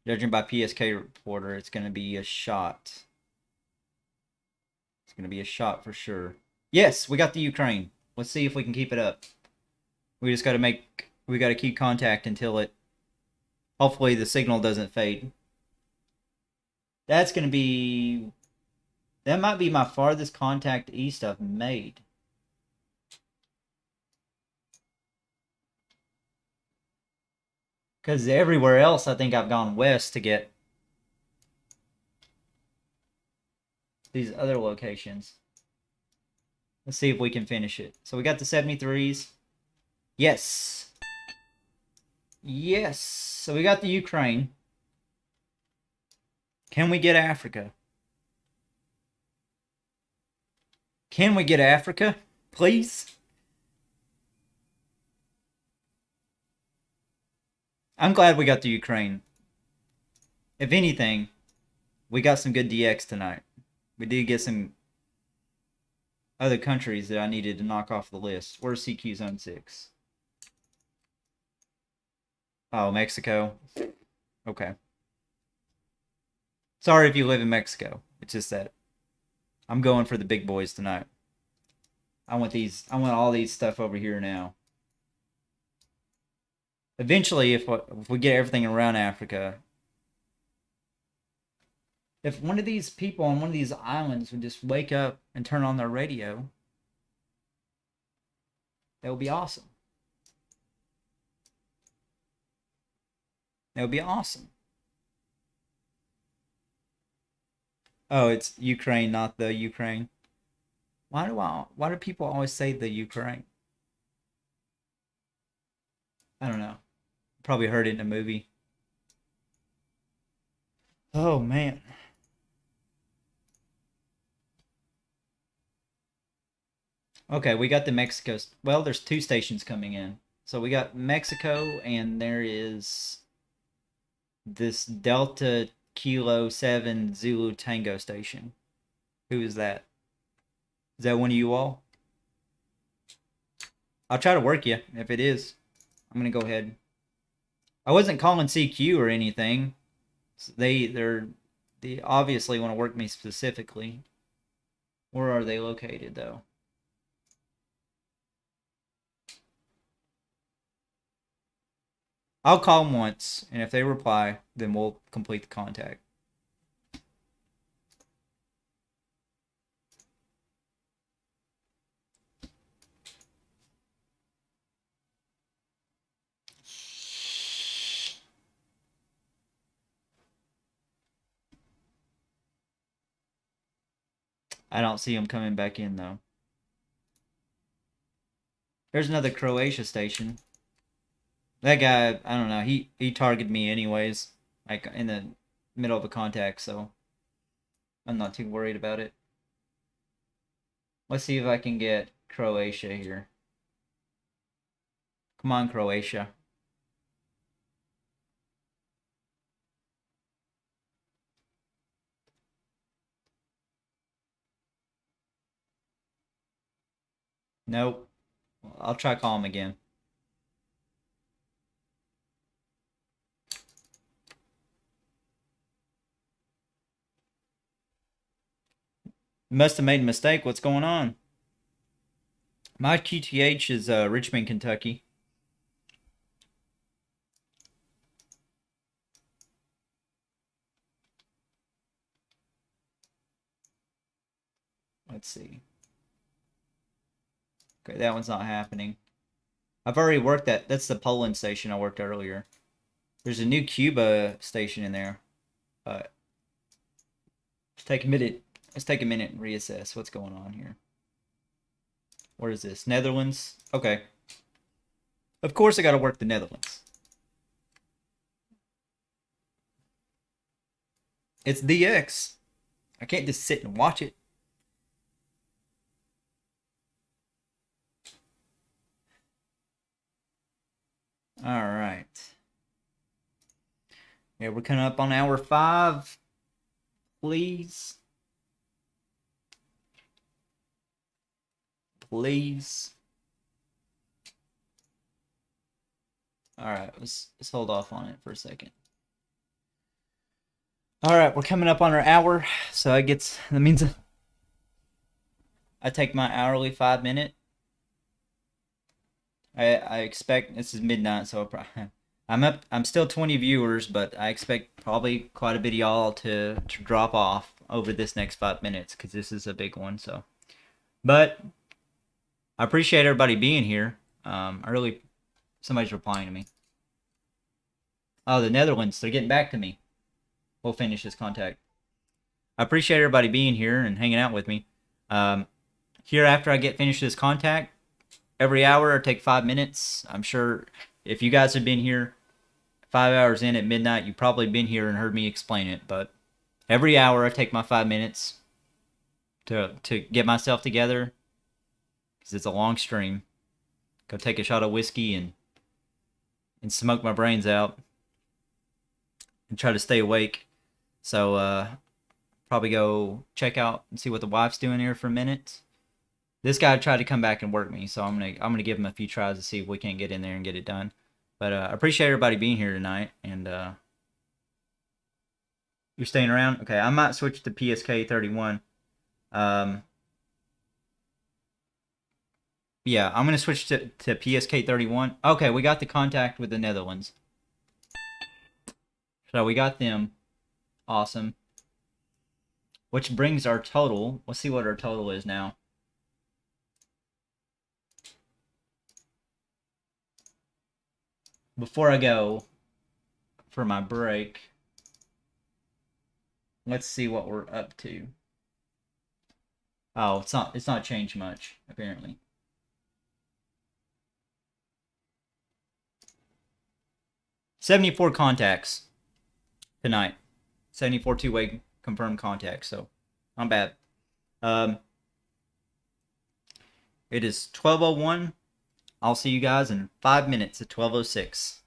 Judging by PSK reporter, it's going to be a shot. It's going to be a shot for sure. Yes, we got the Ukraine. Let's see if we can keep it up. We just got to we got to keep contact until it, hopefully the signal doesn't fade. That's going to be, that might be my farthest contact east I've made. Because everywhere else, I think I've gone west to get these other locations. Let's see if we can finish it. So we got the 73s. Yes. Yes. So we got the Ukraine. Can we get Africa? Can we get Africa? Please? I'm glad we got the Ukraine. If anything, we got some good DX tonight. We did get some... other countries that I needed to knock off the list. Where's CQ Zone 6? Oh, Mexico. Okay. Sorry if you live in Mexico. It's just that I'm going for the big boys tonight. I want all these stuff over here now. Eventually, if we get everything around Africa, if one of these people on one of these islands would just wake up and turn on their radio, that would be awesome. That would be awesome. Oh, it's Ukraine, not the Ukraine. Why do people always say the Ukraine? I don't know. Probably heard it in a movie. Oh man. Okay, we got the Mexico. Well, there's two stations coming in. So we got Mexico, and there is this Delta Kilo 7 Zulu Tango station. Who is that? Is that one of you all? I'll try to work you. If it is, I'm gonna go ahead. I wasn't calling CQ or anything. They obviously want to work me specifically. Where are they located though? I'll call them once, and if they reply, then we'll complete the contact. I don't see them coming back in though. There's another Croatia station. That guy, I don't know. He targeted me anyways, like in the middle of a contact, so I'm not too worried about it. Let's see if I can get Croatia here. Come on, Croatia. Nope. I'll try call him again. Must have made a mistake. What's going on? My QTH is Richmond, Kentucky. Let's see. Okay, that one's not happening. I've already worked that. That's the Poland station I worked earlier. There's a new Cuba station in there. Let's take a minute. Let's take a minute and reassess what's going on here. What is this? Netherlands? Okay. Of course I gotta work the Netherlands. It's DX. I can't just sit and watch it. Alright. Yeah, we're coming up on hour 5. Please. Please. Alright, let's hold off on it for a second. Alright, we're coming up on our hour, so that means I take my hourly 5-minute. I expect this is midnight, so I'm still 20 viewers, but I expect probably quite a bit of y'all to drop off over this next 5 minutes because this is a big one. So, but I appreciate everybody being here. Somebody's replying to me. Oh, the Netherlands, they're getting back to me. We'll finish this contact. I appreciate everybody being here and hanging out with me. Here after I get finished this contact, every hour I take 5 minutes. I'm sure if you guys have been here 5 hours in at midnight, you've probably been here and heard me explain it. But every hour I take my 5 minutes to get myself together because it's a long stream. Go take a shot of whiskey and smoke my brains out and try to stay awake. So probably go check out and see what the wife's doing here for a minute. This guy tried to come back and work me, so I'm gonna give him a few tries to see if we can't get in there and get it done. But I appreciate everybody being here tonight, and you're staying around. Okay, I might switch to PSK 31. Um, yeah, I'm gonna switch to PSK 31. Okay, we got the contact with the Netherlands, so we got them. Awesome. Which brings our total. Let's see what our total is now. Before I go for my break, let's see what we're up to. Oh, it's not changed much, apparently. $74 contacts tonight. 74 two-way confirmed contacts, so not bad. It is 12:01. I'll see you guys in 5 minutes at 12:06.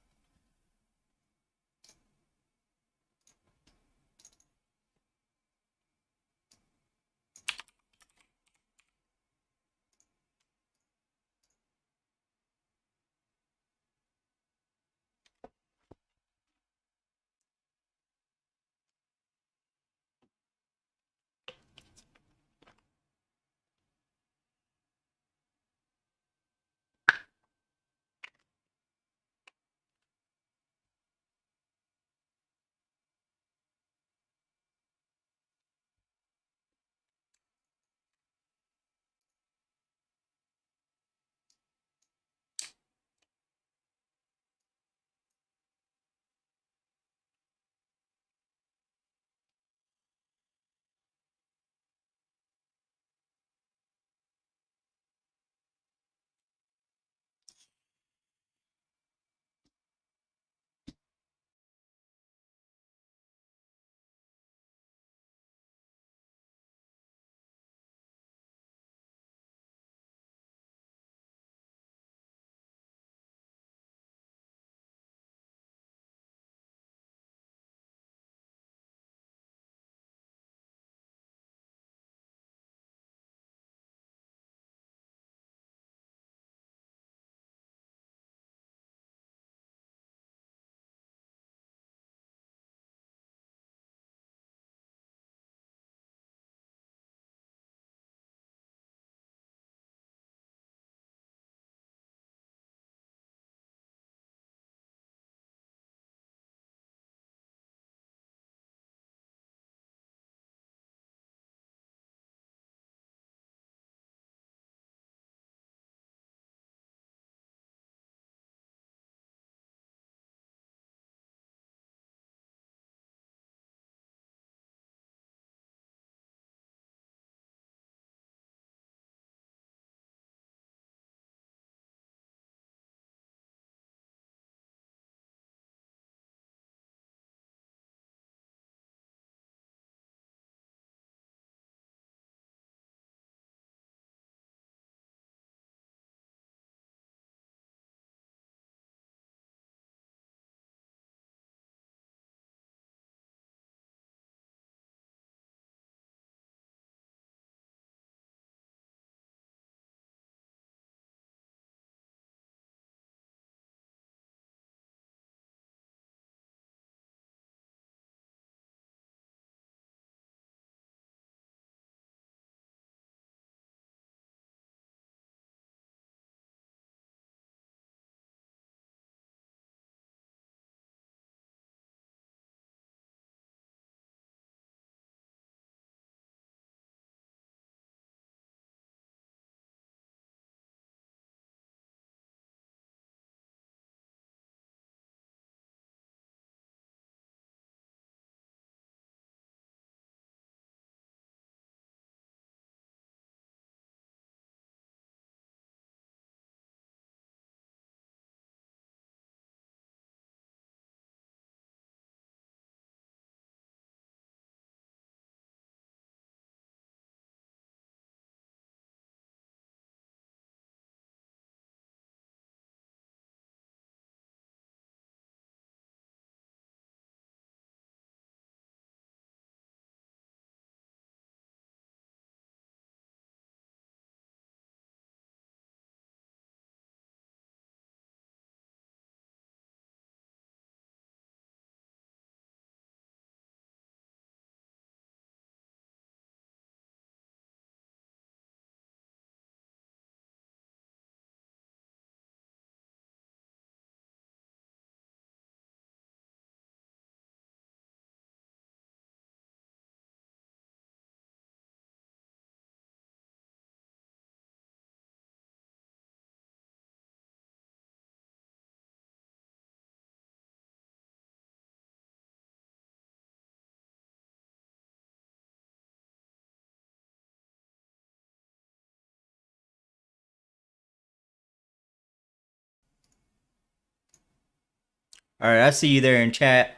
Alright, I see you there in chat.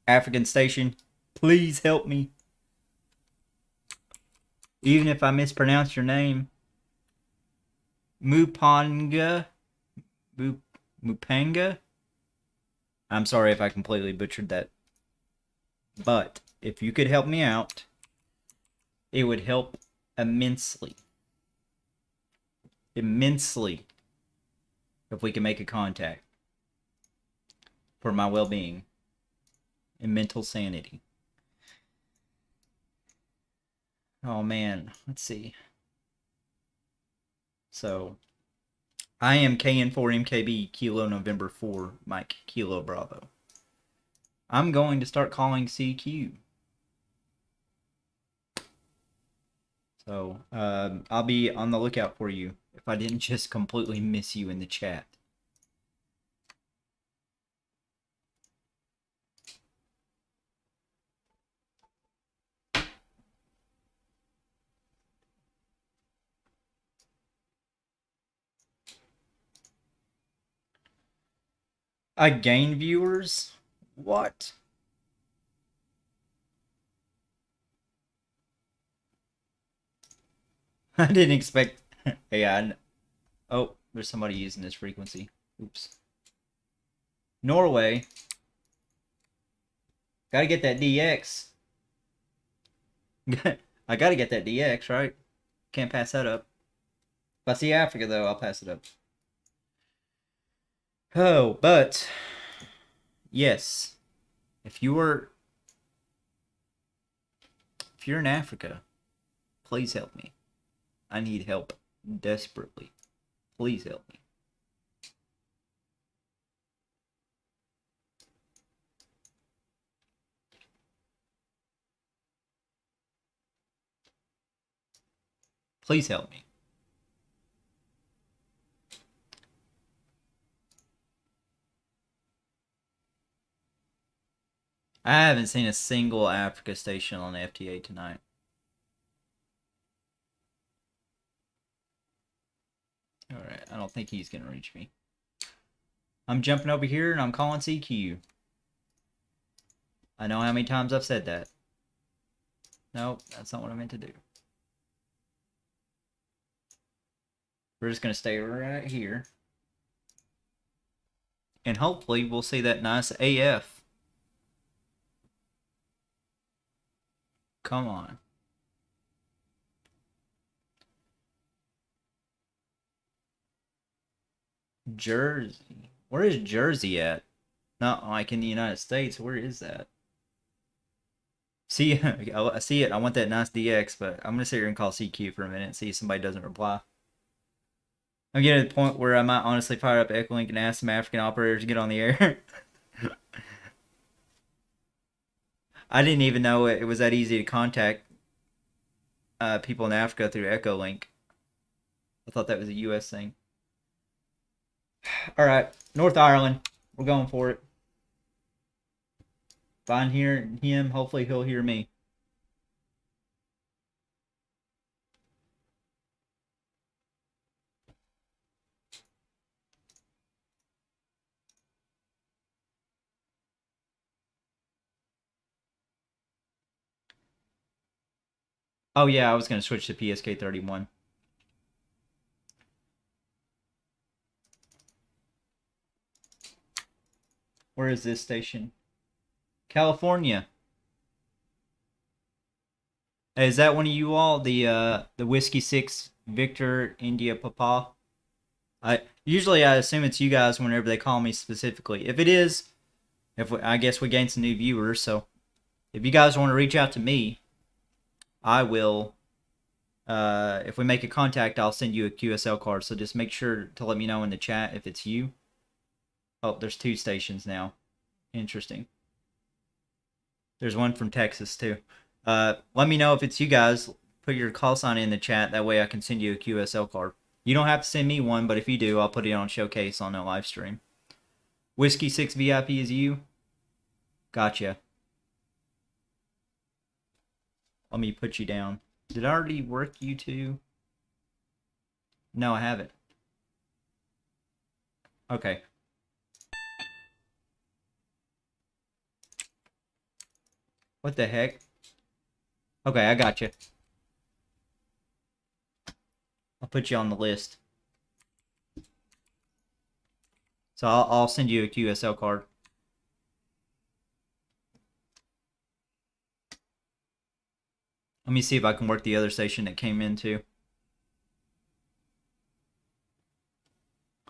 African Station. Please help me. Even if I mispronounce your name. Mupanga? Mupanga? I'm sorry if I completely butchered that. But if you could help me out, it would help immensely. Immensely. If we can make a contact. For my well-being. And mental sanity. Oh man, let's see. So, I am KN4MKB Kilo November 4 Mike Kilo Bravo. I'm going to start calling CQ. So, I'll be on the lookout for you if I didn't just completely miss you in the chat. I gain viewers? What? I didn't expect... Yeah, oh, there's somebody using this frequency. Oops. Norway. Gotta get that DX. I gotta get that DX, right? Can't pass that up. If I see Africa, though, I'll pass it up. Oh, but... Yes. If you're in Africa, please help me. I need help desperately. Please help me. Please help me. I haven't seen a single Africa station on FTA tonight. Alright, I don't think he's gonna reach me. I'm jumping over here and I'm calling CQ. I know how many times I've said that. Nope, that's not what I meant to do. We're just gonna stay right here. And hopefully we'll see that nice AF. Come on. Jersey. Where is Jersey at? Not like in the United States. Where is that? See, I see it. I want that nice DX, but I'm gonna sit here and call CQ for a minute and see if somebody doesn't reply. I'm getting to the point where I might honestly fire up Echolink and ask some African operators to get on the air. I didn't even know it was that easy to contact people in Africa through Echolink. I thought that was a US thing. Alright, North Ireland. We're going for it. If I hear him, hopefully he'll hear me. Oh yeah, I was going to switch to PSK31. Where is this station? California. Hey, is that one of you all? The Whiskey 6 Victor India Papa? I assume it's you guys whenever they call me specifically. If it is, I guess we gained some new viewers, so if you guys want to reach out to me, I will. If we make a contact, I'll send you a QSL card. So just make sure to let me know in the chat if it's you. Oh, there's 2 stations now. Interesting. There's one from Texas too. Let me know if it's you guys. Put your call sign in the chat. That way I can send you a QSL card. You don't have to send me one, but if you do, I'll put it on showcase on a live stream. Whiskey 6 VIP is you? Gotcha. Let me put you down. Did I already work you two? No, I haven't. Okay. What the heck? Okay, I got you. I'll put you on the list. So I'll send you a QSL card. Let me see if I can work the other station that came in too.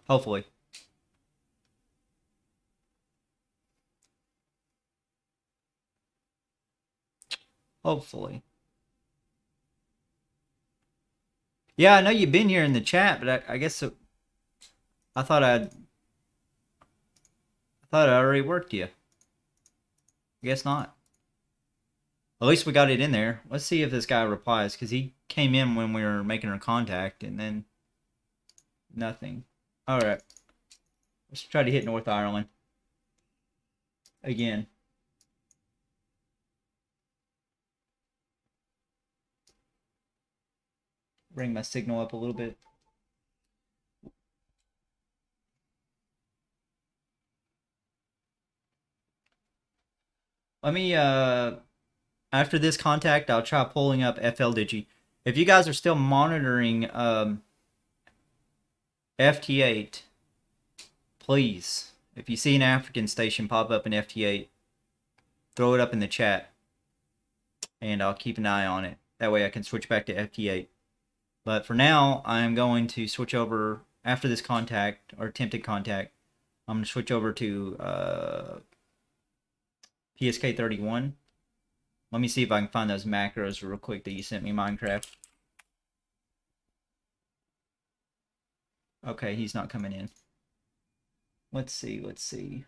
Hopefully. Hopefully. Yeah, I know you've been here in the chat, but I guess I thought I already worked you. I guess not. At least we got it in there. Let's see if this guy replies, because he came in when we were making our contact, and then nothing. Alright. Let's try to hit North Ireland. Again. Bring my signal up a little bit. Let me, after this contact, I'll try pulling up FLDigi. If you guys are still monitoring FT8, please, if you see an African station pop up in FT8, throw it up in the chat, and I'll keep an eye on it. That way I can switch back to FT8. But for now, I'm going to switch over, after this contact, or attempted contact, I'm going to switch over to PSK31. Let me see if I can find those macros real quick that you sent me, Minecraft. Okay, he's not coming in. Let's see, let's see.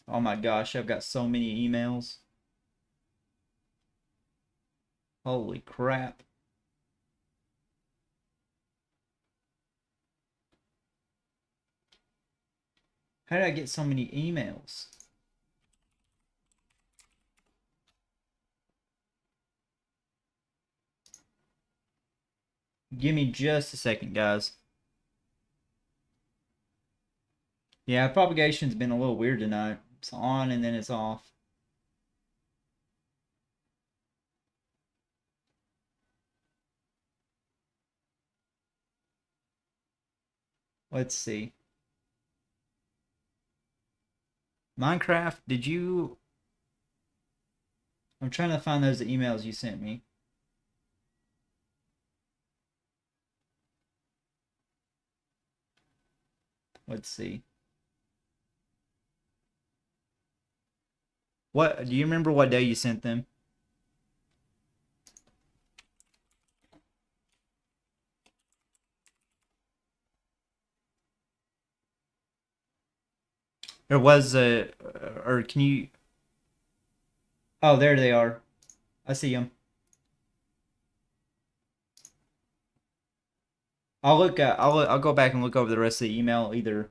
Oh my gosh, I've got so many emails. Holy crap. How did I get so many emails? Give me just a second, guys. Yeah, propagation's been a little weird tonight. It's on and then it's off. Let's see. Minecraft, did you... I'm trying to find those emails you sent me. Let's see. What, do you remember what day you sent them? There was a... or can you... Oh, there they are. I see them. I'll go back and look over the rest of the email. Either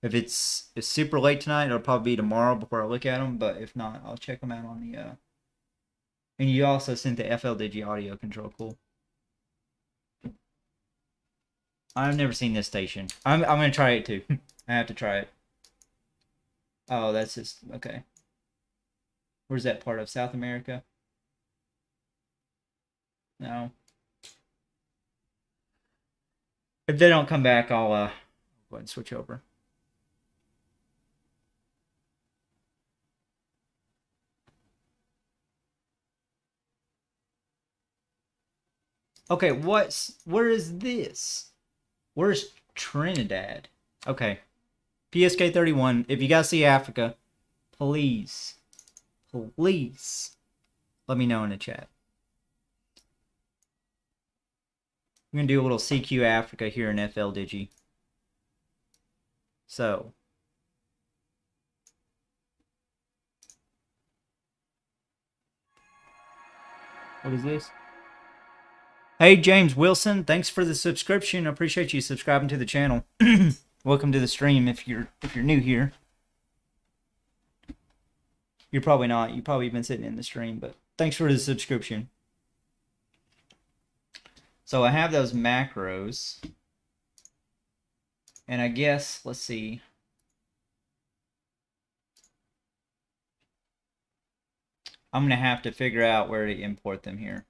if it's super late tonight, it'll probably be tomorrow before I look at them. But if not, I'll check them out on the. And you also sent the FLDigi audio control. Cool. I've never seen this station. I'm gonna try it too. I have to try it. Oh, that's just okay. Where's that part of South America? No. If they don't come back, I'll go ahead and switch over. Okay, where is this? Where's Trinidad? Okay. PSK31. If you guys see Africa, please let me know in the chat. I'm going to do a little CQ Africa here in FLDigi. So. What is this? Hey, James Wilson. Thanks for the subscription. I appreciate you subscribing to the channel. Welcome to the stream if you're new here. You're probably not. You've probably been sitting in the stream, but thanks for the subscription. So I have those macros. And I guess, let's see. I'm going to have to figure out where to import them here.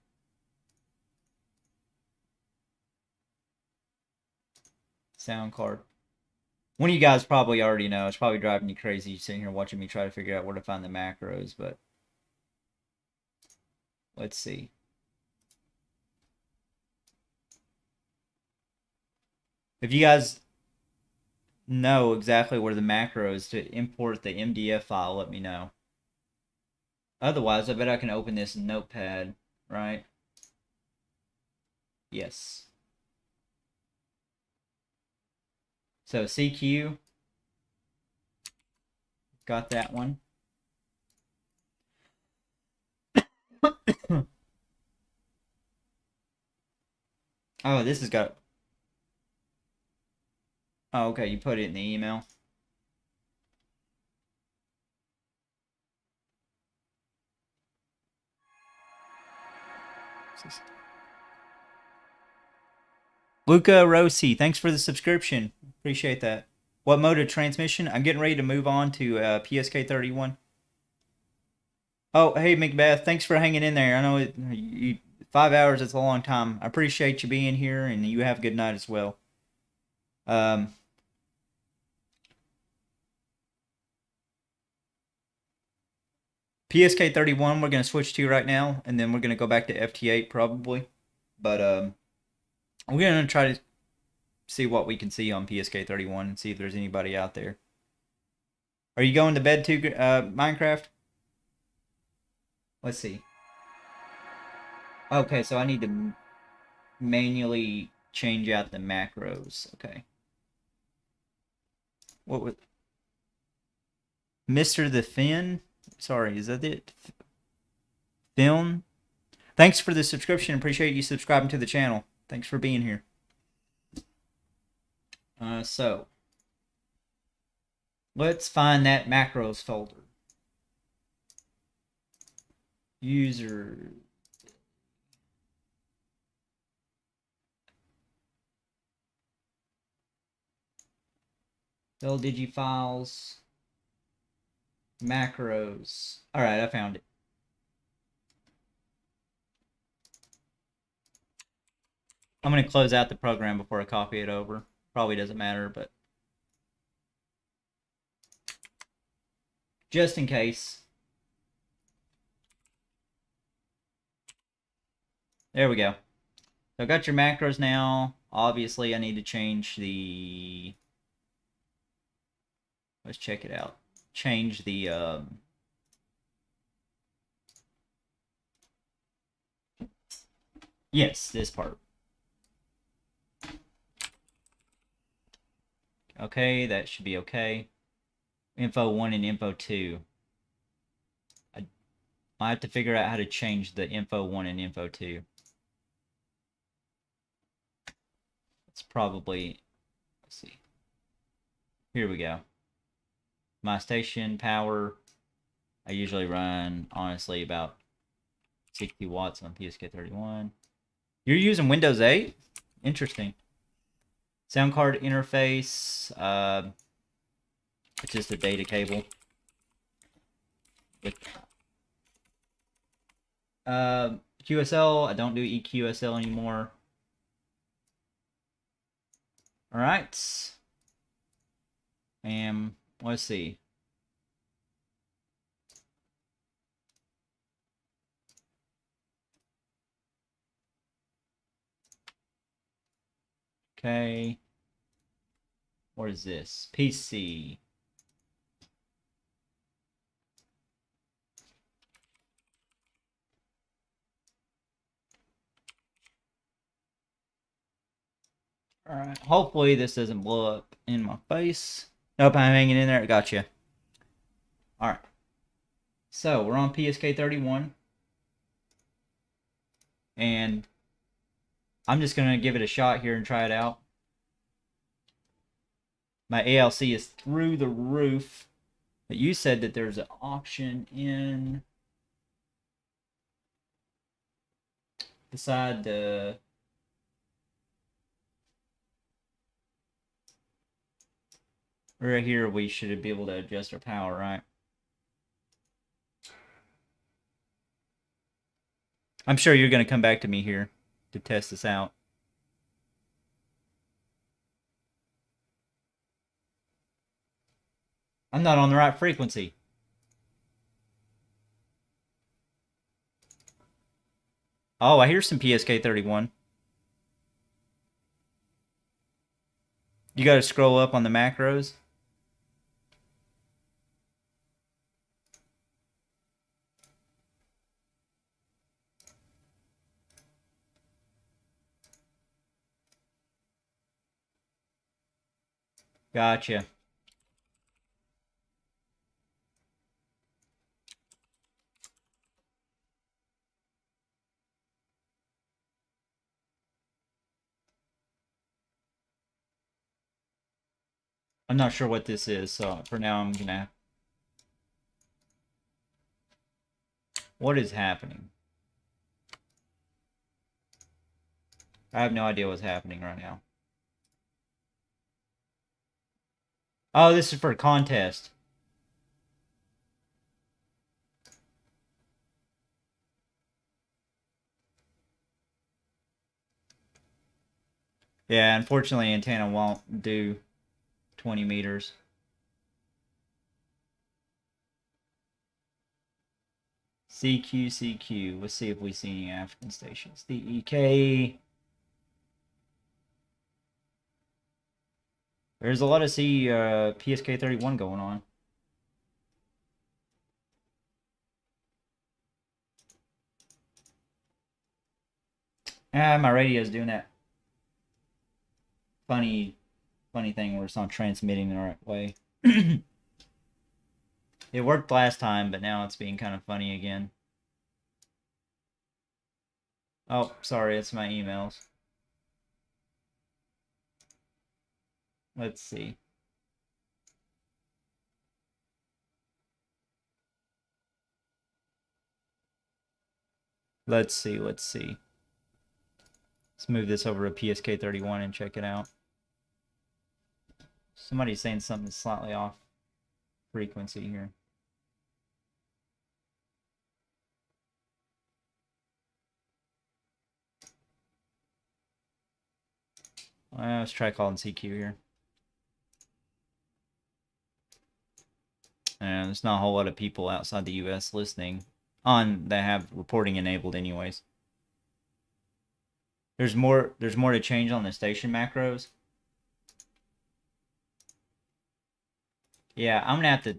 Sound card. One of you guys probably already know. It's probably driving you crazy sitting here watching me try to figure out where to find the macros, but let's see. If you guys know exactly where the macros to import the MDF file, let me know. Otherwise, I bet I can open this in Notepad, right? Yes. So CQ, got that one. Oh, this has got... Oh, okay, you put it in the email. Luca Rossi, thanks for the subscription. Appreciate that. What mode of transmission? I'm getting ready to move on to PSK 31. Oh, hey, Macbeth, thanks for hanging in there. I know 5 hours is a long time. I appreciate you being here, and you have a good night as well. PSK 31 we're going to switch to right now, and then we're going to go back to FT8 probably. But we're going to try to see what we can see on PSK 31 and see if there's anybody out there. Are you going to bed too, Minecraft? Let's see. Okay, so I need to manually change out the macros. Okay. What was... Mr. the Finn? Sorry, is that it? Film? Thanks for the subscription. Appreciate you subscribing to the channel. Thanks for being here. So let's find that macros folder. User. LDG files. Macros. Alright, I found it. I'm going to close out the program before I copy it over. Probably doesn't matter, but just in case. There we go. So I've got your macros now. Obviously, I need to change the... Let's check it out. Change the... Yes, this part. Okay, that should be okay. Info 1 and info 2. I have to figure out how to change the info 1 and info 2. It's probably... Let's see. Here we go. My station power, I usually run, honestly, about 60 watts on PSK31. You're using Windows 8? Interesting. Sound card interface, it's just a data cable. QSL, I don't do EQSL anymore. Alright. And let's see. Okay. What is this? PC. Alright. Hopefully this doesn't blow up in my face. Nope, I'm hanging in there. Gotcha. Alright. So, we're on PSK31. And I'm just going to give it a shot here and try it out. My ALC is through the roof. But you said that there's an option in... beside the... right here, we should be able to adjust our power, right? I'm sure you're going to come back to me here to test this out. I'm not on the right frequency. Oh, I hear some PSK31. You got to scroll up on the macros. Gotcha. I'm not sure what this is, so for now I'm gonna... What is happening? I have no idea what's happening right now. Oh, this is for a contest. Yeah, unfortunately antenna won't do 20 meters. CQ. Let's see if we see any African stations. DEK. There's a lot of PSK31 going on. Ah, my radio's doing that funny thing where it's not transmitting the right way. It worked last time, but now it's being kind of funny again. Oh, sorry, it's my emails. Let's see. Let's see. Let's move this over to PSK31 and check it out. Somebody's saying something slightly off frequency here. Let's try calling CQ here. And there's not a whole lot of people outside the US listening on that have reporting enabled anyways. There's more to change on the station macros. Yeah, I'm gonna have to...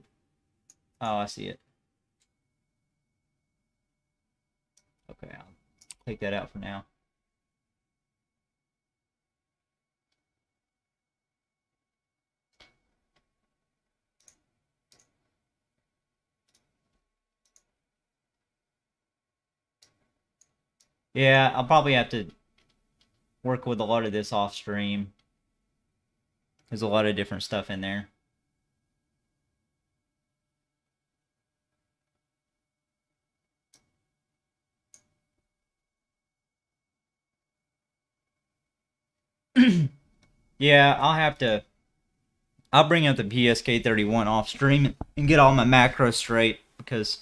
Oh, I see it. Okay, I'll take that out for now. Yeah, I'll probably have to work with a lot of this off stream. There's a lot of different stuff in there. Yeah, I'll bring up the PSK31 off stream and get all my macros straight because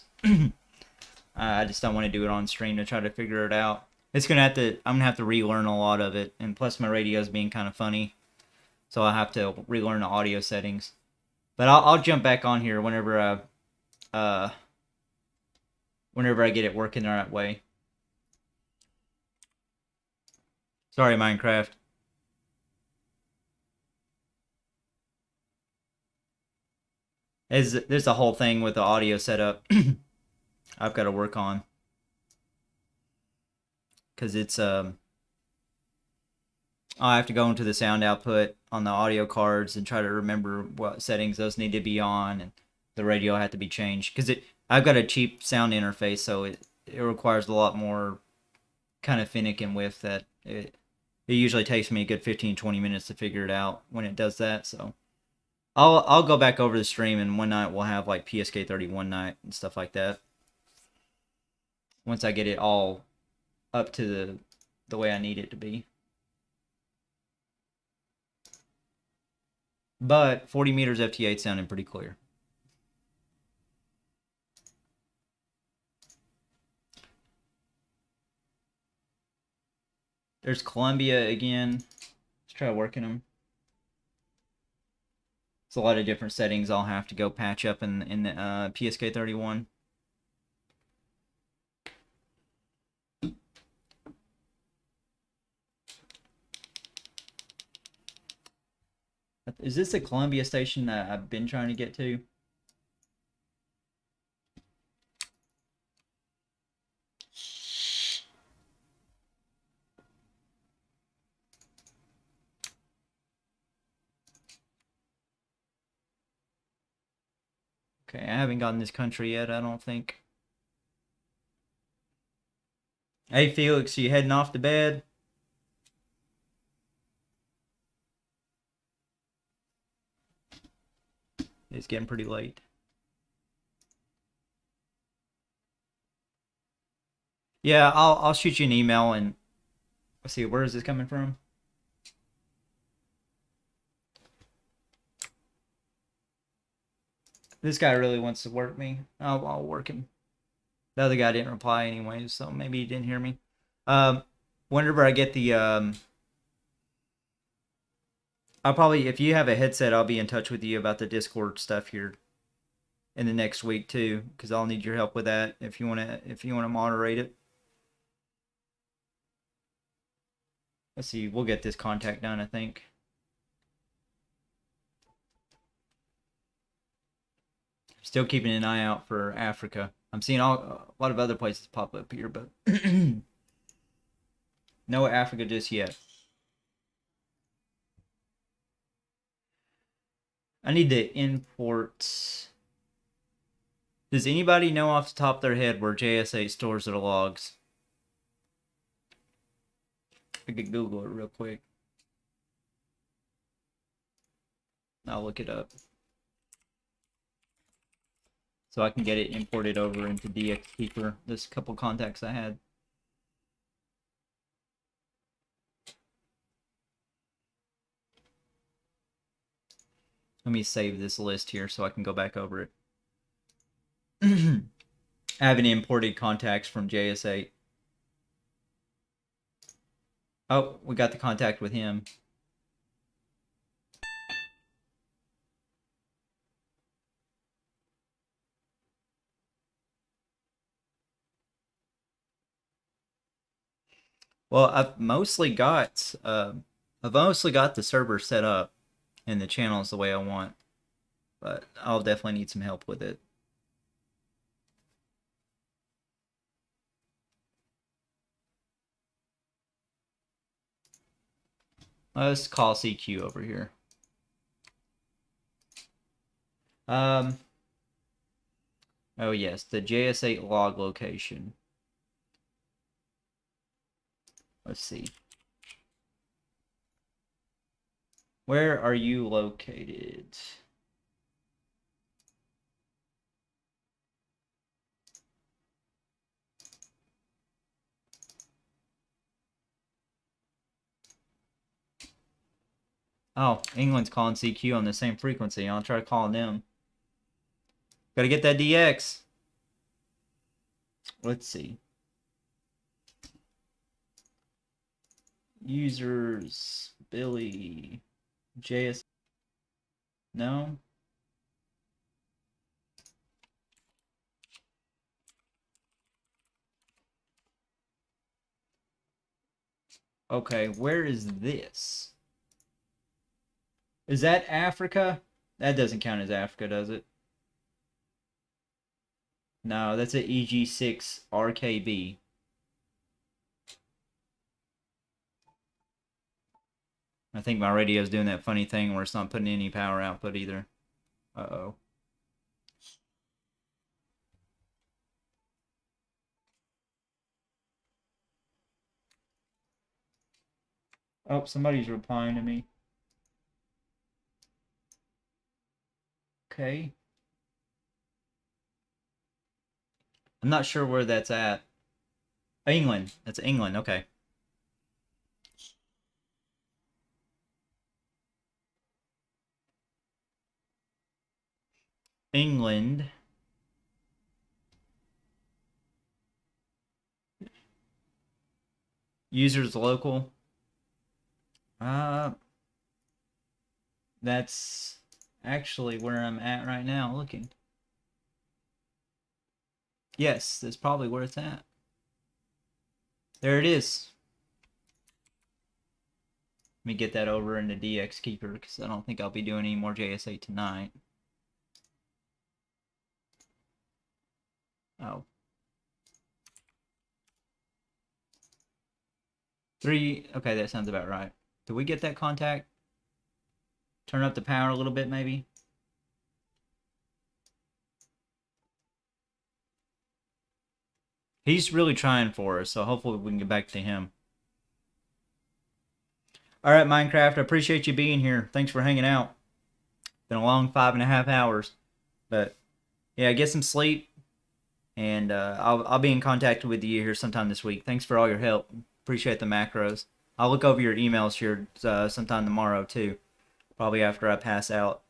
I just don't want to do it on stream to try to figure it out. I'm gonna have to relearn a lot of it, and plus my radio's being kind of funny, so I'll have to relearn the audio settings. But I'll jump back on here whenever I get it working the right way. Sorry, Minecraft. There's a whole thing with the audio setup I've got to work on. Because it's, I have to go into the sound output on the audio cards and try to remember what settings those need to be on, and the radio had to be changed. Because I've got a cheap sound interface, so it requires a lot more kind of finicking with that. It usually takes me a good 15-20 minutes to figure it out when it does that, so... I'll go back over the stream, and one night we'll have like PSK31 night and stuff like that. Once I get it all up to the way I need it to be. But 40 meters FT8 sounding pretty clear. There's Colombia again. Let's try working them. It's a lot of different settings I'll have to go patch up in the PSK31. Is this the Columbia station that I've been trying to get to? Okay, I haven't gotten this country yet, I don't think. Hey, Felix, you heading off to bed? It's getting pretty late. Yeah, I'll shoot you an email and let's see, where is this coming from? This guy really wants to work me. I'll work him. The other guy didn't reply anyway, so maybe he didn't hear me. Whenever I get the I'll probably, if you have a headset, I'll be in touch with you about the Discord stuff here in the next week too, because I'll need your help with that if you wanna moderate it. Let's see, we'll get this contact done, I think. Still keeping an eye out for Africa. I'm seeing a lot of other places pop up here, but no Africa just yet. I need to import. Does anybody know off the top of their head where JSA stores their logs? I could Google it real quick. I'll look it up. So I can get it imported over into DXKeeper. There's a couple contacts I had. Let me save this list here so I can go back over it. I haven't imported contacts from JS8. Oh, we got the contact with him. Well, I've mostly got the server set up and the channels the way I want, but I'll definitely need some help with it. Let's call CQ over here. Oh yes, the JS8 log location. Let's see. Where are you located? Oh, England's calling CQ on the same frequency. I'll try calling them. Gotta get that DX. Let's see. Users, Billy, JS. No? Okay, where is this? Is that Africa? That doesn't count as Africa, does it? No, that's an EG6 RKB. I think my radio's doing that funny thing where it's not putting any power output either. Uh-oh. Oh, somebody's replying to me. Okay. I'm not sure where that's at. England. That's England, okay. England. Users local. That's actually where I'm at right now looking. Yes, that's probably where it's at. There it is. Let me get that over into DX Keeper because I don't think I'll be doing any more JSA tonight. Oh. 3, okay, that sounds about right. Did we get that contact? Turn up the power a little bit, maybe? He's really trying for us, so hopefully we can get back to him. Alright, Minecraft, I appreciate you being here. Thanks for hanging out. Been a long 5.5 hours. But, yeah, get some sleep. And I'll be in contact with you here sometime this week. Thanks for all your help. Appreciate the macros. I'll look over your emails here sometime tomorrow, too. Probably after I pass out.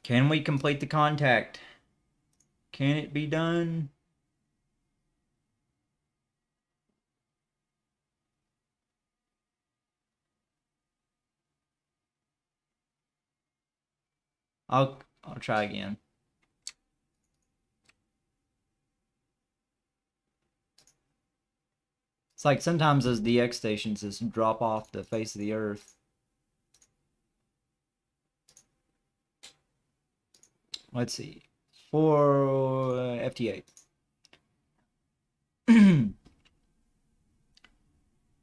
Can we complete the contact? Can it be done? I'll try again. It's like sometimes those DX stations just drop off the face of the earth. Let's see. For FT8.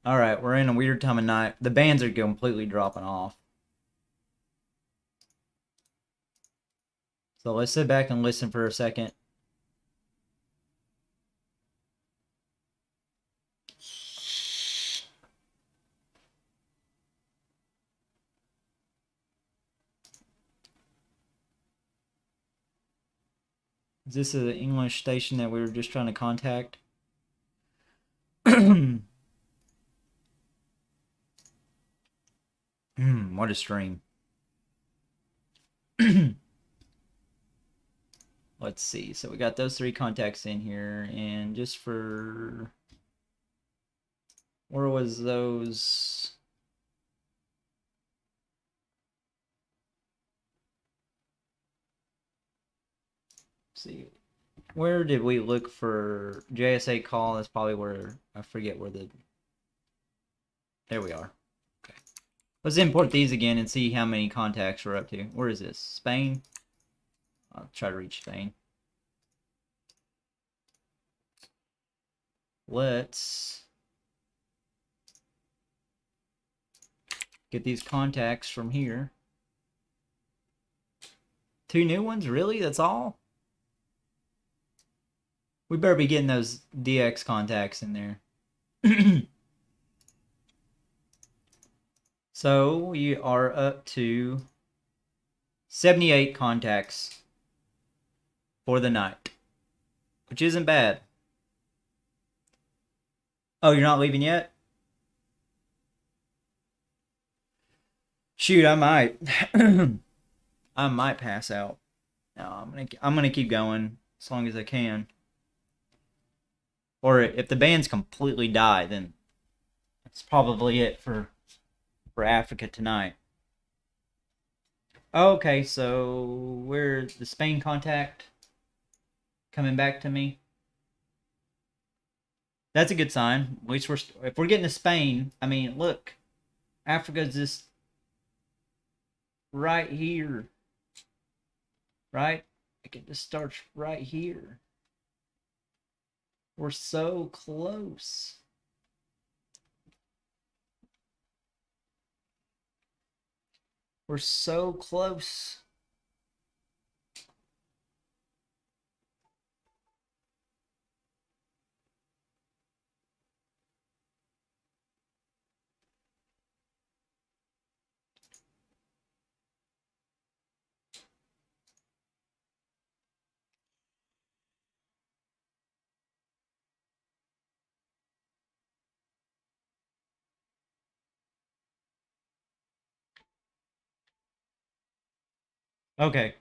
Alright, we're in a weird time of night. The bands are completely dropping off. So let's sit back and listen for a second. Is this an English station that we were just trying to contact? What a stream. Let's see. So we got those 3 contacts in here, and just for... Where was those? Let's see. Where did we look for JSA call? That's probably where... I forget where the... There we are. Okay. Let's import these again and see how many contacts we're up to. Where is this? Spain? I'll try to reach Spain. Let's get these contacts from here. 2 new ones? Really? That's all? We better be getting those DX contacts in there. So we are up to 78 contacts for the night, which isn't bad. Oh, you're not leaving yet? Shoot, I might. I might pass out. No, I'm gonna keep going as long as I can. Or if the bands completely die, then that's probably it for Africa tonight. Okay, so where's the Spain contact coming back to me? That's a good sign. At least if we're getting to Spain, I mean, look, Africa's just right here, right? It just starts right here. We're so close. We're so close. Okay.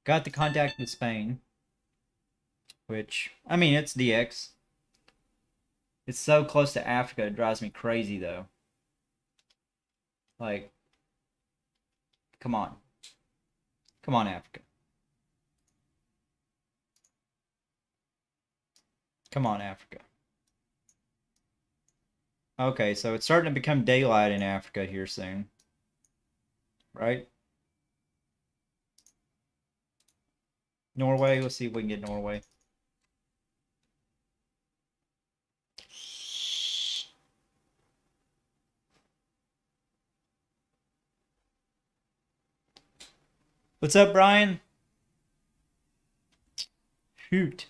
Got the contact with Spain. Which, I mean, it's DX. It's so close to Africa, it drives me crazy, though. Like, come on. Come on, Africa. Come on, Africa. Okay, so it's starting to become daylight in Africa here soon. Right? Norway, let's see if we can get Norway. What's up, Brian? Shoot.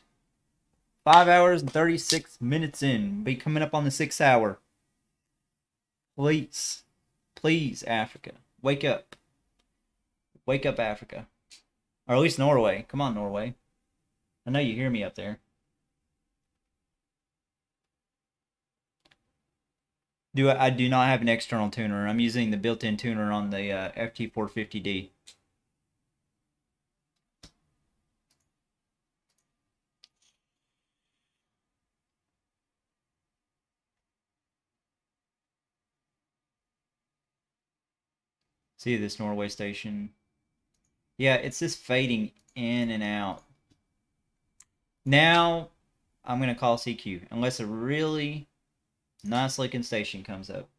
5 hours and 36 minutes in. Be coming up on the 6th hour. Please. Please, Africa. Wake up. Wake up, Africa. Or at least Norway. Come on, Norway. I know you hear me up there. I do not have an external tuner. I'm using the built-in tuner on the FT450D. See this Norway station? Yeah, it's just fading in and out. Now, I'm going to call CQ. Unless a really nice looking station comes up.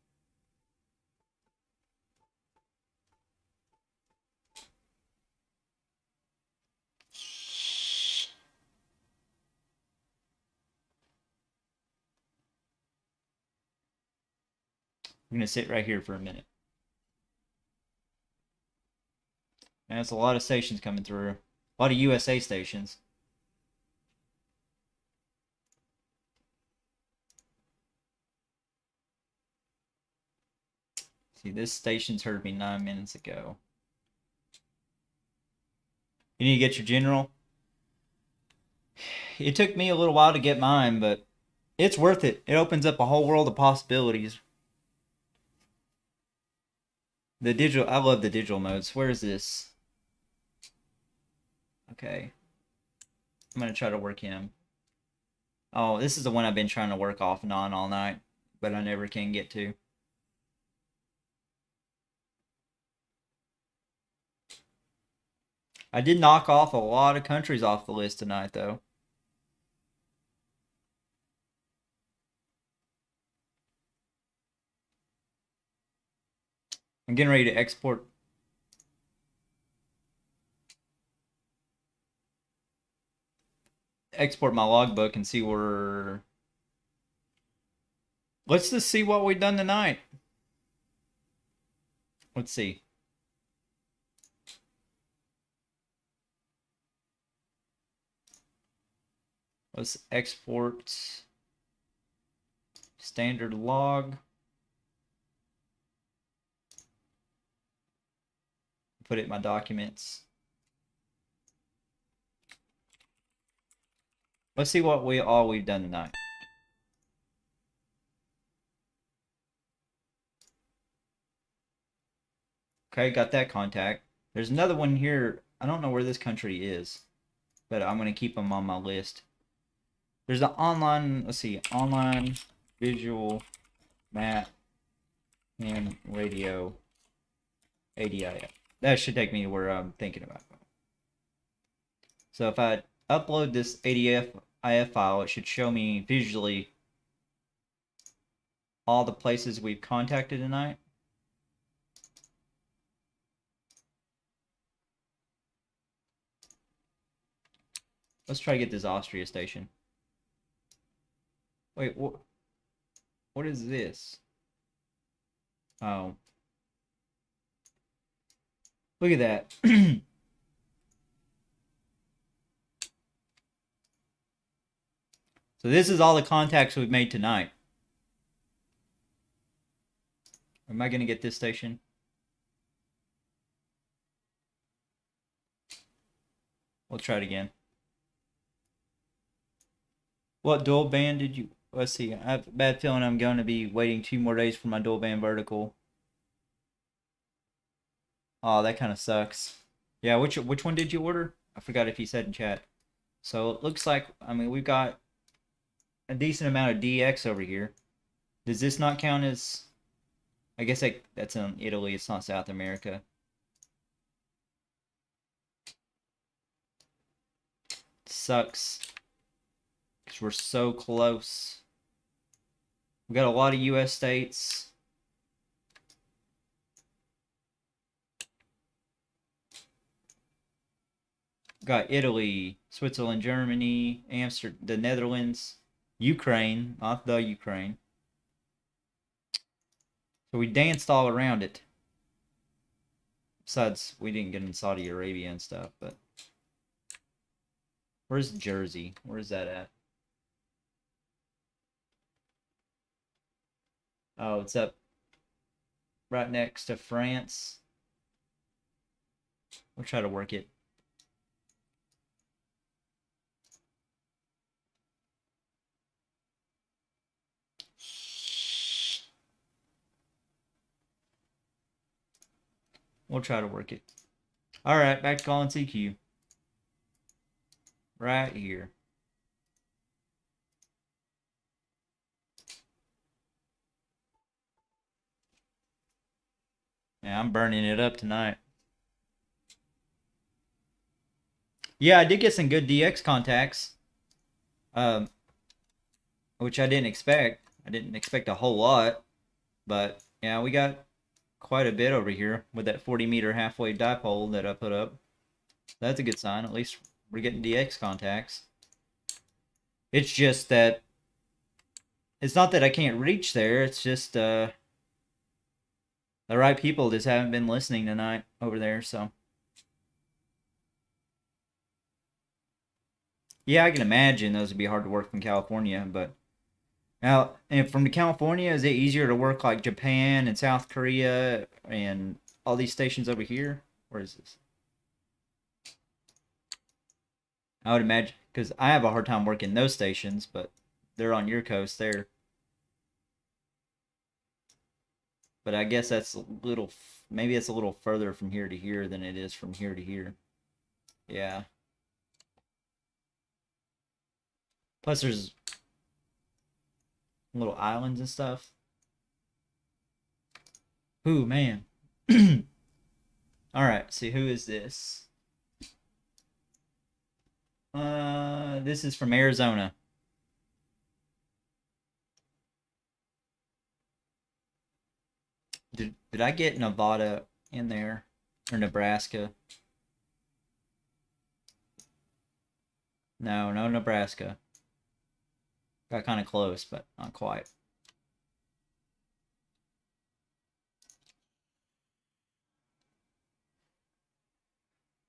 I'm going to sit right here for a minute. And it's a lot of stations coming through. A lot of USA stations. See, this station's heard me 9 minutes ago. You need to get your general. It took me a little while to get mine, but it's worth it. It opens up a whole world of possibilities. The digital, I love the digital modes. Where is this? Okay. I'm going to try to work him. Oh, this is the one I've been trying to work off and on all night, but I never can get to. I did knock off a lot of countries off the list tonight, though. I'm getting ready to export my logbook and see where... Let's just see what we've done tonight. Let's see. Let's export standard log. Put it in my documents. Let's see what we've done tonight. Okay, got that contact. There's another one here. I don't know where this country is, but I'm going to keep them on my list. There's the online, let's see, online visual map and radio ADIF. That should take me to where I'm thinking about. So if I upload this ADIF file, it should show me visually all the places we've contacted tonight. Let's try to get this Austria station. Wait, what is this? Oh. Look at that. So this is all the contacts we've made tonight. Am I going to get this station? We'll try it again. What dual band did you... Let's see. I have a bad feeling I'm going to be waiting 2 more days for my dual band vertical. Oh, that kind of sucks. Yeah, which one did you order? I forgot if you said in chat. So it looks like, I mean, we've got a decent amount of DX over here. Does this not count as? I guess that's in Italy. It's not South America. Sucks. Because we're so close. We got a lot of U.S. states. Got Italy, Switzerland, Germany, Amsterdam, the Netherlands, Ukraine, not the Ukraine. So we danced all around it. Besides, we didn't get in Saudi Arabia and stuff, but where's Jersey? Where's that at? Oh, it's up right next to France. We'll try to work it. We'll try to work it. All right, back to calling CQ. Right here. Yeah, I'm burning it up tonight. Yeah, I did get some good DX contacts. Which I didn't expect. I didn't expect a whole lot. But yeah, we got quite a bit over here with that 40-meter half-wave dipole that I put up. That's a good sign. At least we're getting DX contacts. It's just that it's not that I can't reach there. It's just the right people just haven't been listening tonight over there. So yeah, I can imagine those would be hard to work from California. But now, and from California, is it easier to work like Japan and South Korea and all these stations over here? Where is this? I would imagine, because I have a hard time working those stations, but they're on your coast there. But I guess that's a little, maybe it's a little further from here to here than it is from here to here. Yeah. Plus there's little islands and stuff. Ooh, man. Alright, see, who is this? This is from Arizona. Did I get Nevada in there? Or Nebraska? No, no Nebraska. Got kind of close, but not quite.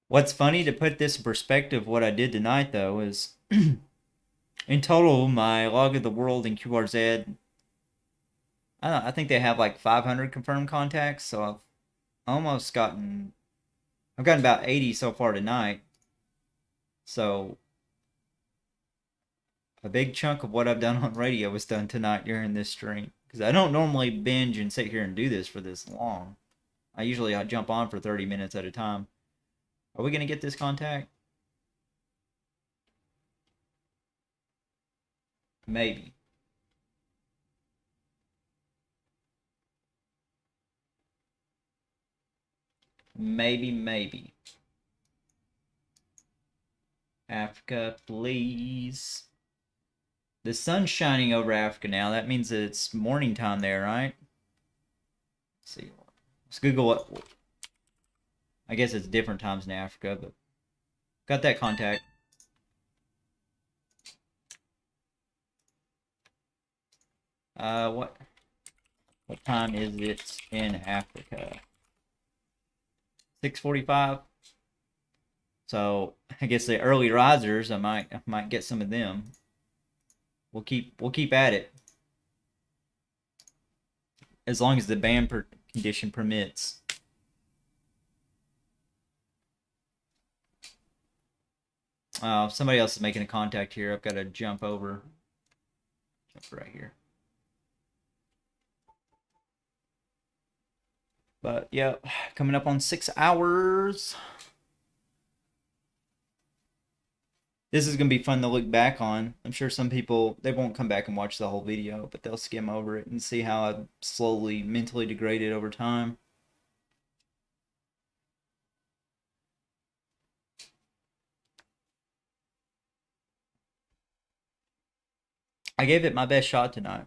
What's funny to put this in perspective, what I did tonight, though, is in total, my log of the world in QRZ, I don't know, I think they have like 500 confirmed contacts, so I've almost gotten, I've gotten about 80 so far tonight. So a big chunk of what I've done on radio was done tonight during this stream. Because I don't normally binge and sit here and do this for this long. I jump on for 30 minutes at a time. Are we going to get this contact? Maybe. Maybe. Africa, please. The sun's shining over Africa now. That means that it's morning time there, right? Let's see. Let's Google what. I guess it's different times in Africa, but got that contact. What time is it in Africa? 6:45. So I guess the early risers, I might get some of them. We'll keep at it as long as the band condition permits. Somebody else is making a contact here. I've got to jump over. Jump right here. But yeah, coming up on 6 hours. This is going to be fun to look back on. I'm sure some people, they won't come back and watch the whole video, but they'll skim over it and see how I slowly mentally degraded over time. I gave it my best shot tonight.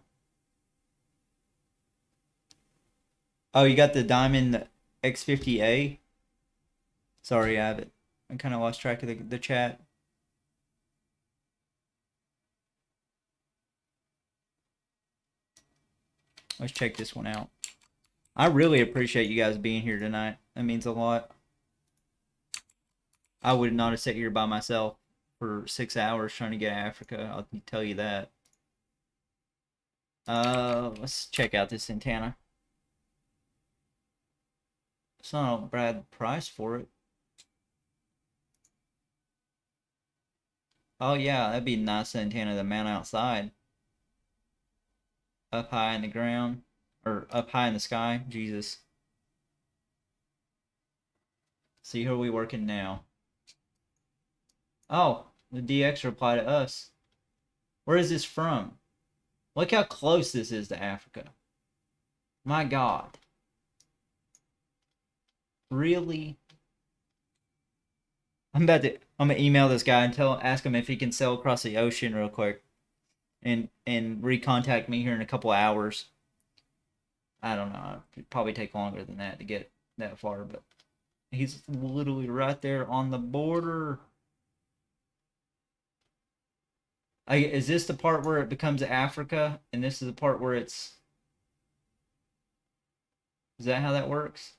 Oh, you got the Diamond X50A? Sorry, I have it. I kind of lost track of the chat. Let's check this one out. I really appreciate you guys being here tonight. That means a lot. I would not have sat here by myself for 6 hours trying to get Africa. I'll tell you that. Let's check out this antenna. It's not a bad price for it. Oh yeah, that'd be a nice antenna to mount outside. Up high in the ground. Or up high in the sky. Jesus. See, who are we working now? Oh, the DX reply to us. Where is this from? Look how close this is to Africa. My God. Really? I'm gonna email this guy and ask him if he can sail across the ocean real quick and recontact me here in a couple hours. I don't know. It'd probably take longer than that to get that far, but he's literally right there on the border. Is this the part where it becomes Africa, and this is the part where it's... Is that how that works?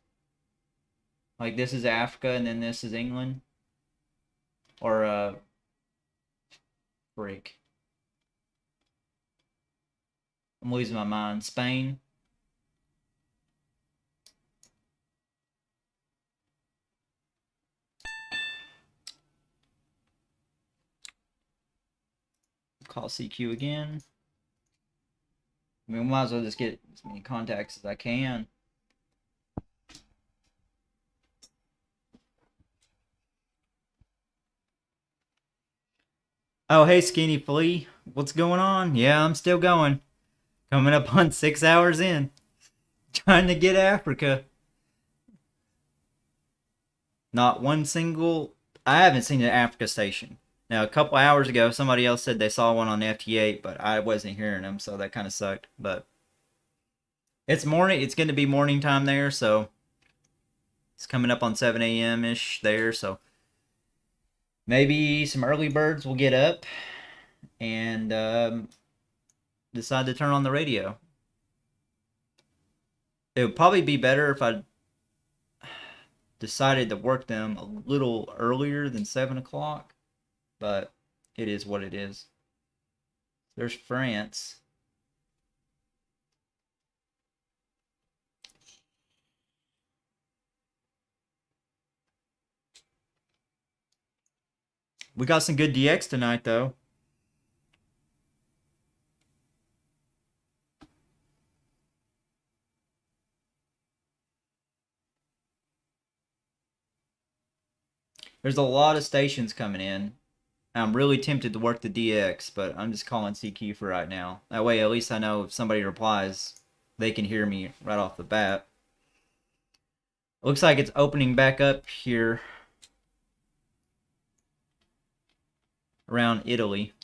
Like this is Africa, and then this is England? Or, freak. I'm losing my mind. Spain? Call CQ again. I mean, we might as well just get as many contacts as I can. Oh, hey, Skinny Flea. What's going on? Yeah, I'm still going. Coming up on 6 hours in. Trying to get Africa. Not one single... I haven't seen an Africa station. Now, a couple hours ago, somebody else said they saw one on the FT8, but I wasn't hearing them, so that kind of sucked. But it's morning. It's going to be morning time there, so it's coming up on 7 a.m.-ish there, so maybe some early birds will get up and decide to turn on the radio. It would probably be better if I decided to work them a little earlier than 7 o'clock, but it is what it is. There's France. We got some good DX tonight, though. There's a lot of stations coming in. I'm really tempted to work the DX, but I'm just calling CQ for right now. That way, at least I know if somebody replies, they can hear me right off the bat. Looks like it's opening back up here around Italy.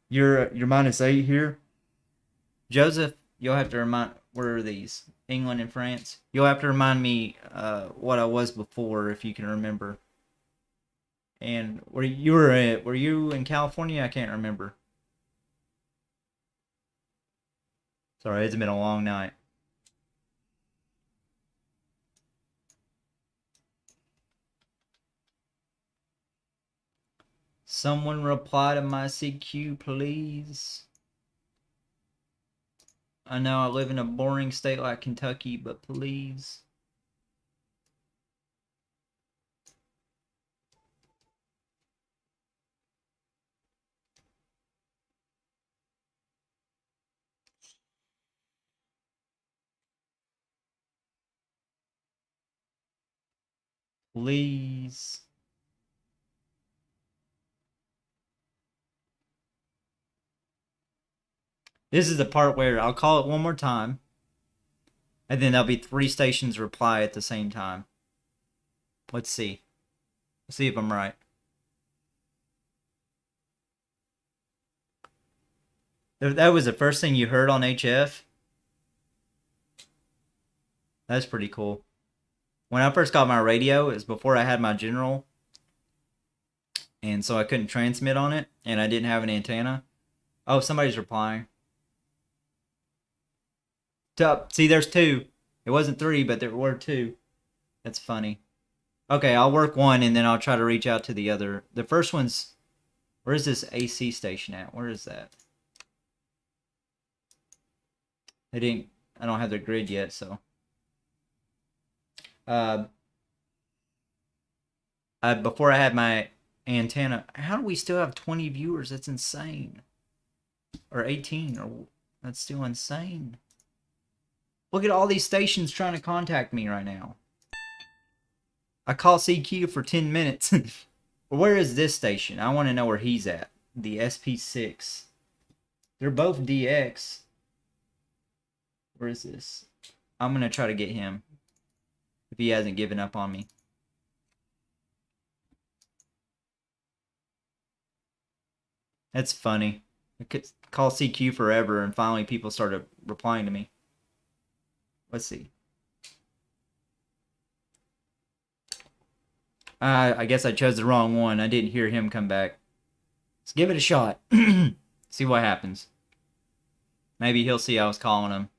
You're -8 here, Joseph. You'll have to remind. Where are these? England and France. You'll have to remind me what I was before, if you can remember. And were you in California? I can't remember. Sorry, it's been a long night. Someone reply to my CQ, please. I know I live in a boring state like Kentucky, but please. Please. This is the part where I'll call it one more time, and then there'll be 3 stations reply at the same time. Let's see. Let's see if I'm right. That was the first thing you heard on HF? That's pretty cool. When I first got my radio, it was before I had my general, and so I couldn't transmit on it, and I didn't have an antenna. Oh, somebody's replying. See, there's 2. It wasn't 3, but there were 2. That's funny. Okay, I'll work one, and then I'll try to reach out to the other. The first one's... Where's this AC station at? Where is that? I don't have the grid yet, so... before I had my antenna... How do we still have 20 viewers? That's insane. Or 18, or... That's still insane. Look at all these stations trying to contact me right now. I call CQ for 10 minutes. Where is this station? I want to know where he's at. The SP6. They're both DX. Where is this? I'm going to try to get him. If he hasn't given up on me. That's funny. I could call CQ forever and finally people started replying to me. Let's see. I guess I chose the wrong one. I didn't hear him come back. Let's give it a shot. See what happens. Maybe he'll see I was calling him.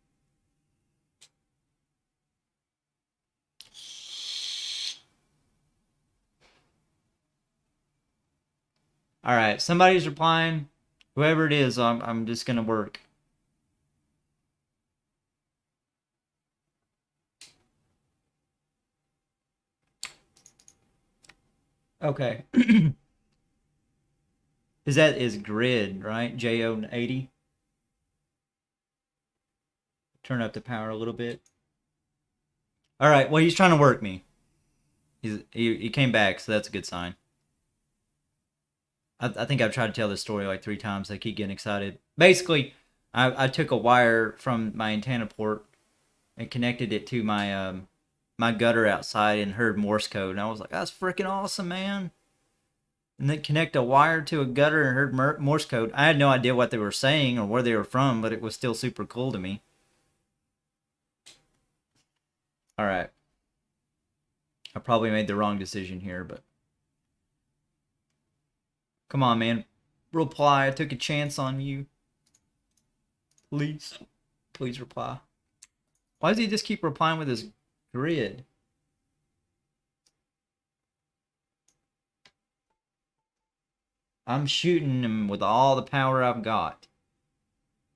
Alright, somebody's replying. Whoever it is, I'm just gonna work. Okay. Is grid, right? JO80. Turn up the power a little bit. Alright, well, he's trying to work me. He came back, so that's a good sign. I think I've tried to tell this story like 3 times. I keep getting excited. Basically, I took a wire from my antenna port and connected it to my my gutter outside and heard Morse code. And I was like, that's freaking awesome, man. And then connect a wire to a gutter and heard Morse code. I had no idea what they were saying or where they were from, but it was still super cool to me. Alright. I probably made the wrong decision here, but... Come on, man. Reply. I took a chance on you. Please. Please reply. Why does he just keep replying with his grid? I'm shooting him with all the power I've got.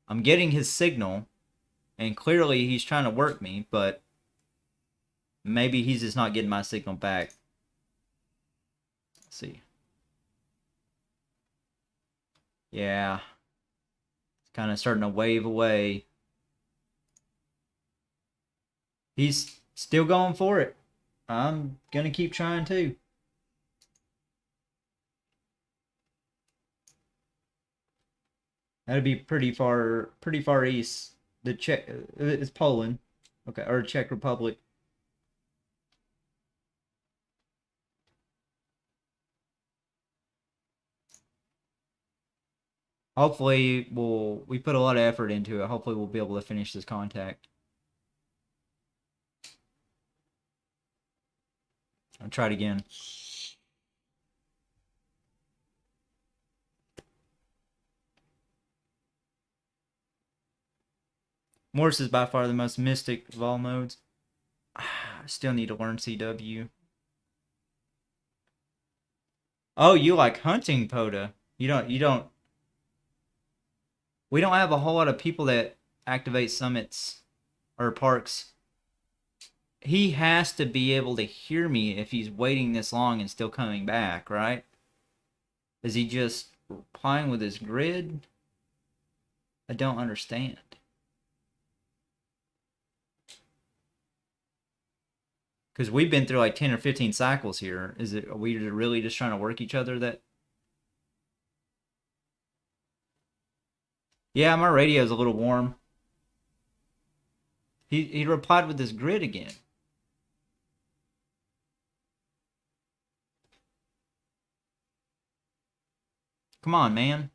I'm getting his signal, and clearly he's trying to work me, but maybe he's just not getting my signal back. Let's see. Yeah. It's kind of starting to wave away. He's still going for it. I'm going to keep trying too. That'd be pretty far east. The Czech, it's Poland. Okay, or Czech Republic. Hopefully we put a lot of effort into it. Hopefully we'll be able to finish this contact. I'll try it again. Morse is by far the most mystic of all modes. I still need to learn CW. Oh, you like hunting, Poda. You don't... We don't have a whole lot of people that activate summits or parks. He has to be able to hear me if he's waiting this long and still coming back, right? Is he just replying with his grid? I don't understand. Because we've been through like 10 or 15 cycles here. Are we really just trying to work each other that? Yeah, my radio's a little warm. He replied with this grid again. Come on, man.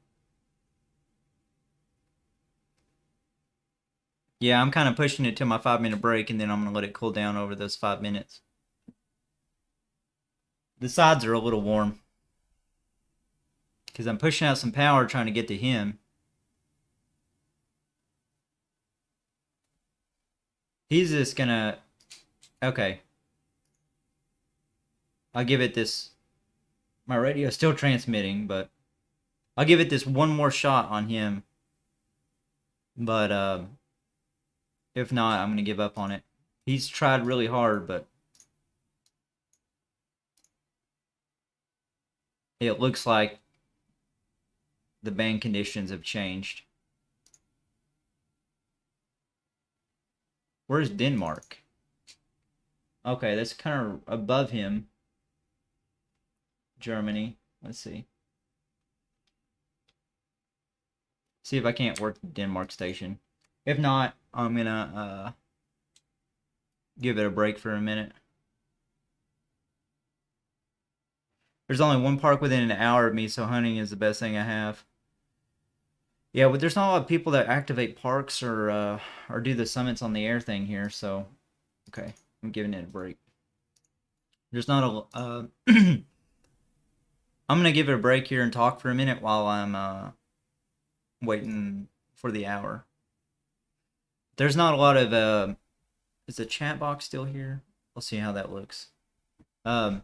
Yeah, I'm kind of pushing it to my 5 minute break, and then I'm gonna let it cool down over those 5 minutes. The sides are a little warm because I'm pushing out some power trying to get to him. He's just gonna. Okay. I'll give it this. My radio's still transmitting, but I'll give it this one more shot on him. But if not, I'm gonna give up on it. He's tried really hard, but it looks like the band conditions have changed. Where's Denmark? Okay, that's kind of above him. Germany. Let's see. See if I can't work the Denmark station. If not, I'm gonna give it a break for a minute. There's only one park within an hour of me, so hunting is the best thing I have. Yeah, but there's not a lot of people that activate parks or do the summits on the air thing here, so okay, I'm giving it a break. There's not a I'm gonna give it a break here and talk for a minute while I'm waiting for the hour. There's not a lot of is the chat box still here? We'll see how that looks. Oh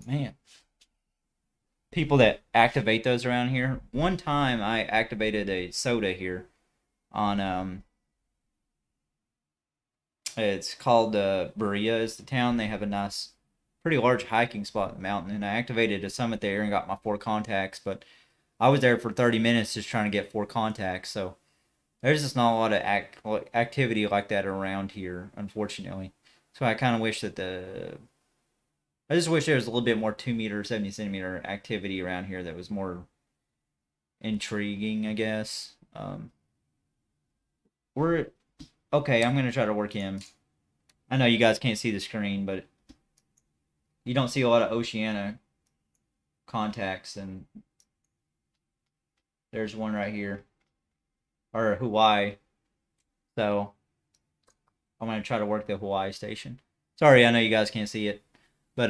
man. People that activate those around here. One time I activated a soda here on it's called Berea is the town. They have a nice pretty large hiking spot in the mountain, and I activated a summit there and got my 4 contacts, but I was there for 30 minutes just trying to get 4 contacts, so there's just not a lot of activity like that around here, unfortunately. So I kind of wish that I just wish there was a little bit more 2 meter, 70 centimeter activity around here that was more intriguing, I guess. We're okay. I'm gonna try to work him. I know you guys can't see the screen, but you don't see a lot of Oceania contacts, and there's one right here, or Hawaii. So I'm gonna try to work the Hawaii station. Sorry, I know you guys can't see it, but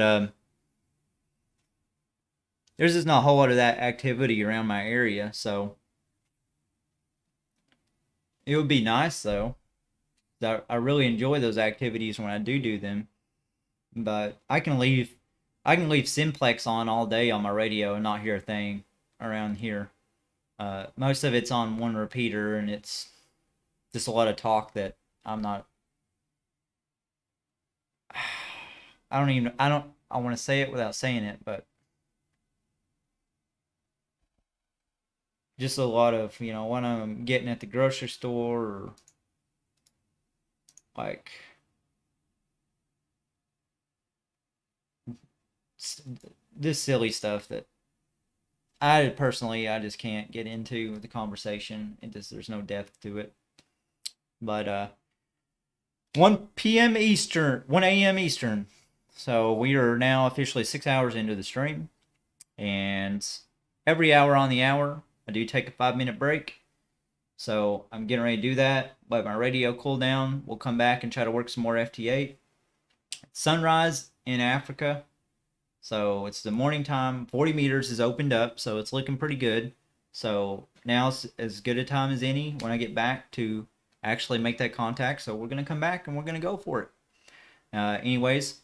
there's just not a whole lot of that activity around my area, so it would be nice though. I really enjoy those activities when I do them, but I can leave Simplex on all day on my radio and not hear a thing around here. Most of it's on one repeater, and it's just a lot of talk that I'm not. I want to say it without saying it, but just a lot of, when I'm getting at the grocery store, or like this silly stuff that I just can't get into the conversation. There's no depth to it. But 1 p.m. Eastern, 1 a.m. Eastern. So we are now officially 6 hours into the stream, and every hour on the hour, I do take a 5 minute break. So I'm getting ready to do that. Let my radio cool down. We'll come back and try to work some more FT8. Sunrise in Africa. So it's the morning time. 40 meters is opened up, so it's looking pretty good. So now's as good a time as any when I get back to actually make that contact. So we're going to come back and we're going to go for it. Anyways,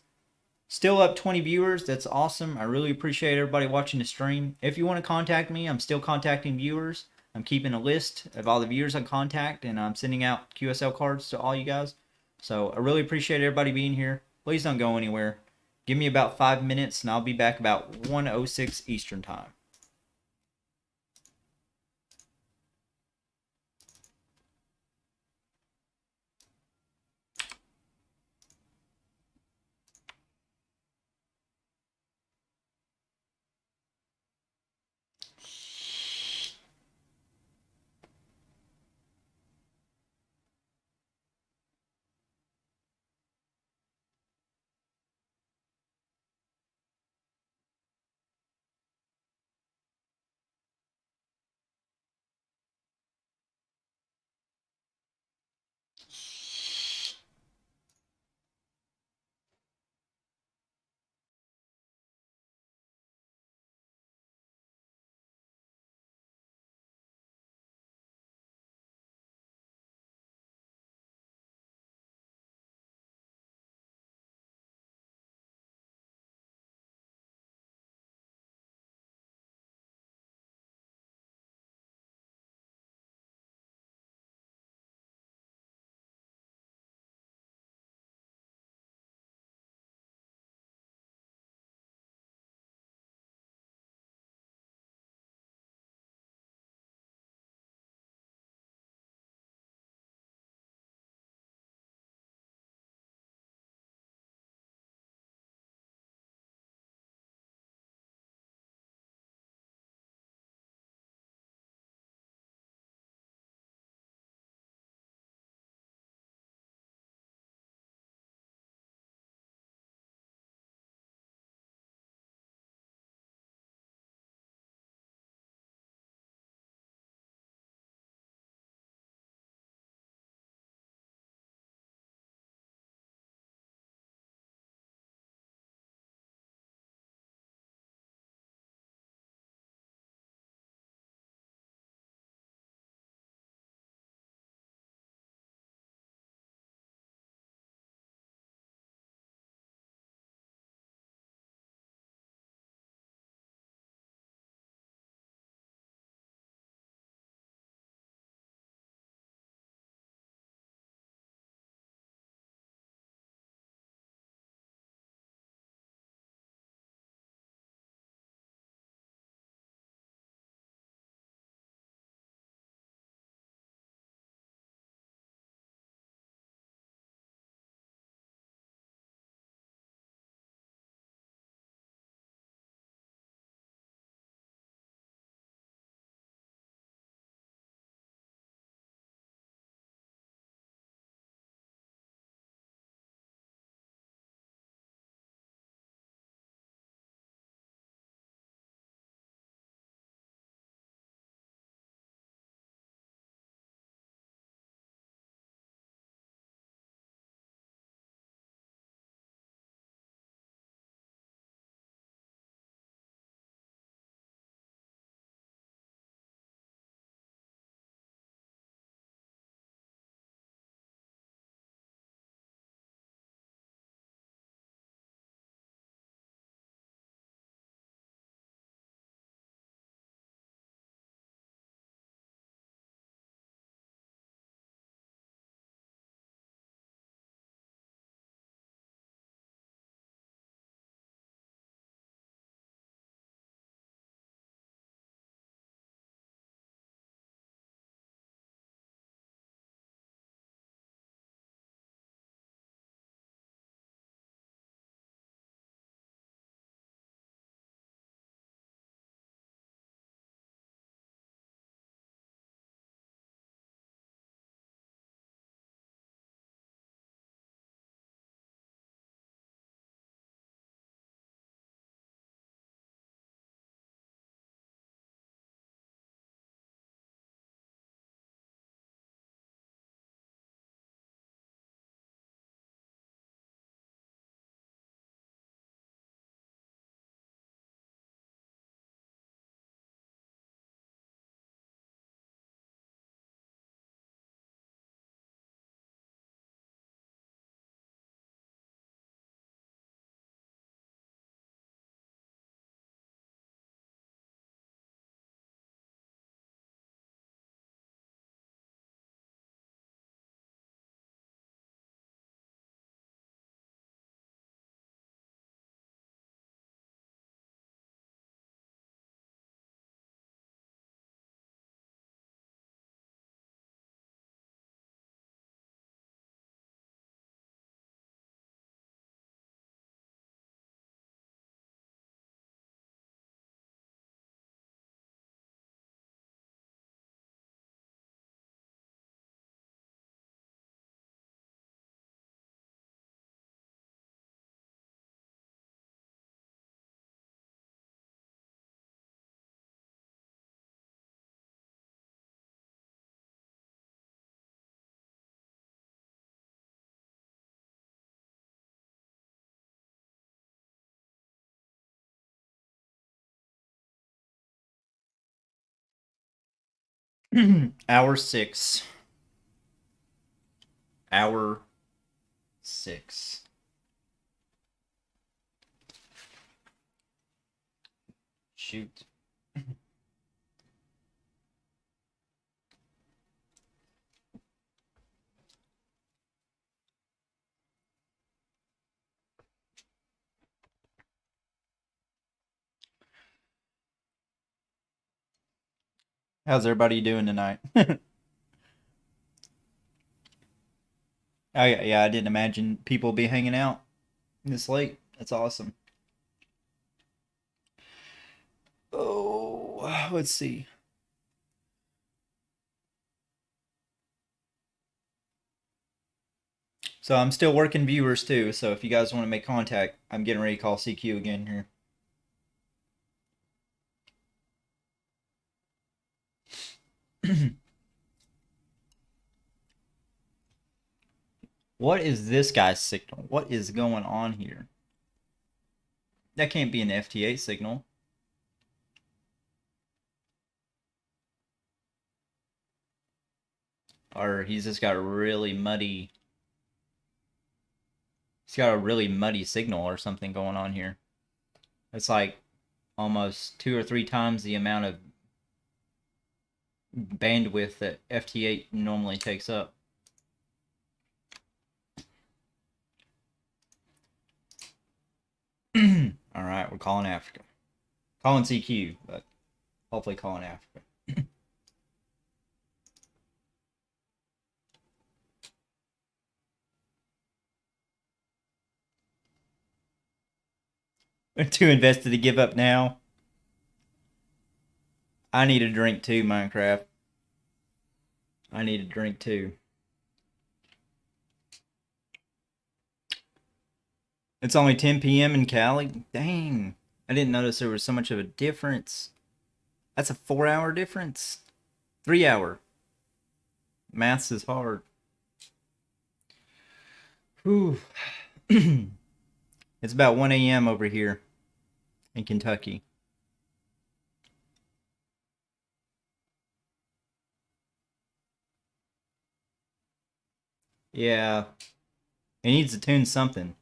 still up 20 viewers. That's awesome. I really appreciate everybody watching the stream. If you want to contact me, I'm still contacting viewers. I'm keeping a list of all the viewers I contact, and I'm sending out QSL cards to all you guys. So I really appreciate everybody being here. Please don't go anywhere. Give me about 5 minutes, and I'll be back about 1:06 Eastern Time. Hour 6. Hour 6. Shoot. How's everybody doing tonight? Yeah, I didn't imagine people be hanging out this late. That's awesome. Oh, let's see. So I'm still working viewers too. So if you guys want to make contact, I'm getting ready to call CQ again here. What is this guy's signal? What is going on here? That can't be an FT8 signal. Or he's just got a really muddy... He's got a really muddy signal or something going on here. It's like almost 2 or 3 times the amount of bandwidth that FT8 normally takes up. Alright, we're calling Africa. Calling CQ, but hopefully calling Africa. Too invested to give up now. I need a drink too, Minecraft. I need a drink too. It's only 10 p.m. in Cali? Dang. I didn't notice there was so much of a difference. That's a 4-hour difference. 3-hour. Maths is hard. Whew. It's about 1 a.m. over here in Kentucky. Yeah. It needs to tune something.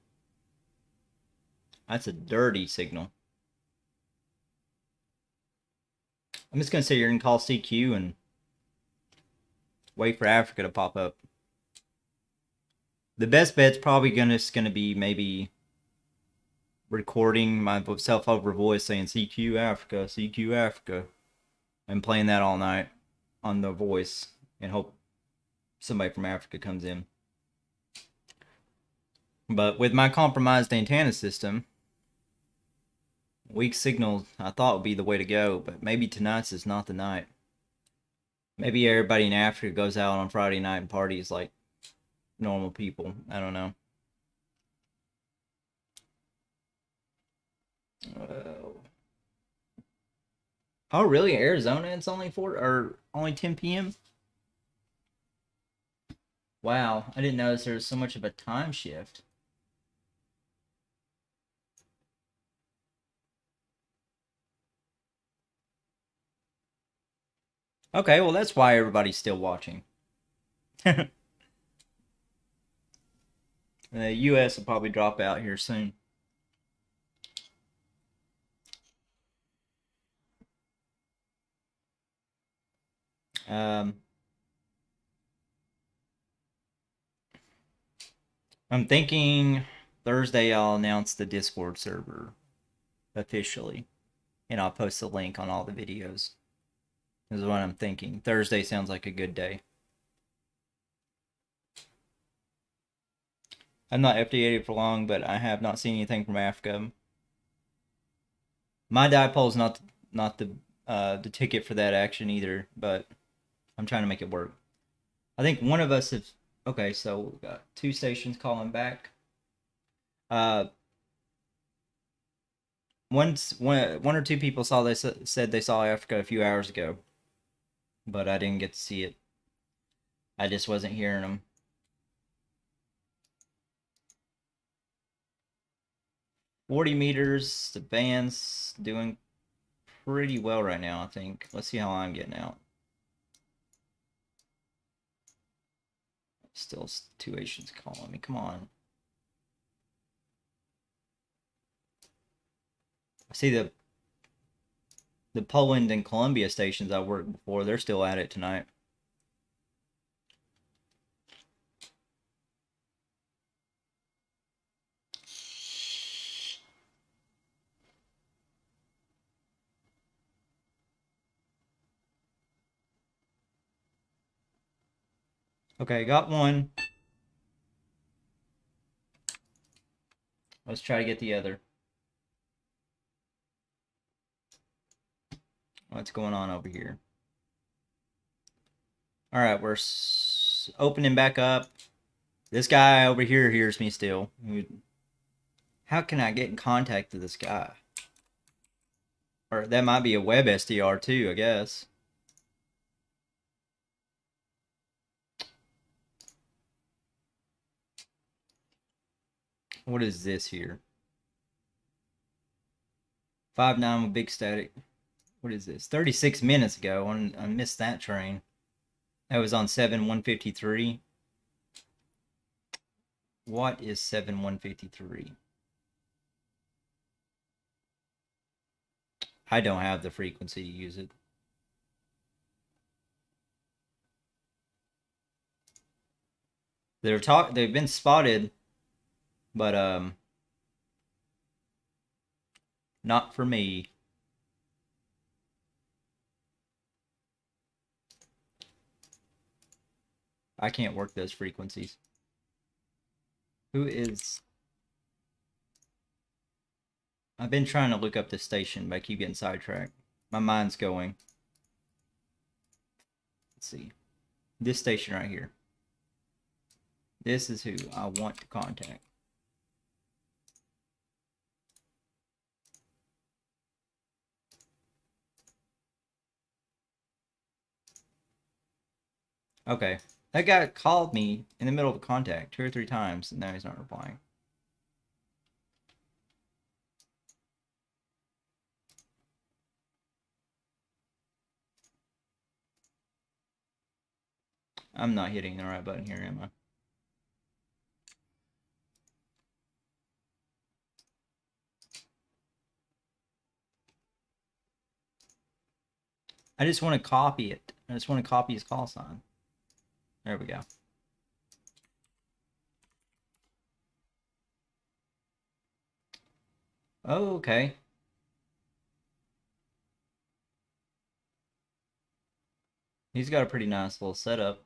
That's a dirty signal. I'm just going to sit here and call CQ and wait for Africa to pop up. The best bet's probably just going to be maybe recording myself over voice saying CQ Africa, and playing that all night on the voice and hope somebody from Africa comes in. But with my compromised antenna system, weak signals I thought would be the way to go, but maybe tonight's is not the night. Maybe everybody in Africa goes out on Friday night and parties like normal people. I don't know. Oh, really? Arizona? It's only only 10 p.m. Wow, I didn't notice there was so much of a time shift. Okay, well that's why everybody's still watching. The US will probably drop out here soon. I'm thinking Thursday I'll announce the Discord server officially, and I'll post the link on all the videos. This is what I'm thinking. Thursday sounds like a good day. I'm not FDA'd for long, but I have not seen anything from Africa. My dipole's not the ticket for that action either, but I'm trying to make it work. I think one of us is okay. So we've got 2 stations calling back. One or 2 people said they saw Africa a few hours ago, but I didn't get to see it. I just wasn't hearing them. $40 meters. The band's doing pretty well right now, I think. Let's see how I'm getting out. Still two Asians calling me. Come on. I see the Poland and Colombia stations I worked before. They're still at it tonight. Okay, got one. Let's try to get the other. What's going on over here? All right, we're opening back up. This guy over here hears me still. How can I get in contact with this guy? Or that might be a web SDR too, I guess. What is this here? 5.9 with big static. What is this? 36 minutes ago. I missed that train. That was on 7/153. What is 7/153? I don't have the frequency to use it. They've been spotted, but not for me. I can't work those frequencies. Who is... I've been trying to look up this station, but I keep getting sidetracked. My mind's going. Let's see. This station right here. This is who I want to contact. Okay. That guy called me in the middle of a contact 2 or 3 times, and now he's not replying. I'm not hitting the right button here, am I? I just want to copy it. I just want to copy his call sign. There we go. Oh, okay. He's got a pretty nice little setup.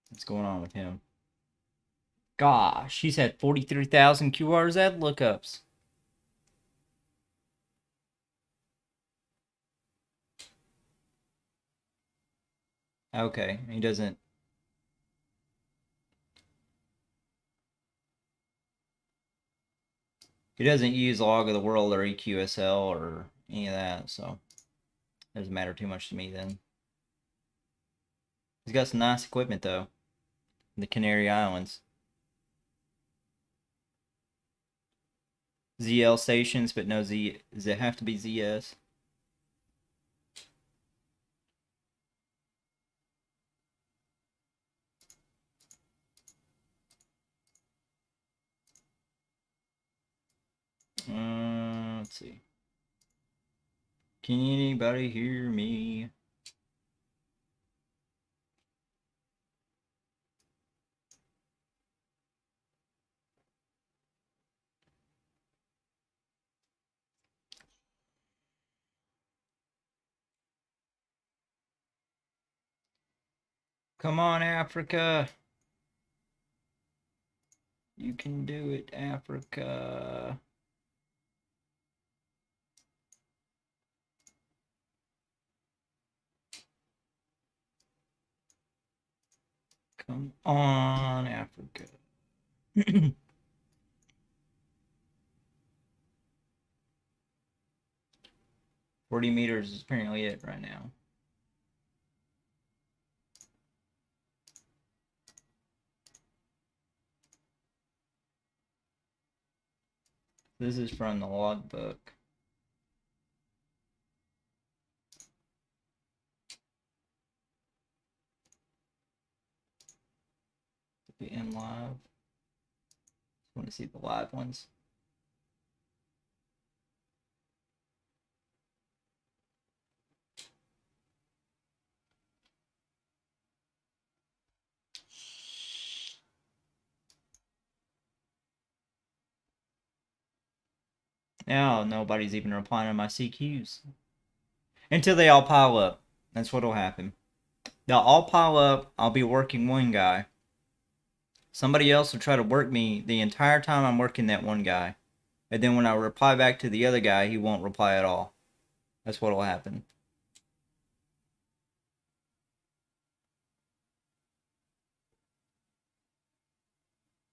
What's going on with him? Gosh, he's had 43,000 QRs ad lookups. Okay, he doesn't... He doesn't use Log of the World or EQSL or any of that, so it doesn't matter too much to me then. He's got some nice equipment though. The Canary Islands. ZL stations, but no Z. Does it have to be ZS? Let's see. Can anybody hear me? Come on, Africa. You can do it, Africa. Come on, Africa. 40 meters is apparently it right now. This is from the logbook. Be in live. Just want to see the live ones. Now nobody's even replying to my CQs. Until they all pile up. That's what'll happen. They'll all pile up. I'll be working one guy. Somebody else will try to work me the entire time I'm working that one guy. And then when I reply back to the other guy, he won't reply at all. That's what'll happen.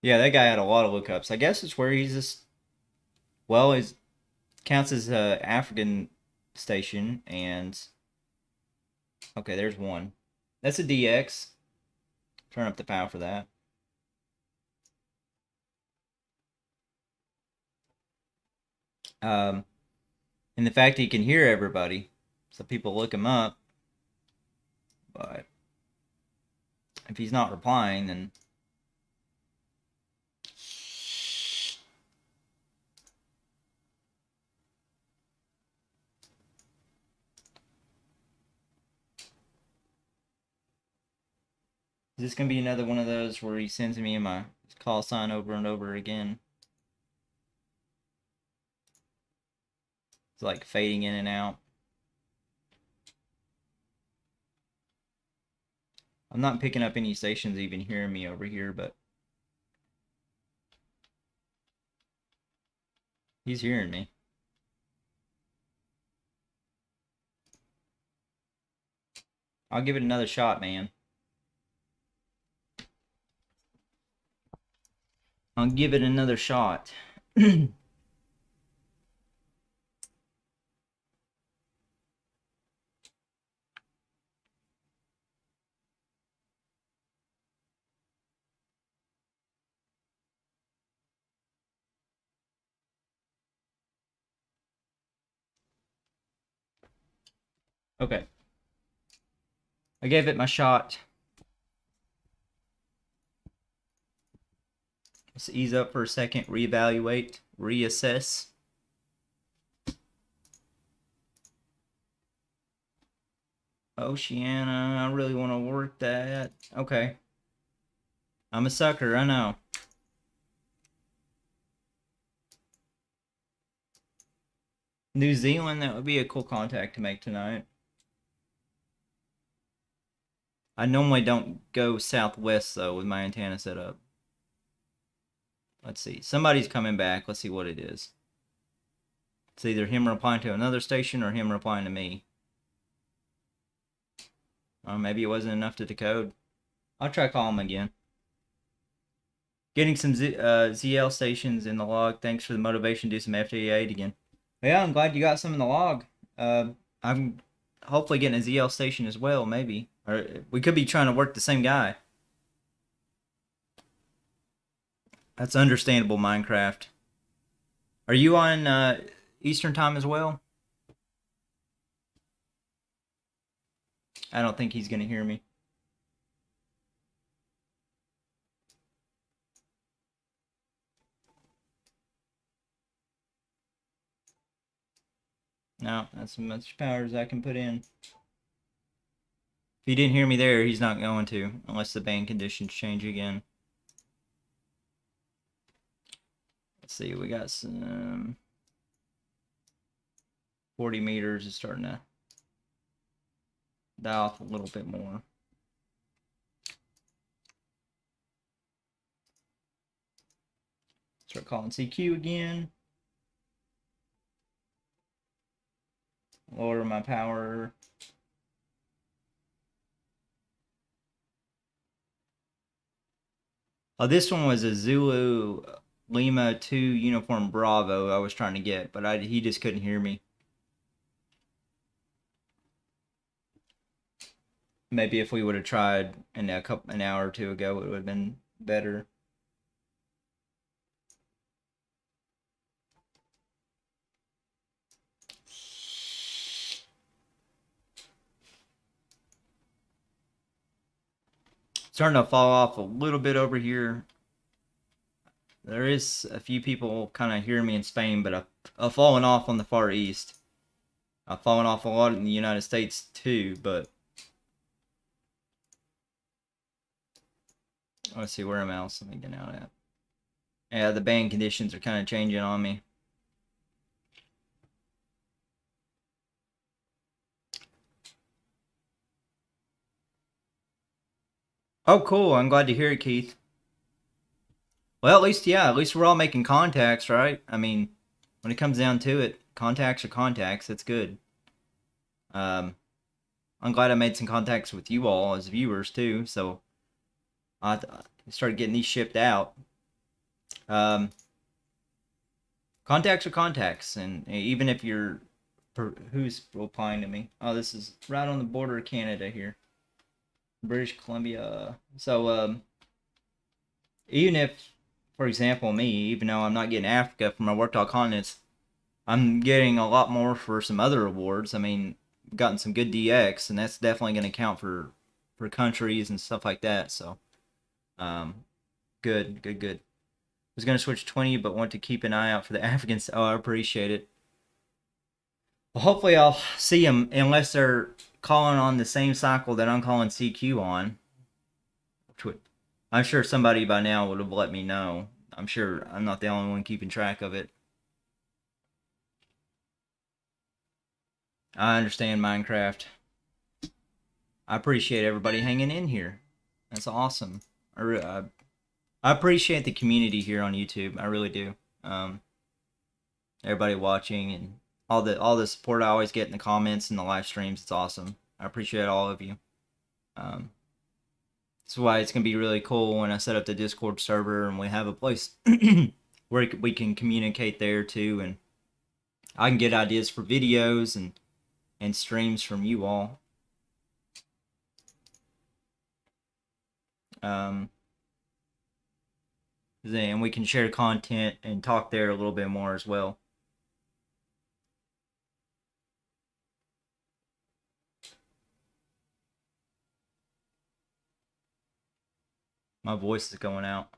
Yeah, that guy had a lot of lookups. I guess it's where he's just... Well, it counts as a African station, and... Okay, there's one. That's a DX. Turn up the power for that. And the fact he can hear everybody, so people look him up. But if he's not replying, then... Is this going to be another one of those where he sends me my call sign over and over again? It's like fading in and out. I'm not picking up any stations even hearing me over here, but he's hearing me. I'll give it another shot, man. I'll give it another shot. Okay. I gave it my shot. Let's ease up for a second, reevaluate, reassess. Oceana, I really want to work that. Okay. I'm a sucker, I know. New Zealand, that would be a cool contact to make tonight. I normally don't go southwest, though, with my antenna set up. Let's see. Somebody's coming back. Let's see what it is. It's either him replying to another station or him replying to me. Or maybe it wasn't enough to decode. I'll try calling him again. Getting some ZL stations in the log. Thanks for the motivation to do some FTA again. Yeah, I'm glad you got some in the log. I'm hopefully getting a ZL station as well, maybe. Or we could be trying to work the same guy. That's understandable, Minecraft. Are you on Eastern time as well? I don't think he's going to hear me. No, that's as much power as I can put in. If he didn't hear me there, he's not going to, unless the band conditions change again. Let's see, we got some 40 meters is starting to die off a little bit more. Start calling CQ again. Lower my power. Oh, this one was a Zulu Lima 2 Uniform Bravo I was trying to get, but he just couldn't hear me. Maybe if we would have tried an hour or two ago, it would have been better. Starting to fall off a little bit over here. There is a few people kind of hearing me in Spain, but I've fallen off on the Far East. I've fallen off a lot in the United States too, but let's see where am I else getting out at. Yeah, the band conditions are kind of changing on me. Oh, cool. I'm glad to hear it, Keith. Well, at least we're all making contacts, right? I mean, when it comes down to it, contacts are contacts. That's good. Um, I'm glad I made some contacts with you all as viewers too. So I started getting these shipped out. Um, Contacts are contacts, and even if you're who's replying to me? Oh, this is right on the border of Canada here, British Columbia. So even if, for example, me, even though I'm not getting Africa for my work dot continents, I'm getting a lot more for some other awards. I mean, gotten some good DX, and that's definitely going to count for countries and stuff like that. So, good, good, good. Was going to switch 20, but want to keep an eye out for the Africans. Oh, I appreciate it. Well, hopefully I'll see them unless they're calling on the same cycle that I'm calling CQ on. I'm sure somebody by now would have let me know. I'm sure I'm not the only one keeping track of it. I understand Minecraft. I appreciate everybody hanging in here. That's awesome. I appreciate the community here on YouTube. I really do. Everybody watching and all the support I always get in the comments and the live streams. It's awesome. I appreciate all of you. That's why it's gonna be really cool when I set up the Discord server and we have a place where we can communicate there too, and I can get ideas for videos and streams from you all. Then we can share content and talk there a little bit more as well. My voice is going out.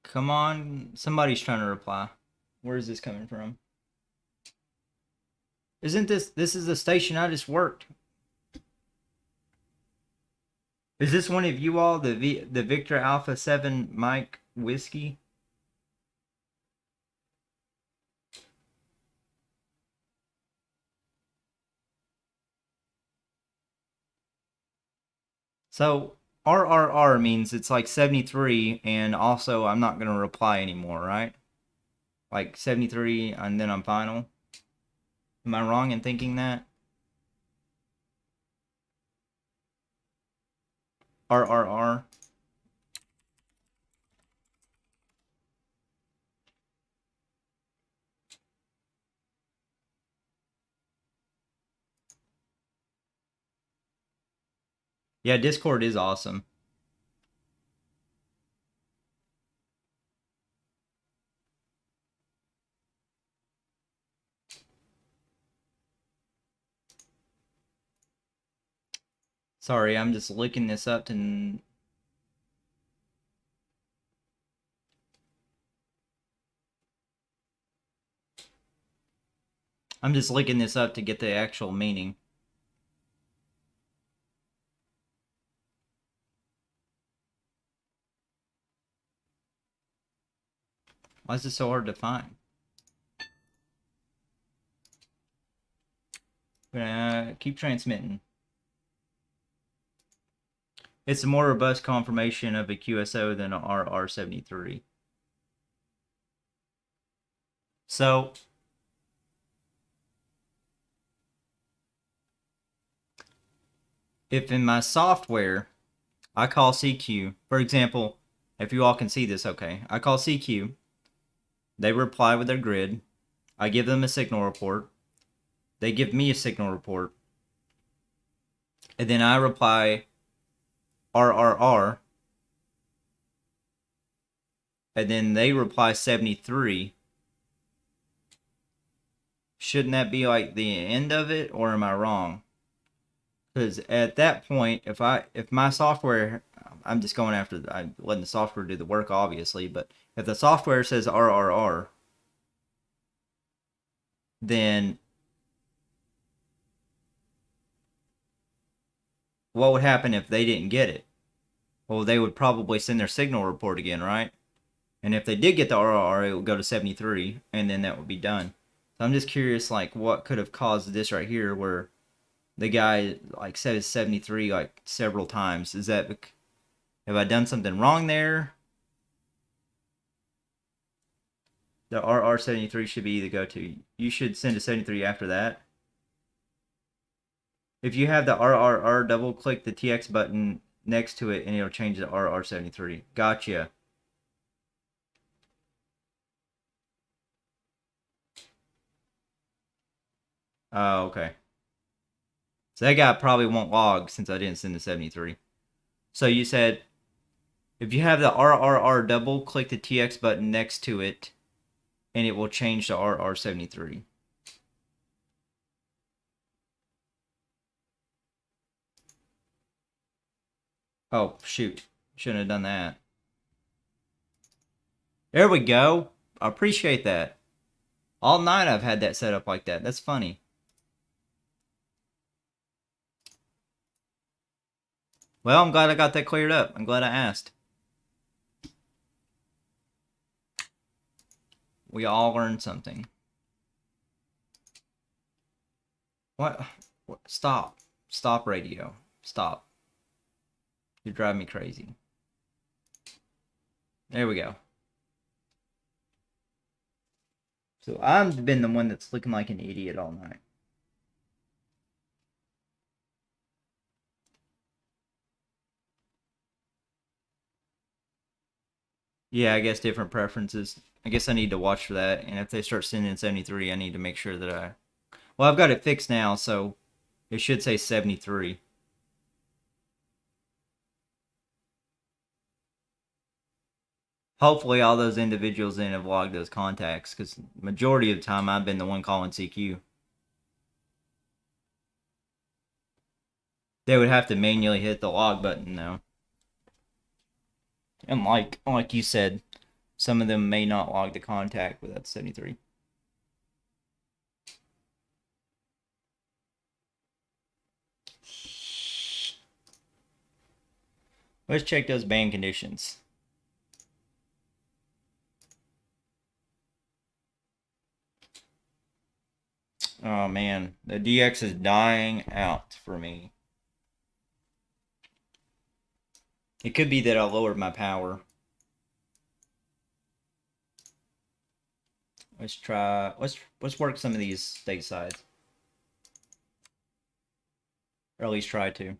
Come on, somebody's trying to reply. Where is this coming from? Isn't this is the station I just worked? Is this one of you all, the Victor Alpha 7 Mike Whiskey? So RRR means it's like 73, and also I'm not gonna reply anymore, right? Like 73, and then I'm final. Am I wrong in thinking that? RRR. Yeah, Discord is awesome. Sorry, I'm just looking this up to... I'm just looking this up to get the actual meaning. Why is this so hard to find? Keep transmitting. It's a more robust confirmation of a QSO than a RR73. So, if in my software I call CQ, for example, if you all can see this okay, I call CQ, they reply with their grid, I give them a signal report, they give me a signal report, and then I reply RRR, and then they reply 73, shouldn't that be like the end of it, or am I wrong? Because at that point, if my software, I'm just going after, I'm letting the software do the work, obviously, but if the software says RRR, then what would happen if they didn't get it? Well, they would probably send their signal report again, right? And if they did get the RRR, it would go to 73, and then that would be done. So I'm just curious, like, what could have caused this right here, where the guy like says 73 like several times? Is that, have I done something wrong there? The RR73 should be the go-to. You should send a 73 after that. If you have the RRR, double click the TX button next to it and it'll change the RR73. Gotcha. Oh, okay. So that guy probably won't log since I didn't send the 73. So you said if you have the RRR, double click the TX button next to it and it will change to RR73. Oh, shoot. Shouldn't have done that. There we go. I appreciate that. All night I've had that set up like that. That's funny. Well, I'm glad I got that cleared up. I'm glad I asked. We all learned something. What? Stop. Stop, radio. Stop. You're driving me crazy. There we go. So I've been the one that's looking like an idiot all night. Yeah, I guess different preferences. I guess I need to watch for that. And if they start sending 73, I need to make sure that I... Well, I've got it fixed now, so it should say 73. Hopefully all those individuals then have logged those contacts, because majority of the time I've been the one calling CQ. They would have to manually hit the log button, though. And like you said, some of them may not log the contact with that 73. Let's check those band conditions. Oh man, the DX is dying out for me. It could be that I lowered my power. Let's try, let's work some of these statesides. Or at least try to.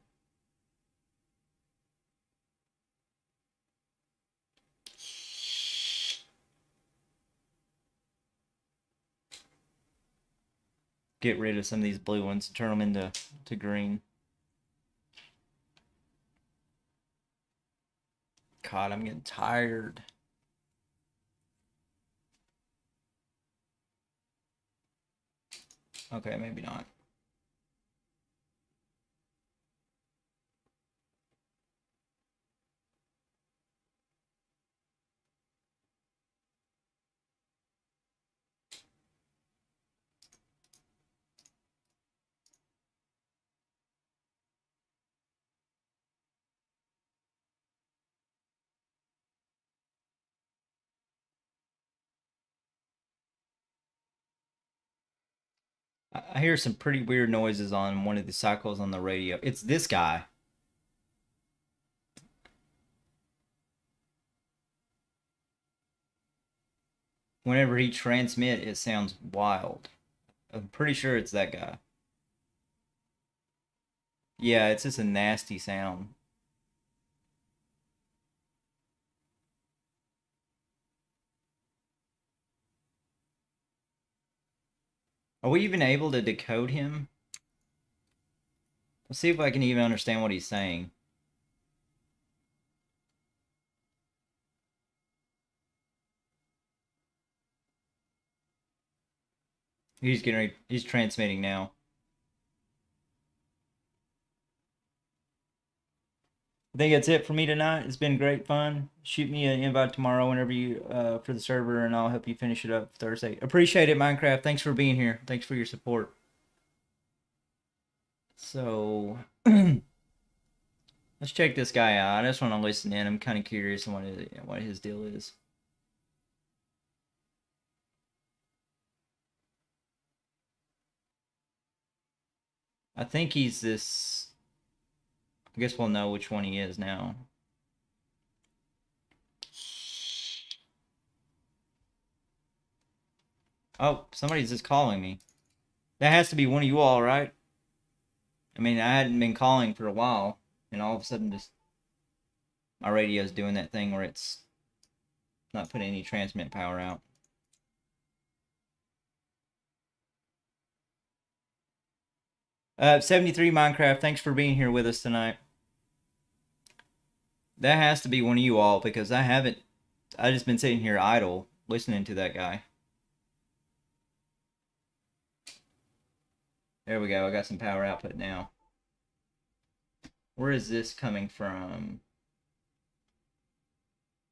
Get rid of some of these blue ones and turn them into green. God, I'm getting tired. Okay, maybe not. I hear some pretty weird noises on one of the cycles on the radio. It's this guy. Whenever he transmits, it sounds wild. I'm pretty sure it's that guy. Yeah, it's just a nasty sound. Are we even able to decode him? Let's see if I can even understand what he's saying. He's transmitting now. I think that's it for me tonight. It's been great fun. Shoot me an invite tomorrow whenever you for the server, and I'll help you finish it up Thursday. Appreciate it, Minecraft. Thanks for being here. Thanks for your support. So let's check this guy out. I just want to listen in. I'm kind of curious on what his deal is. I think he's this. I guess we'll know which one he is now. Oh, somebody's just calling me. That has to be one of you all, right? I mean, I hadn't been calling for a while, and all of a sudden just my radio's doing that thing where it's not putting any transmit power out. Uh, 73 Minecraft, thanks for being here with us tonight. That has to be one of you all, because I just been sitting here idle listening to that guy. There we go, I got some power output now. Where is this coming from?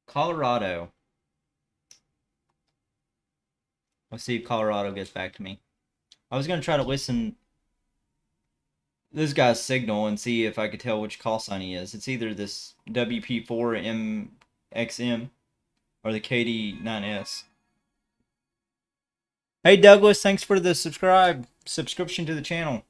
Colorado. Let's see if Colorado gets back to me. I was going to try to listen this guy's signal and see if I could tell which call sign he is. It's either this WP4MXM or the KD9S. Hey Douglas, thanks for the subscription to the channel.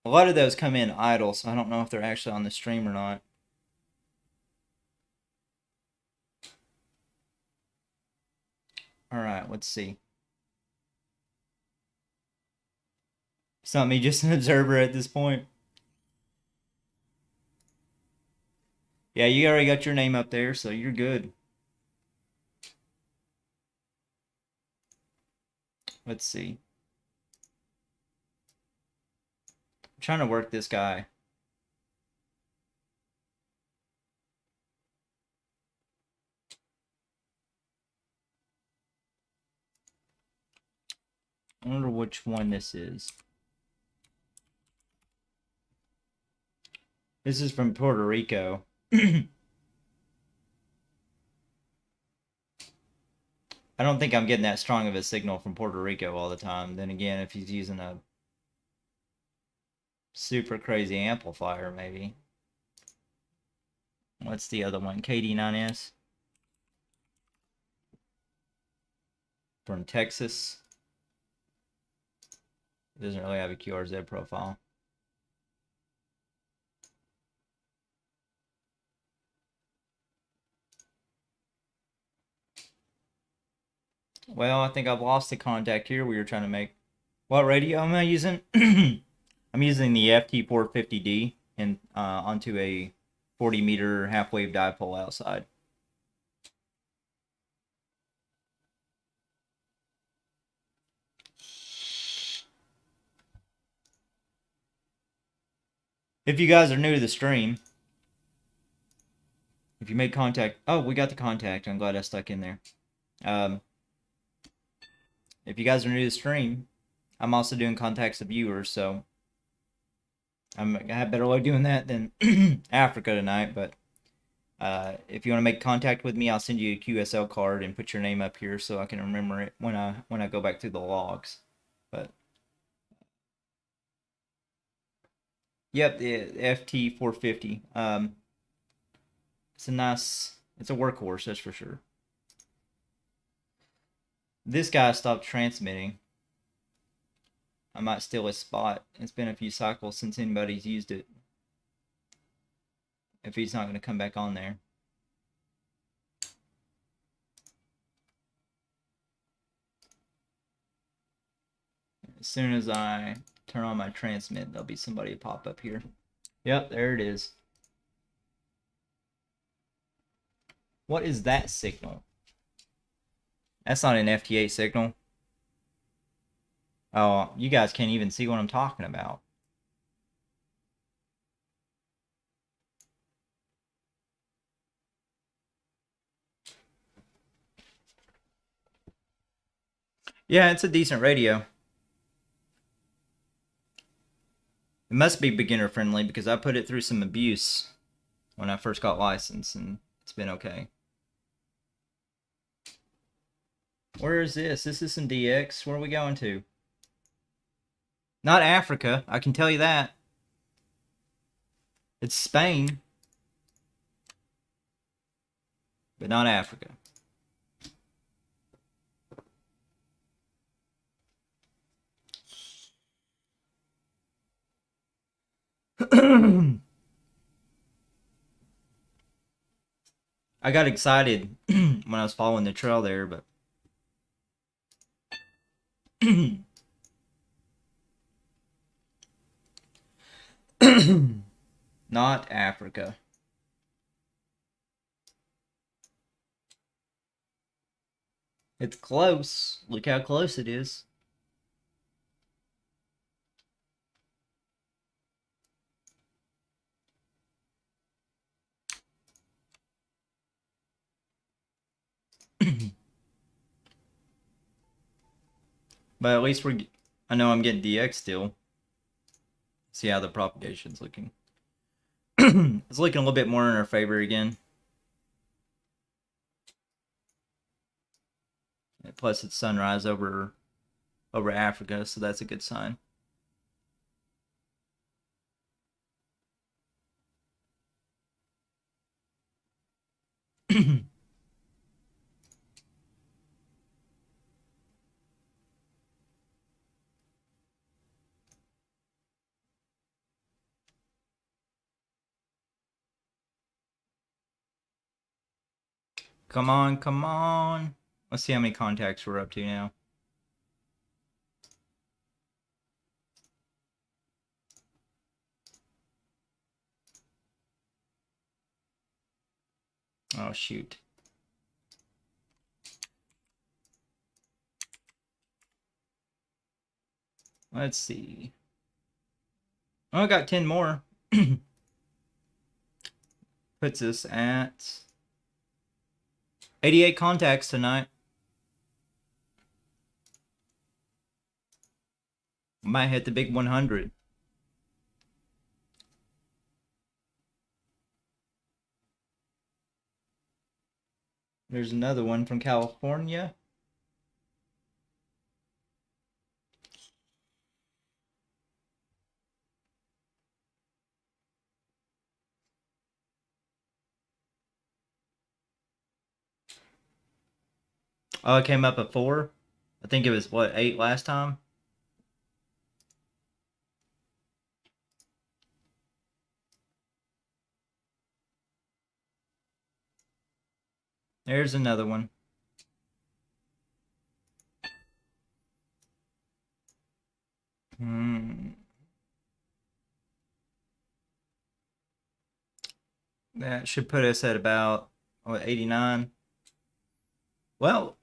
A lot of those come in idle, so I don't know if they're actually on the stream or not. Alright, let's see. It's not me, just an observer at this point. Yeah, you already got your name up there, so you're good. Let's see. I'm trying to work this guy. I wonder which one this is. This is from Puerto Rico. I don't think I'm getting that strong of a signal from Puerto Rico all the time. Then again, if he's using a super crazy amplifier, maybe. What's the other one? KD9S. From Texas. It doesn't really have a QRZ profile. Well, I think I've lost the contact here we were trying to make. What radio am I using? I'm using the FT450D and onto a 40-meter half-wave dipole outside. If you guys are new to the stream, if you made contact... Oh, we got the contact. I'm glad I stuck in there. If you guys are new to the stream, I'm also doing contacts of viewers, so I have better luck doing that than Africa tonight. But if you want to make contact with me, I'll send you a QSL card and put your name up here so I can remember it when I go back through the logs. But yep, the FT450. It's a workhorse, that's for sure. This guy stopped transmitting. I might steal his spot. It's been a few cycles since anybody's used it. If he's not going to come back on there. As soon as I turn on my transmit, there'll be somebody pop up here. Yep, there it is. What is that signal? That's not an FT8 signal. Oh, you guys can't even see what I'm talking about. Yeah, it's a decent radio. It must be beginner friendly because I put it through some abuse when I first got licensed, and it's been okay. Where is this? This is some DX. Where are we going to? Not Africa, I can tell you that. It's Spain, but not Africa. I got excited when I was following the trail there, but not Africa. It's close. Look how close it is. But at least I know I'm getting DX still. See how the propagation's looking. It's looking a little bit more in our favor again. And plus it's sunrise over Africa, so that's a good sign. Come on, come on. Let's see how many contacts we're up to now. Oh, shoot. Let's see. Oh, I got 10 more. Puts us at 88 contacts tonight. Might hit the big 100. There's another one from California. Oh, it came up at 4. I think it was, what, 8 last time? There's another one. That should put us at about, what, 89? Well,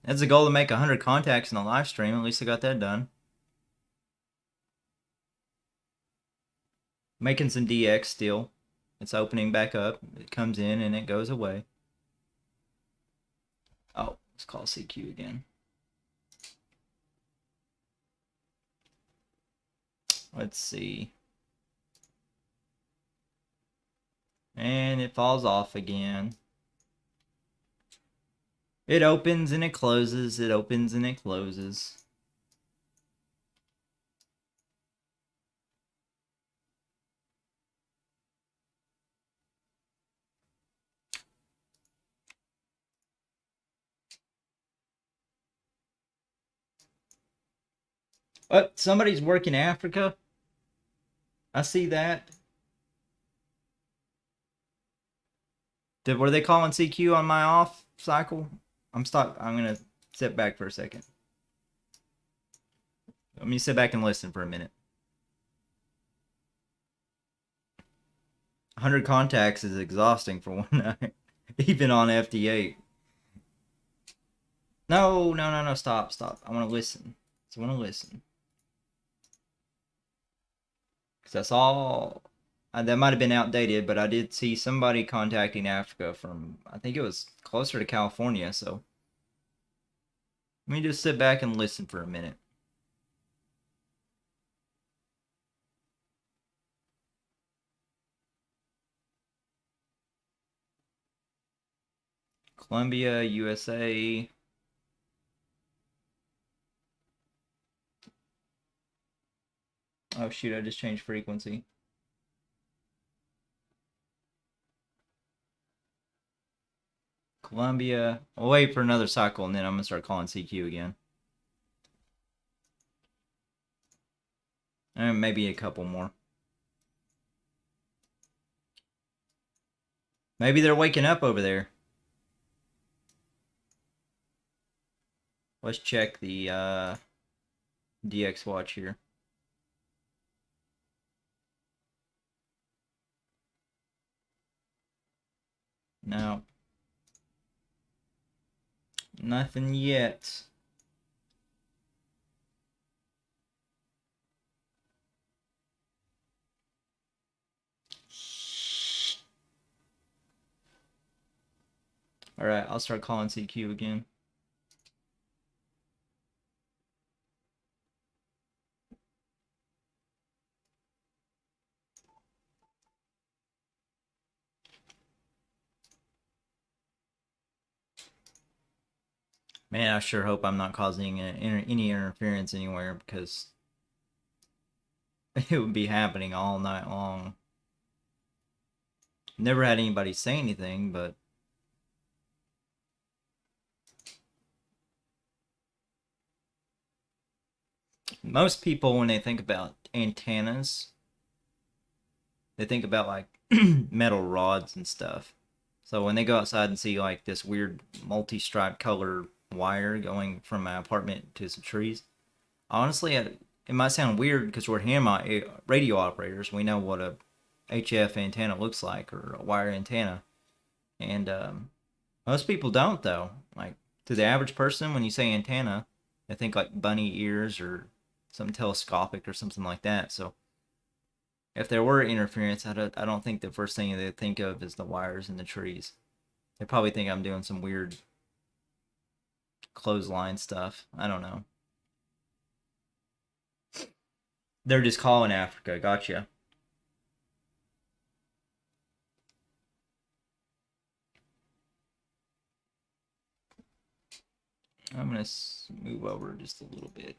that's a goal to make 100 contacts in the live stream. At least I got that done. Making some DX still. It's opening back up. It comes in and it goes away. Oh, let's call CQ again. Let's see. And it falls off again. It opens and it closes. It opens and it closes. But somebody's working Africa. I see that. Were they calling CQ on my off cycle? I'm gonna sit back for a second. Let me sit back and listen for a minute. 100 contacts is exhausting for one night, even on FD8. No, stop. I want to listen. I want to listen. Because that's all. That might have been outdated, but I did see somebody contacting Africa from, I think it was closer to California, so Let me just sit back and listen for a minute. Columbia, USA. Oh shoot, I just changed frequency. Columbia. I'll wait for another cycle and then I'm going to start calling CQ again. And maybe a couple more. Maybe they're waking up over there. Let's check the DX watch here. No. Nothing yet. Alright, I'll start calling CQ again. Man, I sure hope I'm not causing any interference anywhere, because it would be happening all night long. Never had anybody say anything, but most people, when they think about antennas, they think about like metal rods and stuff. So when they go outside and see like this weird multi-striped color wire going from my apartment to some trees, honestly, it might sound weird because we're radio operators. We know what a HF antenna looks like, or a wire antenna, and most people don't though. Like, to the average person, when you say antenna, they think like bunny ears or something telescopic or something like that. So if there were interference, I don't think the first thing they think of is the wires in the trees. They probably think I'm doing some weird clothesline stuff. I don't know. They're just calling Africa. Gotcha. I'm going to move over just a little bit.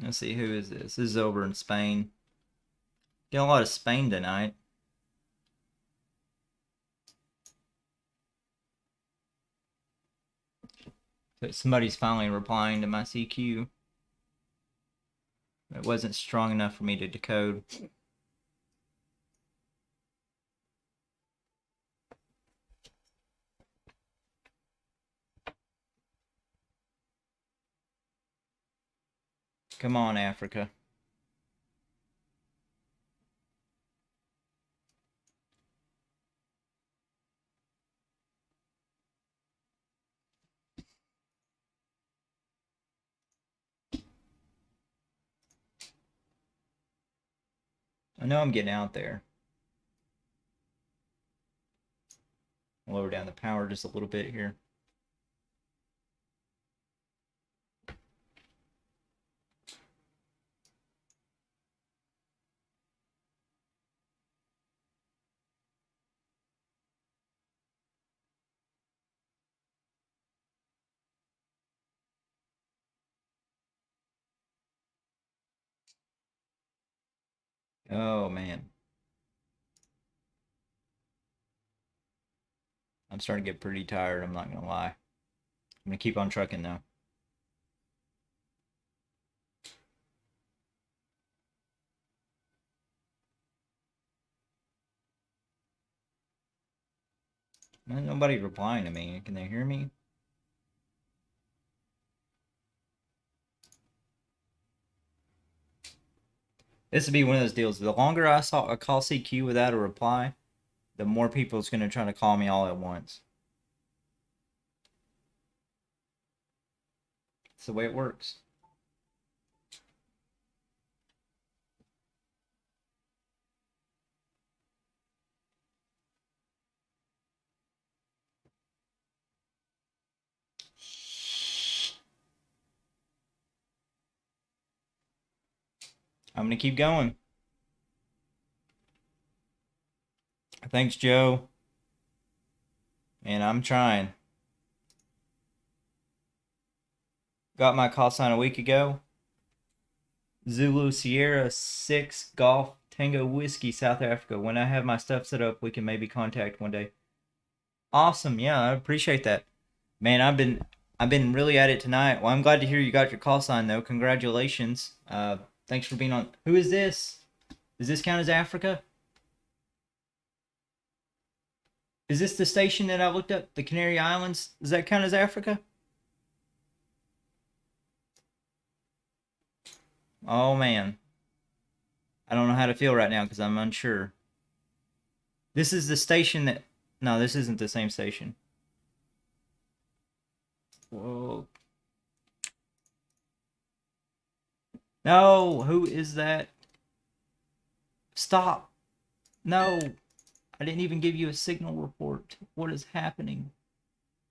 Let's see, who is this? This is over in Spain. Getting a lot of Spain tonight. But somebody's finally replying to my CQ. It wasn't strong enough for me to decode. Come on, Africa. I know I'm getting out there. Lower down the power just a little bit here. Oh, man. I'm starting to get pretty tired, I'm not going to lie. I'm going to keep on trucking, though. Nobody's replying to me. Can they hear me? This would be one of those deals. The longer I call CQ without a reply, the more people is going to try to call me all at once. It's the way it works. I'm gonna keep going. Thanks, Joe. And I'm trying. Got my call sign a week ago. Zulu Sierra 6 Golf Tango Whiskey, South Africa. When I have my stuff set up, we can maybe contact one day. Awesome. Yeah, I appreciate that. Man, I've been really at it tonight. Well, I'm glad to hear you got your call sign though. Congratulations. Thanks for being on. Who is this? Does this count as Africa? Is this the station that I looked up? The Canary Islands? Does that count as Africa? Oh man. I don't know how to feel right now because I'm unsure. This is the station that. No, this isn't the same station. Whoa. No, who is that? Stop. No. I didn't even give you a signal report. What is happening?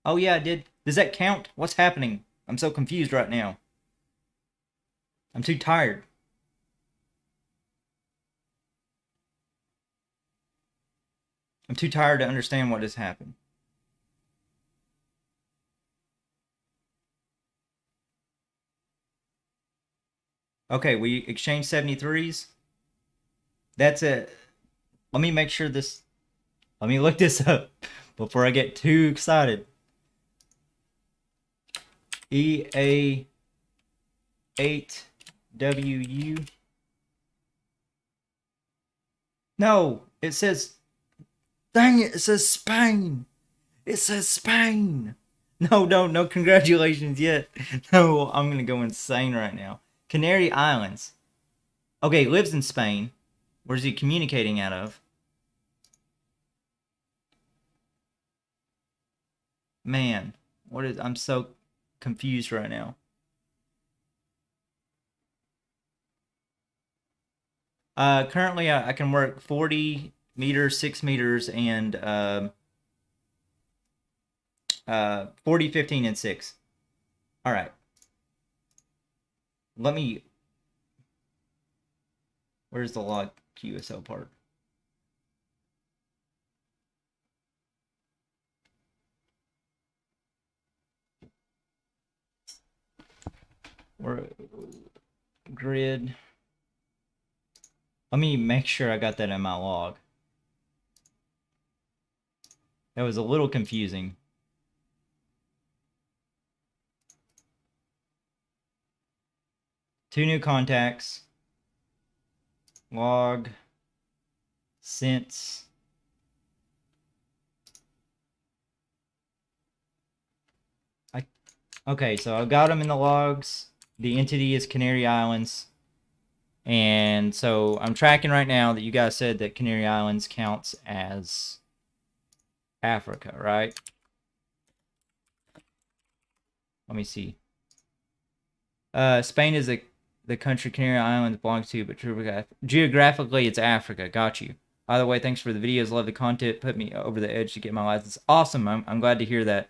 Oh yeah, I did. Does that count? What's happening? I'm so confused right now. I'm too tired. I'm too tired to understand what has happened. Okay, we exchanged 73s. That's it. Let me make sure this. Let me look this up before I get too excited. EA 8WU. No, it says. Dang it! It says Spain. It says Spain. No, no, congratulations yet. No, I'm gonna go insane right now. Canary Islands. Okay, lives in Spain. Where's he communicating out of? Man, what is? I'm so confused right now. Currently, I can work 40 meters, 6 meters, and 40, 15, and 6. All right. Let me. Where's the log QSO part? Where grid? Let me make sure I got that in my log. That was a little confusing. Two new contacts. Log. Since. Okay, so I got them in the logs. The entity is Canary Islands. And so I'm tracking right now that you guys said that Canary Islands counts as Africa, right? Let me see. Spain is the country Canary Islands belongs to, but geographically it's Africa. Got you. By the way, thanks for the videos. Love the content. Put me over the edge to get my license. Awesome. I'm glad to hear that.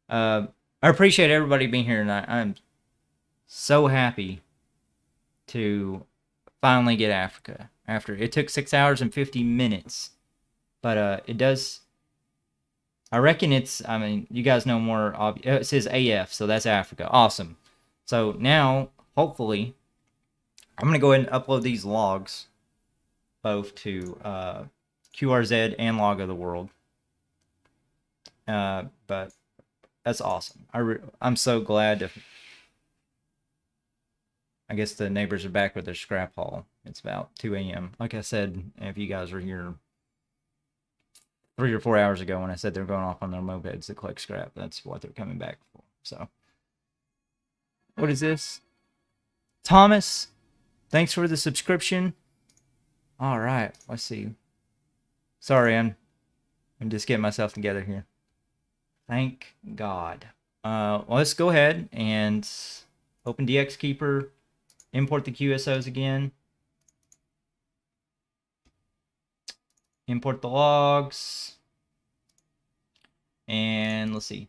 I appreciate everybody being here tonight. I'm so happy to finally get Africa. After it took 6 hours and 50 minutes, but it does. I reckon it's. I mean, you guys know more. It says AF, so that's Africa. Awesome. So now, hopefully, I'm gonna go ahead and upload these logs, both to QRZ and Log of the World. But that's awesome. I'm so glad to. I guess the neighbors are back with their scrap haul. It's about 2 a.m. Like I said, if you guys were here 3 or 4 hours ago when I said they're going off on their mopeds to collect scrap, that's what they're coming back for. So, what is this? Thomas, thanks for the subscription. All right, let's see. Sorry, I'm just getting myself together here. Thank God. Let's go ahead and open DX Keeper. Import the QSOs again. Import the logs. And let's see.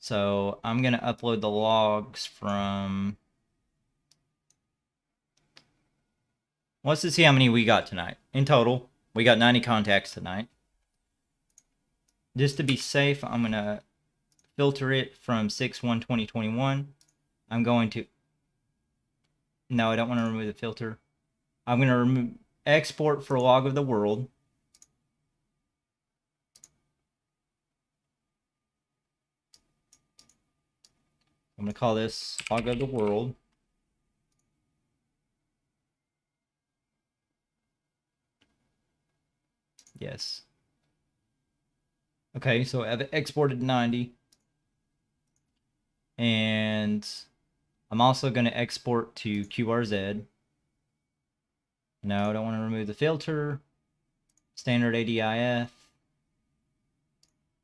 So I'm going to upload the logs from Let's just see how many we got tonight. In total, we got 90 contacts tonight. Just to be safe, I'm going to filter it from 6/1/2021. I'm going to... No, I don't want to remove the filter. I'm going to remove export for log of the world. I'm going to call this log of the world. Yes. Okay, so I've exported 90. And I'm also going to export to QRZ. No, I don't want to remove the filter. Standard ADIF.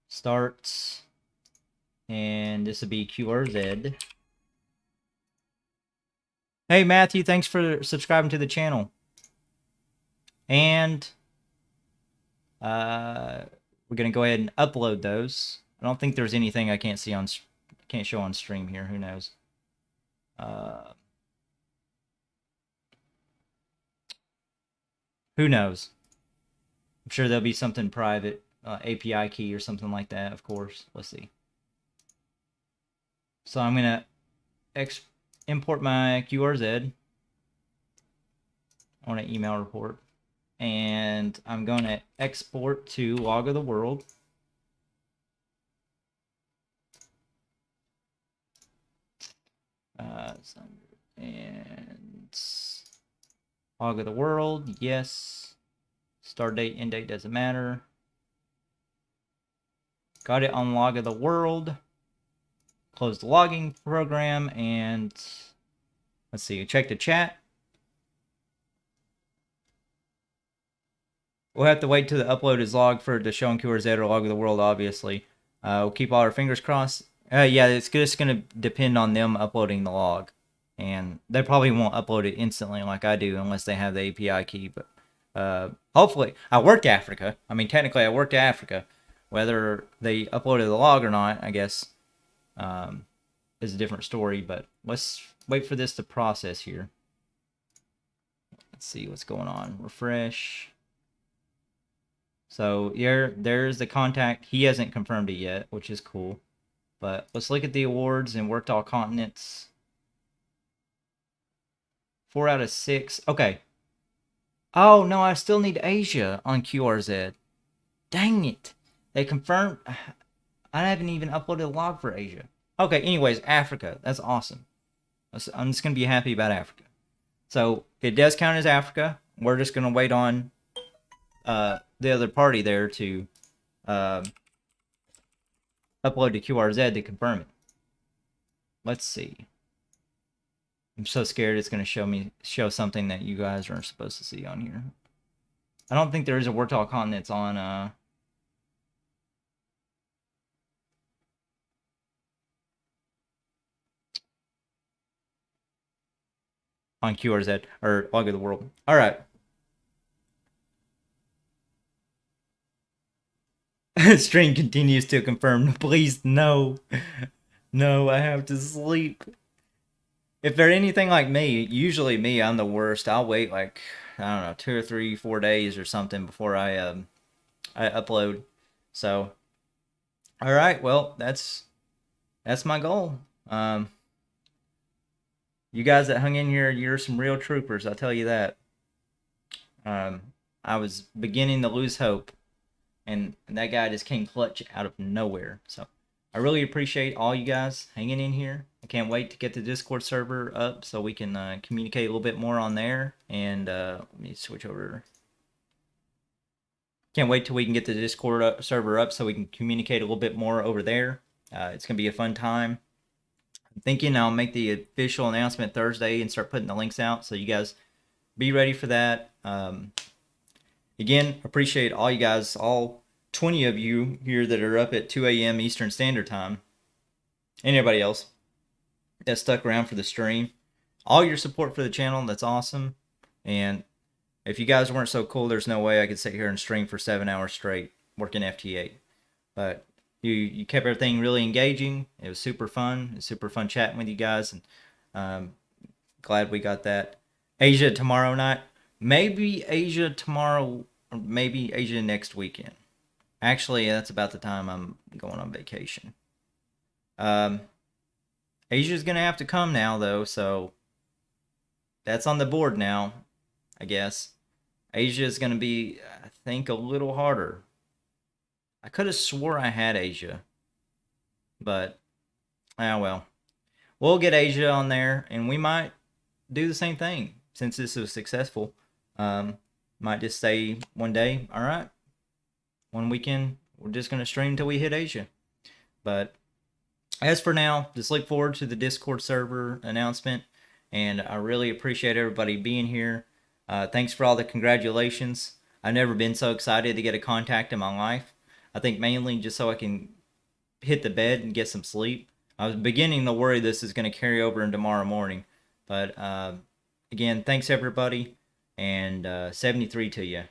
Starts. And this will be QRZ. Hey, Matthew, thanks for subscribing to the channel. And we're going to go ahead and upload those. I don't think there's anything I can't see on... Can't show on stream here. Who knows? Who knows? I'm sure there'll be something private, API key or something like that. Of course. Let's see. So I'm gonna import my QRZ on an email report, and I'm gonna export to log of the world. And log of the world, yes. Start date, end date doesn't matter. Got it on log of the world. Close the logging program, and let's see, check the chat. We'll have to wait till the upload is logged for it to show in QRZ or log of the world, obviously. We'll keep all our fingers crossed. Yeah, it's just going to depend on them uploading the log. And they probably won't upload it instantly like I do unless they have the API key. But hopefully, I worked Africa. I mean, technically, I worked Africa. Whether they uploaded the log or not, I guess, is a different story. But let's wait for this to process here. Let's see what's going on. Refresh. So there's the contact. He hasn't confirmed it yet, which is cool. But let's look at the awards and worked all continents. 4 out of 6. Okay. Oh, no, I still need Asia on QRZ. Dang it. They confirmed. I haven't even uploaded a log for Asia. Okay, anyways, Africa. That's awesome. I'm just going to be happy about Africa. So it does count as Africa. We're just going to wait on the other party there to upload to QRZ to confirm it. Let's see. I'm so scared it's going to show something that you guys aren't supposed to see on here. I don't think there is a worked all continents on QRZ or log of the world. All right. Stream continues to confirm. Please, no. No, I have to sleep. If they're anything like me, usually me, I'm the worst. I'll wait like, I don't know, 2 or 3, 4 days or something before I upload. So, all right, well, that's my goal. You guys that hung in here, you're some real troopers, I'll tell you that. I was beginning to lose hope, and that guy just came clutch out of nowhere. So I really appreciate all you guys hanging in here. I can't wait to get the Discord server up so we can communicate a little bit more on there. And let me switch over. Can't wait till we can get the Discord server up so we can communicate a little bit more over there. It's going to be a fun time. I'm thinking I'll make the official announcement Thursday and start putting the links out. So you guys be ready for that. Again, appreciate all you guys, all 20 of you here that are up at 2 a.m. Eastern Standard Time. And everybody else that stuck around for the stream. All your support for the channel, that's awesome. And if you guys weren't so cool, there's no way I could sit here and stream for 7 hours straight working FT8. But you kept everything really engaging. It was super fun. It was super fun chatting with you guys. And glad we got that. Asia tomorrow night. Maybe Asia tomorrow, or maybe Asia next weekend. Actually, that's about the time I'm going on vacation. Um, Asia's gonna have to come now though, so that's on the board now, I guess. Asia is gonna be, I think, a little harder. I could have swore I had Asia, but well. We'll get Asia on there, and we might do the same thing since this was successful. Um, might just say one day, all right, one weekend, we're just gonna stream until we hit Asia. But as for now, just look forward to the Discord server announcement, and I really appreciate everybody being here. Thanks for all the congratulations. I've never been so excited to get a contact in my life. I think mainly just so I can hit the bed and get some sleep. I was beginning to worry this is going to carry over into tomorrow morning. But again, thanks everybody, and 73 to you.